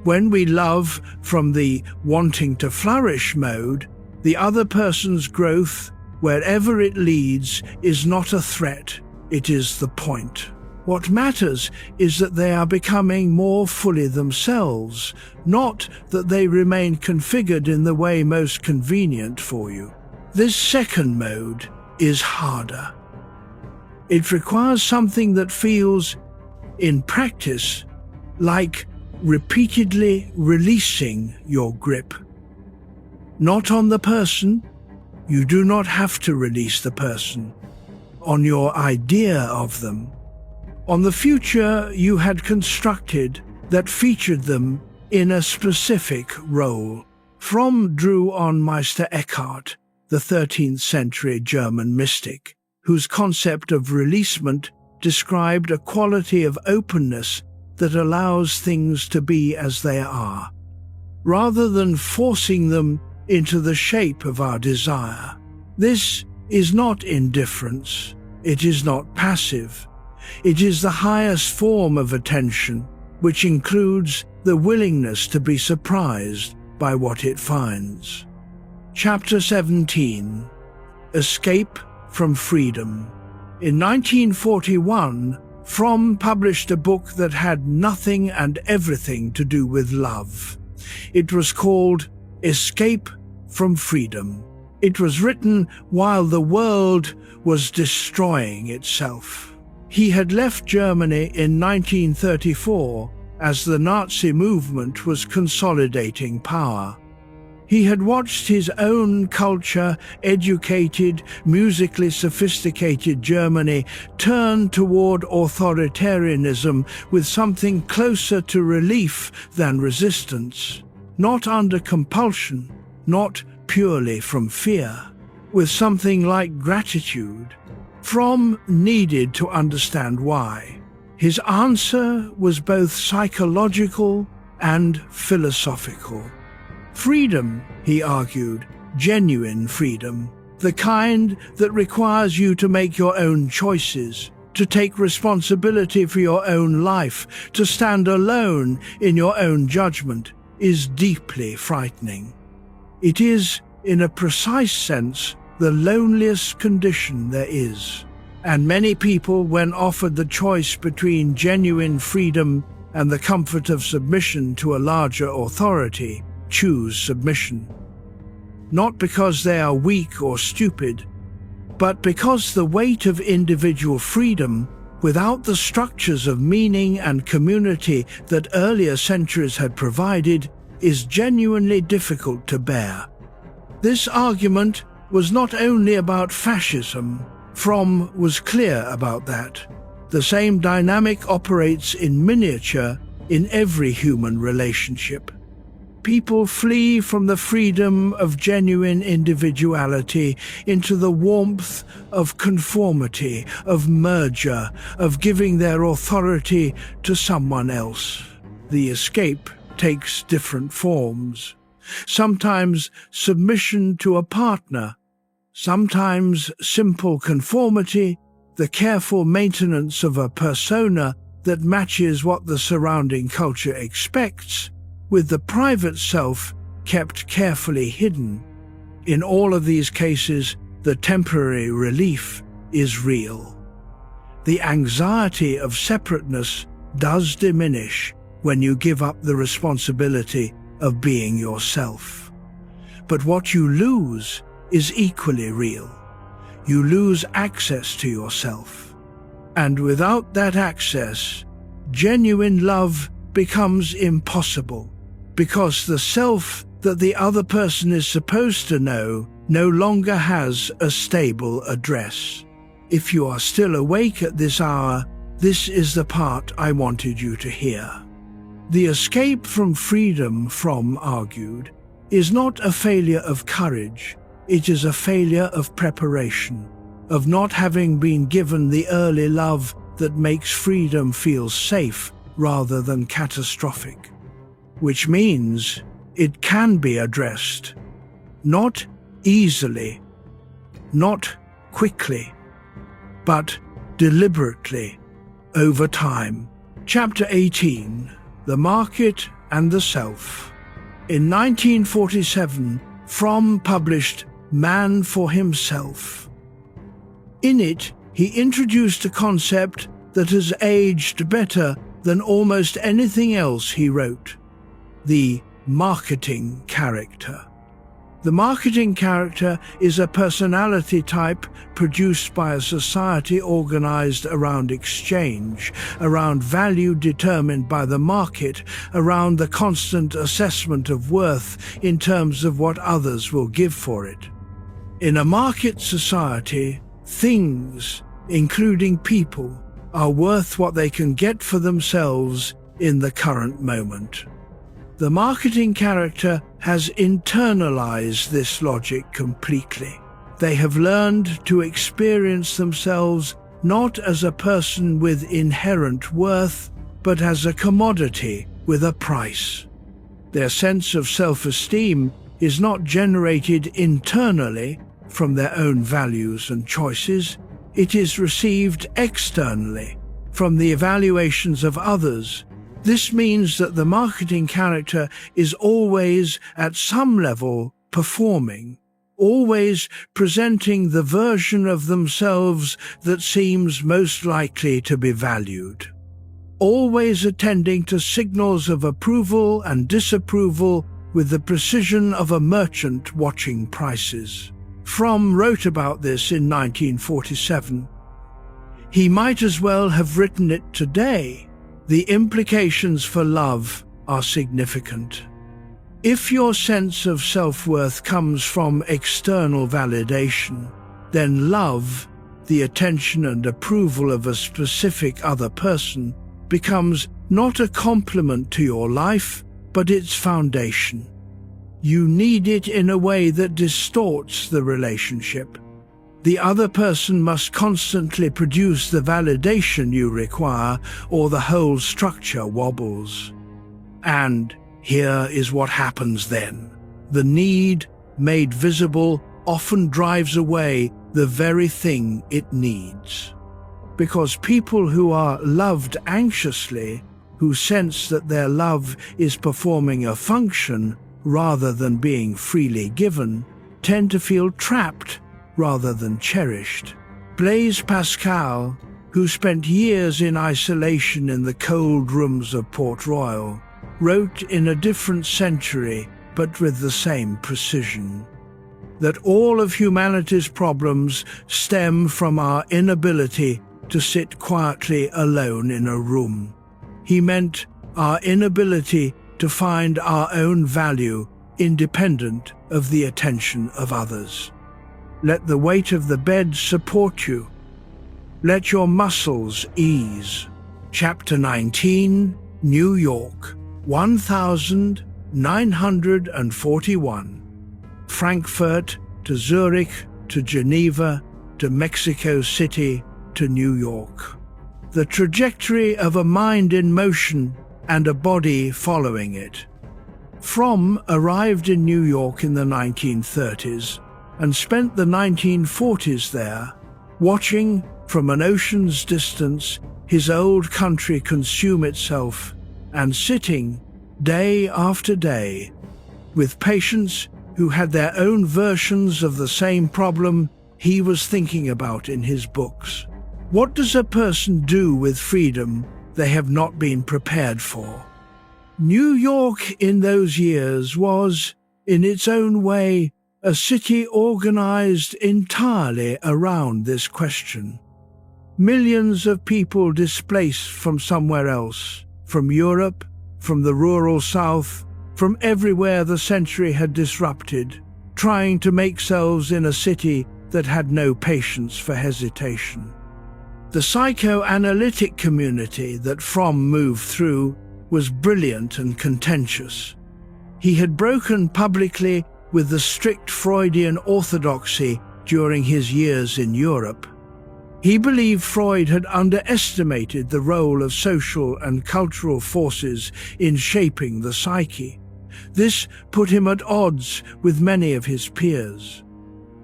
When we love from the wanting to flourish mode, the other person's growth, wherever it leads, is not a threat, it is the point. What matters is that they are becoming more fully themselves, not that they remain configured in the way most convenient for you. This second mode is harder. It requires something that feels, in practice, like repeatedly releasing your grip. Not on the person. You do not have to release the person. on your idea of them, on the future you had constructed that featured them in a specific role. Fromm drew on Meister Eckhart, the 13th century German mystic, whose concept of releasement described a quality of openness that allows things to be as they are, rather than forcing them into the shape of our desire. This is not indifference. It is not passive. It is the highest form of attention, which includes the willingness to be surprised by what it finds. Chapter 17. Escape from Freedom. In 1941, Fromm published a book that had nothing and everything to do with love. It was called Escape from Freedom. It was written while the world was destroying itself. He had left Germany in 1934 as the Nazi movement was consolidating power. He had watched his own culture, educated, musically sophisticated Germany turn toward authoritarianism with something closer to relief than resistance, not under compulsion, not purely from fear, with something like gratitude. Fromm needed to understand why. His answer was both psychological and philosophical. Freedom, he argued, genuine freedom, the kind that requires you to make your own choices, to take responsibility for your own life, to stand alone in your own judgment, is deeply frightening. It is, in a precise sense, the loneliest condition there is. And many people, when offered the choice between genuine freedom and the comfort of submission to a larger authority, choose submission. Not because they are weak or stupid, but because the weight of individual freedom, without the structures of meaning and community that earlier centuries had provided, is genuinely difficult to bear. This argument was not only about fascism. Fromm was clear about that. The same dynamic operates in miniature in every human relationship. People flee from the freedom of genuine individuality into the warmth of conformity, of merger, of giving their authority to someone else. The escape takes different forms. Sometimes submission to a partner, sometimes simple conformity, the careful maintenance of a persona that matches what the surrounding culture expects, with the private self kept carefully hidden. In all of these cases, the temporary relief is real. The anxiety of separateness does diminish when you give up the responsibility of being yourself. But what you lose is equally real. You lose access to yourself. And without that access, genuine love becomes impossible, because the self that the other person is supposed to know no longer has a stable address. If you are still awake at this hour, this is the part I wanted you to hear. The escape from freedom, Fromm argued, is not a failure of courage. It is a failure of preparation, of not having been given the early love that makes freedom feel safe rather than catastrophic. Which means it can be addressed, not easily, not quickly, but deliberately, over time. Chapter 18. The Market and the Self. In 1947, Fromm published Man for Himself. In it, he introduced a concept that has aged better than almost anything else he wrote: the marketing character. The marketing character is a personality type produced by a society organized around exchange, around value determined by the market, around the constant assessment of worth in terms of what others will give for it. In a market society, things, including people, are worth what they can get for themselves in the current moment. The marketing character has internalized this logic completely. They have learned to experience themselves not as a person with inherent worth, but as a commodity with a price. Their sense of self-esteem is not generated internally from their own values and choices. It is received externally from the evaluations of others. This means that the marketing character is always, at some level, performing, always presenting the version of themselves that seems most likely to be valued, always attending to signals of approval and disapproval with the precision of a merchant watching prices. Fromm wrote about this in 1947. He might as well have written it today. The implications for love are significant. If your sense of self-worth comes from external validation, then love, the attention and approval of a specific other person, becomes not a complement to your life, but its foundation. You need it in a way that distorts the relationship. The other person must constantly produce the validation you require, or the whole structure wobbles. And here is what happens then. The need, made visible, often drives away the very thing it needs. Because people who are loved anxiously, who sense that their love is performing a function rather than being freely given, tend to feel trapped rather than cherished. Blaise Pascal, who spent years in isolation in the cold rooms of Port Royal, wrote in a different century, but with the same precision, that all of humanity's problems stem from our inability to sit quietly alone in a room. He meant our inability to find our own value independent of the attention of others. Let the weight of the bed support you. Let your muscles ease. Chapter 19, New York, 1941. Frankfurt to Zurich to Geneva to Mexico City to New York. The trajectory of a mind in motion and a body following it. Fromm arrived in New York in the 1930s and spent the 1940s there, watching from an ocean's distance his old country consume itself, and sitting day after day with patients who had their own versions of the same problem he was thinking about in his books. What does a person do with freedom they have not been prepared for? New York in those years was, in its own way, a city organized entirely around this question. Millions of people displaced from somewhere else, from Europe, from the rural South, from everywhere the century had disrupted, trying to make selves in a city that had no patience for hesitation. The psychoanalytic community that Fromm moved through was brilliant and contentious. He had broken publicly with the strict Freudian orthodoxy during his years in Europe. He believed Freud had underestimated the role of social and cultural forces in shaping the psyche. This put him at odds with many of his peers.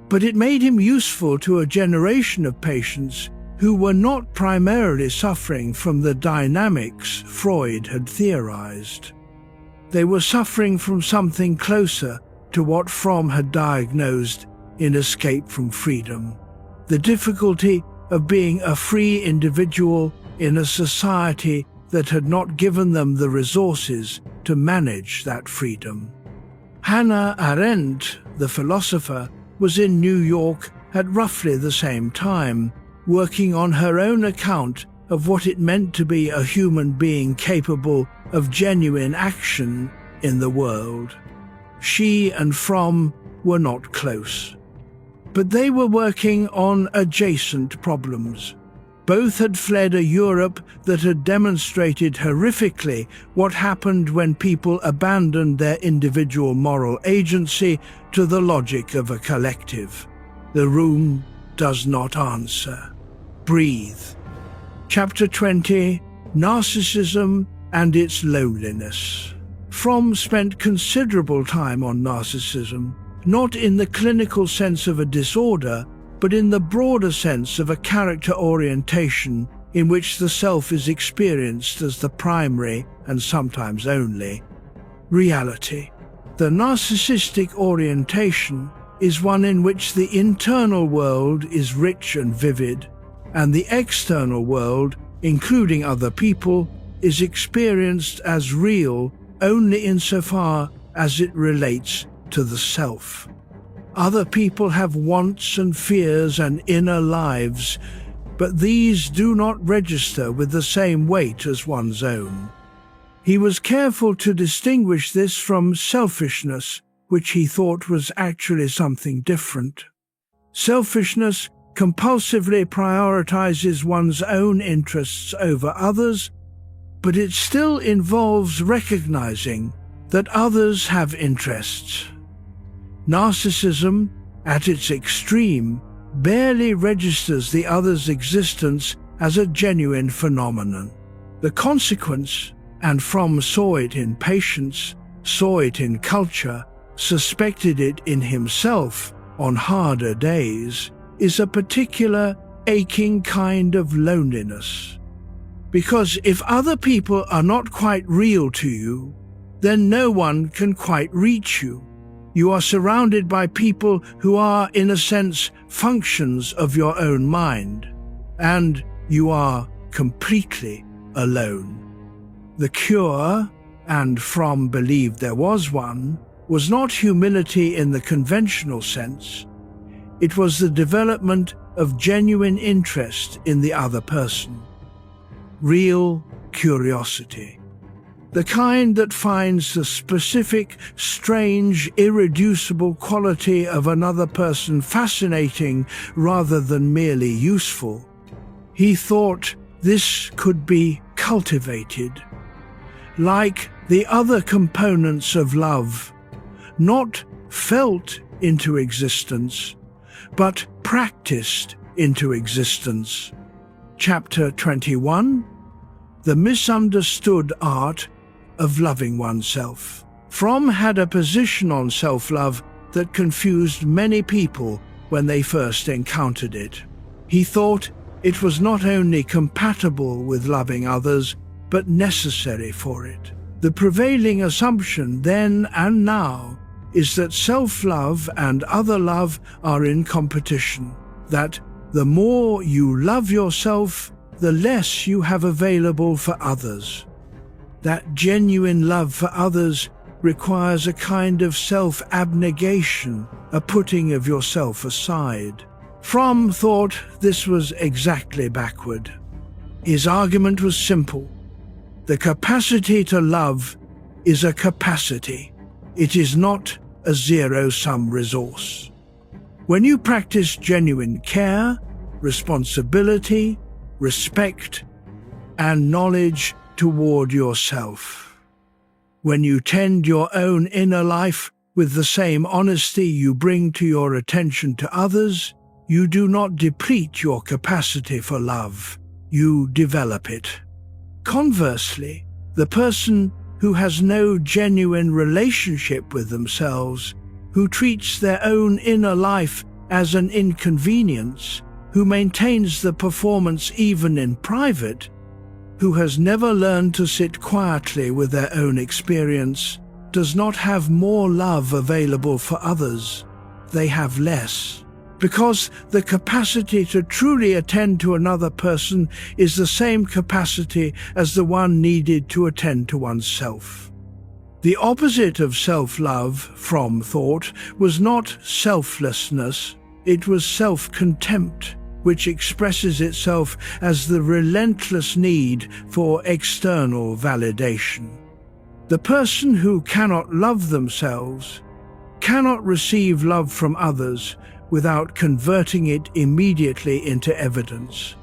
But it made him useful to a generation of patients who were not primarily suffering from the dynamics Freud had theorized. They were suffering from something closer to what Fromm had diagnosed in Escape from Freedom: the difficulty of being a free individual in a society that had not given them the resources to manage that freedom. Hannah Arendt, the philosopher, was in New York at roughly the same time, working on her own account of what it meant to be a human being capable of genuine action in the world. She and Fromm were not close. But they were working on adjacent problems. Both had fled a Europe that had demonstrated horrifically what happened when people abandoned their individual moral agency to the logic of a collective. The room does not answer. Breathe. Chapter 20: Narcissism and its Loneliness. Fromm spent considerable time on narcissism, not in the clinical sense of a disorder, but in the broader sense of a character orientation in which the self is experienced as the primary, and sometimes only, reality. The narcissistic orientation is one in which the internal world is rich and vivid, and the external world, including other people, is experienced as real only insofar as it relates to the self. Other people have wants and fears and inner lives, but these do not register with the same weight as one's own. He was careful to distinguish this from selfishness, which he thought was actually something different. Selfishness compulsively prioritizes one's own interests over others, but it still involves recognizing that others have interests. Narcissism, at its extreme, barely registers the other's existence as a genuine phenomenon. The consequence, and Fromm saw it in patients, saw it in culture, suspected it in himself on harder days, is a particular aching kind of loneliness. Because if other people are not quite real to you, then no one can quite reach you. You are surrounded by people who are, in a sense, functions of your own mind, and you are completely alone. The cure, and Fromm believed there was one, was not humility in the conventional sense. It was the development of genuine interest in the other person. Real curiosity. The kind that finds the specific, strange, irreducible quality of another person fascinating rather than merely useful. He thought this could be cultivated. Like the other components of love, not felt into existence, but practiced into existence. Chapter 21: The Misunderstood Art of Loving Oneself. Fromm had a position on self-love that confused many people when they first encountered it. He thought it was not only compatible with loving others, but necessary for it. The prevailing assumption then and now is that self-love and other love are in competition, that the more you love yourself, the less you have available for others. That genuine love for others requires a kind of self-abnegation, a putting of yourself aside. Fromm thought this was exactly backward. His argument was simple. The capacity to love is a capacity. It is not a zero-sum resource. When you practice genuine care, responsibility, respect, and knowledge toward yourself, when you tend your own inner life with the same honesty you bring to your attention to others, you do not deplete your capacity for love, you develop it. Conversely, the person who has no genuine relationship with themselves, who treats their own inner life as an inconvenience, who maintains the performance even in private, who has never learned to sit quietly with their own experience, does not have more love available for others. They have less. Because the capacity to truly attend to another person is the same capacity as the one needed to attend to oneself. The opposite of self-love, Fromm thought, was not selflessness, it was self-contempt, which expresses itself as the relentless need for external validation. The person who cannot love themselves, cannot receive love from others, without converting it immediately into evidence.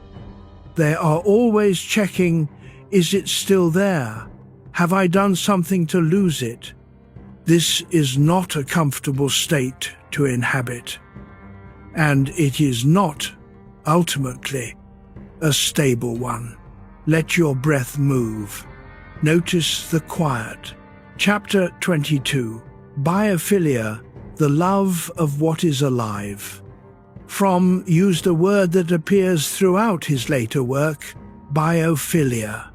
They are always checking, is it still there? Have I done something to lose it? This is not a comfortable state to inhabit, and it is not, ultimately, a stable one. Let your breath move. Notice the quiet. Chapter 22. Biophilia, the love of what is alive. Fromm used a word that appears throughout his later work, biophilia,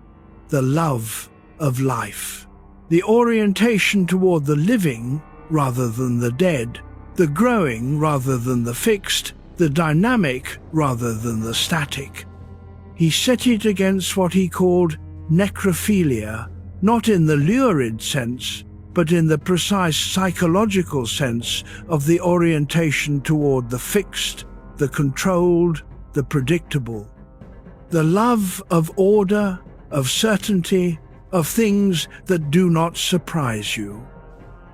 the love of life. The orientation toward the living rather than the dead, the growing rather than the fixed, the dynamic rather than the static. He set it against what he called necrophilia, not in the lurid sense, but in the precise psychological sense of the orientation toward the fixed, the controlled, the predictable. The love of order, of certainty, of things that do not surprise you.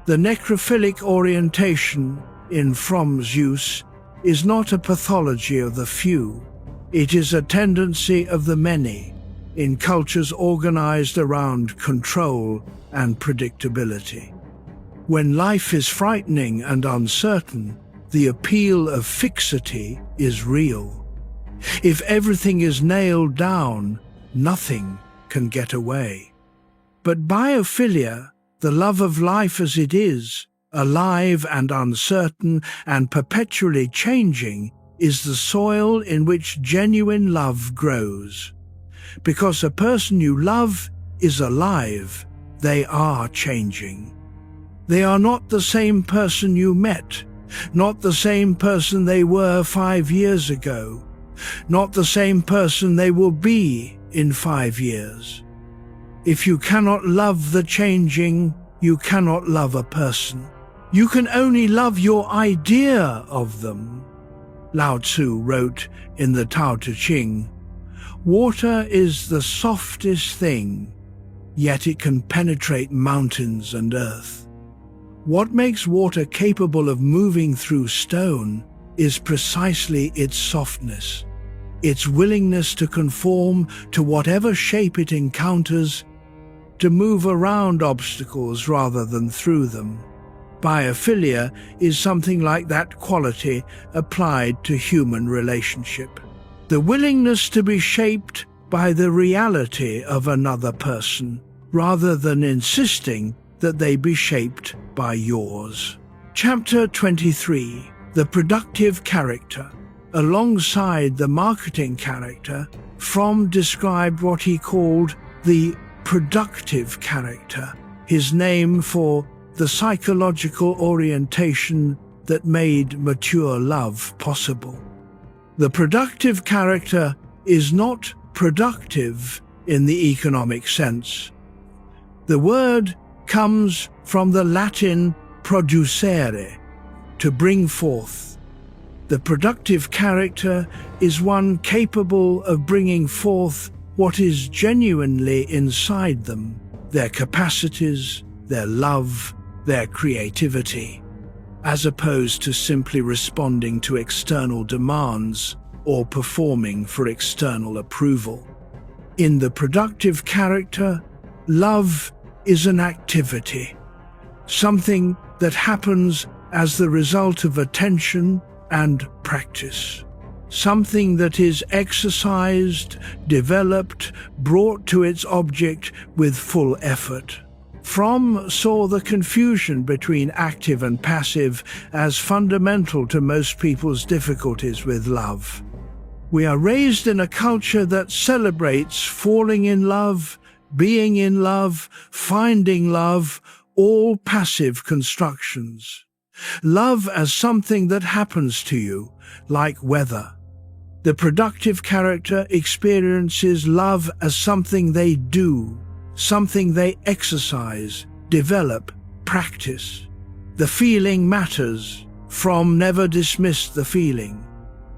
The necrophilic orientation, in Fromm's use, is not a pathology of the few. It is a tendency of the many, in cultures organized around control and predictability. When life is frightening and uncertain, the appeal of fixity is real. If everything is nailed down, nothing can get away. But biophilia, the love of life as it is, alive and uncertain and perpetually changing, is the soil in which genuine love grows. Because a person you love is alive, they are changing. They are not the same person you met, not the same person they were 5 years ago, not the same person they will be in 5 years. If you cannot love the changing, you cannot love a person. You can only love your idea of them. Lao Tzu wrote in the Tao Te Ching, "Water is the softest thing, yet it can penetrate mountains and earth." What makes water capable of moving through stone is precisely its softness, its willingness to conform to whatever shape it encounters, to move around obstacles rather than through them. Biophilia is something like that quality applied to human relationship. The willingness to be shaped by the reality of another person, rather than insisting that they be shaped by yours. Chapter 23. The productive character. Alongside the marketing character, Fromm described what he called the productive character, his name for the psychological orientation that made mature love possible. The productive character is not productive in the economic sense. The word comes from the Latin producere, to bring forth. The productive character is one capable of bringing forth what is genuinely inside them, their capacities, their love, their creativity, as opposed to simply responding to external demands or performing for external approval. In the productive character, love is an activity, something that happens as the result of attention and practice. Something that is exercised, developed, brought to its object with full effort. Fromm saw the confusion between active and passive as fundamental to most people's difficulties with love. We are raised in a culture that celebrates falling in love, being in love, finding love, all passive constructions. Love as something that happens to you, like weather. The productive character experiences love as something they do, something they exercise, develop, practice. The feeling matters. Fromm never dismissed the feeling.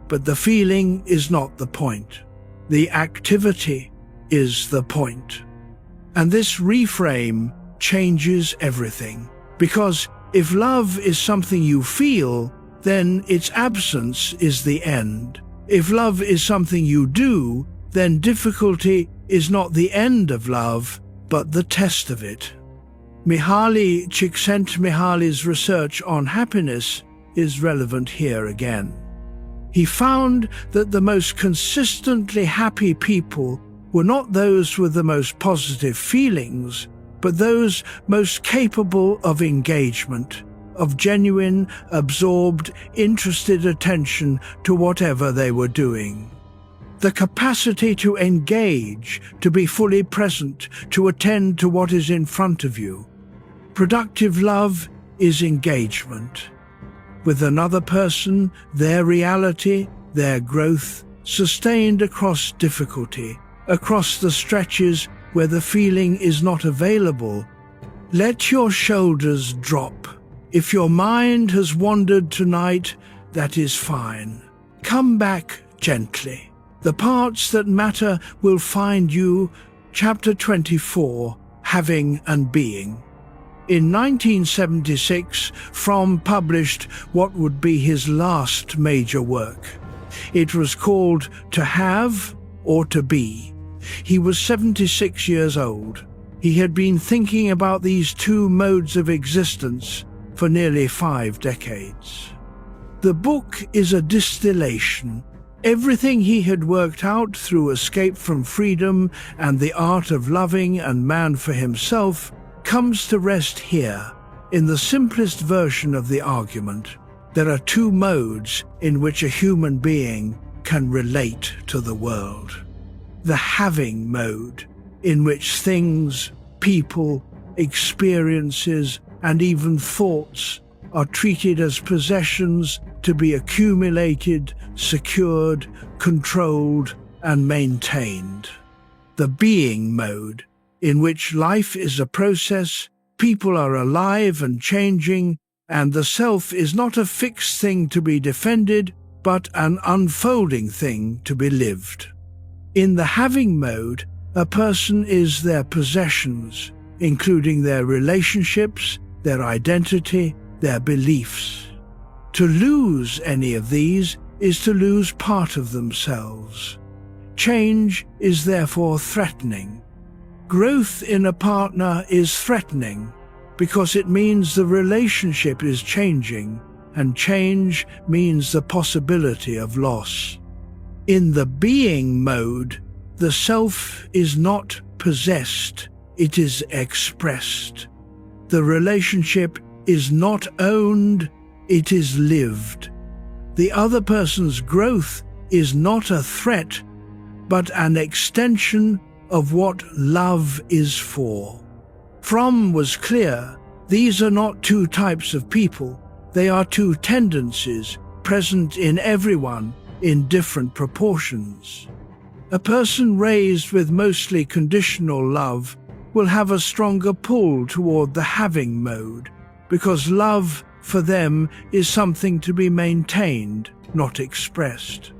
But the feeling is not the point. The activity is the point. And this reframe changes everything. Because if love is something you feel, then its absence is the end. If love is something you do, then difficulty is not the end of love, but the test of it. Mihaly Csikszentmihalyi's research on happiness is relevant here again. He found that the most consistently happy people were not those with the most positive feelings, but those most capable of engagement, of genuine, absorbed, interested attention to whatever they were doing. The capacity to engage, to be fully present, to attend to what is in front of you. Productive love is engagement with another person, their reality, their growth, sustained across difficulty, across the stretches where the feeling is not available. Let your shoulders drop. If your mind has wandered tonight, that is fine. Come back gently. The parts that matter will find you. Chapter 24, Having and Being. In 1976, Fromm published what would be his last major work. It was called To Have or To Be. He was 76 years old. He had been thinking about these two modes of existence for nearly 5 decades. The book is a distillation. Everything he had worked out through Escape from Freedom and The Art of Loving and Man for Himself comes to rest here, in the simplest version of the argument. There are two modes in which a human being can relate to the world. The having mode, in which things, people, experiences, and even thoughts are treated as possessions to be accumulated, secured, controlled, and maintained. The being mode, in which life is a process, people are alive and changing, and the self is not a fixed thing to be defended, but an unfolding thing to be lived. In the having mode, a person is their possessions, including their relationships, their identity, their beliefs. To lose any of these is to lose part of themselves. Change is therefore threatening. Growth in a partner is threatening because it means the relationship is changing, and change means the possibility of loss. In the being mode, the self is not possessed, it is expressed. The relationship is not owned, it is lived. The other person's growth is not a threat, but an extension of what love is for. Fromm was clear, these are not two types of people, they are two tendencies present in everyone in different proportions. A person raised with mostly conditional love will have a stronger pull toward the having mode, because love for them is something to be maintained, not expressed.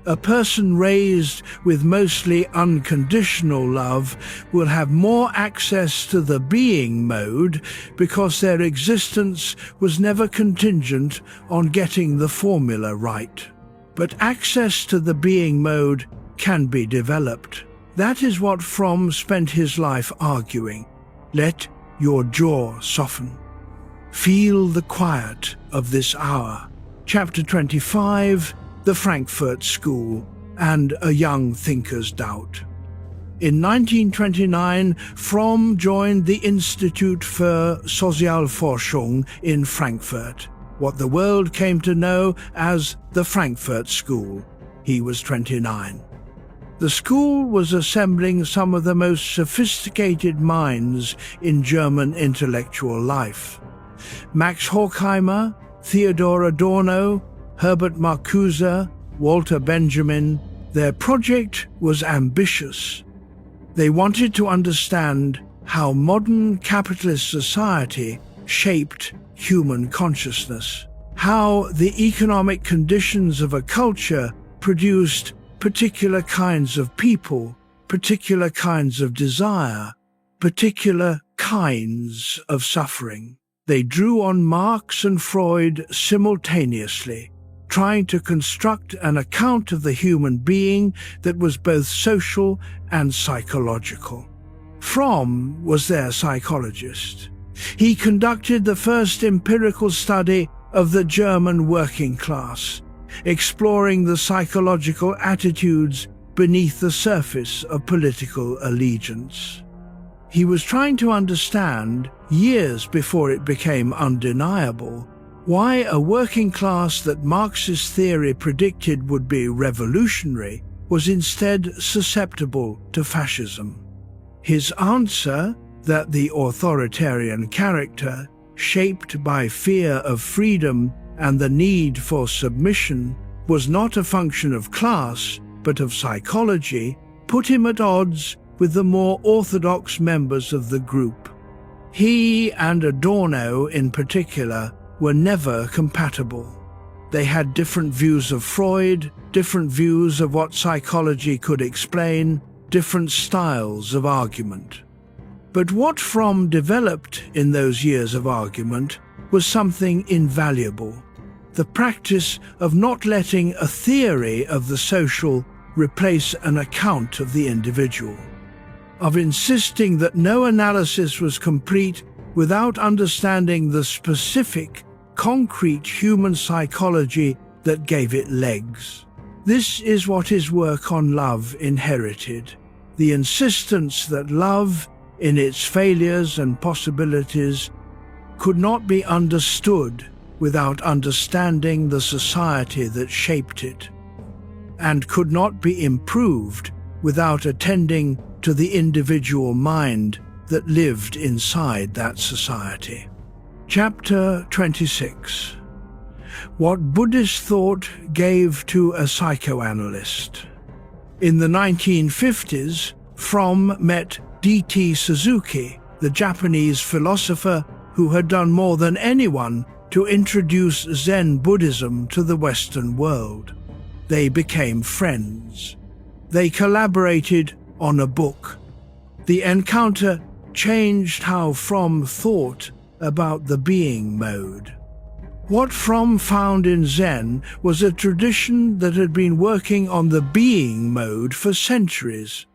A person raised with mostly unconditional love will have more access to the being mode because their existence was never contingent on getting the formula right. But access to the being mode can be developed. That is what Fromm spent his life arguing. Let your jaw soften. Feel the quiet of this hour. Chapter 25, The Frankfurt School and a Young Thinker's Doubt. In 1929, Fromm joined the Institut für Sozialforschung in Frankfurt, what the world came to know as the Frankfurt School. He was 29. The school was assembling some of the most sophisticated minds in German intellectual life. Max Horkheimer, Theodor Adorno, Herbert Marcuse, Walter Benjamin. Their project was ambitious. They wanted to understand how modern capitalist society shaped human consciousness, how the economic conditions of a culture produced particular kinds of people, particular kinds of desire, particular kinds of suffering. They drew on Marx and Freud simultaneously, trying to construct an account of the human being that was both social and psychological. Fromm was their psychologist. He conducted the first empirical study of the German working class, exploring the psychological attitudes beneath the surface of political allegiance. He was trying to understand, years before it became undeniable, why a working class that Marxist theory predicted would be revolutionary was instead susceptible to fascism. His answer, that the authoritarian character, shaped by fear of freedom and the need for submission, was not a function of class but of psychology, put him at odds with the more orthodox members of the group. He and Adorno in particular were never compatible. They had different views of Freud, different views of what psychology could explain, different styles of argument. But what Fromm developed in those years of argument was something invaluable: the practice of not letting a theory of the social replace an account of the individual, of insisting that no analysis was complete without understanding the specific, concrete human psychology that gave it legs. This is what his work on love inherited: the insistence that love, in its failures and possibilities, could not be understood without understanding the society that shaped it, and could not be improved without attending to the individual mind that lived inside that society. Chapter 26. What Buddhist thought gave to a psychoanalyst. In the 1950s, Fromm met D.T. Suzuki, the Japanese philosopher who had done more than anyone to introduce Zen Buddhism to the Western world. They became friends. They collaborated on a book. The encounter changed how Fromm thought about the being mode. What Fromm found in Zen was a tradition that had been working on the being mode for centuries.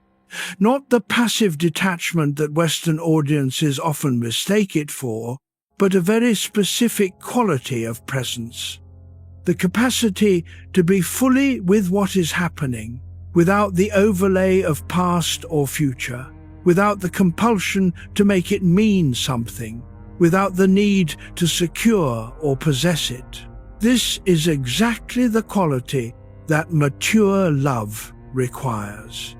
Not the passive detachment that Western audiences often mistake it for, but a very specific quality of presence. The capacity to be fully with what is happening, without the overlay of past or future, without the compulsion to make it mean something, without the need to secure or possess it. This is exactly the quality that mature love requires.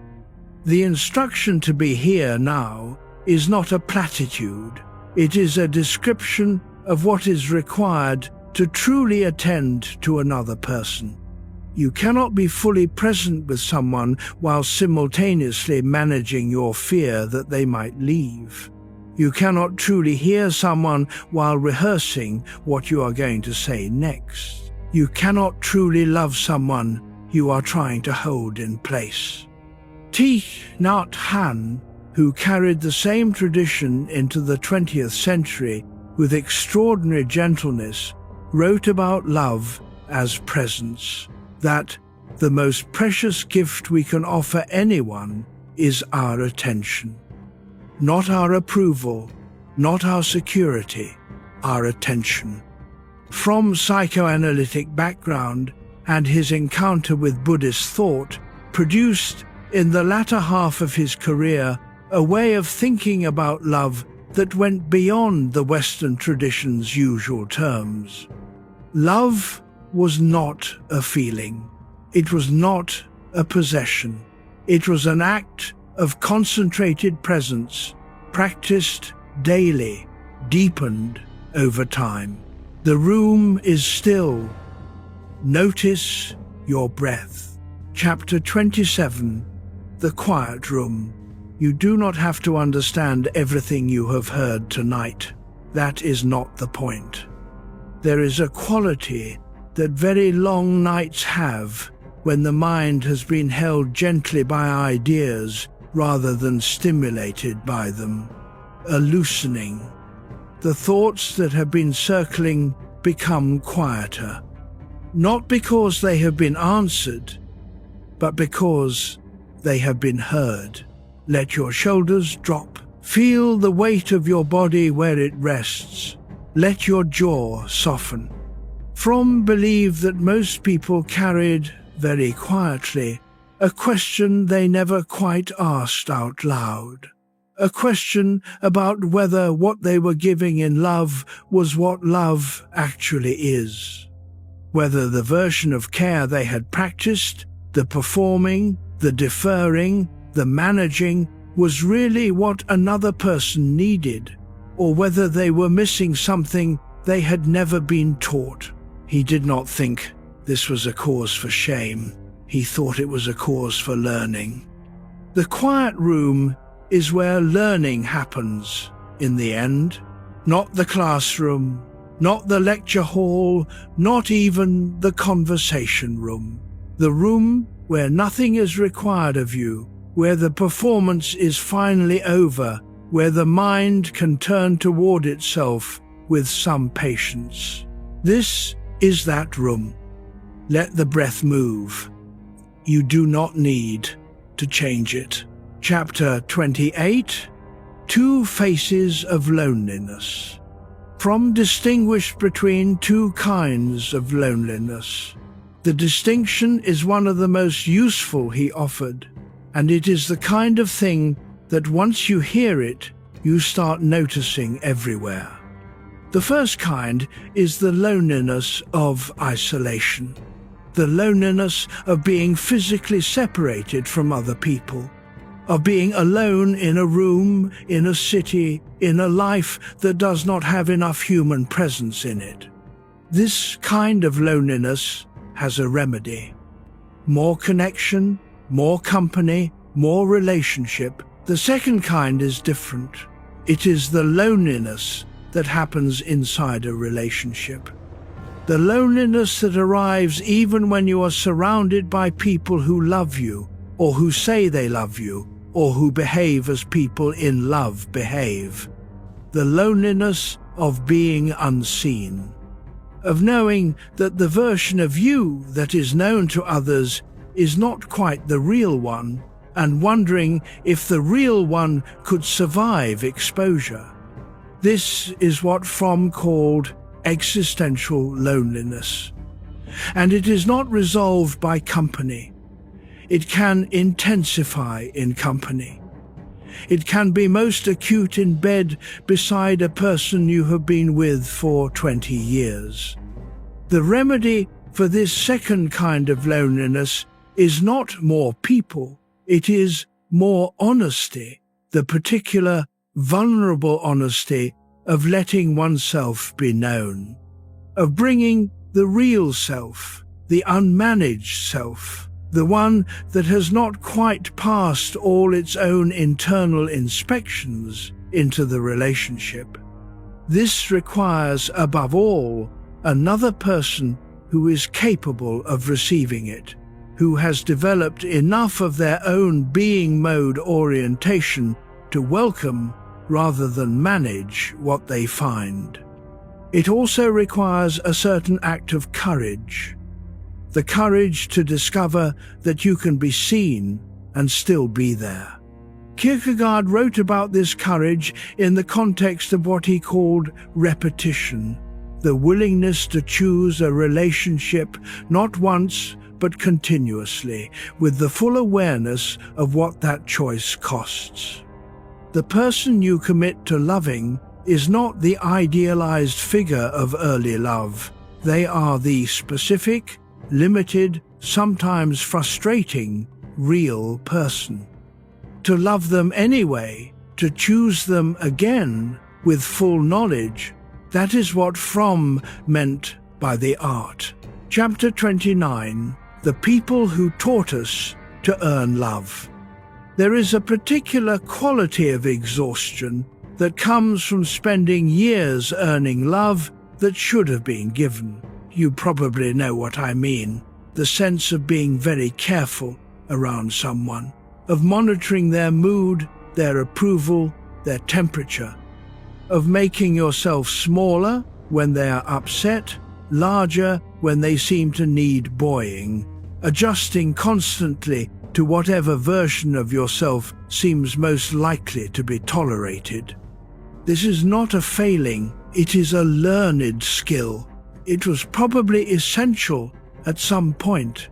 The instruction to be here now is not a platitude. It is a description of what is required to truly attend to another person. You cannot be fully present with someone while simultaneously managing your fear that they might leave. You cannot truly hear someone while rehearsing what you are going to say next. You cannot truly love someone you are trying to hold in place. Thich Nhat Hanh, who carried the same tradition into the 20th century with extraordinary gentleness, wrote about love as presence, that the most precious gift we can offer anyone is our attention. Not our approval, not our security, our attention. Fromm's psychoanalytic background and his encounter with Buddhist thought produced, in the latter half of his career, a way of thinking about love that went beyond the Western tradition's usual terms. Love was not a feeling. It was not a possession. It was an act of concentrated presence, practiced daily, deepened over time. The room is still. Notice your breath. Chapter 27. The Quiet Room. You do not have to understand everything you have heard tonight. That is not the point. There is a quality that very long nights have when the mind has been held gently by ideas rather than stimulated by them. A loosening. the thoughts that have been circling become quieter. Not because they have been answered, but because they have been heard. Let your shoulders drop. Feel the weight of your body where it rests. Let your jaw soften. Fromm believed that most people carried, very quietly, a question they never quite asked out loud. A question about whether what they were giving in love was what love actually is. Whether the version of care they had practiced, the performing, the deferring, the managing, was really what another person needed, or whether they were missing something they had never been taught. He did not think this was a cause for shame. He thought it was a cause for learning. The quiet room is where learning happens, in the end. Not the classroom, not the lecture hall, not even the conversation room. The room where nothing is required of you, where the performance is finally over, where the mind can turn toward itself with some patience. This is that room. Let the breath move. You do not need to change it. Chapter 28, Two Faces of Loneliness. Fromm distinguished between two kinds of loneliness. The distinction is one of the most useful he offered, and it is the kind of thing that once you hear it, you start noticing everywhere. The first kind is the loneliness of isolation, the loneliness of being physically separated from other people, of being alone in a room, in a city, in a life that does not have enough human presence in it. This kind of loneliness has a remedy. More connection, more company, more relationship. The second kind is different. It is the loneliness that happens inside a relationship. The loneliness that arrives even when you are surrounded by people who love you, or who say they love you, or who behave as people in love behave. The loneliness of being unseen, of knowing that the version of you that is known to others is not quite the real one, and wondering if the real one could survive exposure. This is what Fromm called existential loneliness. And it is not resolved by company. It can intensify in company. It can be most acute in bed beside a person you have been with for 20 years. The remedy for this second kind of loneliness is not more people, it is more honesty, the particular vulnerable honesty of letting oneself be known, of bringing the real self, the unmanaged self, the one that has not quite passed all its own internal inspections into the relationship. This requires, above all, another person who is capable of receiving it, who has developed enough of their own being mode orientation to welcome rather than manage what they find. It also requires a certain act of courage, the courage to discover that you can be seen and still be there. Kierkegaard wrote about this courage in the context of what he called repetition, the willingness to choose a relationship not once but continuously, with the full awareness of what that choice costs. The person you commit to loving is not the idealized figure of early love. They are the specific, limited, sometimes frustrating, real person. To love them anyway, to choose them again with full knowledge, that is what Fromm meant by the art. Chapter 29, The People Who Taught Us to Earn Love. There is a particular quality of exhaustion that comes from spending years earning love that should have been given. You probably know what I mean. The sense of being very careful around someone, of monitoring their mood, their approval, their temperature. of making yourself smaller when they are upset, larger when they seem to need buoying, adjusting constantly to whatever version of yourself seems most likely to be tolerated. This is not a failing, it is a learned skill. It was probably essential at some point.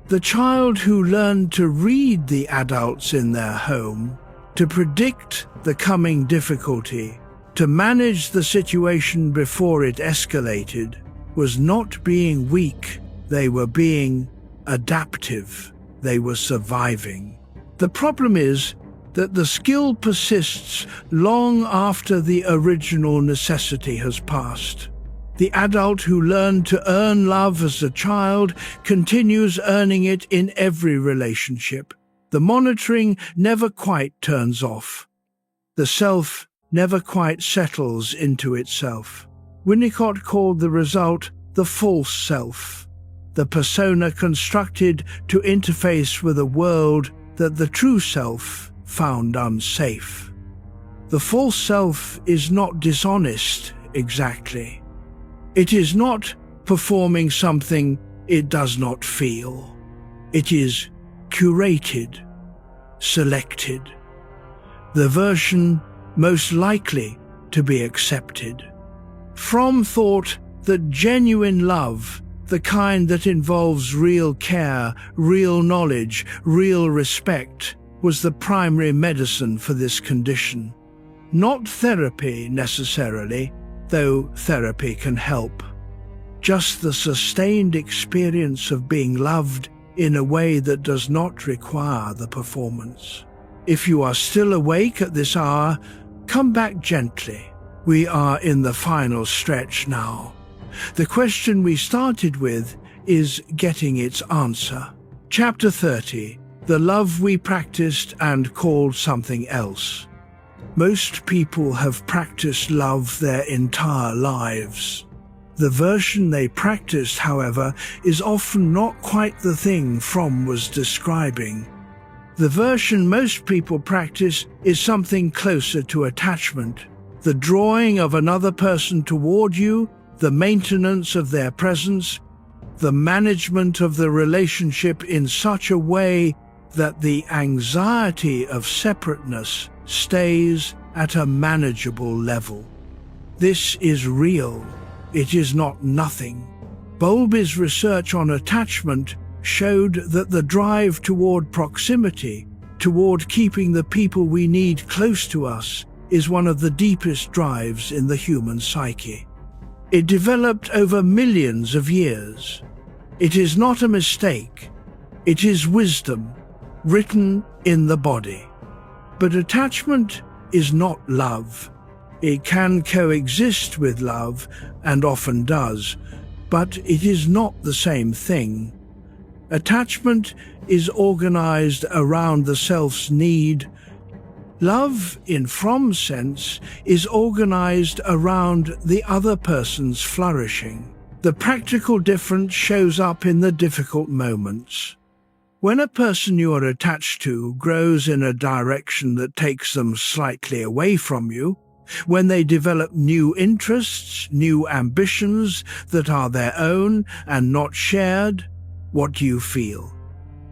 The child who learned to read the adults in their home, to predict the coming difficulty, to manage the situation before it escalated, was not being weak, they were being adaptive, they were surviving. The problem is that the skill persists long after the original necessity has passed. The adult who learned to earn love as a child continues earning it in every relationship. The monitoring never quite turns off. The self never quite settles into itself. Winnicott called the result the false self, the persona constructed to interface with a world that the true self found unsafe. The false self is not dishonest exactly. It is not performing something it does not feel. It is curated, selected, the version most likely to be accepted. Fromm thought that genuine love, the kind that involves real care, real knowledge, real respect, was the primary medicine for this condition. Not therapy necessarily, though therapy can help. Just the sustained experience of being loved in a way that does not require the performance. If you are still awake at this hour, come back gently. We are in the final stretch now. The question we started with is getting its answer. Chapter 30. The love we practiced and called something else. Most people have practiced love their entire lives. The version they practiced, however, is often not quite the thing Fromm was describing. The version most people practice is something closer to attachment, the drawing of another person toward you, the maintenance of their presence, the management of the relationship in such a way that the anxiety of separateness stays at a manageable level. This is real. It is not nothing. Bowlby's research on attachment showed that the drive toward proximity, toward keeping the people we need close to us, is one of the deepest drives in the human psyche. It developed over millions of years. It is not a mistake. It is wisdom, written in the body. But attachment is not love. It can coexist with love, and often does, but it is not the same thing. Attachment is organized around the self's need. Love, in Fromm's sense, is organized around the other person's flourishing. The practical difference shows up in the difficult moments. When a person you are attached to grows in a direction that takes them slightly away from you, when they develop new interests, new ambitions that are their own and not shared, what do you feel?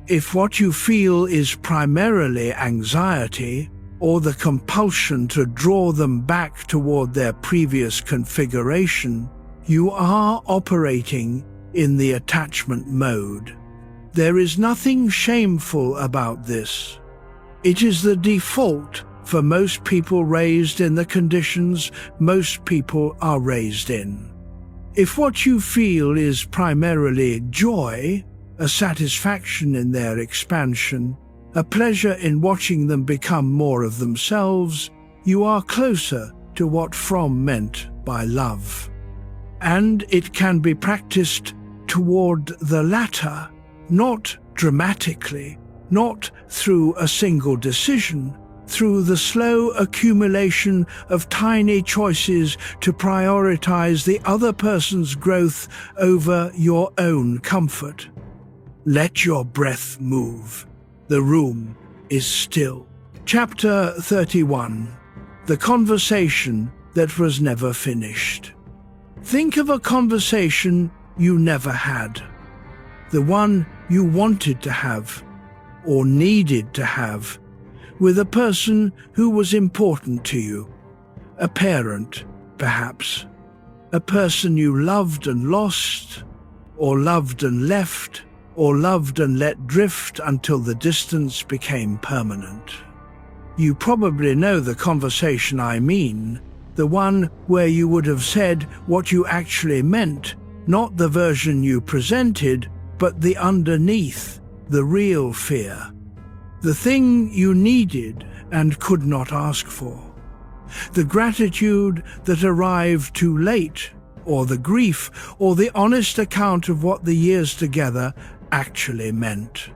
If what you feel is primarily anxiety, or the compulsion to draw them back toward their previous configuration, you are operating in the attachment mode. There is nothing shameful about this. It is the default for most people raised in the conditions most people are raised in. If what you feel is primarily joy, a satisfaction in their expansion, a pleasure in watching them become more of themselves, you are closer to what Fromm meant by love. And it can be practiced toward the latter, not dramatically, not through a single decision, through the slow accumulation of tiny choices to prioritize the other person's growth over your own comfort. Let your breath move. The room is still. Chapter 31. The conversation that was never finished. Think of a conversation you never had, the one you wanted to have or needed to have with a person who was important to you, a parent, perhaps, a person you loved and lost, or loved and left, or loved and let drift until the distance became permanent. You probably know the conversation I mean, the one where you would have said what you actually meant, not the version you presented, but the underneath, the real fear, the thing you needed and could not ask for, the gratitude that arrived too late, or the grief, or the honest account of what the years together actually meant.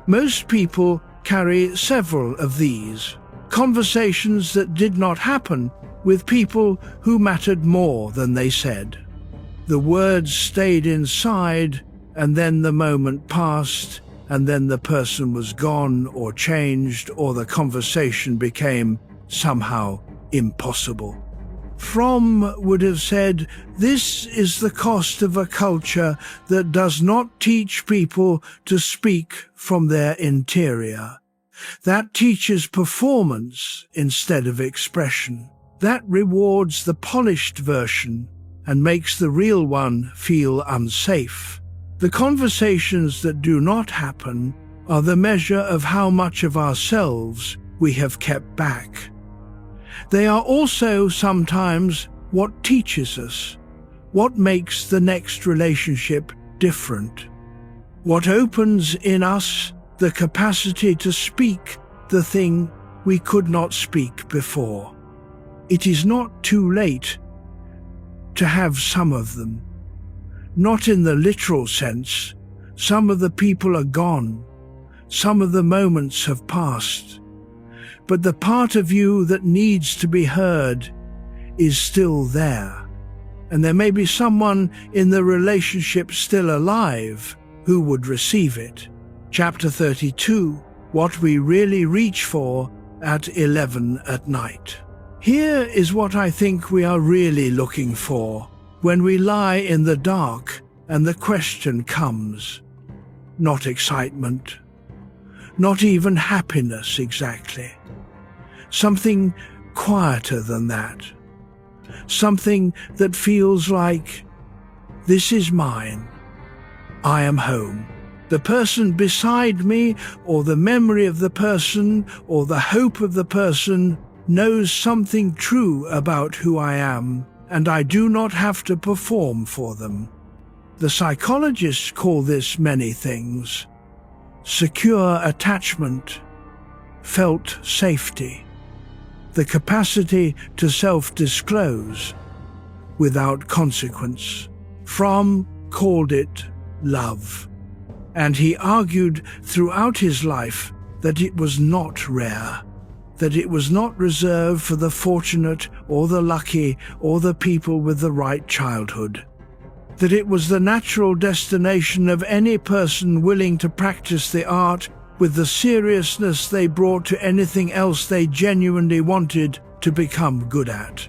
Most people carry several of these, conversations that did not happen with people who mattered more than they said. The words stayed inside, and then the moment passed, and then the person was gone or changed, or the conversation became somehow impossible. Fromm would have said, "This is the cost of a culture that does not teach people to speak from their interior. That teaches performance instead of expression. That rewards the polished version and makes the real one feel unsafe." The conversations that do not happen are the measure of how much of ourselves we have kept back. They are also sometimes what teaches us, what makes the next relationship different, what opens in us the capacity to speak the thing we could not speak before. It is not too late to have some of them. Not in the literal sense. Some of the people are gone. Some of the moments have passed. But the part of you that needs to be heard is still there. And there may be someone in the relationship still alive who would receive it. Chapter 32, What We Really Reach For at 11 at Night. Here is what I think we are really looking for when we lie in the dark and the question comes. Not excitement, not even happiness exactly. Something quieter than that. Something that feels like, this is mine. I am home. The person beside me, or the memory of the person, or the hope of the person, knows something true about who I am, and I do not have to perform for them. The psychologists call this many things: secure attachment, felt safety, the capacity to self-disclose without consequence. Fromm called it love, and he argued throughout his life that it was not rare, that it was not reserved for the fortunate or the lucky or the people with the right childhood, that it was the natural destination of any person willing to practice the art with the seriousness they brought to anything else they genuinely wanted to become good at.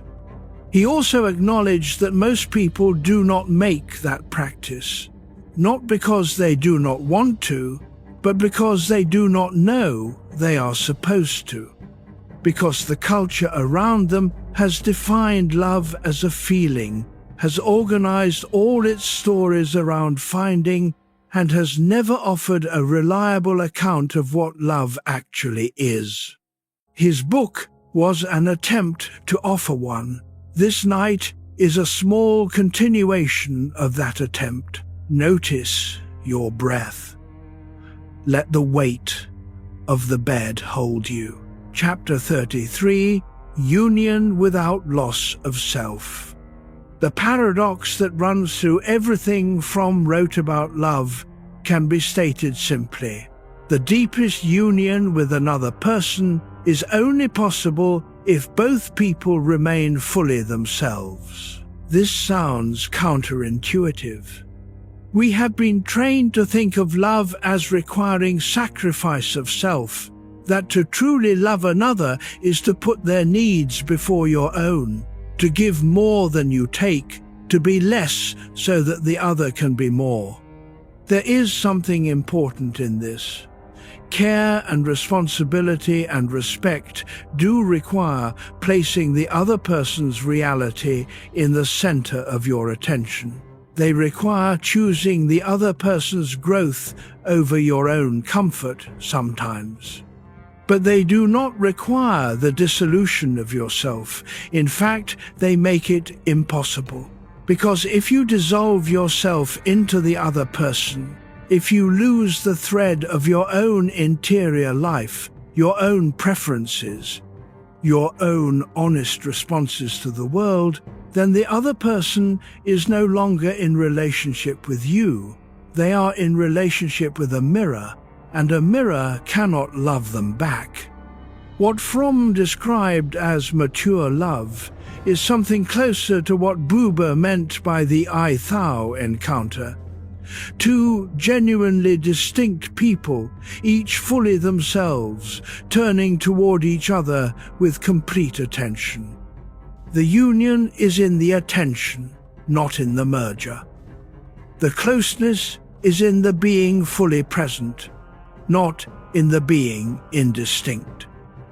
He also acknowledged that most people do not make that practice, not because they do not want to, but because they do not know they are supposed to, because the culture around them has defined love as a feeling, has organized all its stories around finding, and has never offered a reliable account of what love actually is. His book was an attempt to offer one. This night is a small continuation of that attempt. Notice your breath. Let the weight of the bed hold you. Chapter 33, Union Without Loss of Self. The paradox that runs through everything Fromm wrote about love can be stated simply. The deepest union with another person is only possible if both people remain fully themselves. This sounds counterintuitive. We have been trained to think of love as requiring sacrifice of self, that to truly love another is to put their needs before your own, to give more than you take, to be less so that the other can be more. There is something important in this. Care and responsibility and respect do require placing the other person's reality in the center of your attention. They require choosing the other person's growth over your own comfort sometimes. But they do not require the dissolution of yourself. In fact, they make it impossible. Because if you dissolve yourself into the other person, if you lose the thread of your own interior life, your own preferences, your own honest responses to the world, then the other person is no longer in relationship with you. They are in relationship with a mirror, and a mirror cannot love them back. What Fromm described as mature love is something closer to what Buber meant by the I-Thou encounter. Two genuinely distinct people, each fully themselves, turning toward each other with complete attention. The union is in the attention, not in the merger. The closeness is in the being fully present, not in the being indistinct.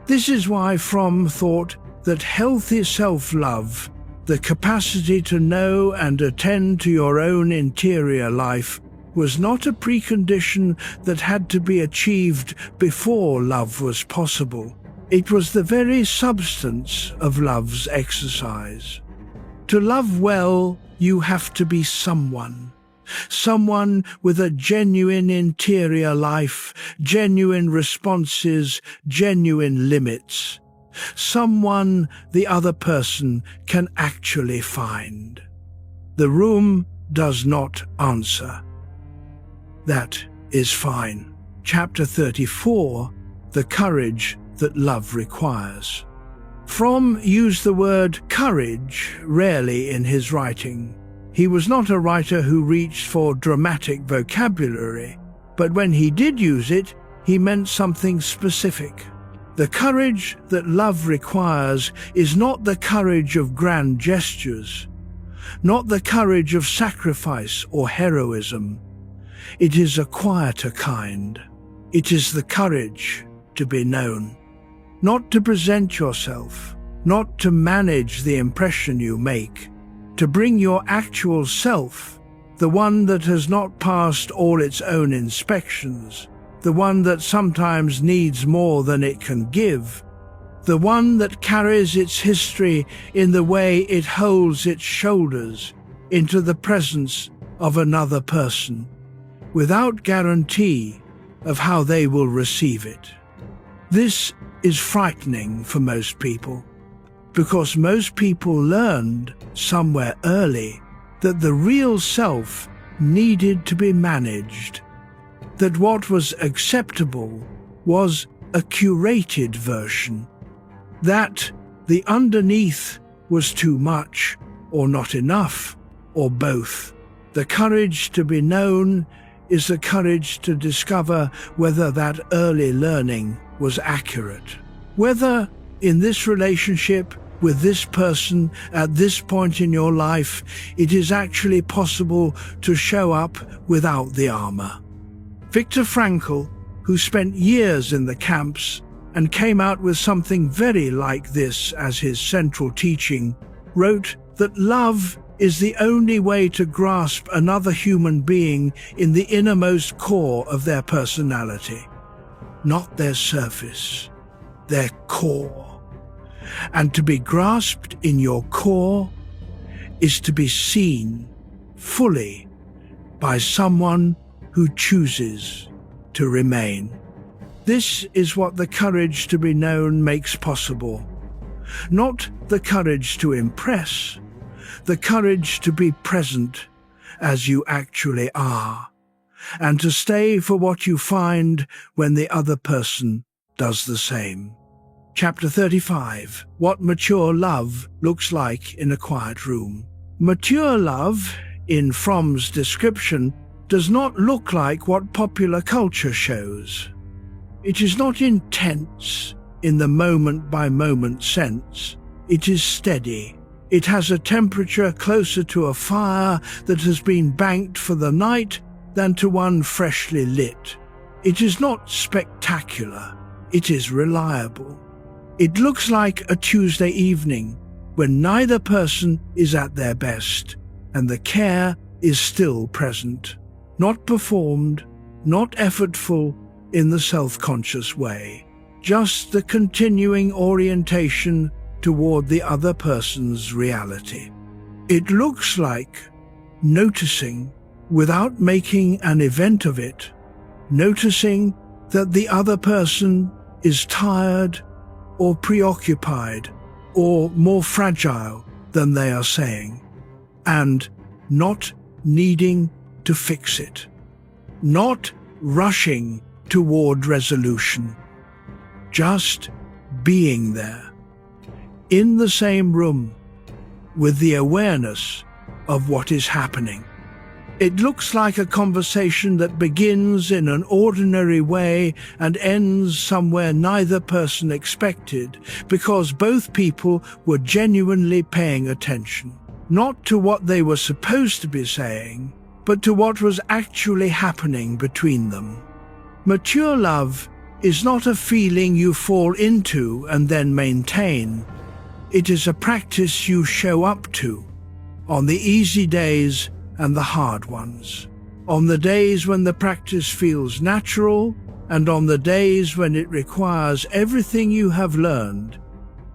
This is why Fromm thought that healthy self-love, the capacity to know and attend to your own interior life, was not a precondition that had to be achieved before love was possible. It was the very substance of love's exercise. To love well, you have to be someone. Someone with a genuine interior life, genuine responses, genuine limits. Someone the other person can actually find. The room does not answer. That is fine. Chapter 34, The Courage That Love Requires. Fromm used the word courage rarely in his writing. He was not a writer who reached for dramatic vocabulary, but when he did use it, he meant something specific. The courage that love requires is not the courage of grand gestures, not the courage of sacrifice or heroism. It is a quieter kind. It is the courage to be known. Not to present yourself, not to manage the impression you make, to bring your actual self, the one that has not passed all its own inspections, the one that sometimes needs more than it can give, the one that carries its history in the way it holds its shoulders into the presence of another person, without guarantee of how they will receive it. This is frightening for most people, because most people learned somewhere early that the real self needed to be managed, that what was acceptable was a curated version, that the underneath was too much or not enough, or both. The courage to be known is the courage to discover whether that early learning was accurate. Whether in this relationship with this person at this point in your life, it is actually possible to show up without the armor. Viktor Frankl, who spent years in the camps and came out with something very like this as his central teaching, wrote that love is the only way to grasp another human being in the innermost core of their personality. Not their surface, their core. And to be grasped in your core is to be seen fully by someone who chooses to remain. This is what the courage to be known makes possible. Not the courage to impress, the courage to be present as you actually are, and to stay for what you find when the other person does the same. Chapter 35. What mature love looks like in a quiet room. Mature love, in Fromm's description, does not look like what popular culture shows. It is not intense in the moment-by-moment sense. It is steady. It has a temperature closer to a fire that has been banked for the night than to one freshly lit. It is not spectacular, it is reliable. It looks like a Tuesday evening when neither person is at their best and the care is still present, not performed, not effortful in the self-conscious way, just the continuing orientation toward the other person's reality. It looks like noticing without making an event of it, noticing that the other person is tired or preoccupied or more fragile than they are saying, and not needing to fix it, not rushing toward resolution, just being there, in the same room, with the awareness of what is happening. It looks like a conversation that begins in an ordinary way and ends somewhere neither person expected, because both people were genuinely paying attention, not to what they were supposed to be saying, but to what was actually happening between them. Mature love is not a feeling you fall into and then maintain. It is a practice you show up to, on the easy days and the hard ones, on the days when the practice feels natural, and on the days when it requires everything you have learned,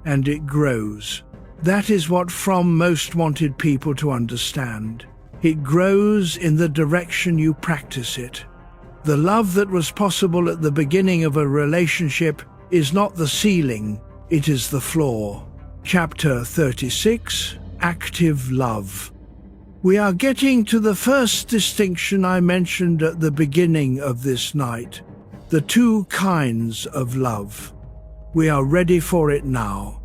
and it grows. That is what Fromm most wanted people to understand. It grows in the direction you practice it. The love that was possible at the beginning of a relationship is not the ceiling, it is the floor. Chapter 36, Active Love. We are getting to the first distinction I mentioned at the beginning of this night, the two kinds of love. We are ready for it now.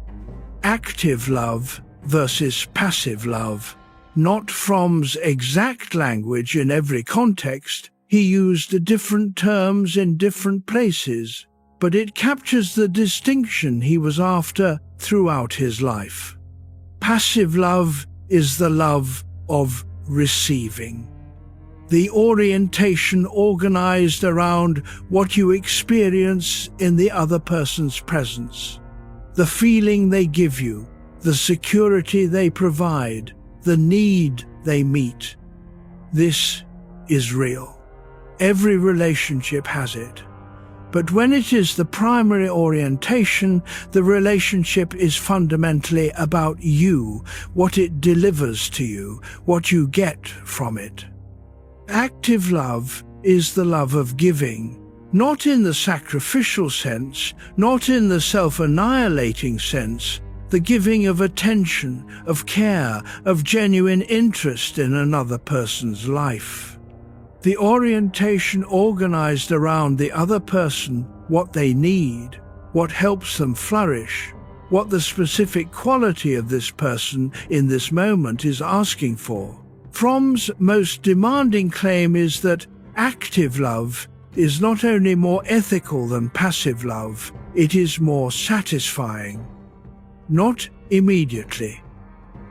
Active love versus passive love. Not Fromm's exact language in every context. He used different terms in different places, but it captures the distinction he was after throughout his life. Passive love is the love of receiving. The orientation organized around what you experience in the other person's presence, the feeling they give you, the security they provide, the need they meet. This is real. Every relationship has it. But when it is the primary orientation, the relationship is fundamentally about you, what it delivers to you, what you get from it. Active love is the love of giving, not in the sacrificial sense, not in the self-annihilating sense, the giving of attention, of care, of genuine interest in another person's life. The orientation organized around the other person, what they need, what helps them flourish, what the specific quality of this person in this moment is asking for. Fromm's most demanding claim is that active love is not only more ethical than passive love, it is more satisfying. Not immediately,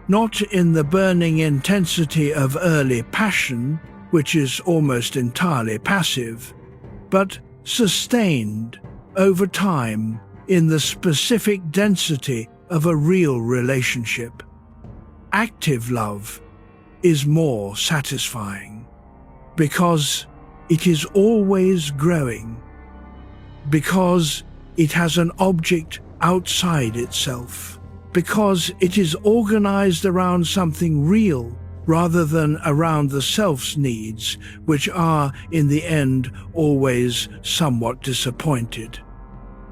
not in the burning intensity of early passion, which is almost entirely passive, but sustained over time in the specific density of a real relationship. Active love is more satisfying because it is always growing, because it has an object outside itself, because it is organized around something real rather than around the self's needs, which are, in the end, always somewhat disappointed.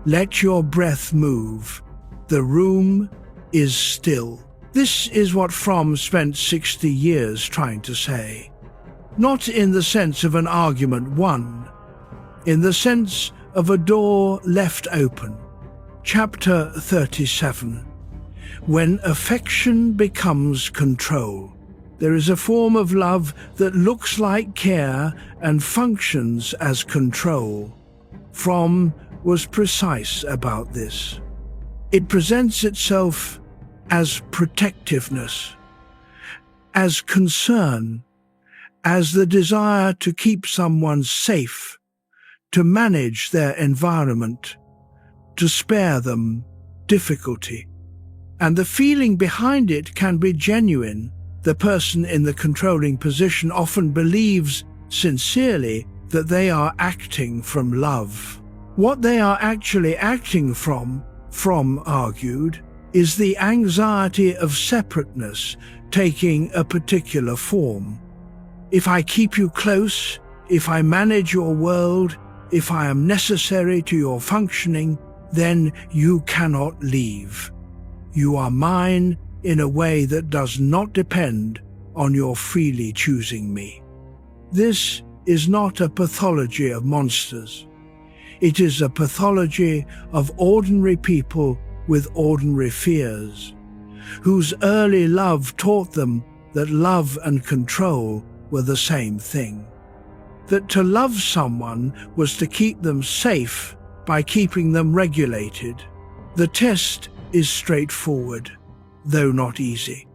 Let your breath move. The room is still. This is what Fromm spent 60 years trying to say. Not in the sense of an argument won, in the sense of a door left open. Chapter 37. When affection becomes control. There is a form of love that looks like care and functions as control. Fromm was precise about this. It presents itself as protectiveness, as concern, as the desire to keep someone safe, to manage their environment, to spare them difficulty. And the feeling behind it can be genuine. The person in the controlling position often believes sincerely that they are acting from love. What they are actually acting from argued, is the anxiety of separateness taking a particular form. If I keep you close, if I manage your world, if I am necessary to your functioning, then you cannot leave. You are mine in a way that does not depend on your freely choosing me. This is not a pathology of monsters. It is a pathology of ordinary people with ordinary fears, whose early love taught them that love and control were the same thing. That to love someone was to keep them safe by keeping them regulated. The test is straightforward, though not easy.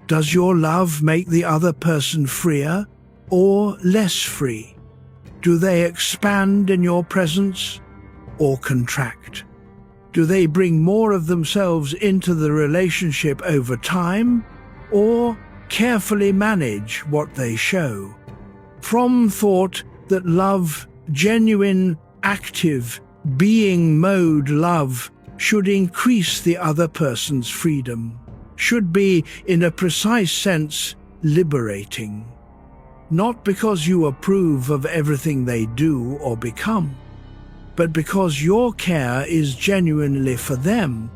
Does your love make the other person freer or less free? Do they expand in your presence or contract? Do they bring more of themselves into the relationship over time or carefully manage what they show? Fromm thought that love, genuine, active, being mode love, should increase the other person's freedom, should be, in a precise sense, liberating. Not because you approve of everything they do or become, but because your care is genuinely for them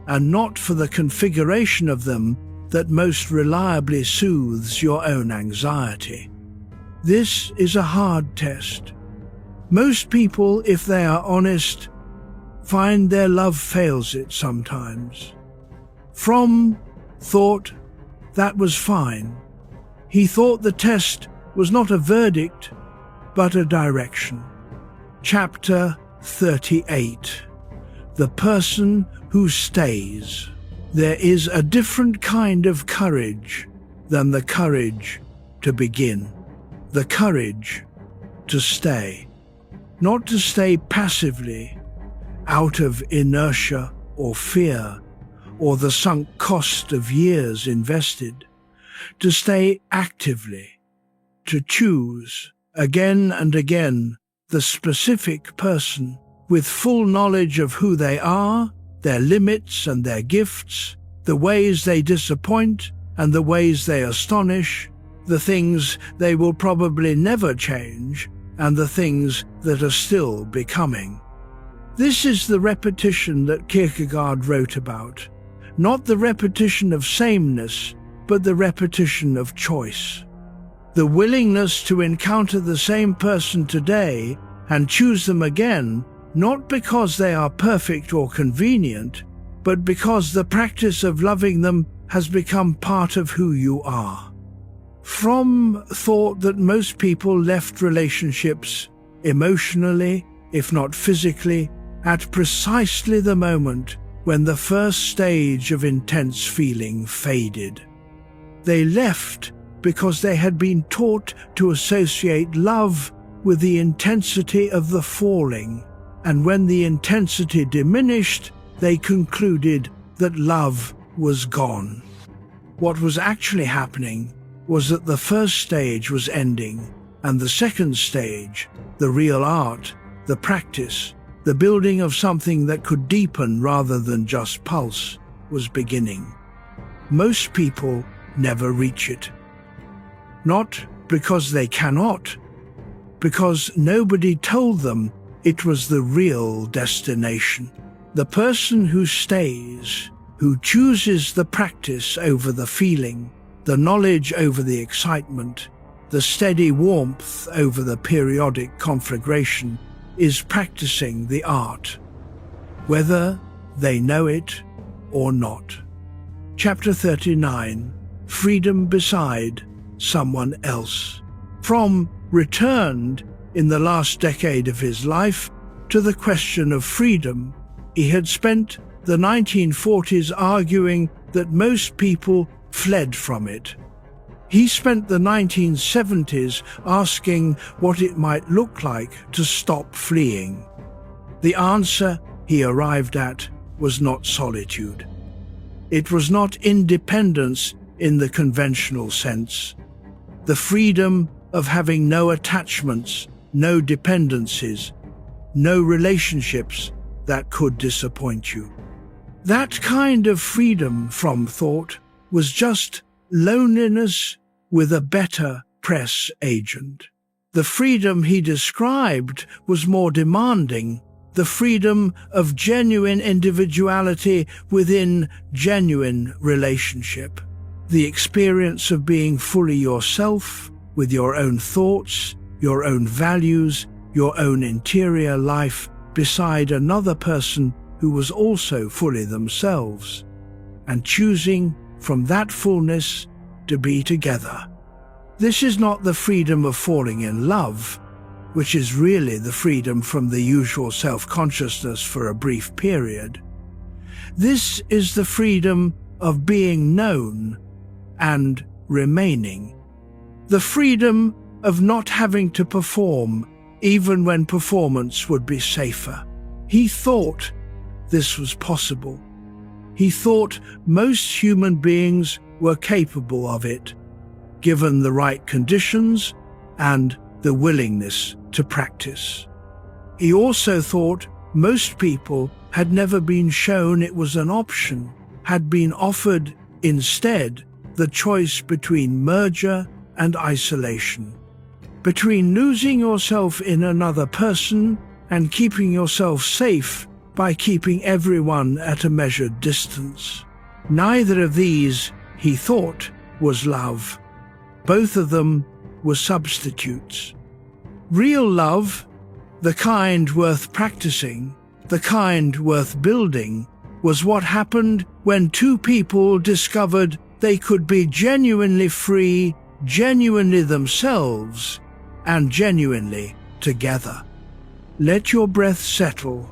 and not for the configuration of them that most reliably soothes your own anxiety. This is a hard test. Most people, if they are honest, find their love fails it sometimes. Fromm thought that was fine. He thought the test was not a verdict, but a direction. Chapter 38. The person who stays. There is a different kind of courage than the courage to begin. The courage to stay. Not to stay passively, out of inertia or fear, or the sunk cost of years invested. To stay actively. To choose, again and again, the specific person with full knowledge of who they are, their limits and their gifts, the ways they disappoint and the ways they astonish, the things they will probably never change, and the things that are still becoming. This is the repetition that Kierkegaard wrote about, not the repetition of sameness, but the repetition of choice. The willingness to encounter the same person today and choose them again, not because they are perfect or convenient, but because the practice of loving them has become part of who you are. Fromm thought that most people left relationships, emotionally, if not physically, at precisely the moment when the first stage of intense feeling faded. They left because they had been taught to associate love with the intensity of the falling, and when the intensity diminished, they concluded that love was gone. What was actually happening was that the first stage was ending, and the second stage, the real art, the practice, the building of something that could deepen rather than just pulse, was beginning. Most people never reach it. Not because they cannot, because nobody told them it was the real destination. The person who stays, who chooses the practice over the feeling, the knowledge over the excitement, the steady warmth over the periodic conflagration, is practicing the art, whether they know it or not. Chapter 39. Freedom beside someone else. Fromm returned in the last decade of his life to the question of freedom. He had spent the 1940s arguing that most people fled from it. He spent the 1970s asking what it might look like to stop fleeing. The answer he arrived at was not solitude. It was not independence in the conventional sense. The freedom of having no attachments, no dependencies, no relationships that could disappoint you. That kind of freedom from thought was just loneliness with a better press agent. The freedom he described was more demanding, the freedom of genuine individuality within genuine relationship. The experience of being fully yourself, with your own thoughts, your own values, your own interior life, beside another person who was also fully themselves, and choosing from that fullness to be together. This is not the freedom of falling in love, which is really the freedom from the usual self-consciousness for a brief period. This is the freedom of being known and remaining. The freedom of not having to perform, even when performance would be safer. He thought this was possible. He thought most human beings were capable of it, given the right conditions and the willingness to practice. He also thought most people had never been shown it was an option, had been offered instead the choice between merger and isolation, between losing yourself in another person and keeping yourself safe by keeping everyone at a measured distance. Neither of these, he thought, was love. Both of them were substitutes. Real love, the kind worth practicing, the kind worth building, was what happened when two people discovered they could be genuinely free, genuinely themselves, and genuinely together. Let your breath settle.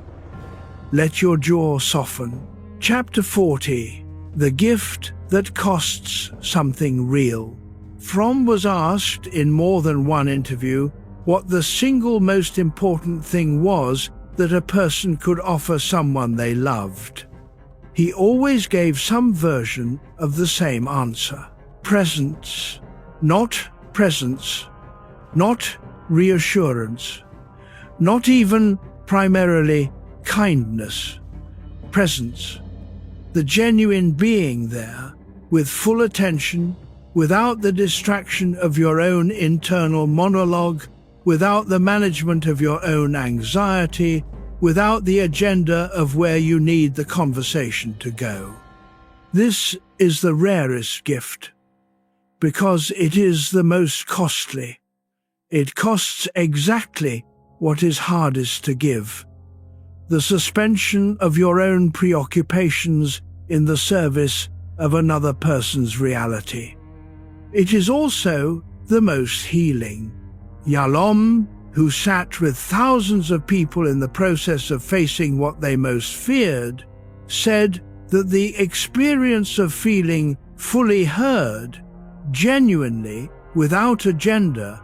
Let your jaw soften. Chapter 40. The Gift That Costs Something Real. Fromm was asked in more than one interview what the single most important thing was that a person could offer someone they loved. He always gave some version of the same answer. Presence. Not presence. Not reassurance. Not even primarily kindness. Presence. The genuine being there, with full attention, without the distraction of your own internal monologue, without the management of your own anxiety, without the agenda of where you need the conversation to go. This is the rarest gift, because it is the most costly. It costs exactly what is hardest to give: the suspension of your own preoccupations in the service of another person's reality. It is also the most healing. Yalom, who sat with thousands of people in the process of facing what they most feared, said that the experience of feeling fully heard, genuinely, without agenda,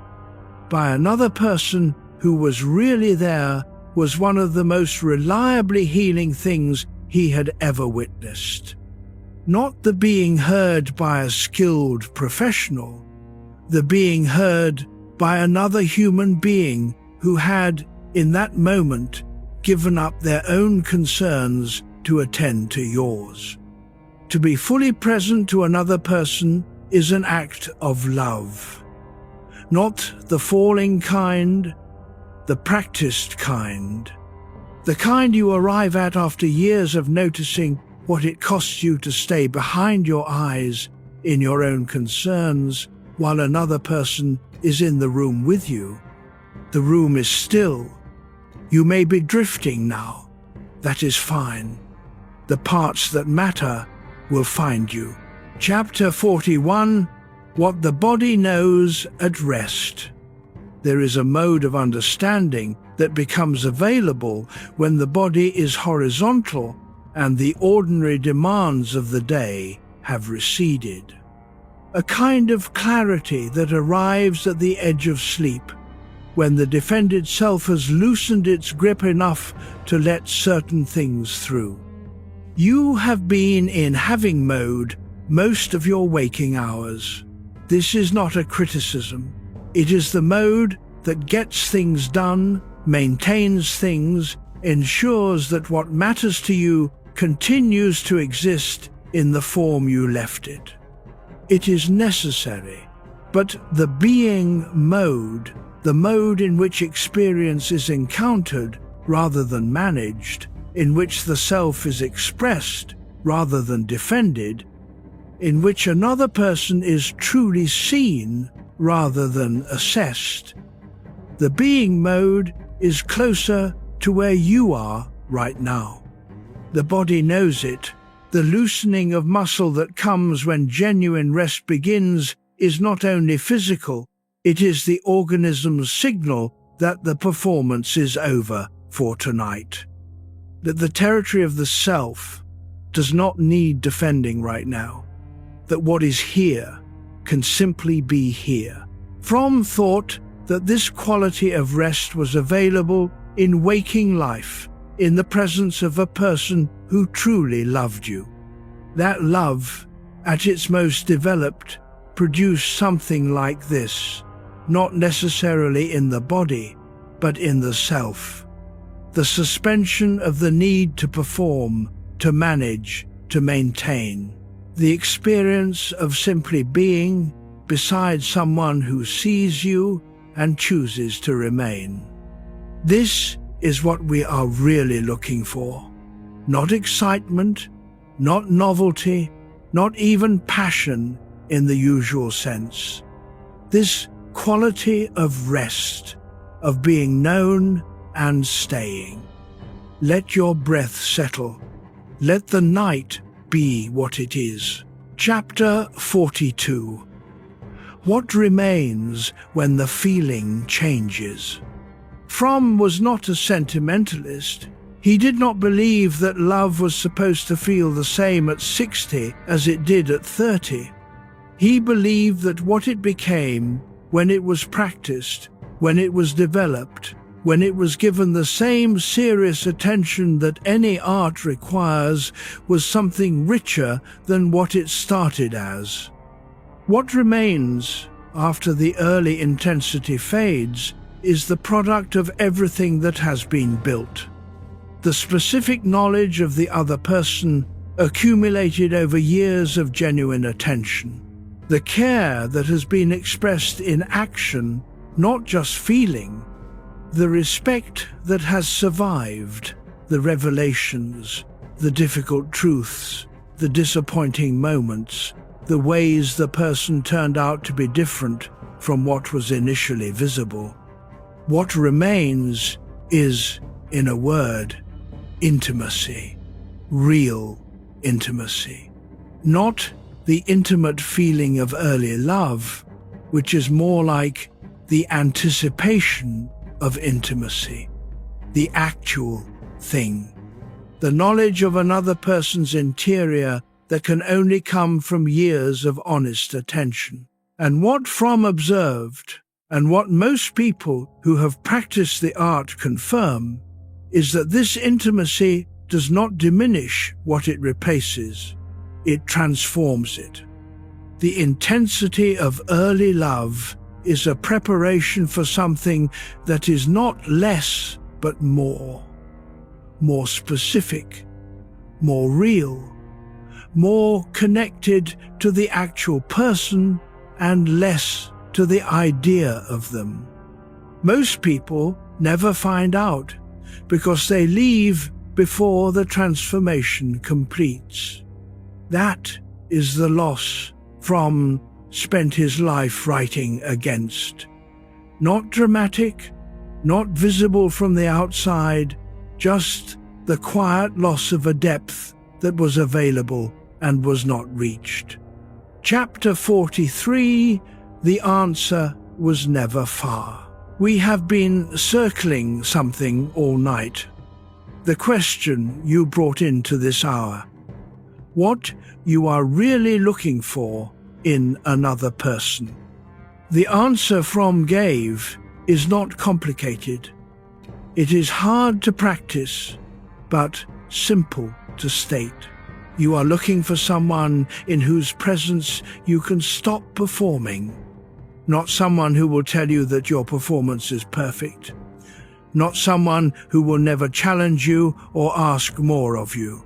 by another person who was really there was one of the most reliably healing things he had ever witnessed. Not the being heard by a skilled professional, the being heard by another human being who had, in that moment, given up their own concerns to attend to yours. To be fully present to another person is an act of love. Not the falling kind, the practiced kind. The kind you arrive at after years of noticing what it costs you to stay behind your eyes in your own concerns while another person is in the room with you. The room is still. You may be drifting now. That is fine. The parts that matter will find you. Chapter 41. What the body knows at rest. There is a mode of understanding that becomes available when the body is horizontal and the ordinary demands of the day have receded. A kind of clarity that arrives at the edge of sleep, when the defended self has loosened its grip enough to let certain things through. You have been in having mode most of your waking hours. This is not a criticism. It is the mode that gets things done, maintains things, ensures that what matters to you continues to exist in the form you left it. It is necessary, but the being mode, the mode in which experience is encountered rather than managed, in which the self is expressed rather than defended, in which another person is truly seen rather than assessed. The being mode is closer to where you are right now. The body knows it. The loosening of muscle that comes when genuine rest begins is not only physical, it is the organism's signal that the performance is over for tonight. That the territory of the self does not need defending right now. That what is here can simply be here. From thought that this quality of rest was available in waking life, in the presence of a person who truly loved you. That love, at its most developed, produced something like this, not necessarily in the body, but in the self. The suspension of the need to perform, to manage, to maintain. The experience of simply being beside someone who sees you and chooses to remain. This is what we are really looking for. Not excitement, not novelty, not even passion in the usual sense. This quality of rest, of being known and staying. Let your breath settle. Let the night be what it is. Chapter 42. What remains when the feeling changes? Fromm was not a sentimentalist. He did not believe that love was supposed to feel the same at 60 as it did at 30. He believed that what it became, when it was practiced, when it was developed, when it was given the same serious attention that any art requires, was something richer than what it started as. What remains after the early intensity fades is the product of everything that has been built. The specific knowledge of the other person accumulated over years of genuine attention. The care that has been expressed in action, not just feeling. The respect that has survived, the revelations, the difficult truths, the disappointing moments, the ways the person turned out to be different from what was initially visible. What remains is, in a word, intimacy, real intimacy. Not the intimate feeling of early love, which is more like the anticipation of intimacy, the actual thing. The knowledge of another person's interior that can only come from years of honest attention. And what Fromm observed, and what most people who have practiced the art confirm, is that this intimacy does not diminish what it replaces, it transforms it. The intensity of early love is a preparation for something that is not less but more specific, more real, more connected to the actual person and less to the idea of them. Most people never find out because they leave before the transformation completes. That is the loss Fromm spent his life writing against. Not dramatic, not visible from the outside, just the quiet loss of a depth that was available and was not reached. Chapter 43, the answer was never far. We have been circling something all night. The question you brought into this hour. what you are really looking for in another person. The answer Fromm gave is not complicated. It is hard to practice, but simple to state. You are looking for someone in whose presence you can stop performing. Not someone who will tell you that your performance is perfect. Not someone who will never challenge you or ask more of you.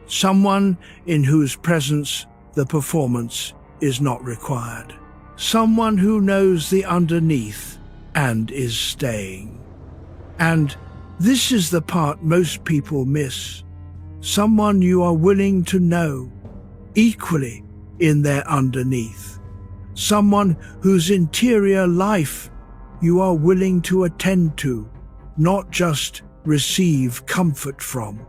Someone in whose presence the performance is not required. Someone who knows the underneath and is staying. And this is the part most people miss. Someone you are willing to know, equally in their underneath. Someone whose interior life you are willing to attend to, not just receive comfort from.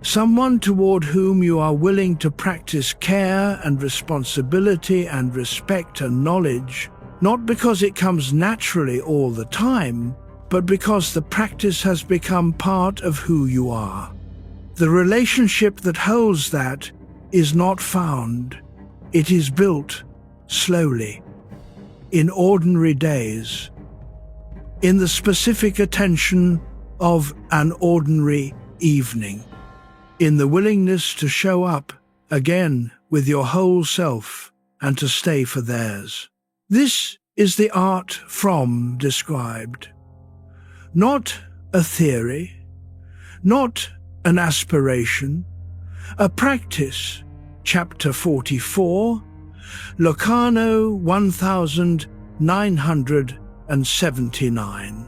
Someone toward whom you are willing to practice care and responsibility and respect and knowledge, not because it comes naturally all the time, but because the practice has become part of who you are. The relationship that holds that is not found. It is built slowly, in ordinary days, in the specific attention of an ordinary evening, in the willingness to show up again with your whole self and to stay for theirs. This is the art Fromm described. Not a theory, not an aspiration, a practice. Chapter 44, Locarno 1979.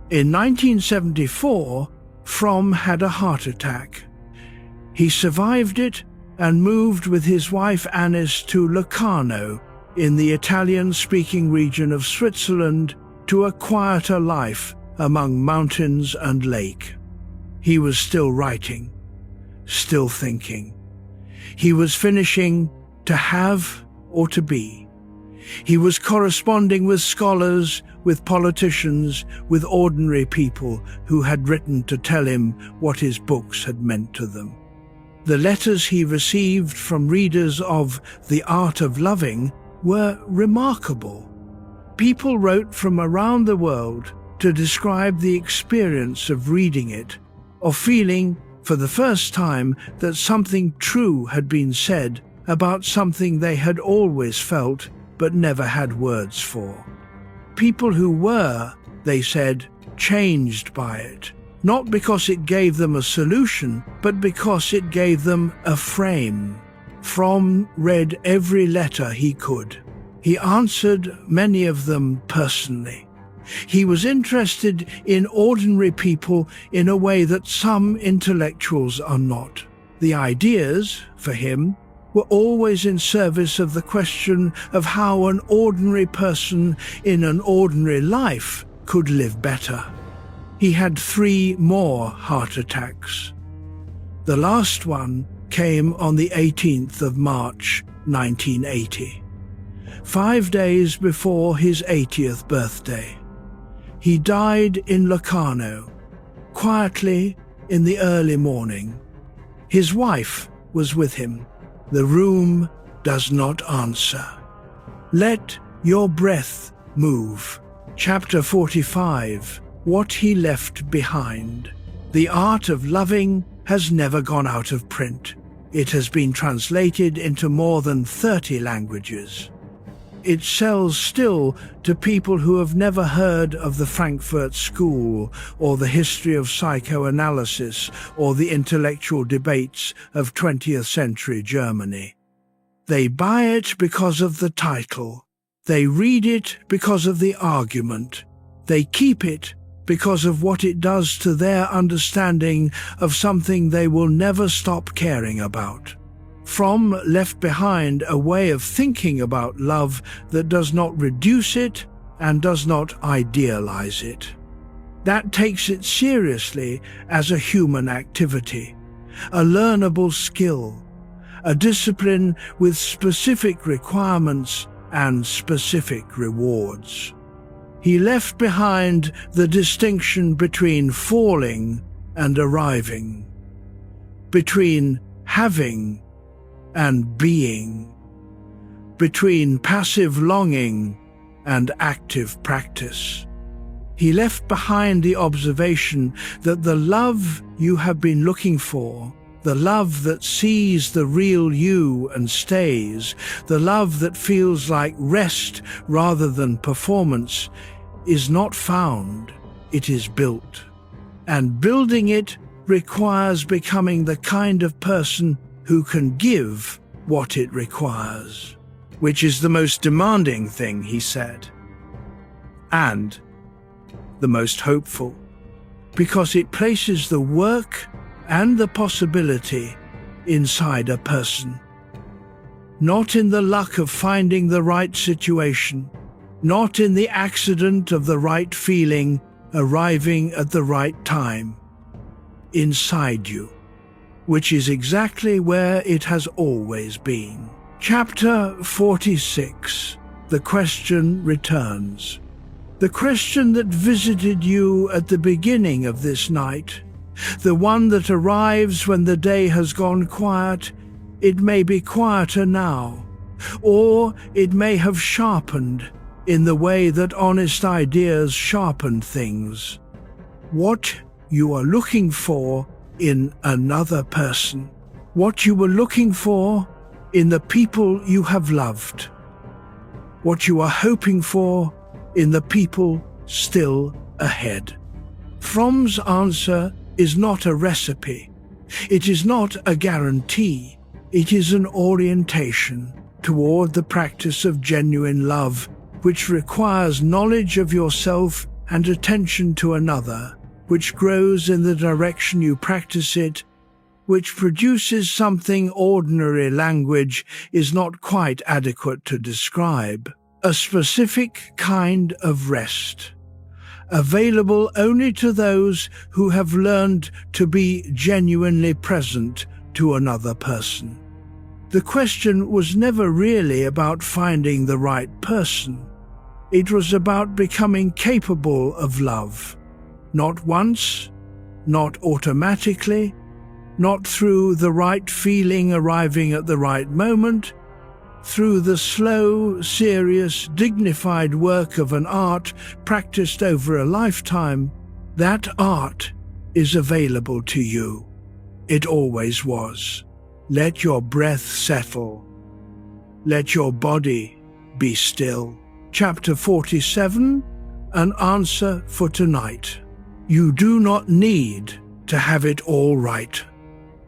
In 1974, Fromm had a heart attack. He survived it and moved with his wife Anis to Locarno in the Italian-speaking region of Switzerland to a quieter life among mountains and lake. He was still writing, still thinking. He was finishing To Have or To Be. He was corresponding with scholars, with politicians, with ordinary people who had written to tell him what his books had meant to them. The letters he received from readers of The Art of Loving were remarkable. People wrote from around the world to describe the experience of reading it, of feeling, for the first time, that something true had been said about something they had always felt but never had words for. People who were, they said, changed by it, not because it gave them a solution, but because it gave them a frame. Fromm read every letter he could. He answered many of them personally. He was interested in ordinary people in a way that some intellectuals are not. The ideas, for him, were always in service of the question of how an ordinary person in an ordinary life could live better. He had 3 more heart attacks. The last one came on the 18th of March, 1980, 5 days before his 80th birthday. He died in Locarno, quietly in the early morning. His wife was with him. The room does not answer. Let your breath move. Chapter 45, What He Left Behind. The Art of Loving has never gone out of print. It has been translated into more than 30 languages. It sells still to people who have never heard of the Frankfurt School or the history of psychoanalysis or the intellectual debates of 20th century Germany. They buy it because of the title. They read it because of the argument. They keep it because of what it does to their understanding of something they will never stop caring about. Fromm left behind a way of thinking about love that does not reduce it and does not idealize it. That takes it seriously as a human activity, a learnable skill, a discipline with specific requirements and specific rewards. He left behind the distinction between falling and arriving, between having and being, between passive longing and active practice. He left behind the observation that the love you have been looking for, the love that sees the real you and stays, the love that feels like rest rather than performance, is not found, it is built. And building it requires becoming the kind of person who can give what it requires, which is the most demanding thing, he said, and the most hopeful, because it places the work and the possibility inside a person, not in the luck of finding the right situation, not in the accident of the right feeling arriving at the right time, inside you, which is exactly where it has always been. Chapter 46. The question returns. The question that visited you at the beginning of this night, the one that arrives when the day has gone quiet. It may be quieter now, or it may have sharpened in the way that honest ideas sharpen things. What you are looking for in another person, what you were looking for in the people you have loved, what you are hoping for in the people still ahead. Fromm's answer is not a recipe. It is not a guarantee. It is an orientation toward the practice of genuine love, which requires knowledge of yourself and attention to another, which grows in the direction you practice it, which produces something ordinary language is not quite adequate to describe. A specific kind of rest, available only to those who have learned to be genuinely present to another person. The question was never really about finding the right person. It was about becoming capable of love, not once, not automatically, not through the right feeling arriving at the right moment, through the slow, serious, dignified work of an art practiced over a lifetime. That art is available to you. It always was. Let your breath settle. Let your body be still. Chapter 47. An answer for tonight. You do not need to have it all right.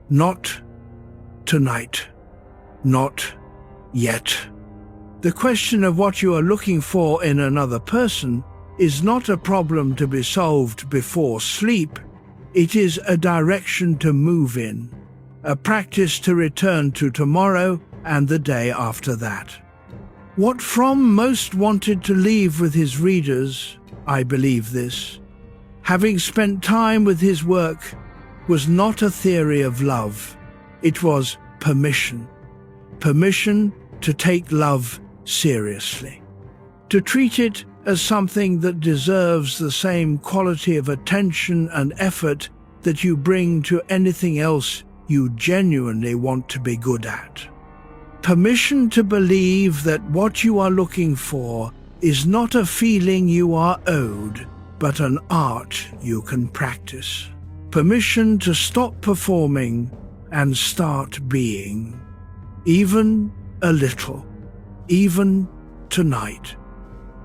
Not tonight. Not yet. The question of what you are looking for in another person is not a problem to be solved before sleep. It is a direction to move in, a practice to return to tomorrow and the day after that. What Fromm most wanted to leave with his readers, I believe this, having spent time with his work, was not a theory of love. It was permission. Permission to take love seriously, to treat it as something that deserves the same quality of attention and effort that you bring to anything else you genuinely want to be good at. Permission to believe that what you are looking for is not a feeling you are owed, but an art you can practice. Permission to stop performing and start being, even a little, even tonight.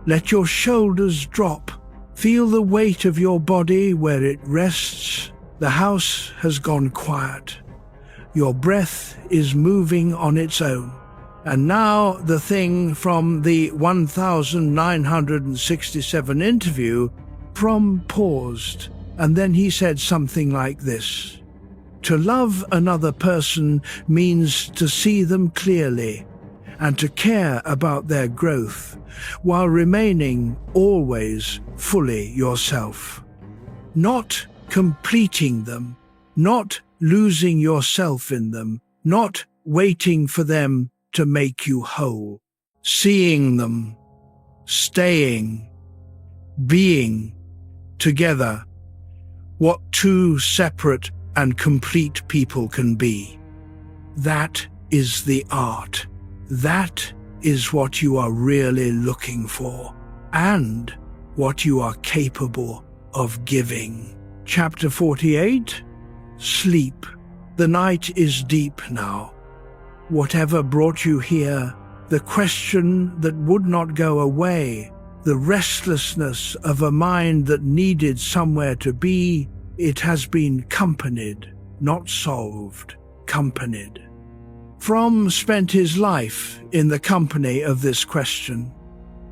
Let your shoulders drop. Feel the weight of your body where it rests. The house has gone quiet. Your breath is moving on its own. And now the thing from the 1967 interview. Fromm paused, and then he said something like this. To love another person means to see them clearly and to care about their growth while remaining always fully yourself. Not completing them, not losing yourself in them, not waiting for them to make you whole. Seeing them, staying, being together what two separate and complete people can be. That is the art. That is what you are really looking for, and what you are capable of giving. Chapter 48. Sleep. The night is deep now. Whatever brought you here, the question that would not go away, the restlessness of a mind that needed somewhere to be, it has been companied, not solved, companied. Fromm spent his life in the company of this question.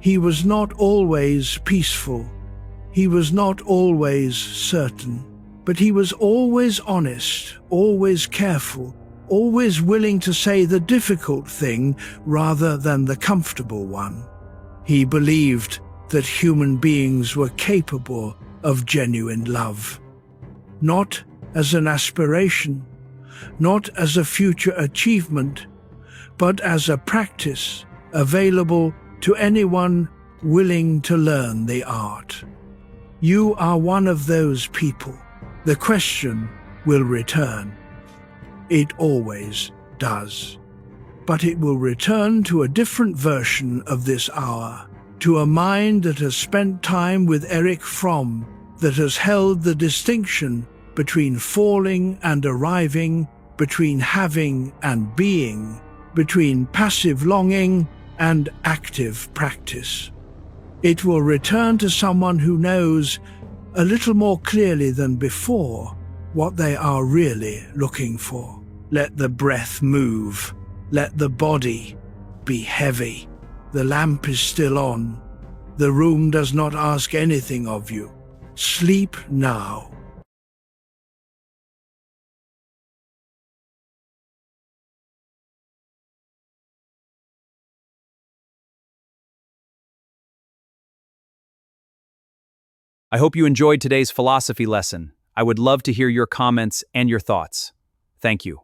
He was not always peaceful. He was not always certain. But he was always honest, always careful, always willing to say the difficult thing rather than the comfortable one. He believed that human beings were capable of genuine love. Not as an aspiration, not as a future achievement, but as a practice available to anyone willing to learn the art. You are one of those people. The question will return. It always does. But it will return to a different version of this hour, to a mind that has spent time with Erich Fromm, that has held the distinction between falling and arriving, between having and being, between passive longing and active practice. It will return to someone who knows, a little more clearly than before, what they are really looking for. Let the breath move. Let the body be heavy. The lamp is still on. The room does not ask anything of you. Sleep now. I hope you enjoyed today's philosophy lesson. I would love to hear your comments and your thoughts. Thank you.